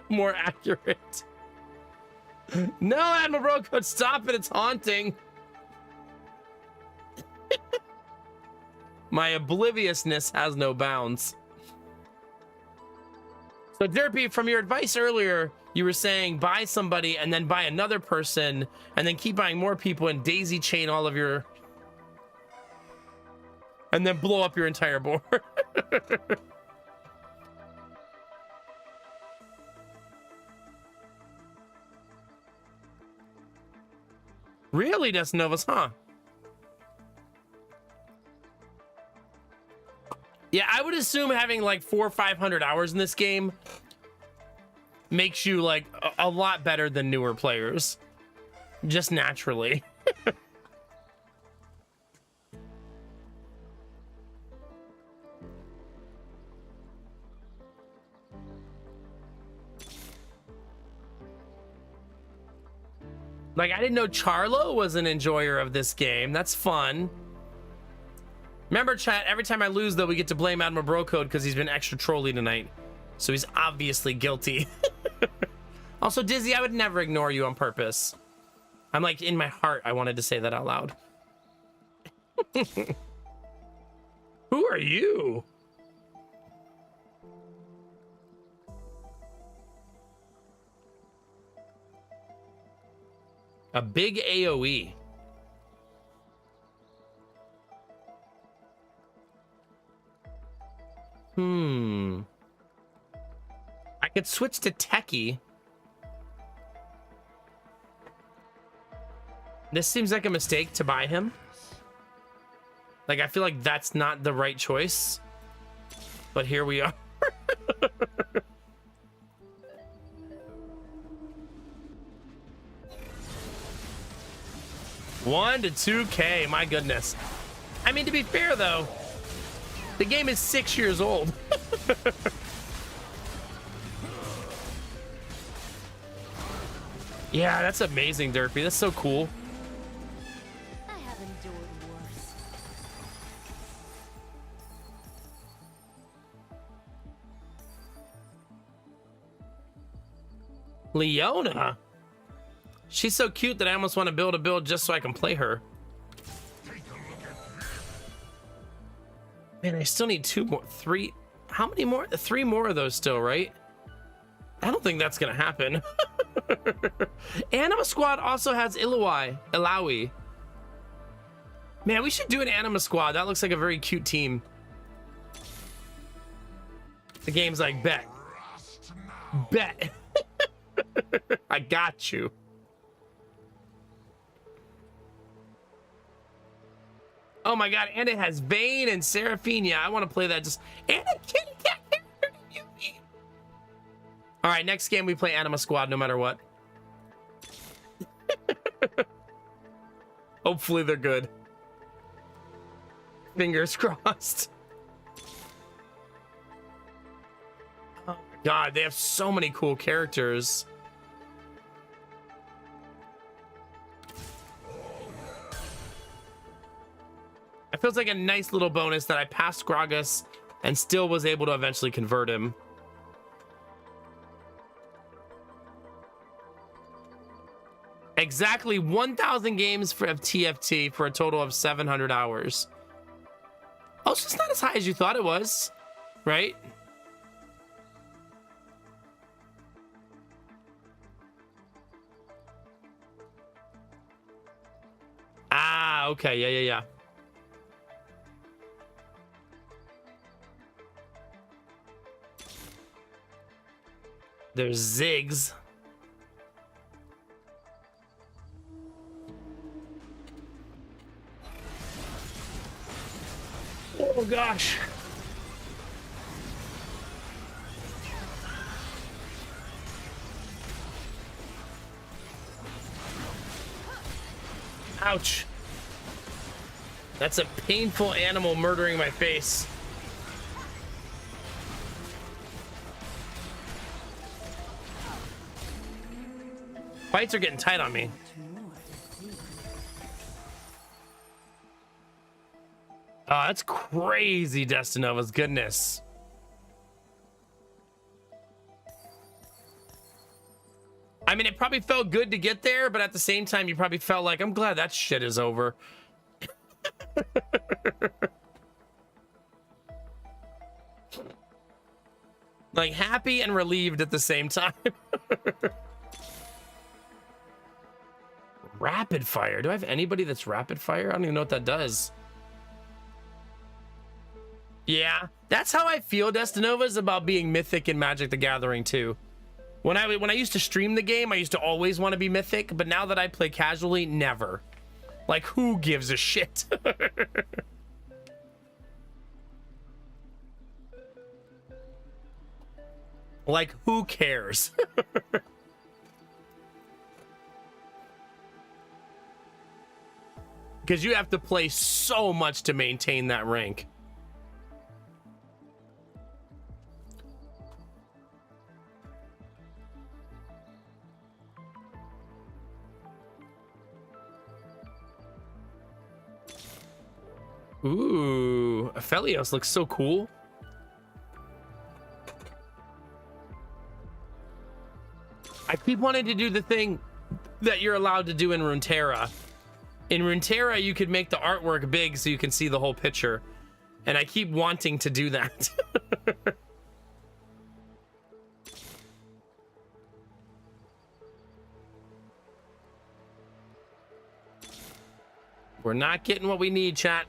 More accurate. No, Admiral Brocode, stop it. It's haunting. My obliviousness has no bounds. So, Derpy, from your advice earlier, you were saying buy somebody and then buy another person and then keep buying more people and daisy chain all of your... and then blow up your entire board. Really, Dust Novus, huh? Yeah, I would assume having like 400 or 500 hours in this game makes you like a lot better than newer players. Just naturally. Like, I didn't know Charlo was an enjoyer of this game. That's fun. Remember, chat, every time I lose, though, we get to blame Admiral Brocode because he's been extra trolly tonight. So he's obviously guilty. Also, Dizzy, I would never ignore you on purpose. I'm like, in my heart, I wanted to say that out loud. Who are you? A big AoE. I could switch to Techie. This seems like a mistake to buy him. Like, I feel like that's not the right choice. But here we are. 1 to 2K, my goodness. I mean, to be fair, though, the game is 6 years old. Yeah, that's amazing, Derpy. That's so cool. I have endured worse. Leona? She's so cute that I almost want to build a build just so I can play her. Man, I still need 2 more, 3. How many more? 3 more of those still, right? I don't think that's gonna happen. Anima Squad also has Ilaoi. Man, we should do an Anima Squad. That looks like a very cute team. The game's like, bet. I got you. Oh my god, and it has Vayne and Seraphine. Yeah, I want to play that. Just and a kitty cat character to me. All right, next game we play Anima Squad no matter what. Hopefully they're good. Fingers crossed. Oh my god, they have so many cool characters. It feels like a nice little bonus that I passed Gragas and still was able to eventually convert him. Exactly 1,000 games of TFT for a total of 700 hours. Oh, so it's not as high as you thought it was, right? Ah, okay, yeah. There's Ziggs. Oh gosh. Ouch. That's a painful animal murdering my face. Fights are getting tight on me. Oh, that's crazy, Destinova's goodness. I mean, it probably felt good to get there, but at the same time, you probably felt like, I'm glad that shit is over. Like, happy and relieved at the same time. Rapid fire. Do I have anybody that's rapid fire? I don't even know what that does. Yeah, that's how I feel, Destinova's, about being mythic in Magic the Gathering too. When I used to stream the game, I used to always want to be mythic, but now that I play casually, never. Like, who gives a shit? Like, who cares? Because you have to play so much to maintain that rank. Ooh, Aphelios looks so cool. I keep wanting to do the thing that you're allowed to do in Runeterra. In Runeterra, you could make the artwork big so you can see the whole picture. And I keep wanting to do that. We're not getting what we need, chat.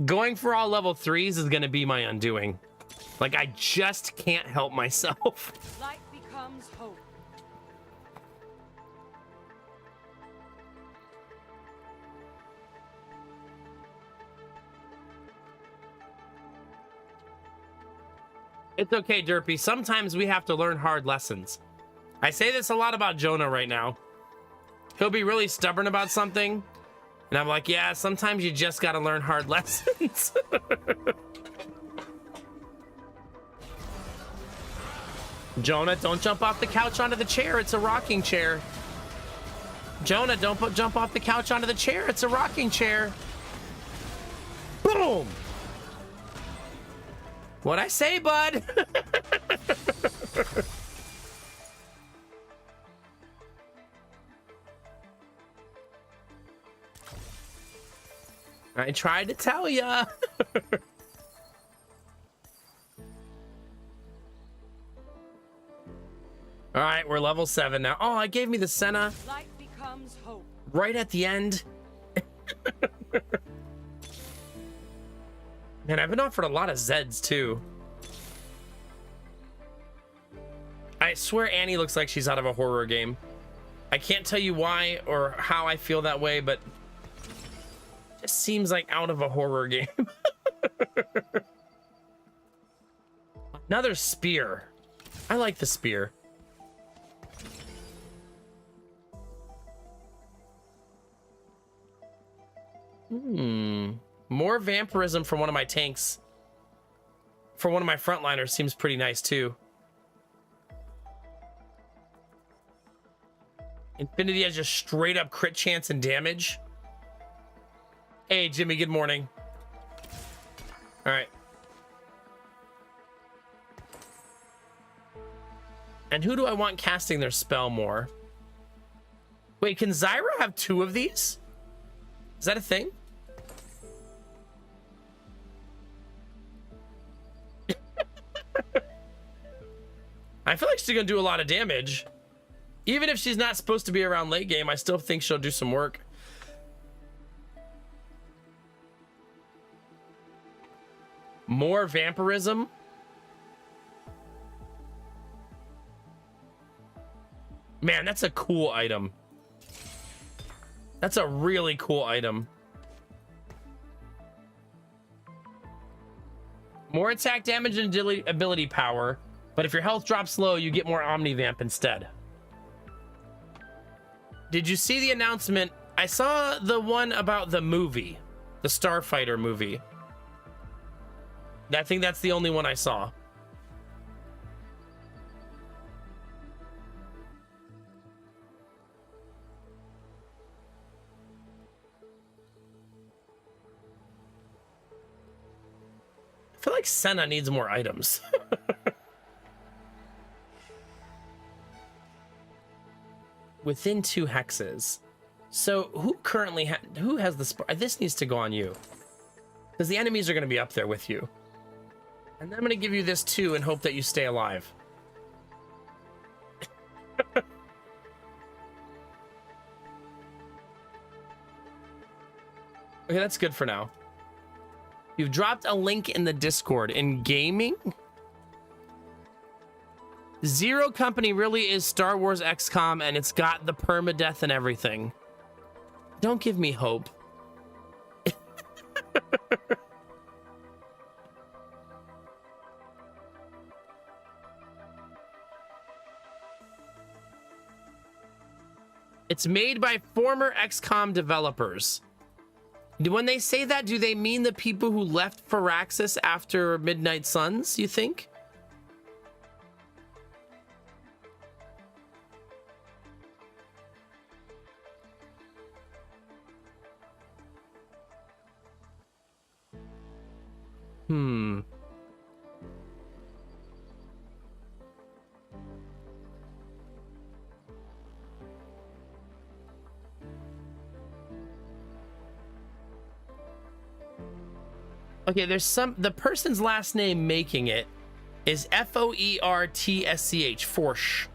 Going for all level 3s is going to be my undoing. Like, I just can't help myself. Light becomes hope. It's okay, Derpy. Sometimes we have to learn hard lessons. I say this a lot about Jonah right now. He'll be really stubborn about something. And I'm like, yeah, sometimes you just got to learn hard lessons. Jonah, don't jump off the couch onto the chair. It's a rocking chair. Jonah, don't jump off the couch onto the chair. It's a rocking chair. Boom. What'd I say, bud? I tried to tell ya. All right, we're level 7 now. Oh, it gave me the Senna Light becomes hope. right at the end. Man, I've been offered a lot of Zeds too. I swear Annie looks like she's out of a horror game. I can't tell you why or how I feel that way, but it just seems like out of a horror game. Another spear. I like the spear. More vampirism from one of my tanks. For one of my frontliners seems pretty nice too. Infinity has just straight up crit chance and damage. Hey, Jimmy, good morning. All right. And who do I want casting their spell more? Wait, can Zyra have 2 of these? Is that a thing? I feel like she's gonna do a lot of damage. Even if she's not supposed to be around late game, I still think she'll do some work. More vampirism. Man, that's a cool item. That's a really cool item. More attack damage and ability power, but if your health drops low, you get more Omnivamp instead. Did you see the announcement? I saw the one about the movie, the Starfighter movie. I think that's the only one I saw. I feel like Senna needs more items. Within 2 hexes. So who currently who has the this needs to go on you, because the enemies are going to be up there with you. And then I'm going to give you this too and hope that you stay alive. Okay, that's good for now. You've dropped a link in the Discord. In gaming, Zero Company really is Star Wars XCOM, and it's got the permadeath and everything. Don't give me hope. It's made by former XCOM developers. When they say that, do they mean the people who left Firaxis after Midnight Suns, you think? Okay, there's the person's last name making it is Foertsch, Forsch.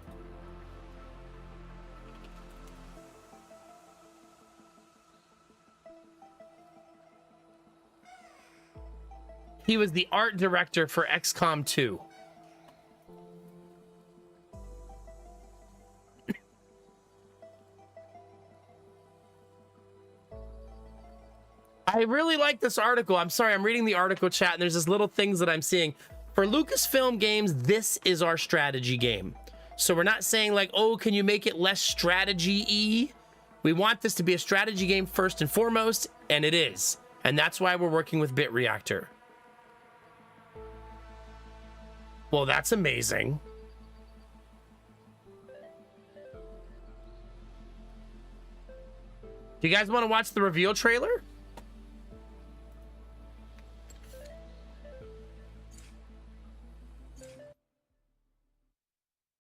He was the art director for XCOM 2. I really like this article. I'm sorry, I'm reading the article chat, and there's just little things that I'm seeing. For Lucasfilm games, this is our strategy game. So we're not saying like, oh, can you make it less strategy-y? We want this to be a strategy game first and foremost, and it is. And that's why we're working with Bit Reactor. Well, that's amazing. Do you guys want to watch the reveal trailer?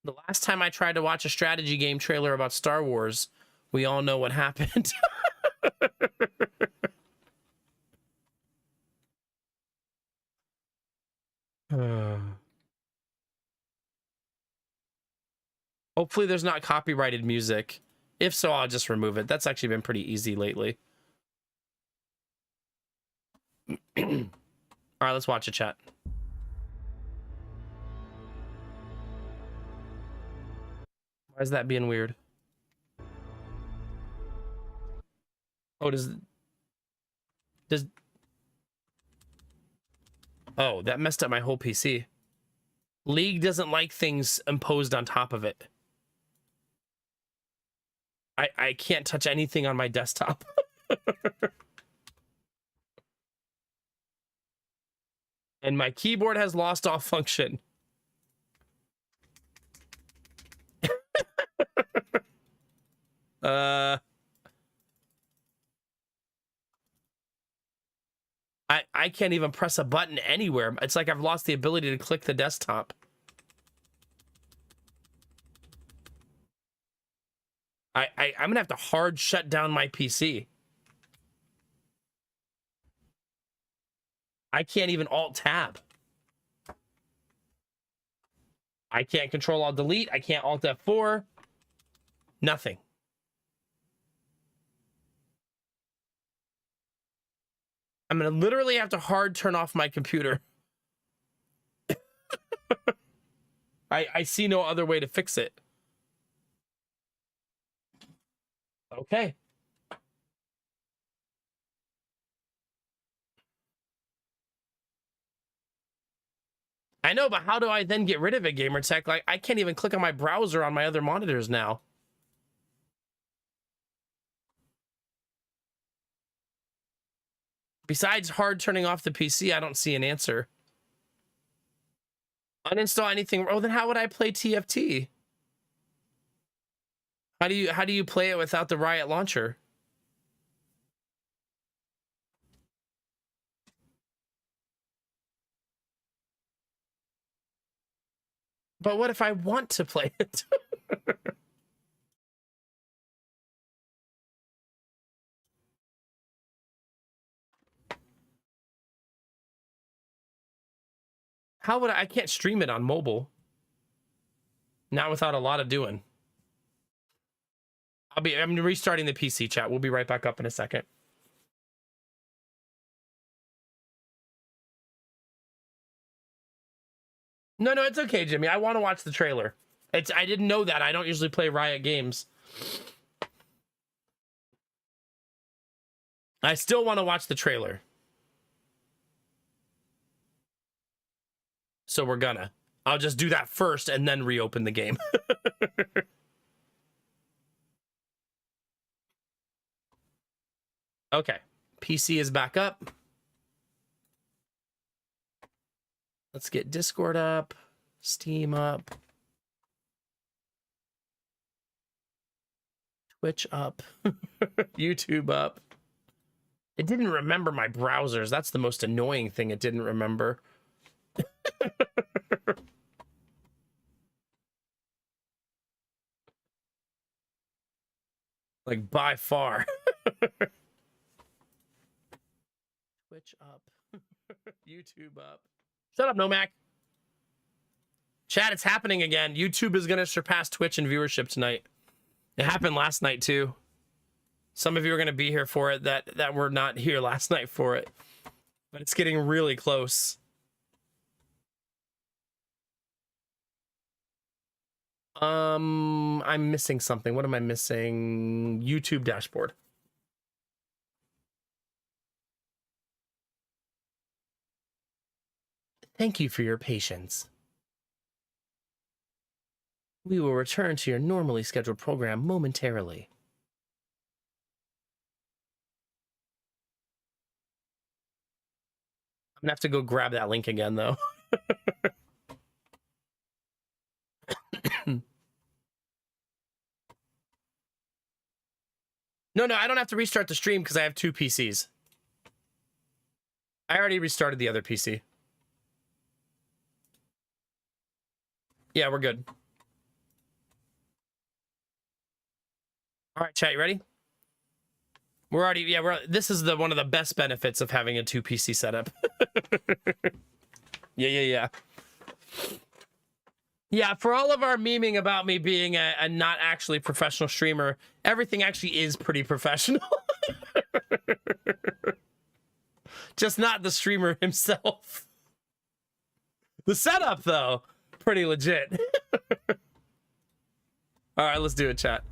The last time I tried to watch a strategy game trailer about Star Wars, we all know what happened. Hopefully there's not copyrighted music. If so, I'll just remove it. That's actually been pretty easy lately. All right, let's watch a chat. Why is that being weird? Oh, oh, that messed up my whole PC. League doesn't like things imposed on top of it. I can't touch anything on my desktop. And my keyboard has lost all function. I can't even press a button anywhere. It's like I've lost the ability to click the desktop. I'm gonna have to hard shut down my PC. I can't even alt tab. I can't control alt delete. I can't alt F4. Nothing. I'm gonna literally have to hard turn off my computer. I see no other way to fix it. Okay. I know, but how do I then get rid of it, Gamertech? Like, I can't even click on my browser on my other monitors now. Besides hard turning off the PC, I don't see an answer. Uninstall anything. Oh, then how would I play TFT? How do you play it without the Riot launcher? But what if I want to play it? How would I can't stream it on mobile. Not without a lot of doing. I'm restarting the PC chat. We'll be right back up in a second. No, it's okay, Jimmy. I want to watch the trailer. I didn't know that. I don't usually play Riot games. I still want to watch the trailer. So we're gonna. I'll just do that first and then reopen the game. Okay. PC is back up. Let's get Discord up, Steam up, Twitch up, YouTube up. It didn't remember my browsers. That's the most annoying thing it didn't remember. Like, by far. Twitch up. YouTube up. Shut up, Nomac. Chat, it's happening again. YouTube is going to surpass Twitch in viewership tonight. It happened last night, too. Some of you are going to be here for it that were not here last night for it. But it's getting really close. I'm missing something. What am I missing? YouTube dashboard. Thank you for your patience. We will return to your normally scheduled program momentarily. I'm gonna have to go grab that link again, though. No, I don't have to restart the stream because I have two PCs. I already restarted the other PC. Yeah, we're good. All right, chat, you ready? We're already, yeah, this is one of the best benefits of having a 2 PC setup. Yeah. Yeah, for all of our memeing about me being a not actually professional streamer, everything actually is pretty professional. Just not the streamer himself. The setup, though, pretty legit. All right, let's do it, chat.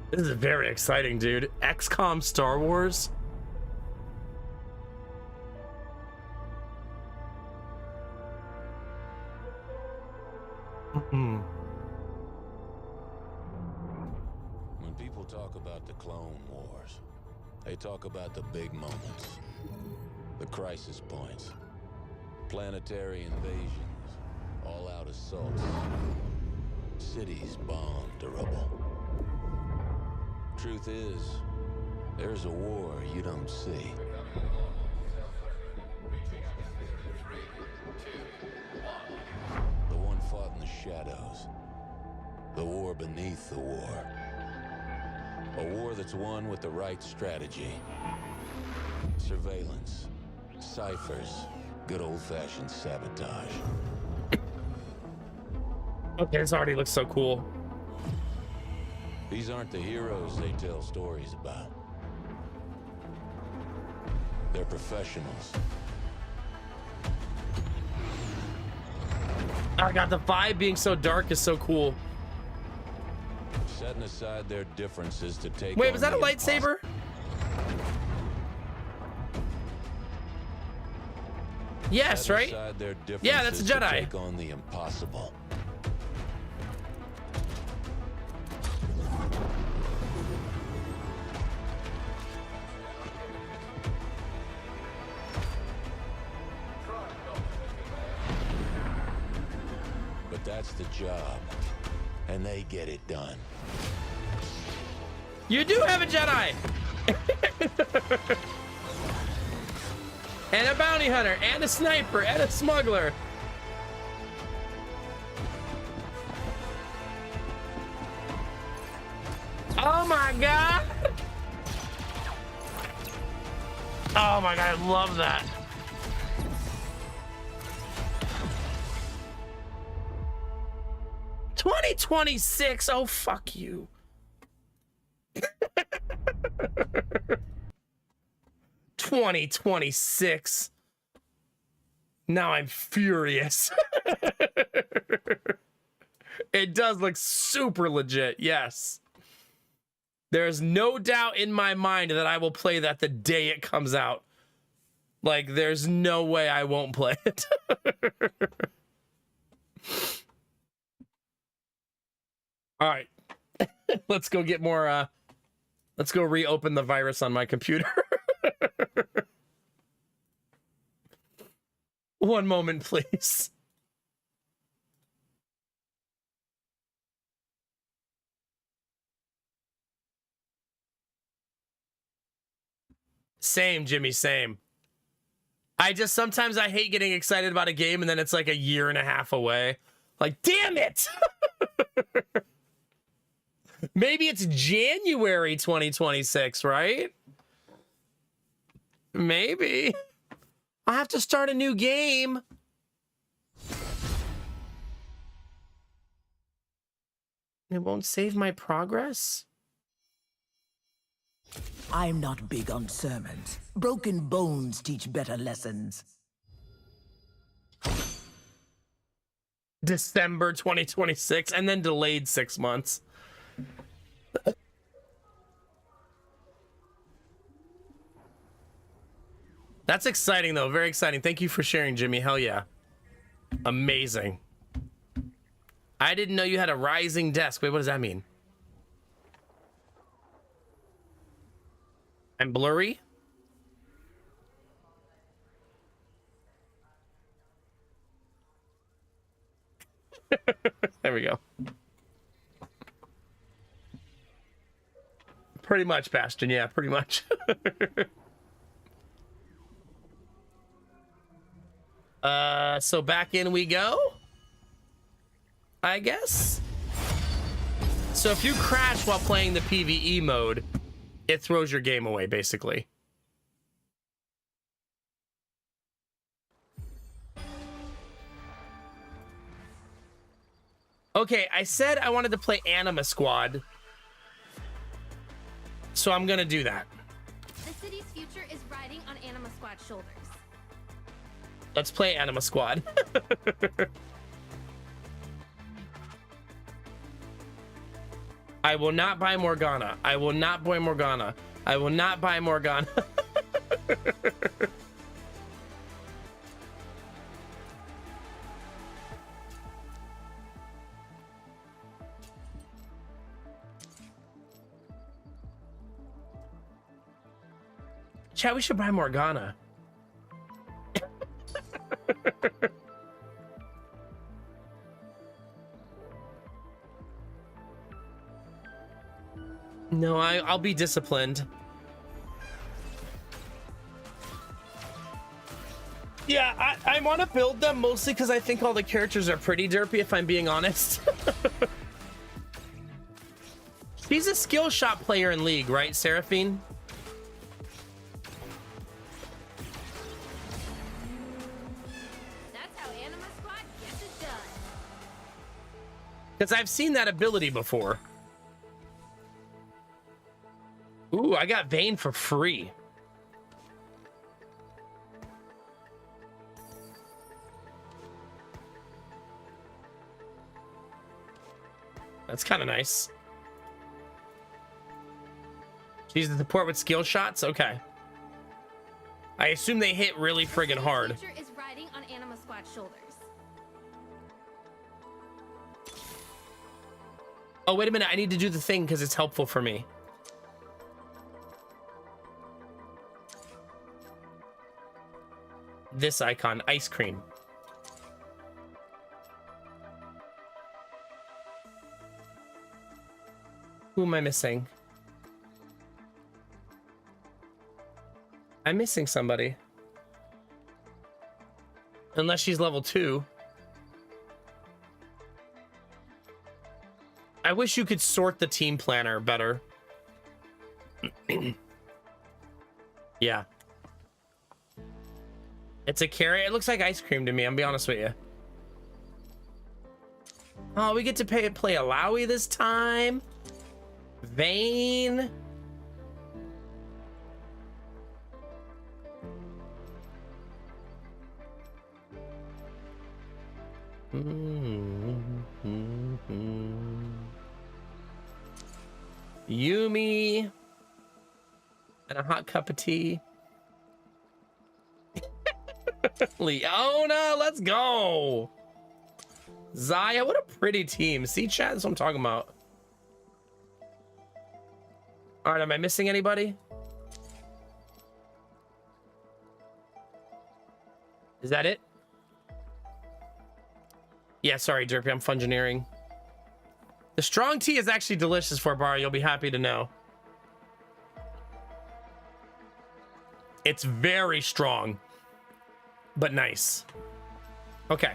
This is very exciting, dude. XCOM Star Wars. When people talk about the Clone Wars, they talk about the big moments, the crisis points, planetary invasions, all-out assaults, cities bombed to rubble. Truth is, there's a war you don't see. The one fought in the shadows. The war beneath the war. A war that's won with the right strategy. Surveillance, ciphers, good old-fashioned sabotage. Okay, this already looks so cool. These aren't the heroes they tell stories about. They're professionals. Oh god, the vibe being so dark is so cool. Setting aside their differences to take. Wait, was that a lightsaber? Yes, right? Yeah, that's a Jedi. Take on the impossible. But that's the job, and they get it done. You do have a Jedi! And a bounty hunter, and a sniper, and a smuggler. Oh my god! Oh my god, I love that. $2026, oh fuck you. $2026. Now I'm furious. It does look super legit, yes. There's no doubt in my mind that I will play that the day it comes out. Like, there's no way I won't play it. All right. Let's go get more, let's go reopen the virus on my computer. One moment, please. Same, Jimmy, same. Sometimes I hate getting excited about a game and then it's like a year and a half away. Like, damn it! Maybe it's January 2026, right? Maybe. I have to start a new game. It won't save my progress? I'm not big on sermons. Broken bones teach better lessons. December 2026, and then delayed 6 months. That's exciting, though. Very exciting. Thank you for sharing, Jimmy. Hell yeah. Amazing. I didn't know you had a rising desk. Wait, what does that mean? I'm blurry? There we go. Pretty much, Bastion. Yeah, pretty much. So back in we go, I guess. So if you crash while playing the PvE mode, it throws your game away, basically. Okay, I said I wanted to play Anima Squad, so I'm gonna do that. The city's future is riding on Anima Squad's shoulders. Let's play Anima Squad. I will not buy Morgana. I will not buy Morgana. I will not buy Morgana. Chat, we should buy Morgana. No, I'll be disciplined. Yeah, I want to build them mostly because I think all the characters are pretty derpy, if I'm being honest. She's a skill shot player in League, right, Seraphine? That's how Anima Squad gets it done. Because I've seen that ability before. Ooh, I got Vayne for free. That's kind of nice. She's the support with skill shots? Okay. I assume they hit really friggin' hard. The future is riding on Anima Squad's shoulders. Oh, wait a minute. I need to do the thing because it's helpful for me. This icon, ice cream. Who am I missing? I'm missing somebody. Unless she's level 2. I wish you could sort the team planner better. Yeah. It's a carry. It looks like ice cream to me, I'm be honest with you. Oh, we get to play Alawi this time. Vayne. Yumi. And a hot cup of tea. Leona, let's go. Zaya, what a pretty team. See, chat, that's what I'm talking about. All right, am I missing anybody? Is that it? Yeah, sorry, Derpy, I'm fungineering. The strong tea is actually delicious for Bar. You'll be happy to know. It's very strong, but nice. Okay.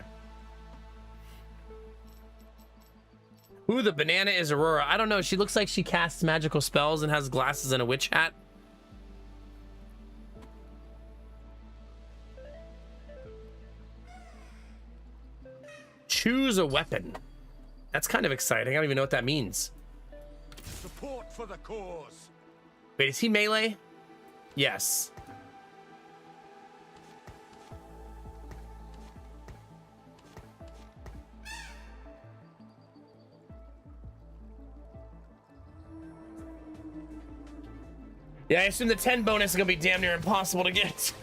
Ooh, the banana is Aurora. I don't know. She looks like she casts magical spells and has glasses and a witch hat. Choose a weapon. That's kind of exciting. I don't even know what that means. Support for the cause. Wait, is he melee? Yes. Yeah, I assume the 10 bonus is gonna be damn near impossible to get.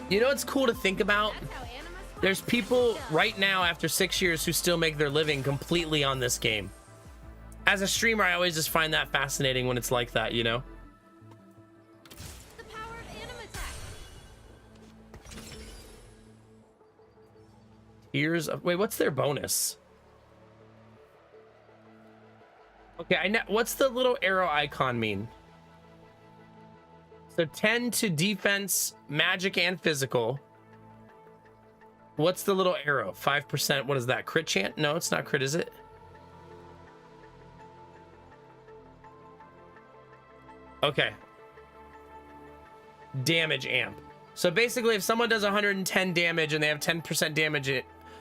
You know what's cool to think about? There's people right now after 6 years who still make their living completely on this game. As a streamer, I always just find that fascinating when it's like that, you know? The power of Anima Attack. Years of... Wait, what's their bonus? Okay, I know... What's the little arrow icon mean? So 10 to defense, magic, and physical. What's the little arrow? 5%. What is that? Crit chant? No, it's not crit, is it? Okay. Damage amp. So basically, if someone does 110 damage and they have 10% damage,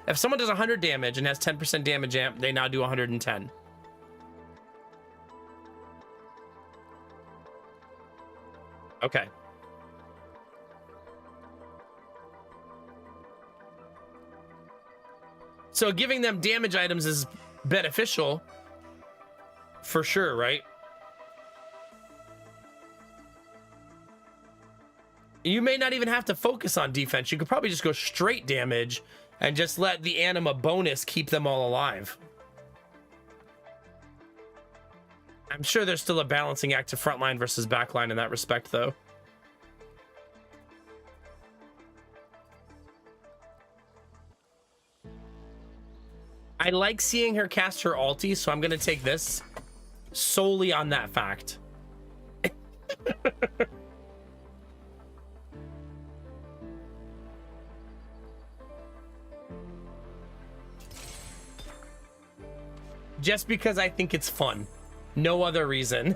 if someone does 100 damage and has 10% damage amp, they now do 110. Okay. So giving them damage items is beneficial for sure, right? You may not even have to focus on defense. You could probably just go straight damage and just let the anima bonus keep them all alive. I'm sure there's still a balancing act to frontline versus backline in that respect, though. I like seeing her cast her ulti, so I'm going to take this solely on that fact. Just because I think it's fun. No other reason.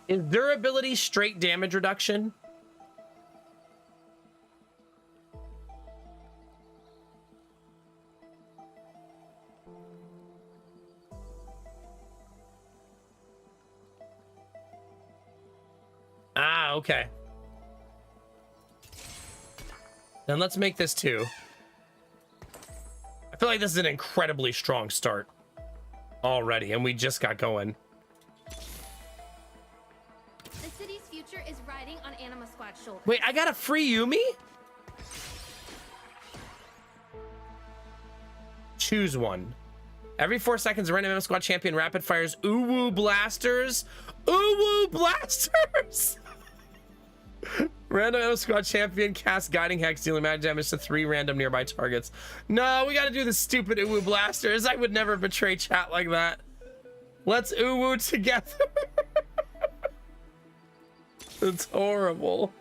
Is durability straight damage reduction? Ah, okay. Then let's make this 2. I feel like this is an incredibly strong start already, and we just got going. The city's future is riding on Anima Squad's shoulders. Wait, I got a free Yumi? Choose one. Every 4 seconds, a random Anima Squad champion rapid fires Uwu blasters. Uwu blasters! Random Anima Squad champion casts guiding hex, dealing magic damage to 3 random nearby targets. No, we gotta do the stupid Uwu blasters. I would never betray chat like that. Let's Uwu together. It's horrible.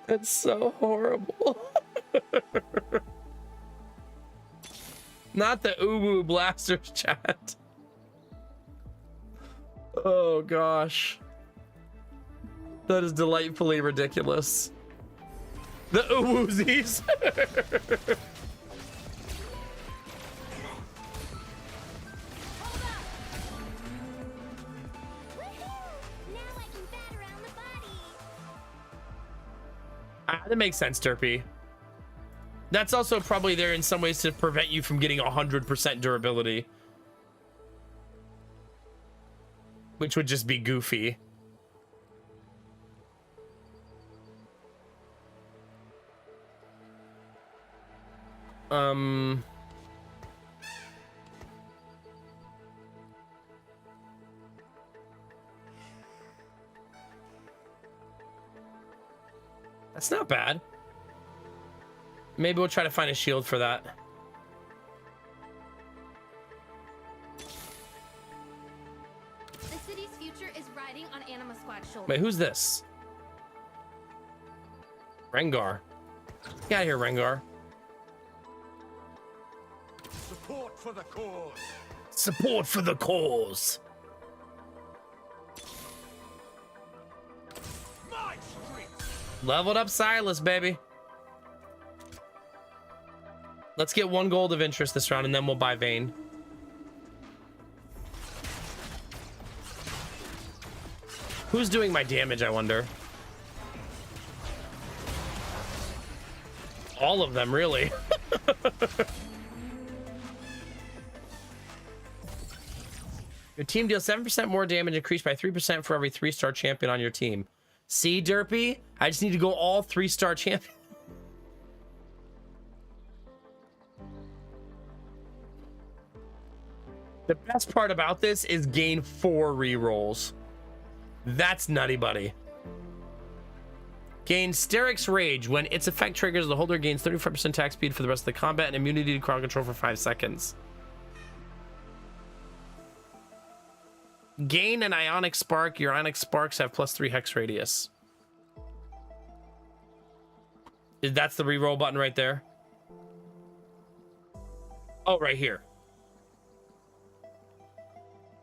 It's so horrible. Not the Uwu blasters, chat. Oh gosh. That is delightfully ridiculous. The Uwoozies. That makes sense, Derpy. That's also probably there in some ways to prevent you from getting 100% durability. Which would just be goofy. That's not bad. Maybe we'll try to find a shield for that. The city's future is riding on Anima Squad's shoulders. Wait, who's this? Rengar. Get out of here, Rengar. Support for the cause. Support for the cause. My streets. Leveled up Silas, baby. Let's get 1 gold of interest this round, and then we'll buy Vayne. Who's doing my damage, I wonder? All of them, really. Your team deals 7% more damage, increased by 3% for every 3-star champion on your team. See, Derpy? I just need to go all 3-star champion. The best part about this is gain 4 rerolls. That's nutty, buddy. Gain Steric's Rage. When its effect triggers, the holder gains 35% attack speed for the rest of the combat and immunity to crowd control for 5 seconds. Gain an ionic spark. Your ionic sparks have +3 hex radius. That's the reroll button right there. Oh, right here.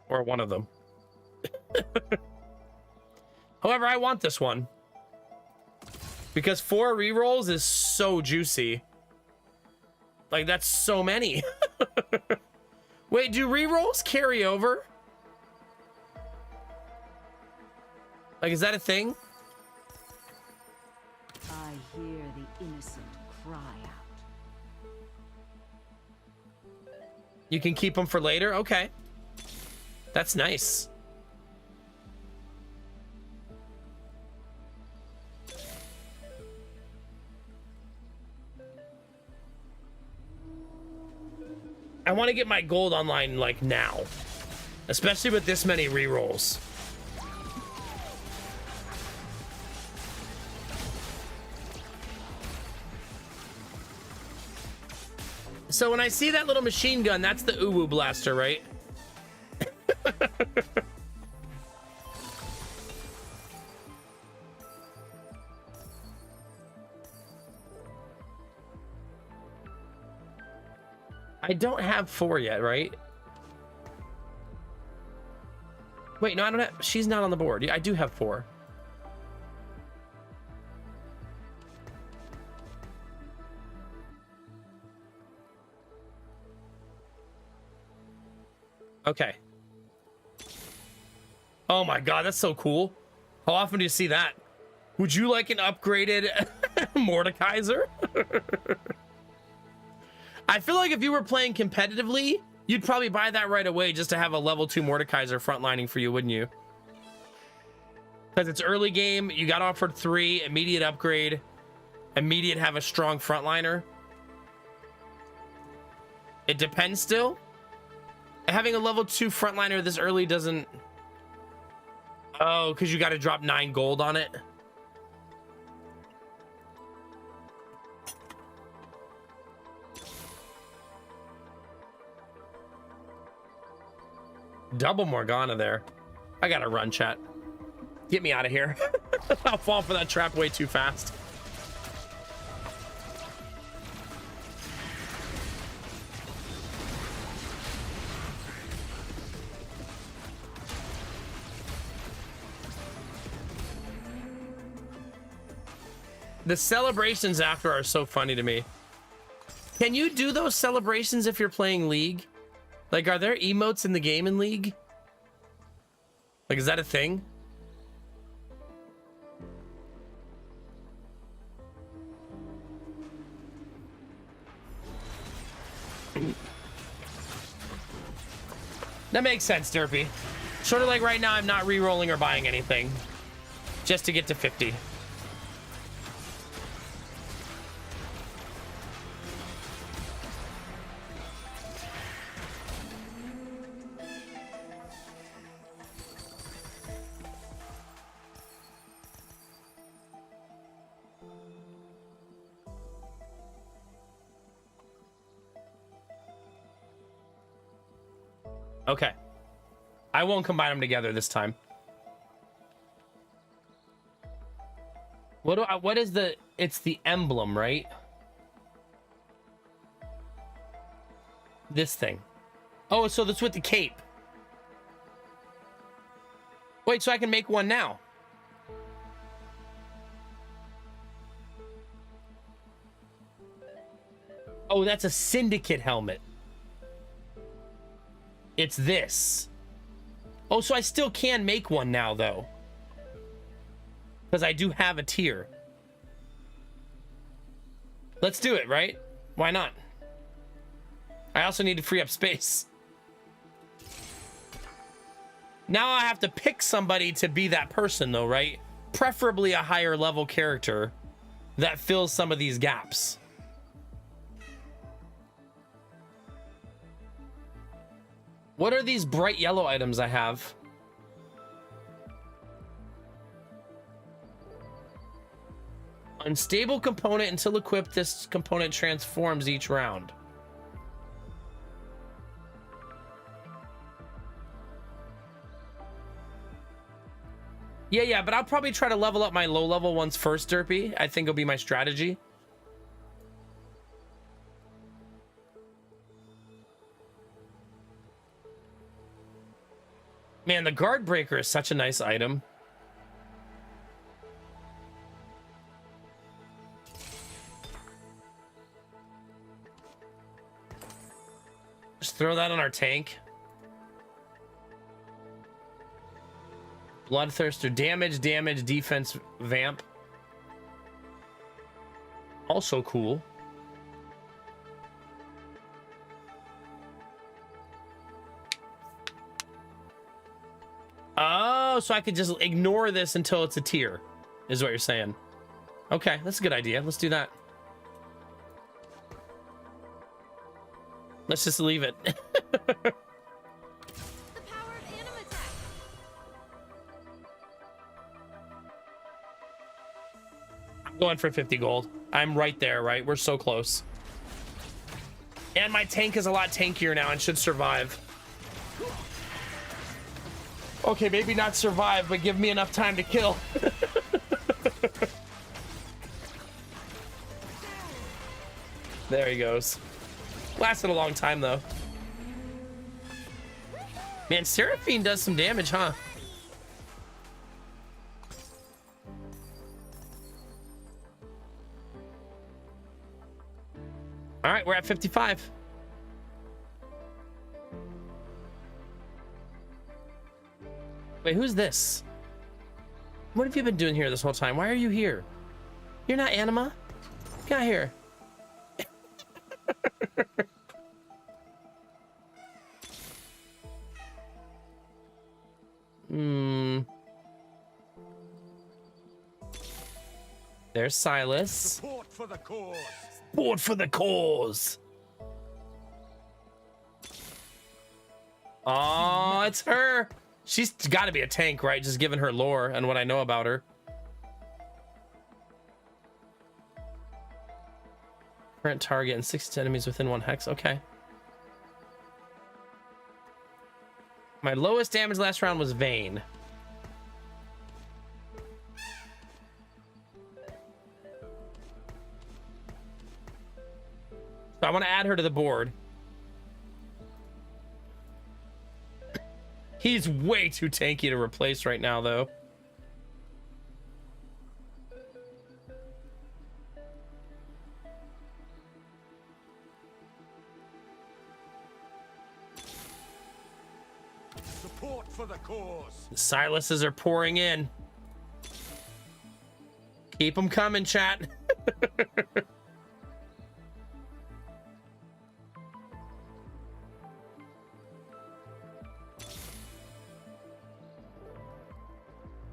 Or one of them. However, I want this one. Because 4 rerolls is so juicy. Like, that's so many. Wait, do rerolls carry over? Like, is that a thing? I hear the innocent cry out. You can keep them for later? Okay. That's nice. I want to get my gold online, like, now. Especially with this many rerolls. So when I see that little machine gun, that's the Uwu blaster, right? I don't have 4 yet, right? Wait, no, I don't have... She's not on the board. Yeah, I do have 4. Okay. Oh my god, that's so cool. How often do you see that? Would you like an upgraded Mordekaiser? I feel like if you were playing competitively, you'd probably buy that right away just to have a level 2 Mordekaiser frontlining for you, wouldn't you? Because it's early game, you got offered 3, immediate upgrade, immediate have a strong frontliner. It depends still. Having a level 2 frontliner this early doesn't... Oh, because you got to drop 9 gold on it. Double Morgana there. I gotta run, chat. Get me out of here. I'll fall for that trap way too fast. The celebrations after are so funny to me. Can you do those celebrations if you're playing League? Like, are there emotes in the game in League? Like, is that a thing? That makes sense, Derpy. Sort of like right now, I'm not re-rolling or buying anything. Just to get to 50. Okay. I won't combine them together this time. What is the... It's the emblem, right? This thing. Oh, so that's with the cape. Wait, so I can make one now. Oh, that's a Syndicate helmet. It's this. Oh, so I still can make one now, though. Because I do have a tier. Let's do it, right? Why not? I also need to free up space. Now I have to pick somebody to be that person, though, right? Preferably a higher level character that fills some of these gaps. What are these bright yellow items I have? Unstable component. Until equipped, this component transforms each round. Yeah, but I'll probably try to level up my low level ones first, Derpy. I think it'll be my strategy. Man, the guard breaker is such a nice item. Just throw that on our tank. Bloodthirster, damage, defense, vamp. Also cool. Oh, so I could just ignore this until it's a tier, is what you're saying. Okay, that's a good idea. Let's do that. Let's just leave it. I'm going for 50 gold. I'm right there, right? We're so close. And my tank is a lot tankier now and should survive. Okay, maybe not survive, but give me enough time to kill. There he goes. Lasted a long time, though. Man, Seraphine does some damage, huh? All right, we're at 55. Wait, who's this? What have you been doing here this whole time? Why are you here? You're not Anima? Get out here. There's Silas. Support for the cause. Support for the cause. Oh, it's her. She's got to be a tank, right? Just given her lore and what I know about her. Current target and 6 enemies within 1 hex. Okay. My lowest damage last round was Vayne. So I want to add her to the board. He's way too tanky to replace right now, though. Support for the cause. The Silases are pouring in. Keep them coming, chat.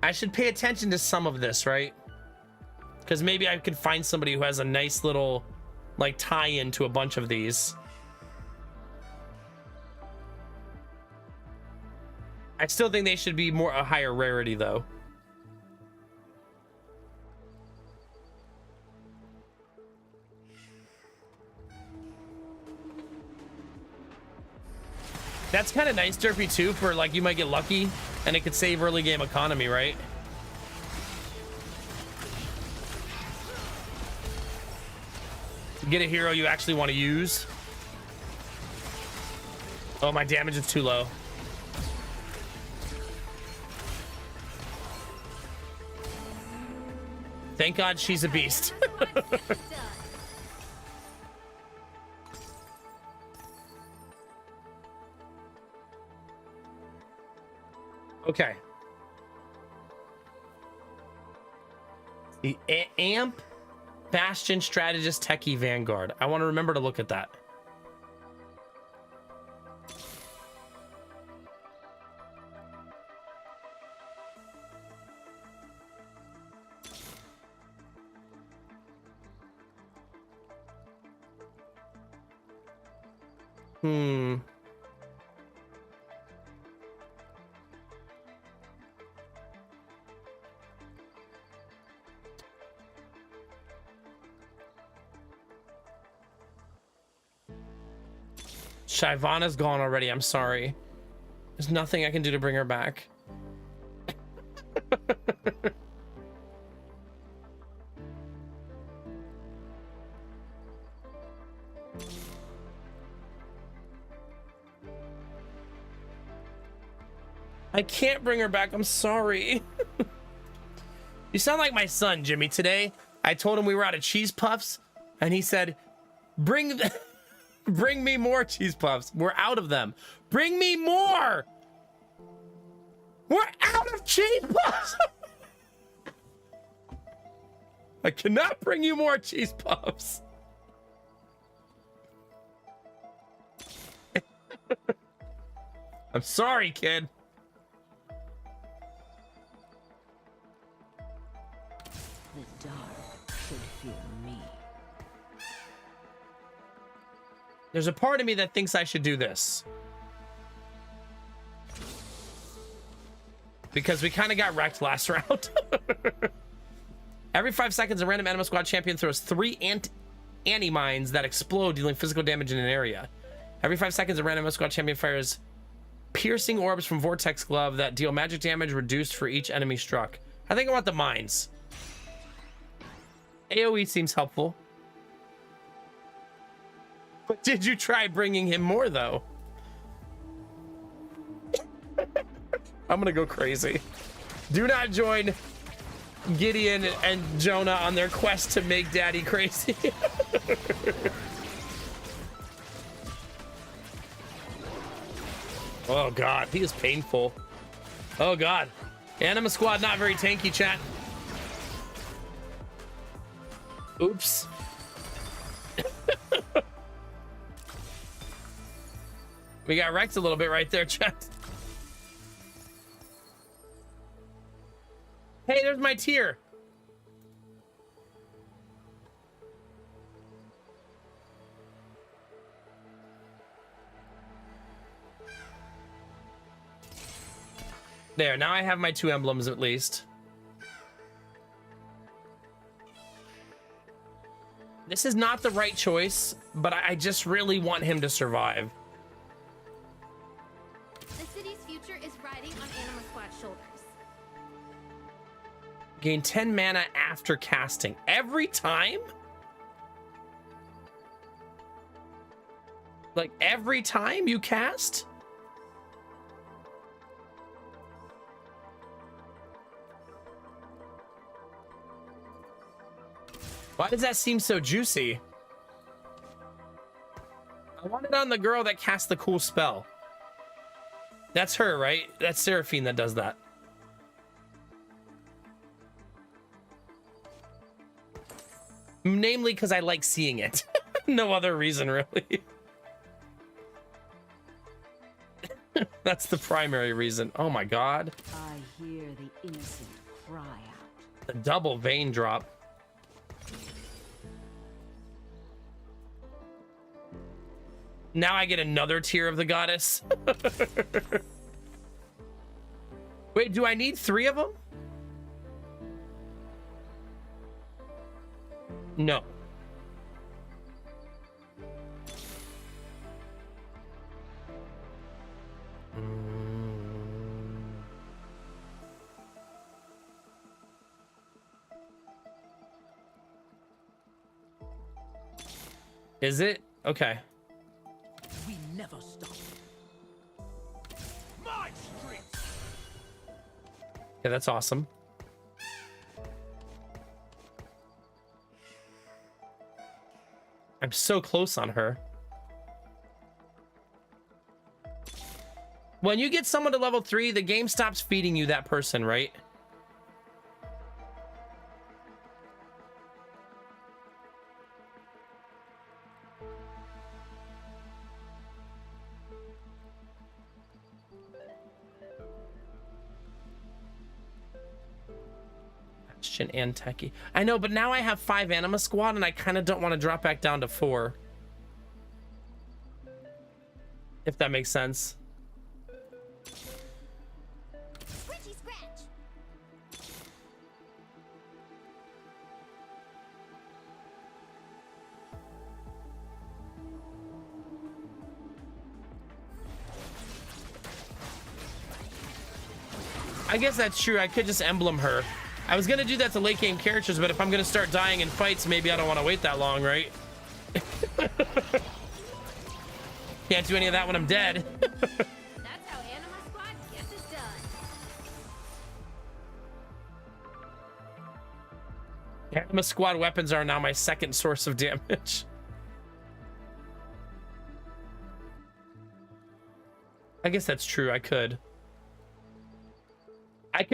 I should pay attention to some of this, right? Because maybe I could find somebody who has a nice little, like, tie-in to a bunch of these. I still think they should be more a higher rarity, though. That's kind of nice, Derpy, too, for, like, you might get lucky and it could save early game economy, right? Get a hero you actually want to use. Oh, my damage is too low. Thank God she's a beast. Okay. The Amp, Bastion, Strategist, Techie, Vanguard. I want to remember to look at that. Shyvana's gone already. I'm sorry. There's nothing I can do to bring her back. I can't bring her back. I'm sorry. You sound like my son, Jimmy. Today, I told him we were out of cheese puffs, and he said, bring me more cheese puffs. We're out of them. Bring me more. We're out of cheese puffs. I cannot bring you more cheese puffs. I'm sorry, kid. The dark should fear me. There's a part of me that thinks I should do this. Because we kind of got wrecked last round. Every 5 seconds, a random Anima Squad champion throws 3 anti-mines that explode, dealing physical damage in an area. Every 5 seconds, a random Anima Squad champion fires piercing orbs from Vortex Glove that deal magic damage reduced for each enemy struck. I think I want the mines. AoE seems helpful. But did you try bringing him more, though? I'm gonna go crazy. Do not join Gideon and Jonah on their quest to make Daddy crazy. Oh God, he is painful. Oh God, Anima Squad not very tanky, chat. Oops. We got wrecked a little bit right there, chat. Hey, there's my tier. There, now I have my 2 emblems at least. This is not the right choice, but I just really want him to survive. The city's future is riding on Anima Squad's shoulders. Gain 10 mana after casting. Every time? Like every time you cast? Why does that seem so juicy? I want it on the girl that cast the cool spell. That's her, right? That's Seraphine that does that. Namely because I like seeing it. No other reason, really. That's the primary reason. Oh my God. I hear the innocent cry out. The double vein drop. Now I get another tier of the goddess. Wait, do I need 3 of them? No. Is it? Okay. We never stop. My streets. Yeah, that's awesome. I'm so close on her. When you get someone to level 3, the game stops feeding you that person, right? Bastion and Techie. I know, but now I have 5 Anima Squad and I kind of don't want to drop back down to 4. If that makes sense. Scratchy scratch. I guess that's true. I could just emblem her. I was gonna do that to late game characters, but if I'm gonna start dying in fights, maybe I don't want to wait that long, right? Can't do any of that when I'm dead. That's how Anima Squad gets it done. Anima Squad weapons are now my second source of damage. I guess that's true. I could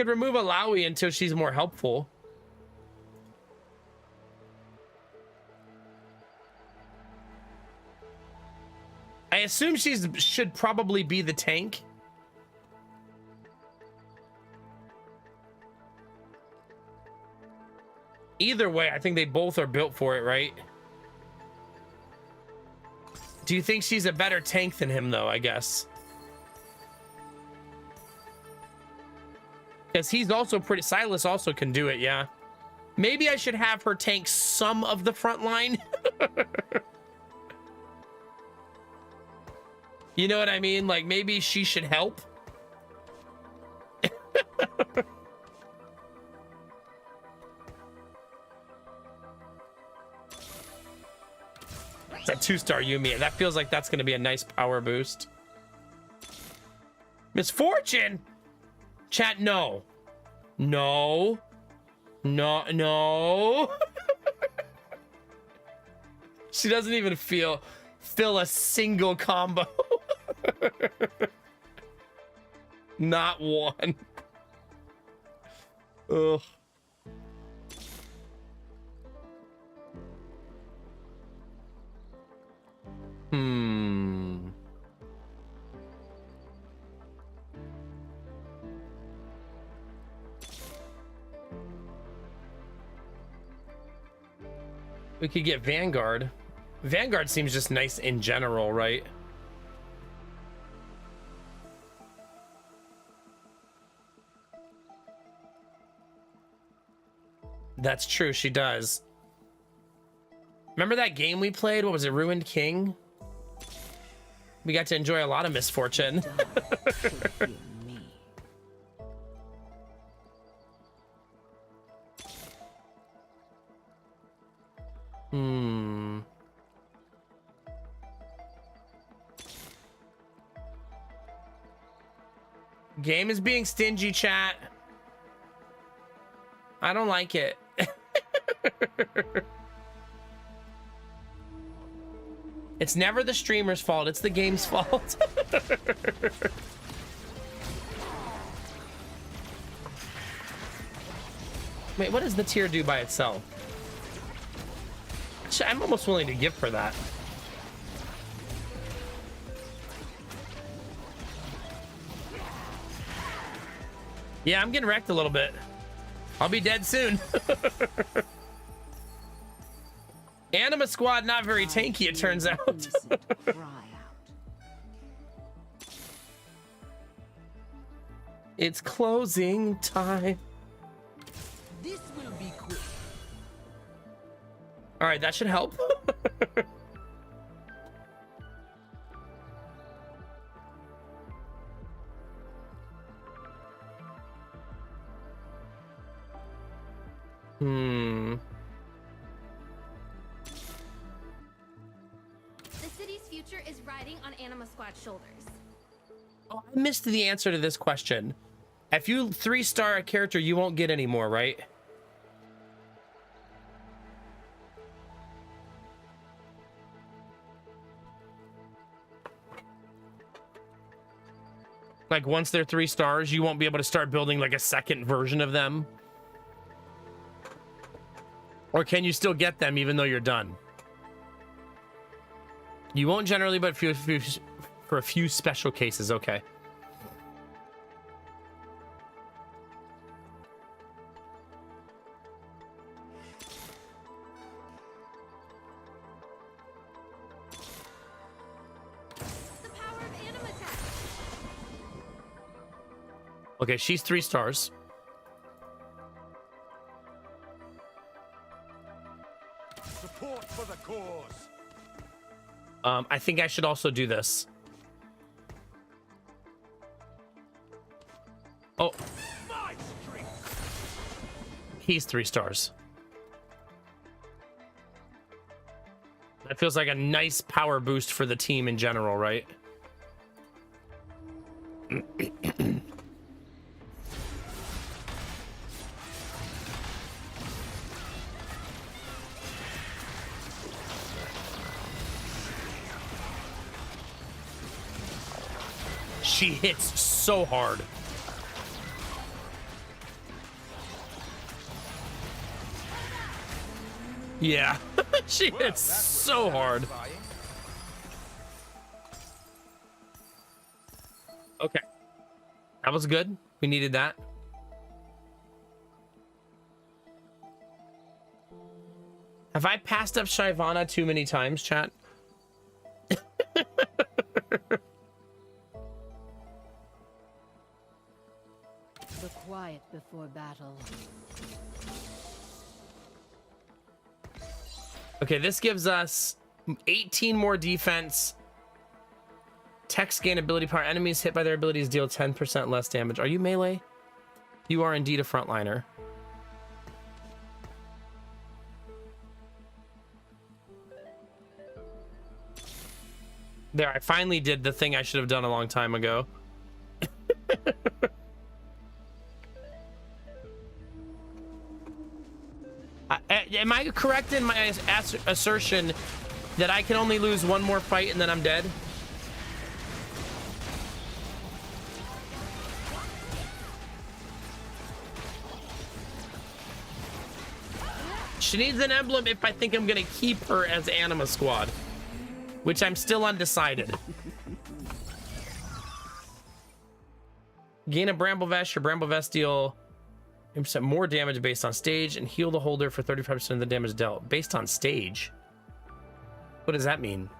remove Alawi until she's more helpful. I assume should probably be the tank. Either way, I think they both are built for it, right? Do you think she's a better tank than him, though, I guess? Because he's also pretty... Silas also can do it, yeah. Maybe I should have her tank some of the front line. You know what I mean? Like, maybe she should help. It's a 2-star Yumi. That feels like that's going to be a nice power boost. Misfortune? Chat, no. No. No, no. She doesn't even fill a single combo. Not one. Ugh. We could get Vanguard. Vanguard seems just nice in general, right? That's true, she does. Remember that game we played? What was it, Ruined King? We got to enjoy a lot of misfortune. Game is being stingy, chat. I don't like it. It's never the streamer's fault, it's the game's fault. Wait, what does the tier do by itself? I'm almost willing to give for that. Yeah, I'm getting wrecked a little bit. I'll be dead soon. Anima Squad not very tanky, it turns out. It's closing time. This will be quick. All right, that should help. The city's future is riding on Anima Squad's shoulders. Oh, I missed the answer to this question. If you 3-star a character, you won't get any more, right? Like, once they're 3 stars, you won't be able to start building like a second version of them? Or can you still get them even though you're done? You won't generally, but for a few special cases, okay. Okay, she's 3 stars. Support for the cause. I think I should also do this. Oh, He's 3 stars. That feels like a nice power boost for the team in general, right? She hits so hard. Yeah, she hits so hard. Okay, that was good. We needed that. Have I passed up Shyvana too many times, chat? The quiet before battle. Okay, this gives us 18 more defense. Text gain ability power. Enemies hit by their abilities deal 10% less damage. Are you melee? You are indeed a frontliner. There, I finally did the thing I should have done a long time ago. Am I correct in my assertion that I can only lose one more fight and then I'm dead? She needs an emblem if I think I'm gonna keep her as Anima Squad, which I'm still undecided. Gain a Bramble Vest. Your Bramble Vest deal 10% more damage based on stage and heal the holder for 35% of the damage dealt. Based on stage? What does that mean?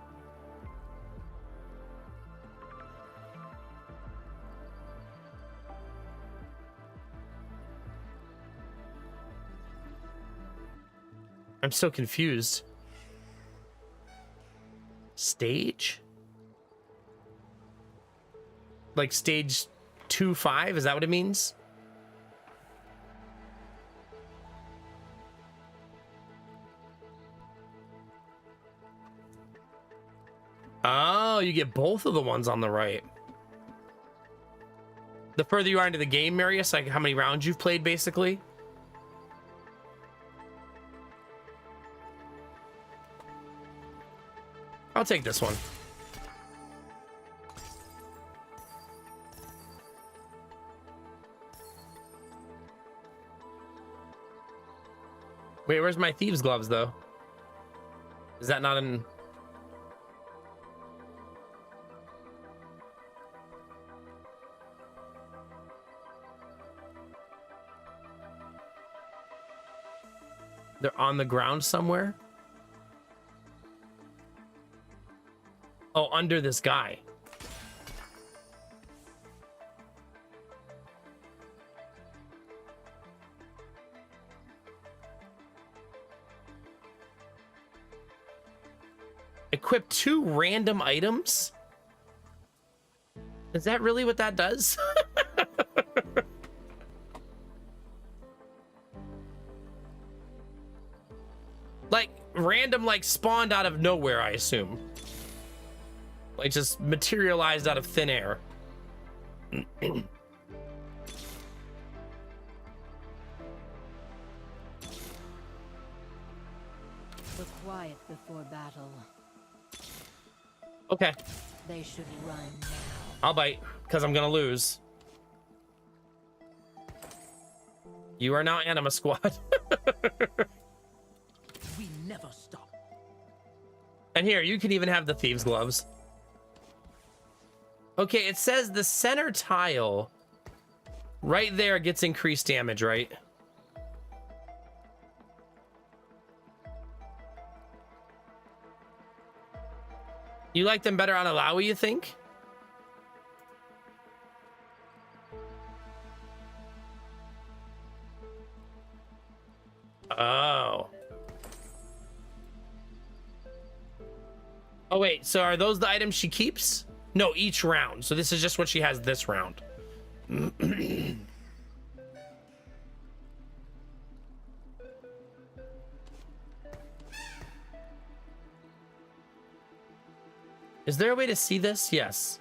I'm so confused. Stage? Like stage 2-5? Is that what it means? Oh, you get both of the ones on the right. The further you are into the game, Marius, like how many rounds you've played, basically. I'll take this one. Wait, where's my thieves' gloves, though? Is that not in... They're on the ground somewhere? Oh, under this guy. Equip 2 random items? Is that really what that does? Like, random, like, spawned out of nowhere, I assume. Like, just materialized out of thin air. The quiet before battle. Okay. They should run now. I'll bite, because I'm gonna lose. You are now Anima Squad. We never stop. And here, you can even have the thieves' gloves. Okay, it says the center tile right there gets increased damage, right? You like them better on Alawi, you think? Oh. Oh, wait. So are those the items she keeps? No, each round. So this is just what she has this round. Is there a way to see this? Yes.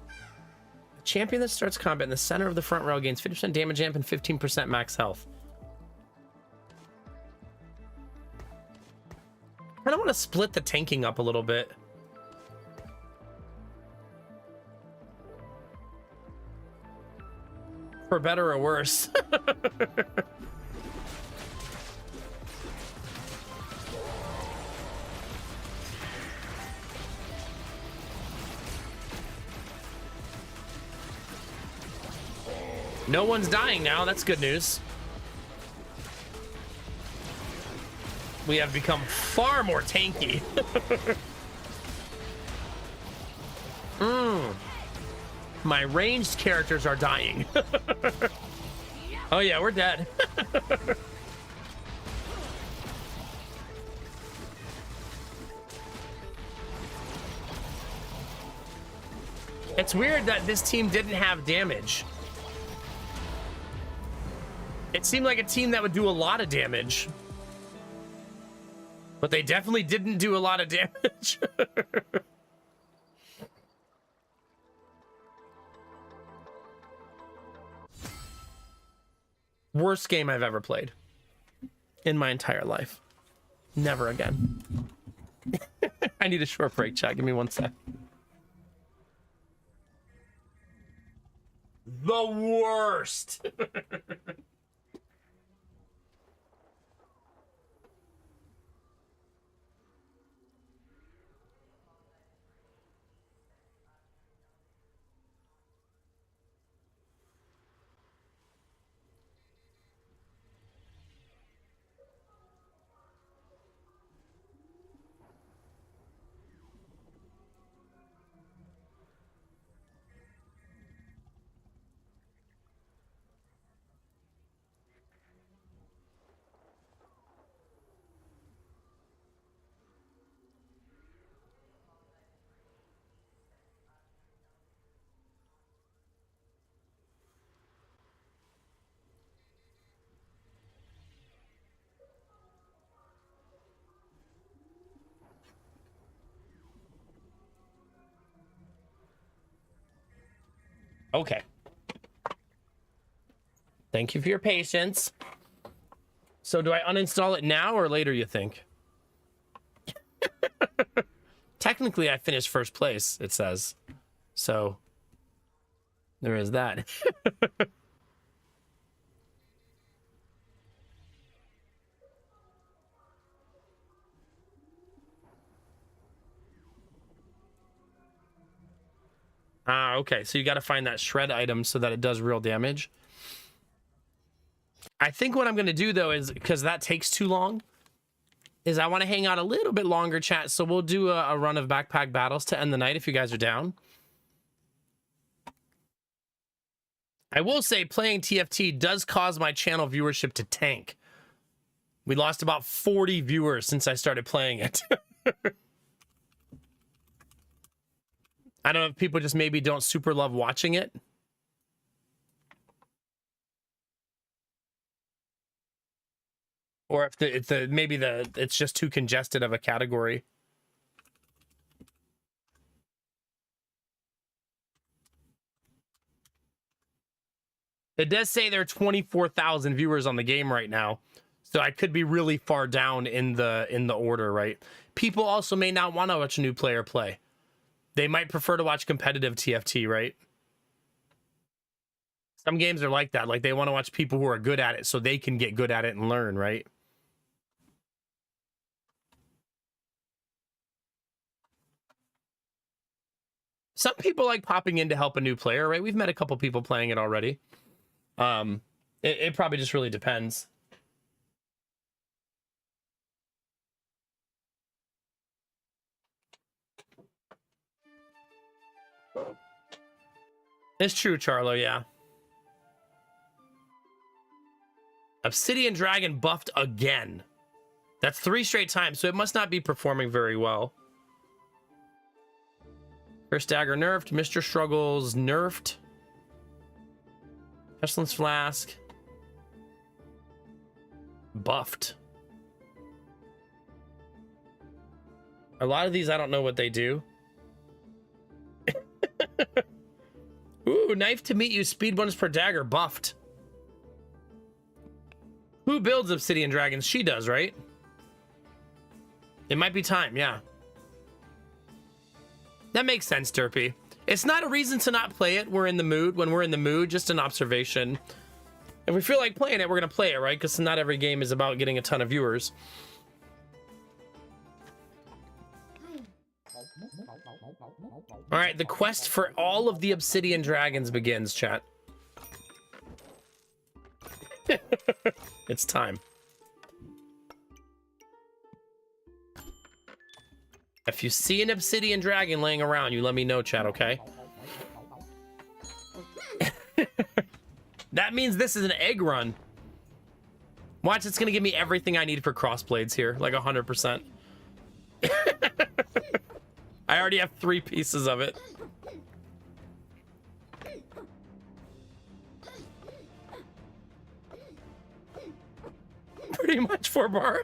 A champion that starts combat in the center of the front row gains 50% damage amp and 15% max health. I kind of want to split the tanking up a little bit. For better or worse. No one's dying now. That's good news. We have become far more tanky. My ranged characters are dying. Oh yeah, we're dead. It's weird that this team didn't have damage. It seemed like a team that would do a lot of damage. But they definitely didn't do a lot of damage. Worst game I've ever played in my entire life. Never again. I need a short break, chat. Give me 1 sec. The worst. Okay. Thank you for your patience. So do I uninstall it now or later, you think? Technically, I finished first place, it says. So there is that. Okay. So you got to find that shred item so that it does real damage. I think what I'm going to do, though, is because that takes too long, is I want to hang out a little bit longer, chat. So we'll do a run of backpack battles to end the night if you guys are down. I will say playing TFT does cause my channel viewership to tank. We lost about 40 viewers since I started playing it. I don't know if people just maybe don't super love watching it. Or if it's just too congested of a category. It does say there are 24,000 viewers on the game right now. So I could be really far down in the order, right? People also may not want to watch a new player play. They might prefer to watch competitive TFT, right? Some games are like that. Like they want to watch people who are good at it so they can get good at it and learn, right? Some people like popping in to help a new player, right? We've met a couple people playing it already. It probably just really depends. It's true, Charlo, yeah. Obsidian Dragon buffed again. That's 3 straight times, so it must not be performing very well. First Dagger nerfed. Mr. Struggles nerfed. Pestilence Flask buffed. A lot of these, I don't know what they do. Ooh, knife to meet you, speed bonus per dagger, buffed. Who builds obsidian dragons? She does, right? It might be time, yeah. That makes sense, Derpy. It's not a reason to not play it. We're in the mood. When we're in the mood, just an observation. If we feel like playing it, we're going to play it, right? Because not every game is about getting a ton of viewers. All right, the quest for all of the obsidian dragons begins, chat. It's time. If you see an obsidian dragon laying around, you let me know, chat, okay? That means this is an egg run. Watch, it's gonna give me everything I need for crossblades here, like 100%. I already have 3 pieces of it. Pretty much 4 bar.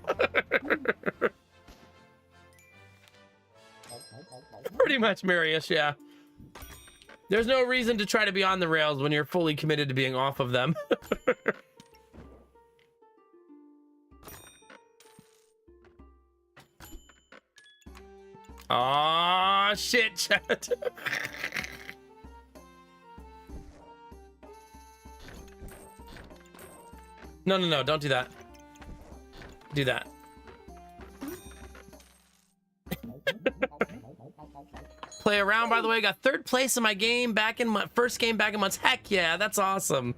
Pretty much, Marius, yeah. There's no reason to try to be on the rails when you're fully committed to being off of them. Aw, shit, chat. No, don't do that. Do that. Play around, by the way. Got 3rd place in my game back in my first game back in months. Heck yeah, that's awesome.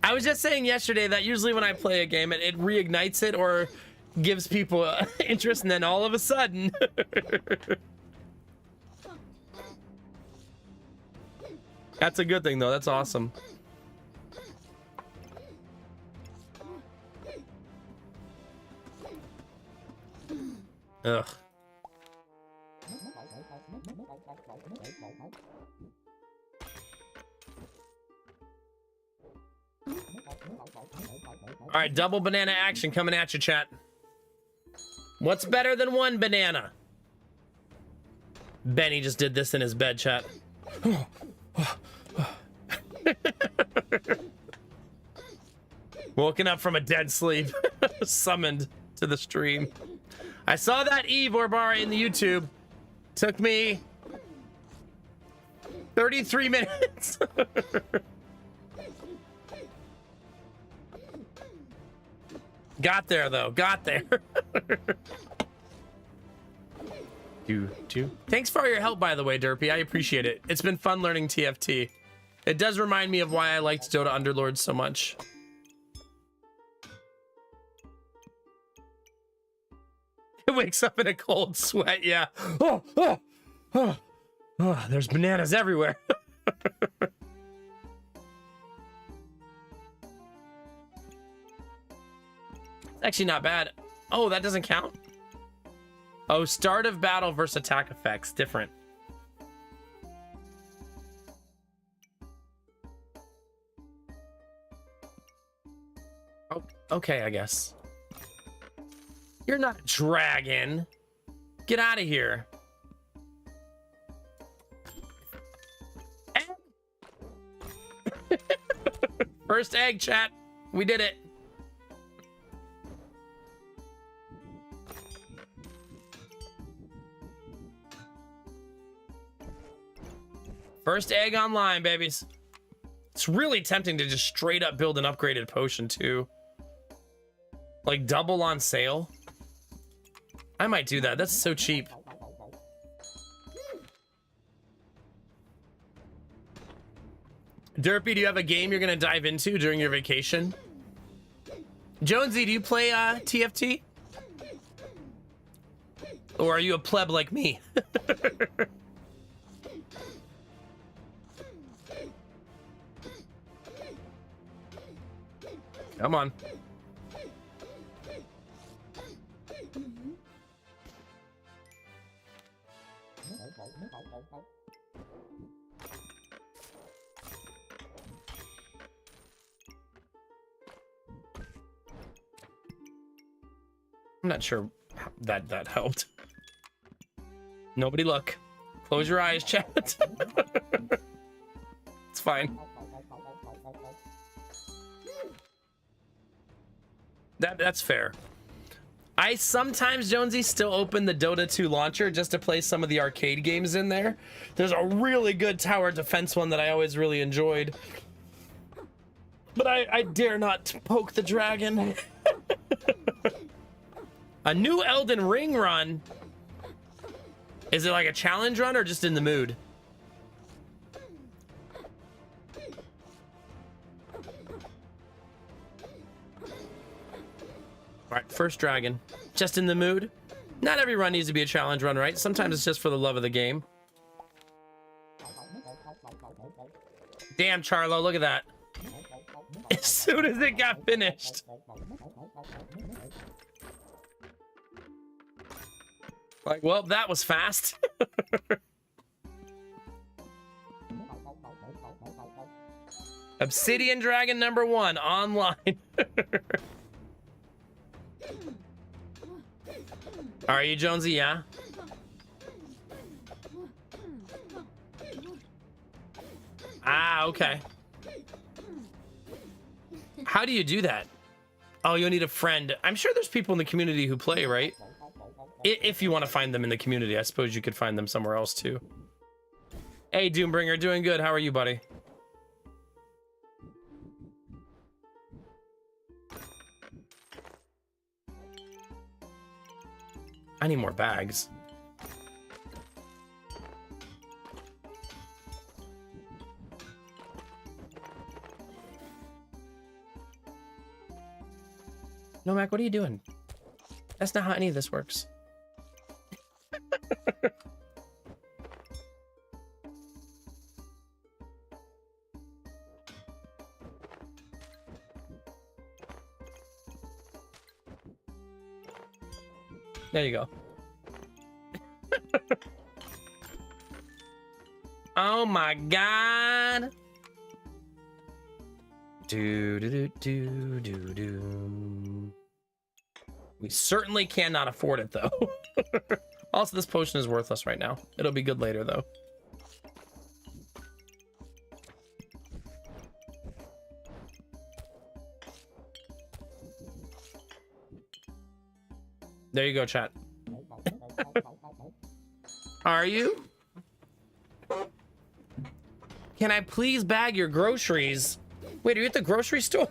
I was just saying yesterday that usually when I play a game, it reignites it or gives people interest, and then all of a sudden. That's a good thing, though. That's awesome. Ugh. All right, double banana action coming at you, chat. What's better than 1 banana? Benny just did this in his bed, chat. Woken up from a dead sleep. Summoned to the stream. I saw that Eve Orbara in the YouTube. Took me 33 minutes. Got there, though. Got there. Thanks for all your help, by the way, Derpy. I appreciate it. It's been fun learning TFT. It does remind me of why I liked Dota Underlord so much. It wakes up in a cold sweat, yeah. Oh, there's bananas everywhere. Actually not bad. Oh, that doesn't count? Oh, start of battle versus attack effects. Different. Oh, okay, I guess. You're not a dragon. Get out of here. Egg. First egg, chat. We did it. First egg online, babies. It's really tempting to just straight up build an upgraded potion too. Like double on sale. I might do that. That's so cheap. Derpy, do you have a game you're gonna dive into during your vacation? Jonesy, do you play TFT? Or are you a pleb like me? Come on. I'm not sure that helped. Nobody look. Close your eyes, chat. It's fine. That's fair. I sometimes, Jonesy, still open the Dota 2 launcher just to play some of the arcade games in there. There's a really good tower defense one that I always really enjoyed. But I dare not poke the dragon. A new Elden Ring run. Is it like a challenge run or just in the mood? All right, first dragon. Just in the mood. Not every run needs to be a challenge run, right? Sometimes it's just for the love of the game. Damn, Charlo, look at that. As soon as it got finished. Like, well, that was fast. Obsidian Dragon #1 online. Are you, Jonesy? Yeah. Ah, okay. How do you do that? Oh, you'll need a friend. I'm sure there's people in the community who play, right? If you want to find them in the community, I suppose you could find them somewhere else too. Hey, Doombringer, doing good. How are you, buddy? I need more bags. No, Mac, what are you doing? That's not how any of this works. There you go. Oh my god. Do. We certainly cannot afford it though. Also, this potion is worthless right now. It'll be good later though. There you go, chat. Are you? Can I please bag your groceries? Wait, are you at the grocery store?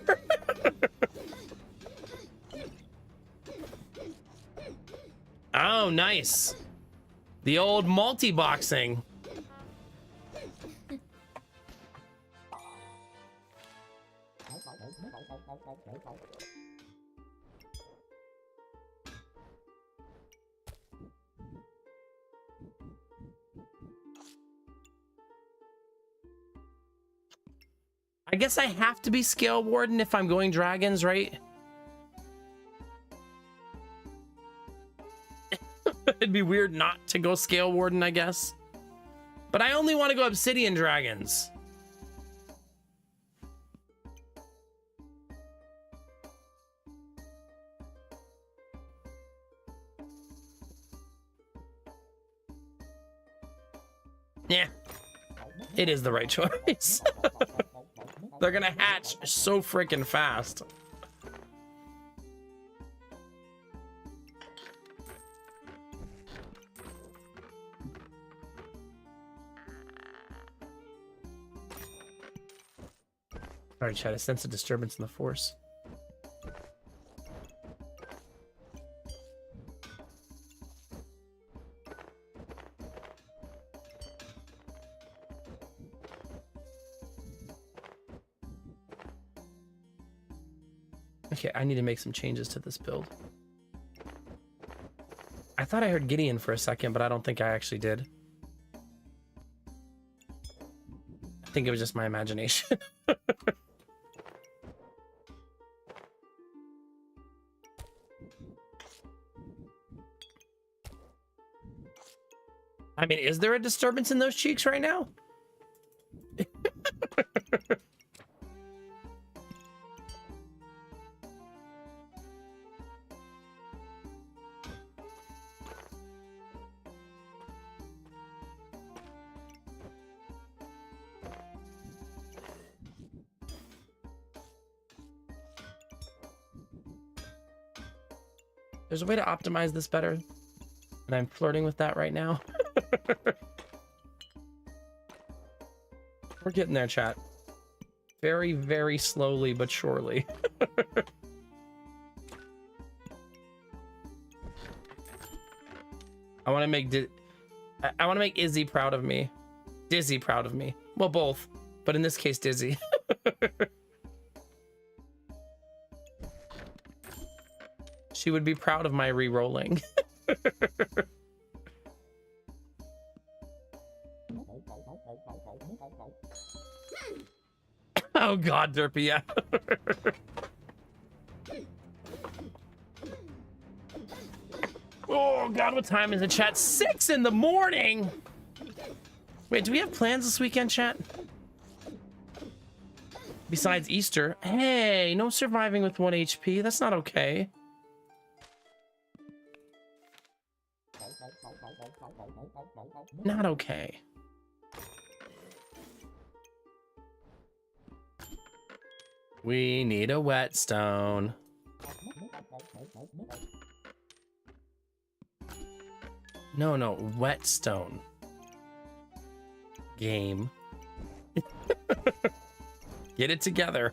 Oh, nice. The old multi-boxing. I guess I have to be Scale Warden if I'm going dragons, right? It'd be weird not to go Scale Warden, I guess. But I only want to go Obsidian Dragons. Yeah, it is the right choice. They're gonna hatch so freaking fast. All right, chat, I sense a disturbance in the force. Okay, I need to make some changes to this build. I thought I heard Gideon for a second, but I don't think I actually did. I think it was just my imagination. I mean, is there a disturbance in those cheeks right now? There's a way to optimize this better. And I'm flirting with that right now. We're getting there, chat. Very, very slowly, but surely. I want to make I want to make Izzy proud of me. Dizzy proud of me. Well, both, but in this case, Dizzy. She would be proud of my re-rolling. Oh God, Derpy, yeah. Oh God, what time is it, chat? 6 in the morning. Wait, do we have plans this weekend, chat? Besides Easter? Hey, no surviving with 1 HP. That's not okay. Not okay. We need a whetstone. No, whetstone. Game. Get it together.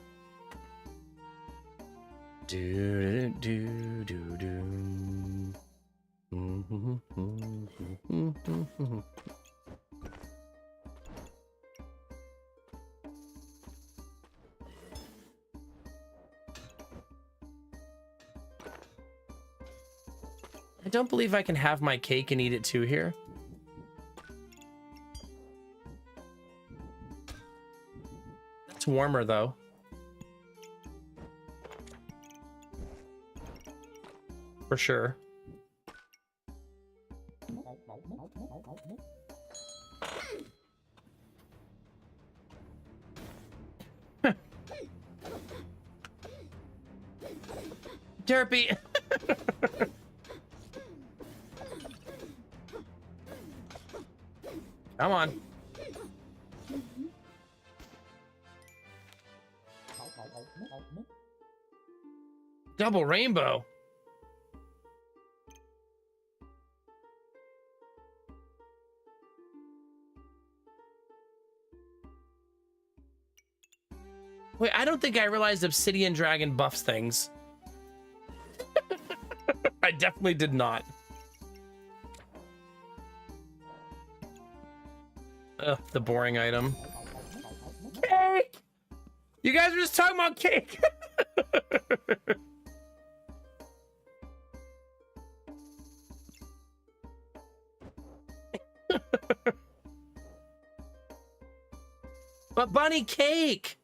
Do do do do. I don't believe I can have my cake and eat it too here. It's warmer though. For sure. Derpy. Come on. Double rainbow. Wait, I don't think I realized Obsidian Dragon buffs things. I definitely did not. Ugh, the boring item. Cake! You guys were just talking about cake! But bunny cake!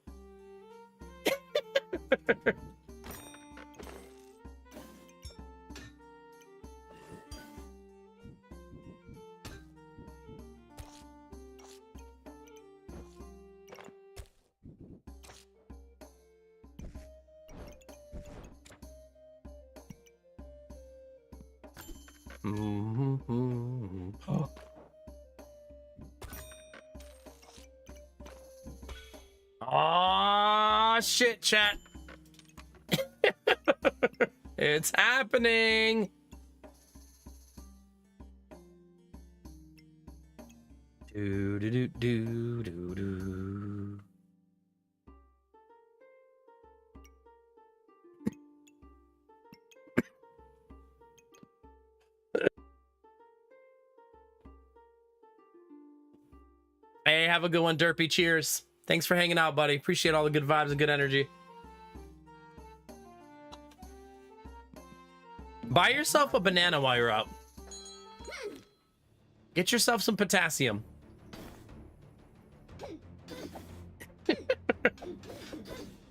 Aw, shit, chat. It's happening. Do do do do do do. Hey, have a good one, Derpy. Cheers. Thanks for hanging out, buddy. Appreciate all the good vibes and good energy. Buy yourself a banana while you're out. Get yourself some potassium.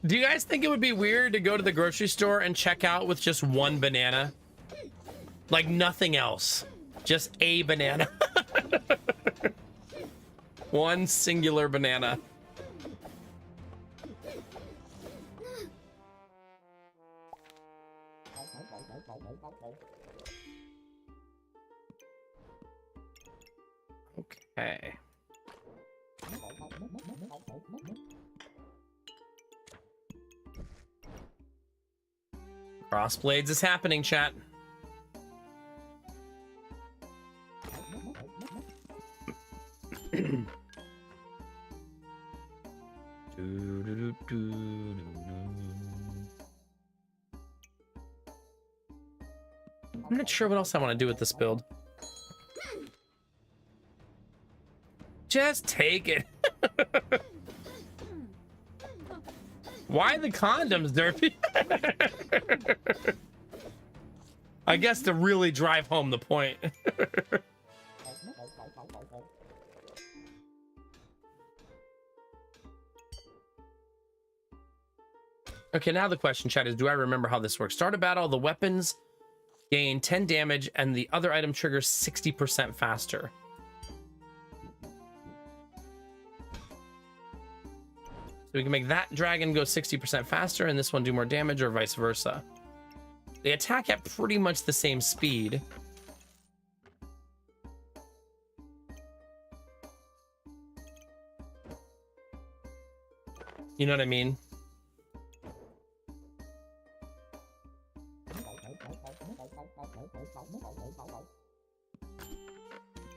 Do you guys think it would be weird to go to the grocery store and check out with just one banana? Like nothing else. Just a banana. One singular banana. Okay. Crossblades is happening, chat. I'm not sure what else I want to do with this build. Just take it. Why the condoms, Derpy? I guess to really drive home the point. Okay, now the question, chat, is do I remember how this works? Start a battle, the weapons gain 10 damage, and the other item triggers 60% faster. So we can make that dragon go 60% faster and this one do more damage, or vice versa. They attack at pretty much the same speed. You know what I mean?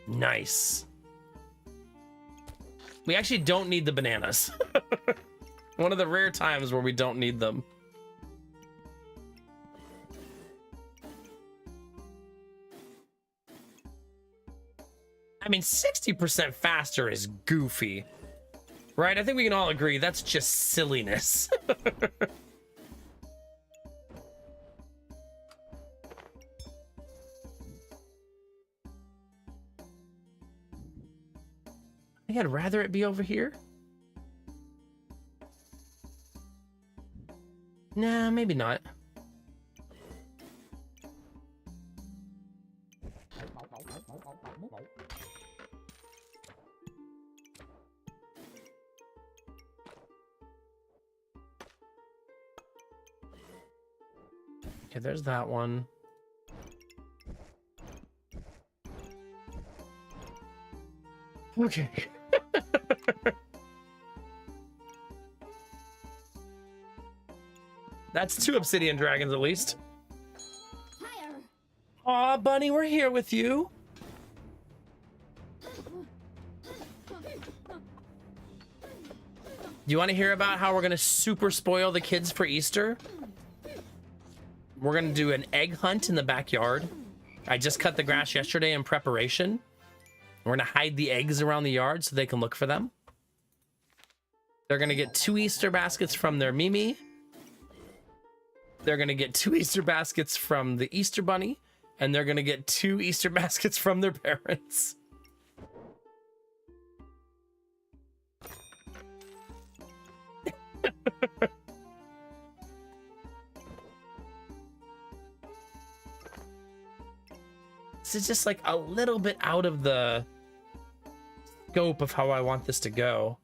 Nice. We actually don't need the bananas. One of the rare times where we don't need them. I mean, 60% faster is goofy, right? I think we can all agree that's just silliness. I think I'd rather it be over here. Nah, maybe not. Okay, there's that one. Okay. That's 2 obsidian dragons at least. Aw, Bunny, we're here with you. Do you want to hear about how we're going to super spoil the kids for Easter? We're going to do an egg hunt in the backyard. I just cut the grass yesterday in preparation. We're going to hide the eggs around the yard so they can look for them. They're going to get 2 Easter baskets from their Mimi. They're going to get 2 Easter baskets from the Easter Bunny. And they're going to get 2 Easter baskets from their parents. This is just like a little bit out of the scope of how I want this to go.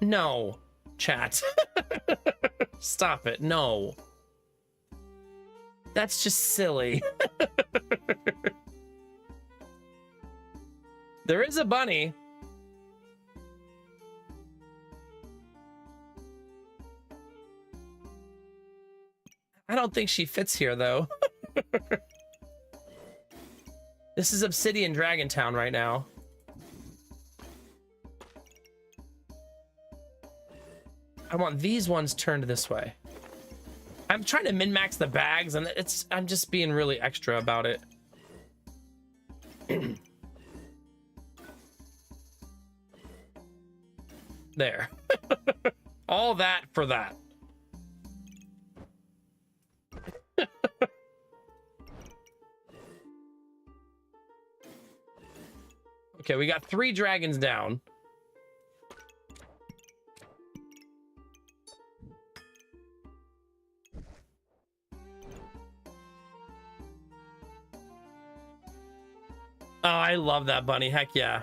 No, chat. Stop it. No. That's just silly. There is a bunny. I don't think she fits here, though. This is Obsidian Dragon Town right now. I want these ones turned this way. I'm trying to min-max the bags, and I'm just being really extra about it. There. All that for that. Okay, we got 3 dragons down. Oh, I love that bunny. Heck yeah.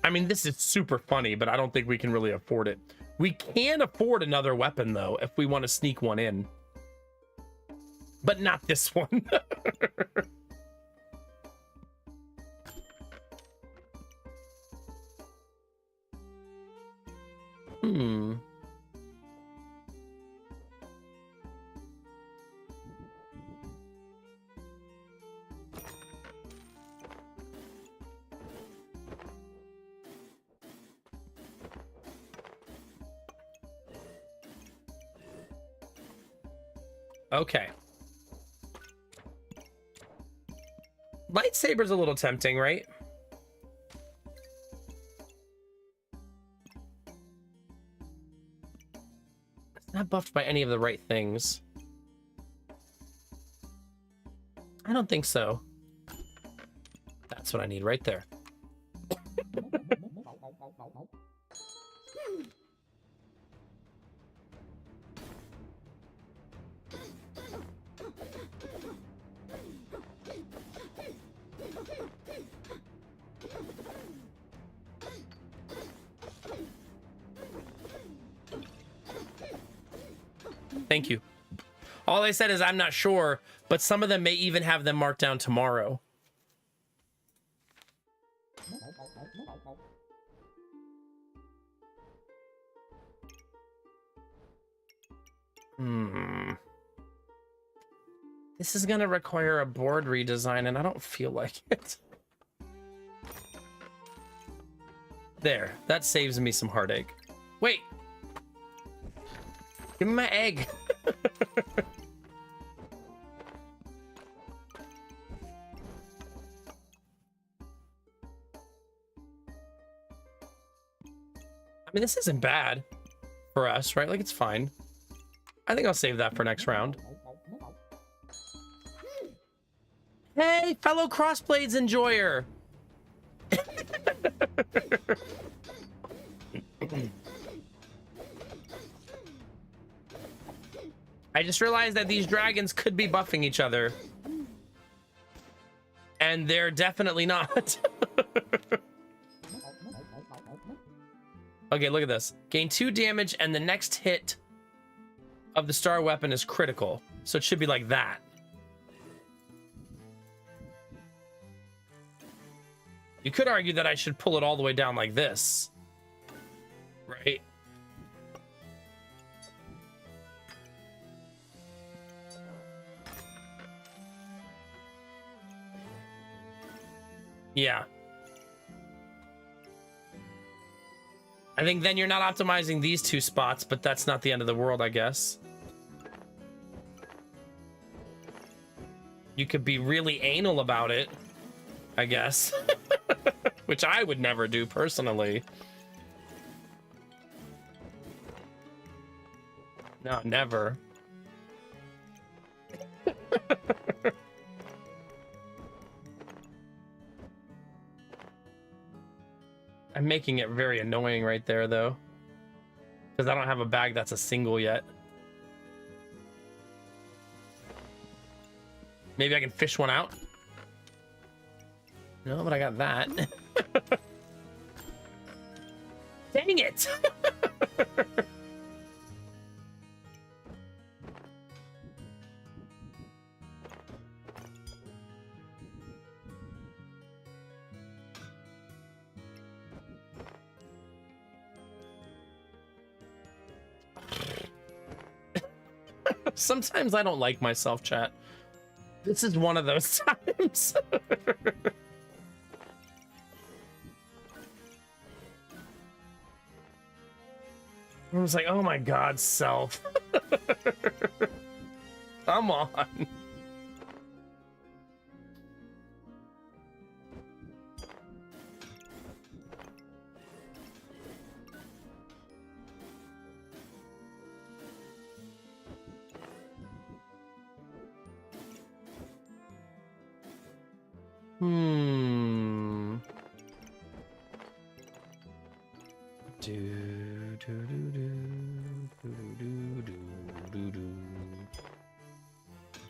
I mean, this is super funny, but I don't think we can really afford it. We can afford another weapon, though, if we want to sneak one in. But not this one. Hmm. Okay. Lightsaber's a little tempting, right? It's not buffed by any of the right things. I don't think so. That's what I need right there. Thank you. All I said is I'm not sure, but some of them may even have them marked down tomorrow. This is gonna require a board redesign, and I don't feel like it. There, that saves me some heartache. Wait! Give me my egg! I mean, this isn't bad for us, right? Like, it's fine. I think I'll save that for next round. Hey, fellow Crossblades enjoyer! I just realized that these dragons could be buffing each other. And they're definitely not. Okay, look at this. Gain 2 damage, and the next hit of the star weapon is critical. So it should be like that. You could argue that I should pull it all the way down like this. Right? Yeah. I think then you're not optimizing these 2 spots, but that's not the end of the world, I guess. You could be really anal about it, I guess. Which I would never do personally. No, never. I'm making it very annoying right there, though. Because I don't have a bag that's a single yet. Maybe I can fish one out? No, but I got that. Dang it! Sometimes I don't like myself, chat. This is one of those times. I was like, oh my god, self. Come on.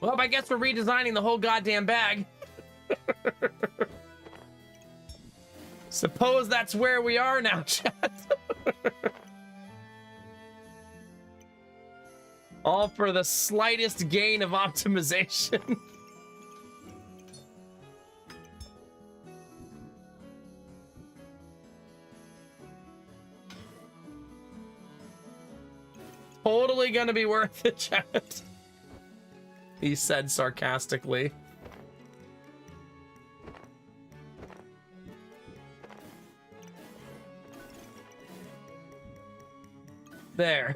Well, I guess we're redesigning the whole goddamn bag. Suppose that's where we are now, chat. All for the slightest gain of optimization. Totally gonna be worth it, chat. He said sarcastically. There.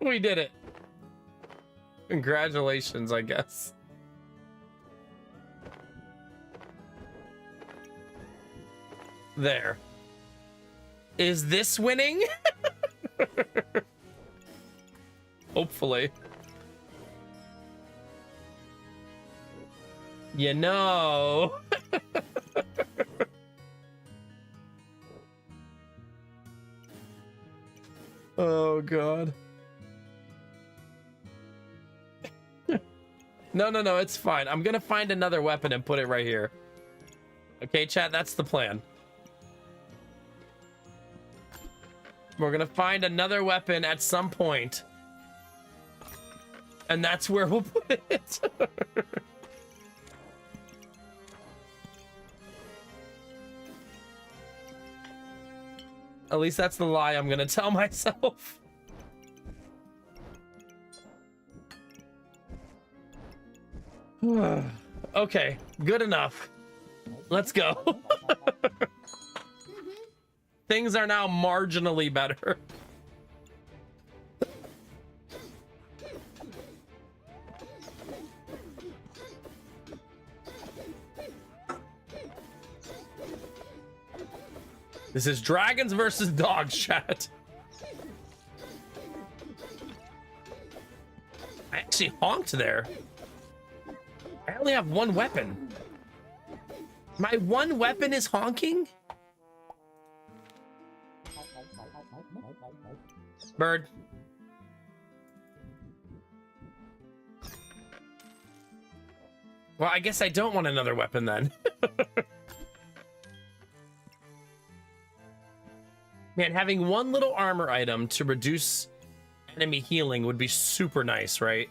We did it. Congratulations, I guess. There. Is this winning? Hopefully. You know. Oh, God. No, it's fine. I'm gonna find another weapon and put it right here. Okay, chat, that's the plan. We're gonna find another weapon at some point. And that's where we'll put it. At least that's the lie I'm gonna tell myself. Okay, good enough. Let's go. Things are now marginally better. This is dragons versus dogs, chat. I actually honked there. I only have one weapon. My one weapon is honking? Bird. Well, I guess I don't want another weapon then. Man, having one little armor item to reduce enemy healing would be super nice, right?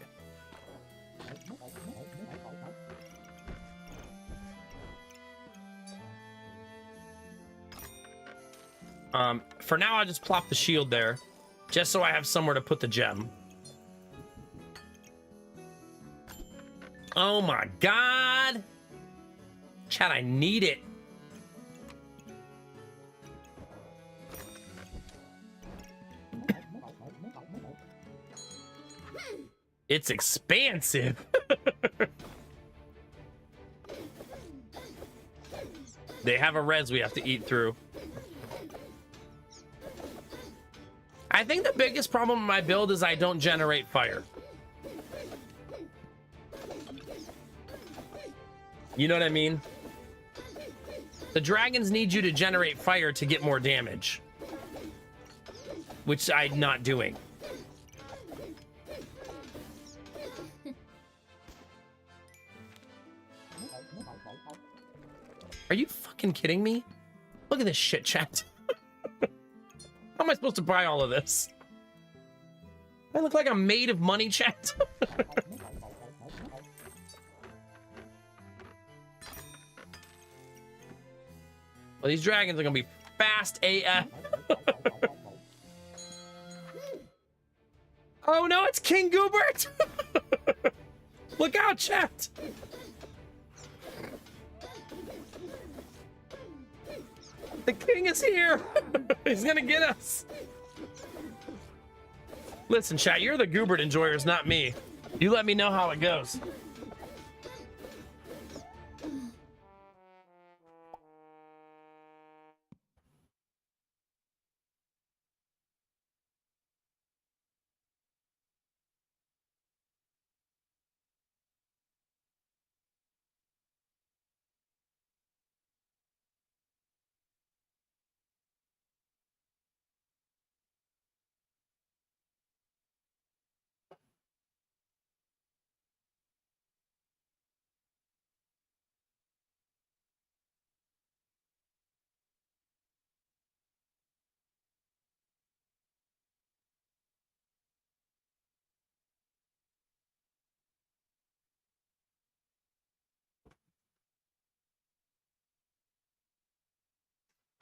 For now, I'll just plop the shield there, just so I have somewhere to put the gem. Oh my God. Chat, I need it. It's expansive. They have a res we have to eat through. I think the biggest problem with my build is I don't generate fire. You know what I mean? The dragons need you to generate fire to get more damage, which I'm not doing. Are you fucking kidding me? Look at this shit, chat. How am I supposed to buy all of this? I look like I'm made of money, chat. Well, these dragons are gonna be fast AF. Oh no, it's King Goobert! Look out, chat! The king is here! He's gonna get us! Listen, chat, you're the Goobert enjoyers, not me. You let me know how it goes.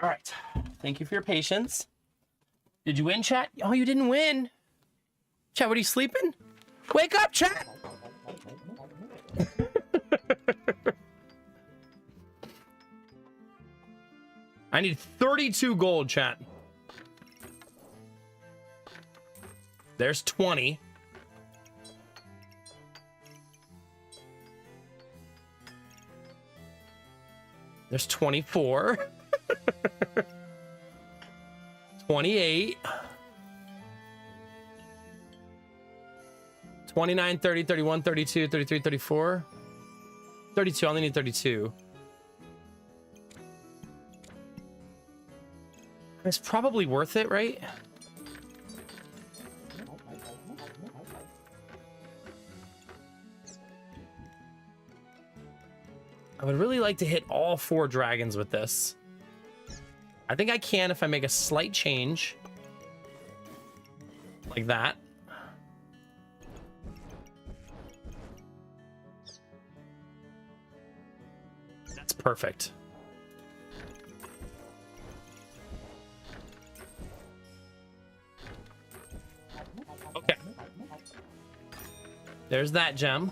All right. Thank you for your patience. Did you win, chat? Oh, you didn't win. Chat, what are you sleeping? Wake up, chat! I need 32 gold, chat. There's 20. There's 24. 28. 29, 30, 31, 32, 33, 34. 32, I only need 32. It's probably worth it, right? I would really like to hit all 4 dragons with this. I think I can if I make a slight change. Like that. That's perfect. Okay. There's that gem.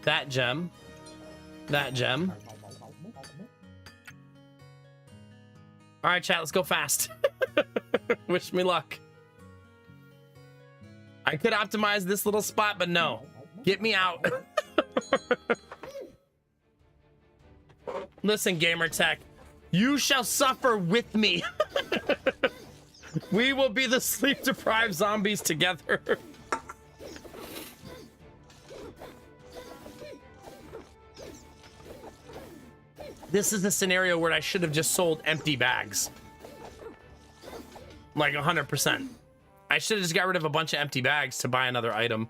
That gem. That gem. All right, chat, let's go fast. Wish me luck. I could optimize this little spot, but no. Get me out. Listen, gamer tech, you shall suffer with me. We will be the sleep-deprived zombies together. This is the scenario where I should have just sold empty bags. Like 100%. I should have just got rid of a bunch of empty bags to buy another item.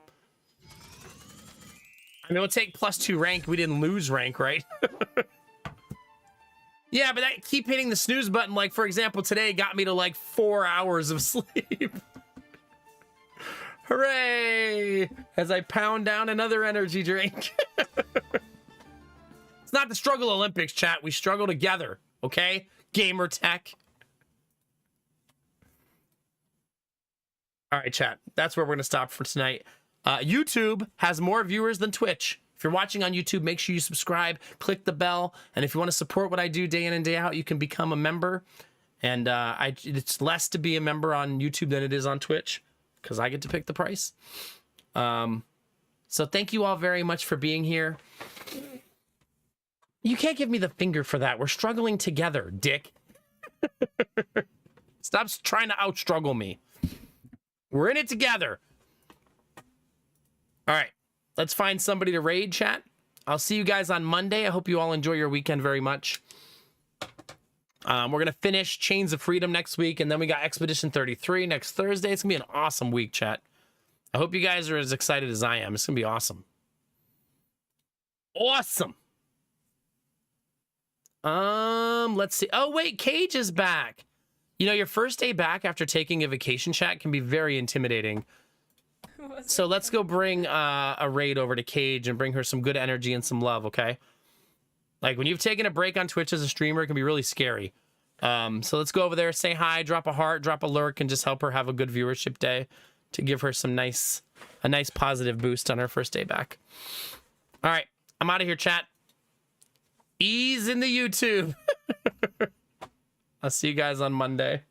I mean, it'll take +2 rank. We didn't lose rank, right? Yeah, but that keep hitting the snooze button, like, for example, today got me to, like, 4 hours of sleep. Hooray! As I pound down another energy drink. It's not the struggle Olympics, chat. We struggle together, okay? Gamer tech. All right, chat. That's where we're going to stop for tonight. YouTube has more viewers than Twitch. If you're watching on YouTube, make sure you subscribe, click the bell, and if you want to support what I do day in and day out, you can become a member. And it's less to be a member on YouTube than it is on Twitch, because I get to pick the price. So thank you all very much for being here. You can't give me the finger for that. We're struggling together, dick. Stop trying to out-struggle me. We're in it together. All right. Let's find somebody to raid, chat. I'll see you guys on Monday. I hope you all enjoy your weekend very much. We're going to finish Chains of Freedom next week, and then we got Expedition 33 next Thursday. It's going to be an awesome week, chat. I hope you guys are as excited as I am. It's going to be awesome. Awesome. Let's see. Oh, wait, Cage is back. You know, your first day back after taking a vacation, chat, can be very intimidating. So let's go bring a raid over to Cage and bring her some good energy and some love, okay? Like, when you've taken a break on Twitch as a streamer, it can be really scary. So let's go over there, say hi, drop a heart, drop a lurk, and just help her have a good viewership day to give her some a nice positive boost on her first day back. All right, I'm out of here, chat. Ease in the YouTube. I'll see you guys on Monday.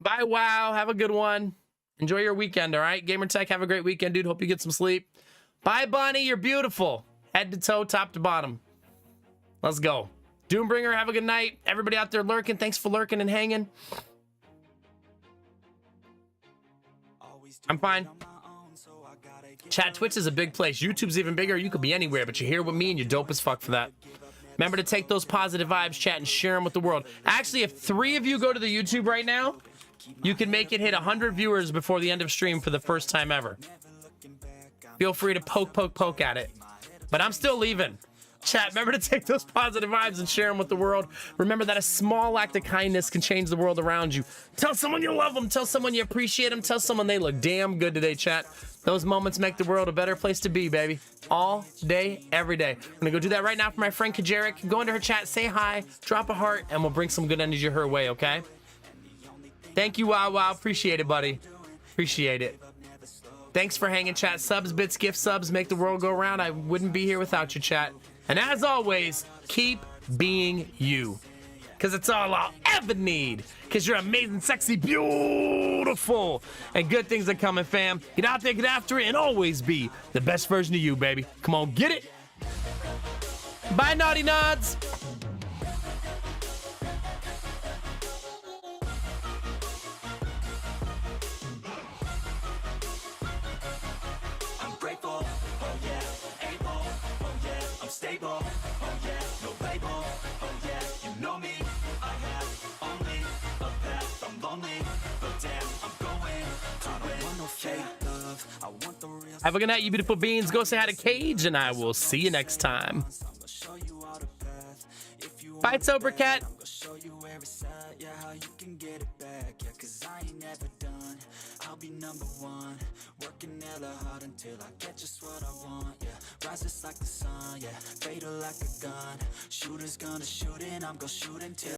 Bye, wow. Have a good one. Enjoy your weekend, all right? Gamer Tech, have a great weekend, dude. Hope you get some sleep. Bye, Bunny. You're beautiful. Head to toe, top to bottom. Let's go. Doombringer, have a good night. Everybody out there lurking, thanks for lurking and hanging. I'm fine. Chat, Twitch is a big place. YouTube's even bigger. You could be anywhere, but you're here with me and you're dope as fuck for that. Remember to take those positive vibes, chat, and share them with the world. Actually, if 3 of you go to the YouTube right now, you can make it hit 100 viewers before the end of stream for the first time ever. Feel free to poke at it. But I'm still leaving. Chat, remember to take those positive vibes and share them with the world. Remember that a small act of kindness can change the world around you. Tell someone you love them. Tell someone you appreciate them. Tell someone they look damn good today, chat. Those moments make the world a better place to be, baby. All day, every day. I'm gonna go do that right now for my friend Kajarik. Go into her chat, say hi, drop a heart, and we'll bring some good energy her way, okay? Thank you, Wow Wow. Appreciate it, buddy. Appreciate it. Thanks for hanging, chat. Subs, bits, gift subs make the world go round. I wouldn't be here without you, chat. And as always, keep being you. Because it's all I'll ever need. Because you're amazing, sexy, beautiful. And good things are coming, fam. Get out there, get after it, and always be the best version of you, baby. Come on, get it. Bye, naughty nods. Grateful, oh yeah, able, oh yeah, I'm stable, oh yeah, no label, oh yeah, you know me, I have only a path, I'm lonely, but damn, I'm going to I don't want no fake love, I want the real. Have a good night, you beautiful beings. Go say hi to Cage, and I will see you next time. Bye, Sober Cat. I'm gonna show you where it's at, yeah, how you can get it back, yeah, cause I ain't never done, I'll be number one, working hella hard until I get just what I want, yeah, rises like the sun, yeah, fatal like a gun, shooter's gonna shoot and I'm gonna shoot until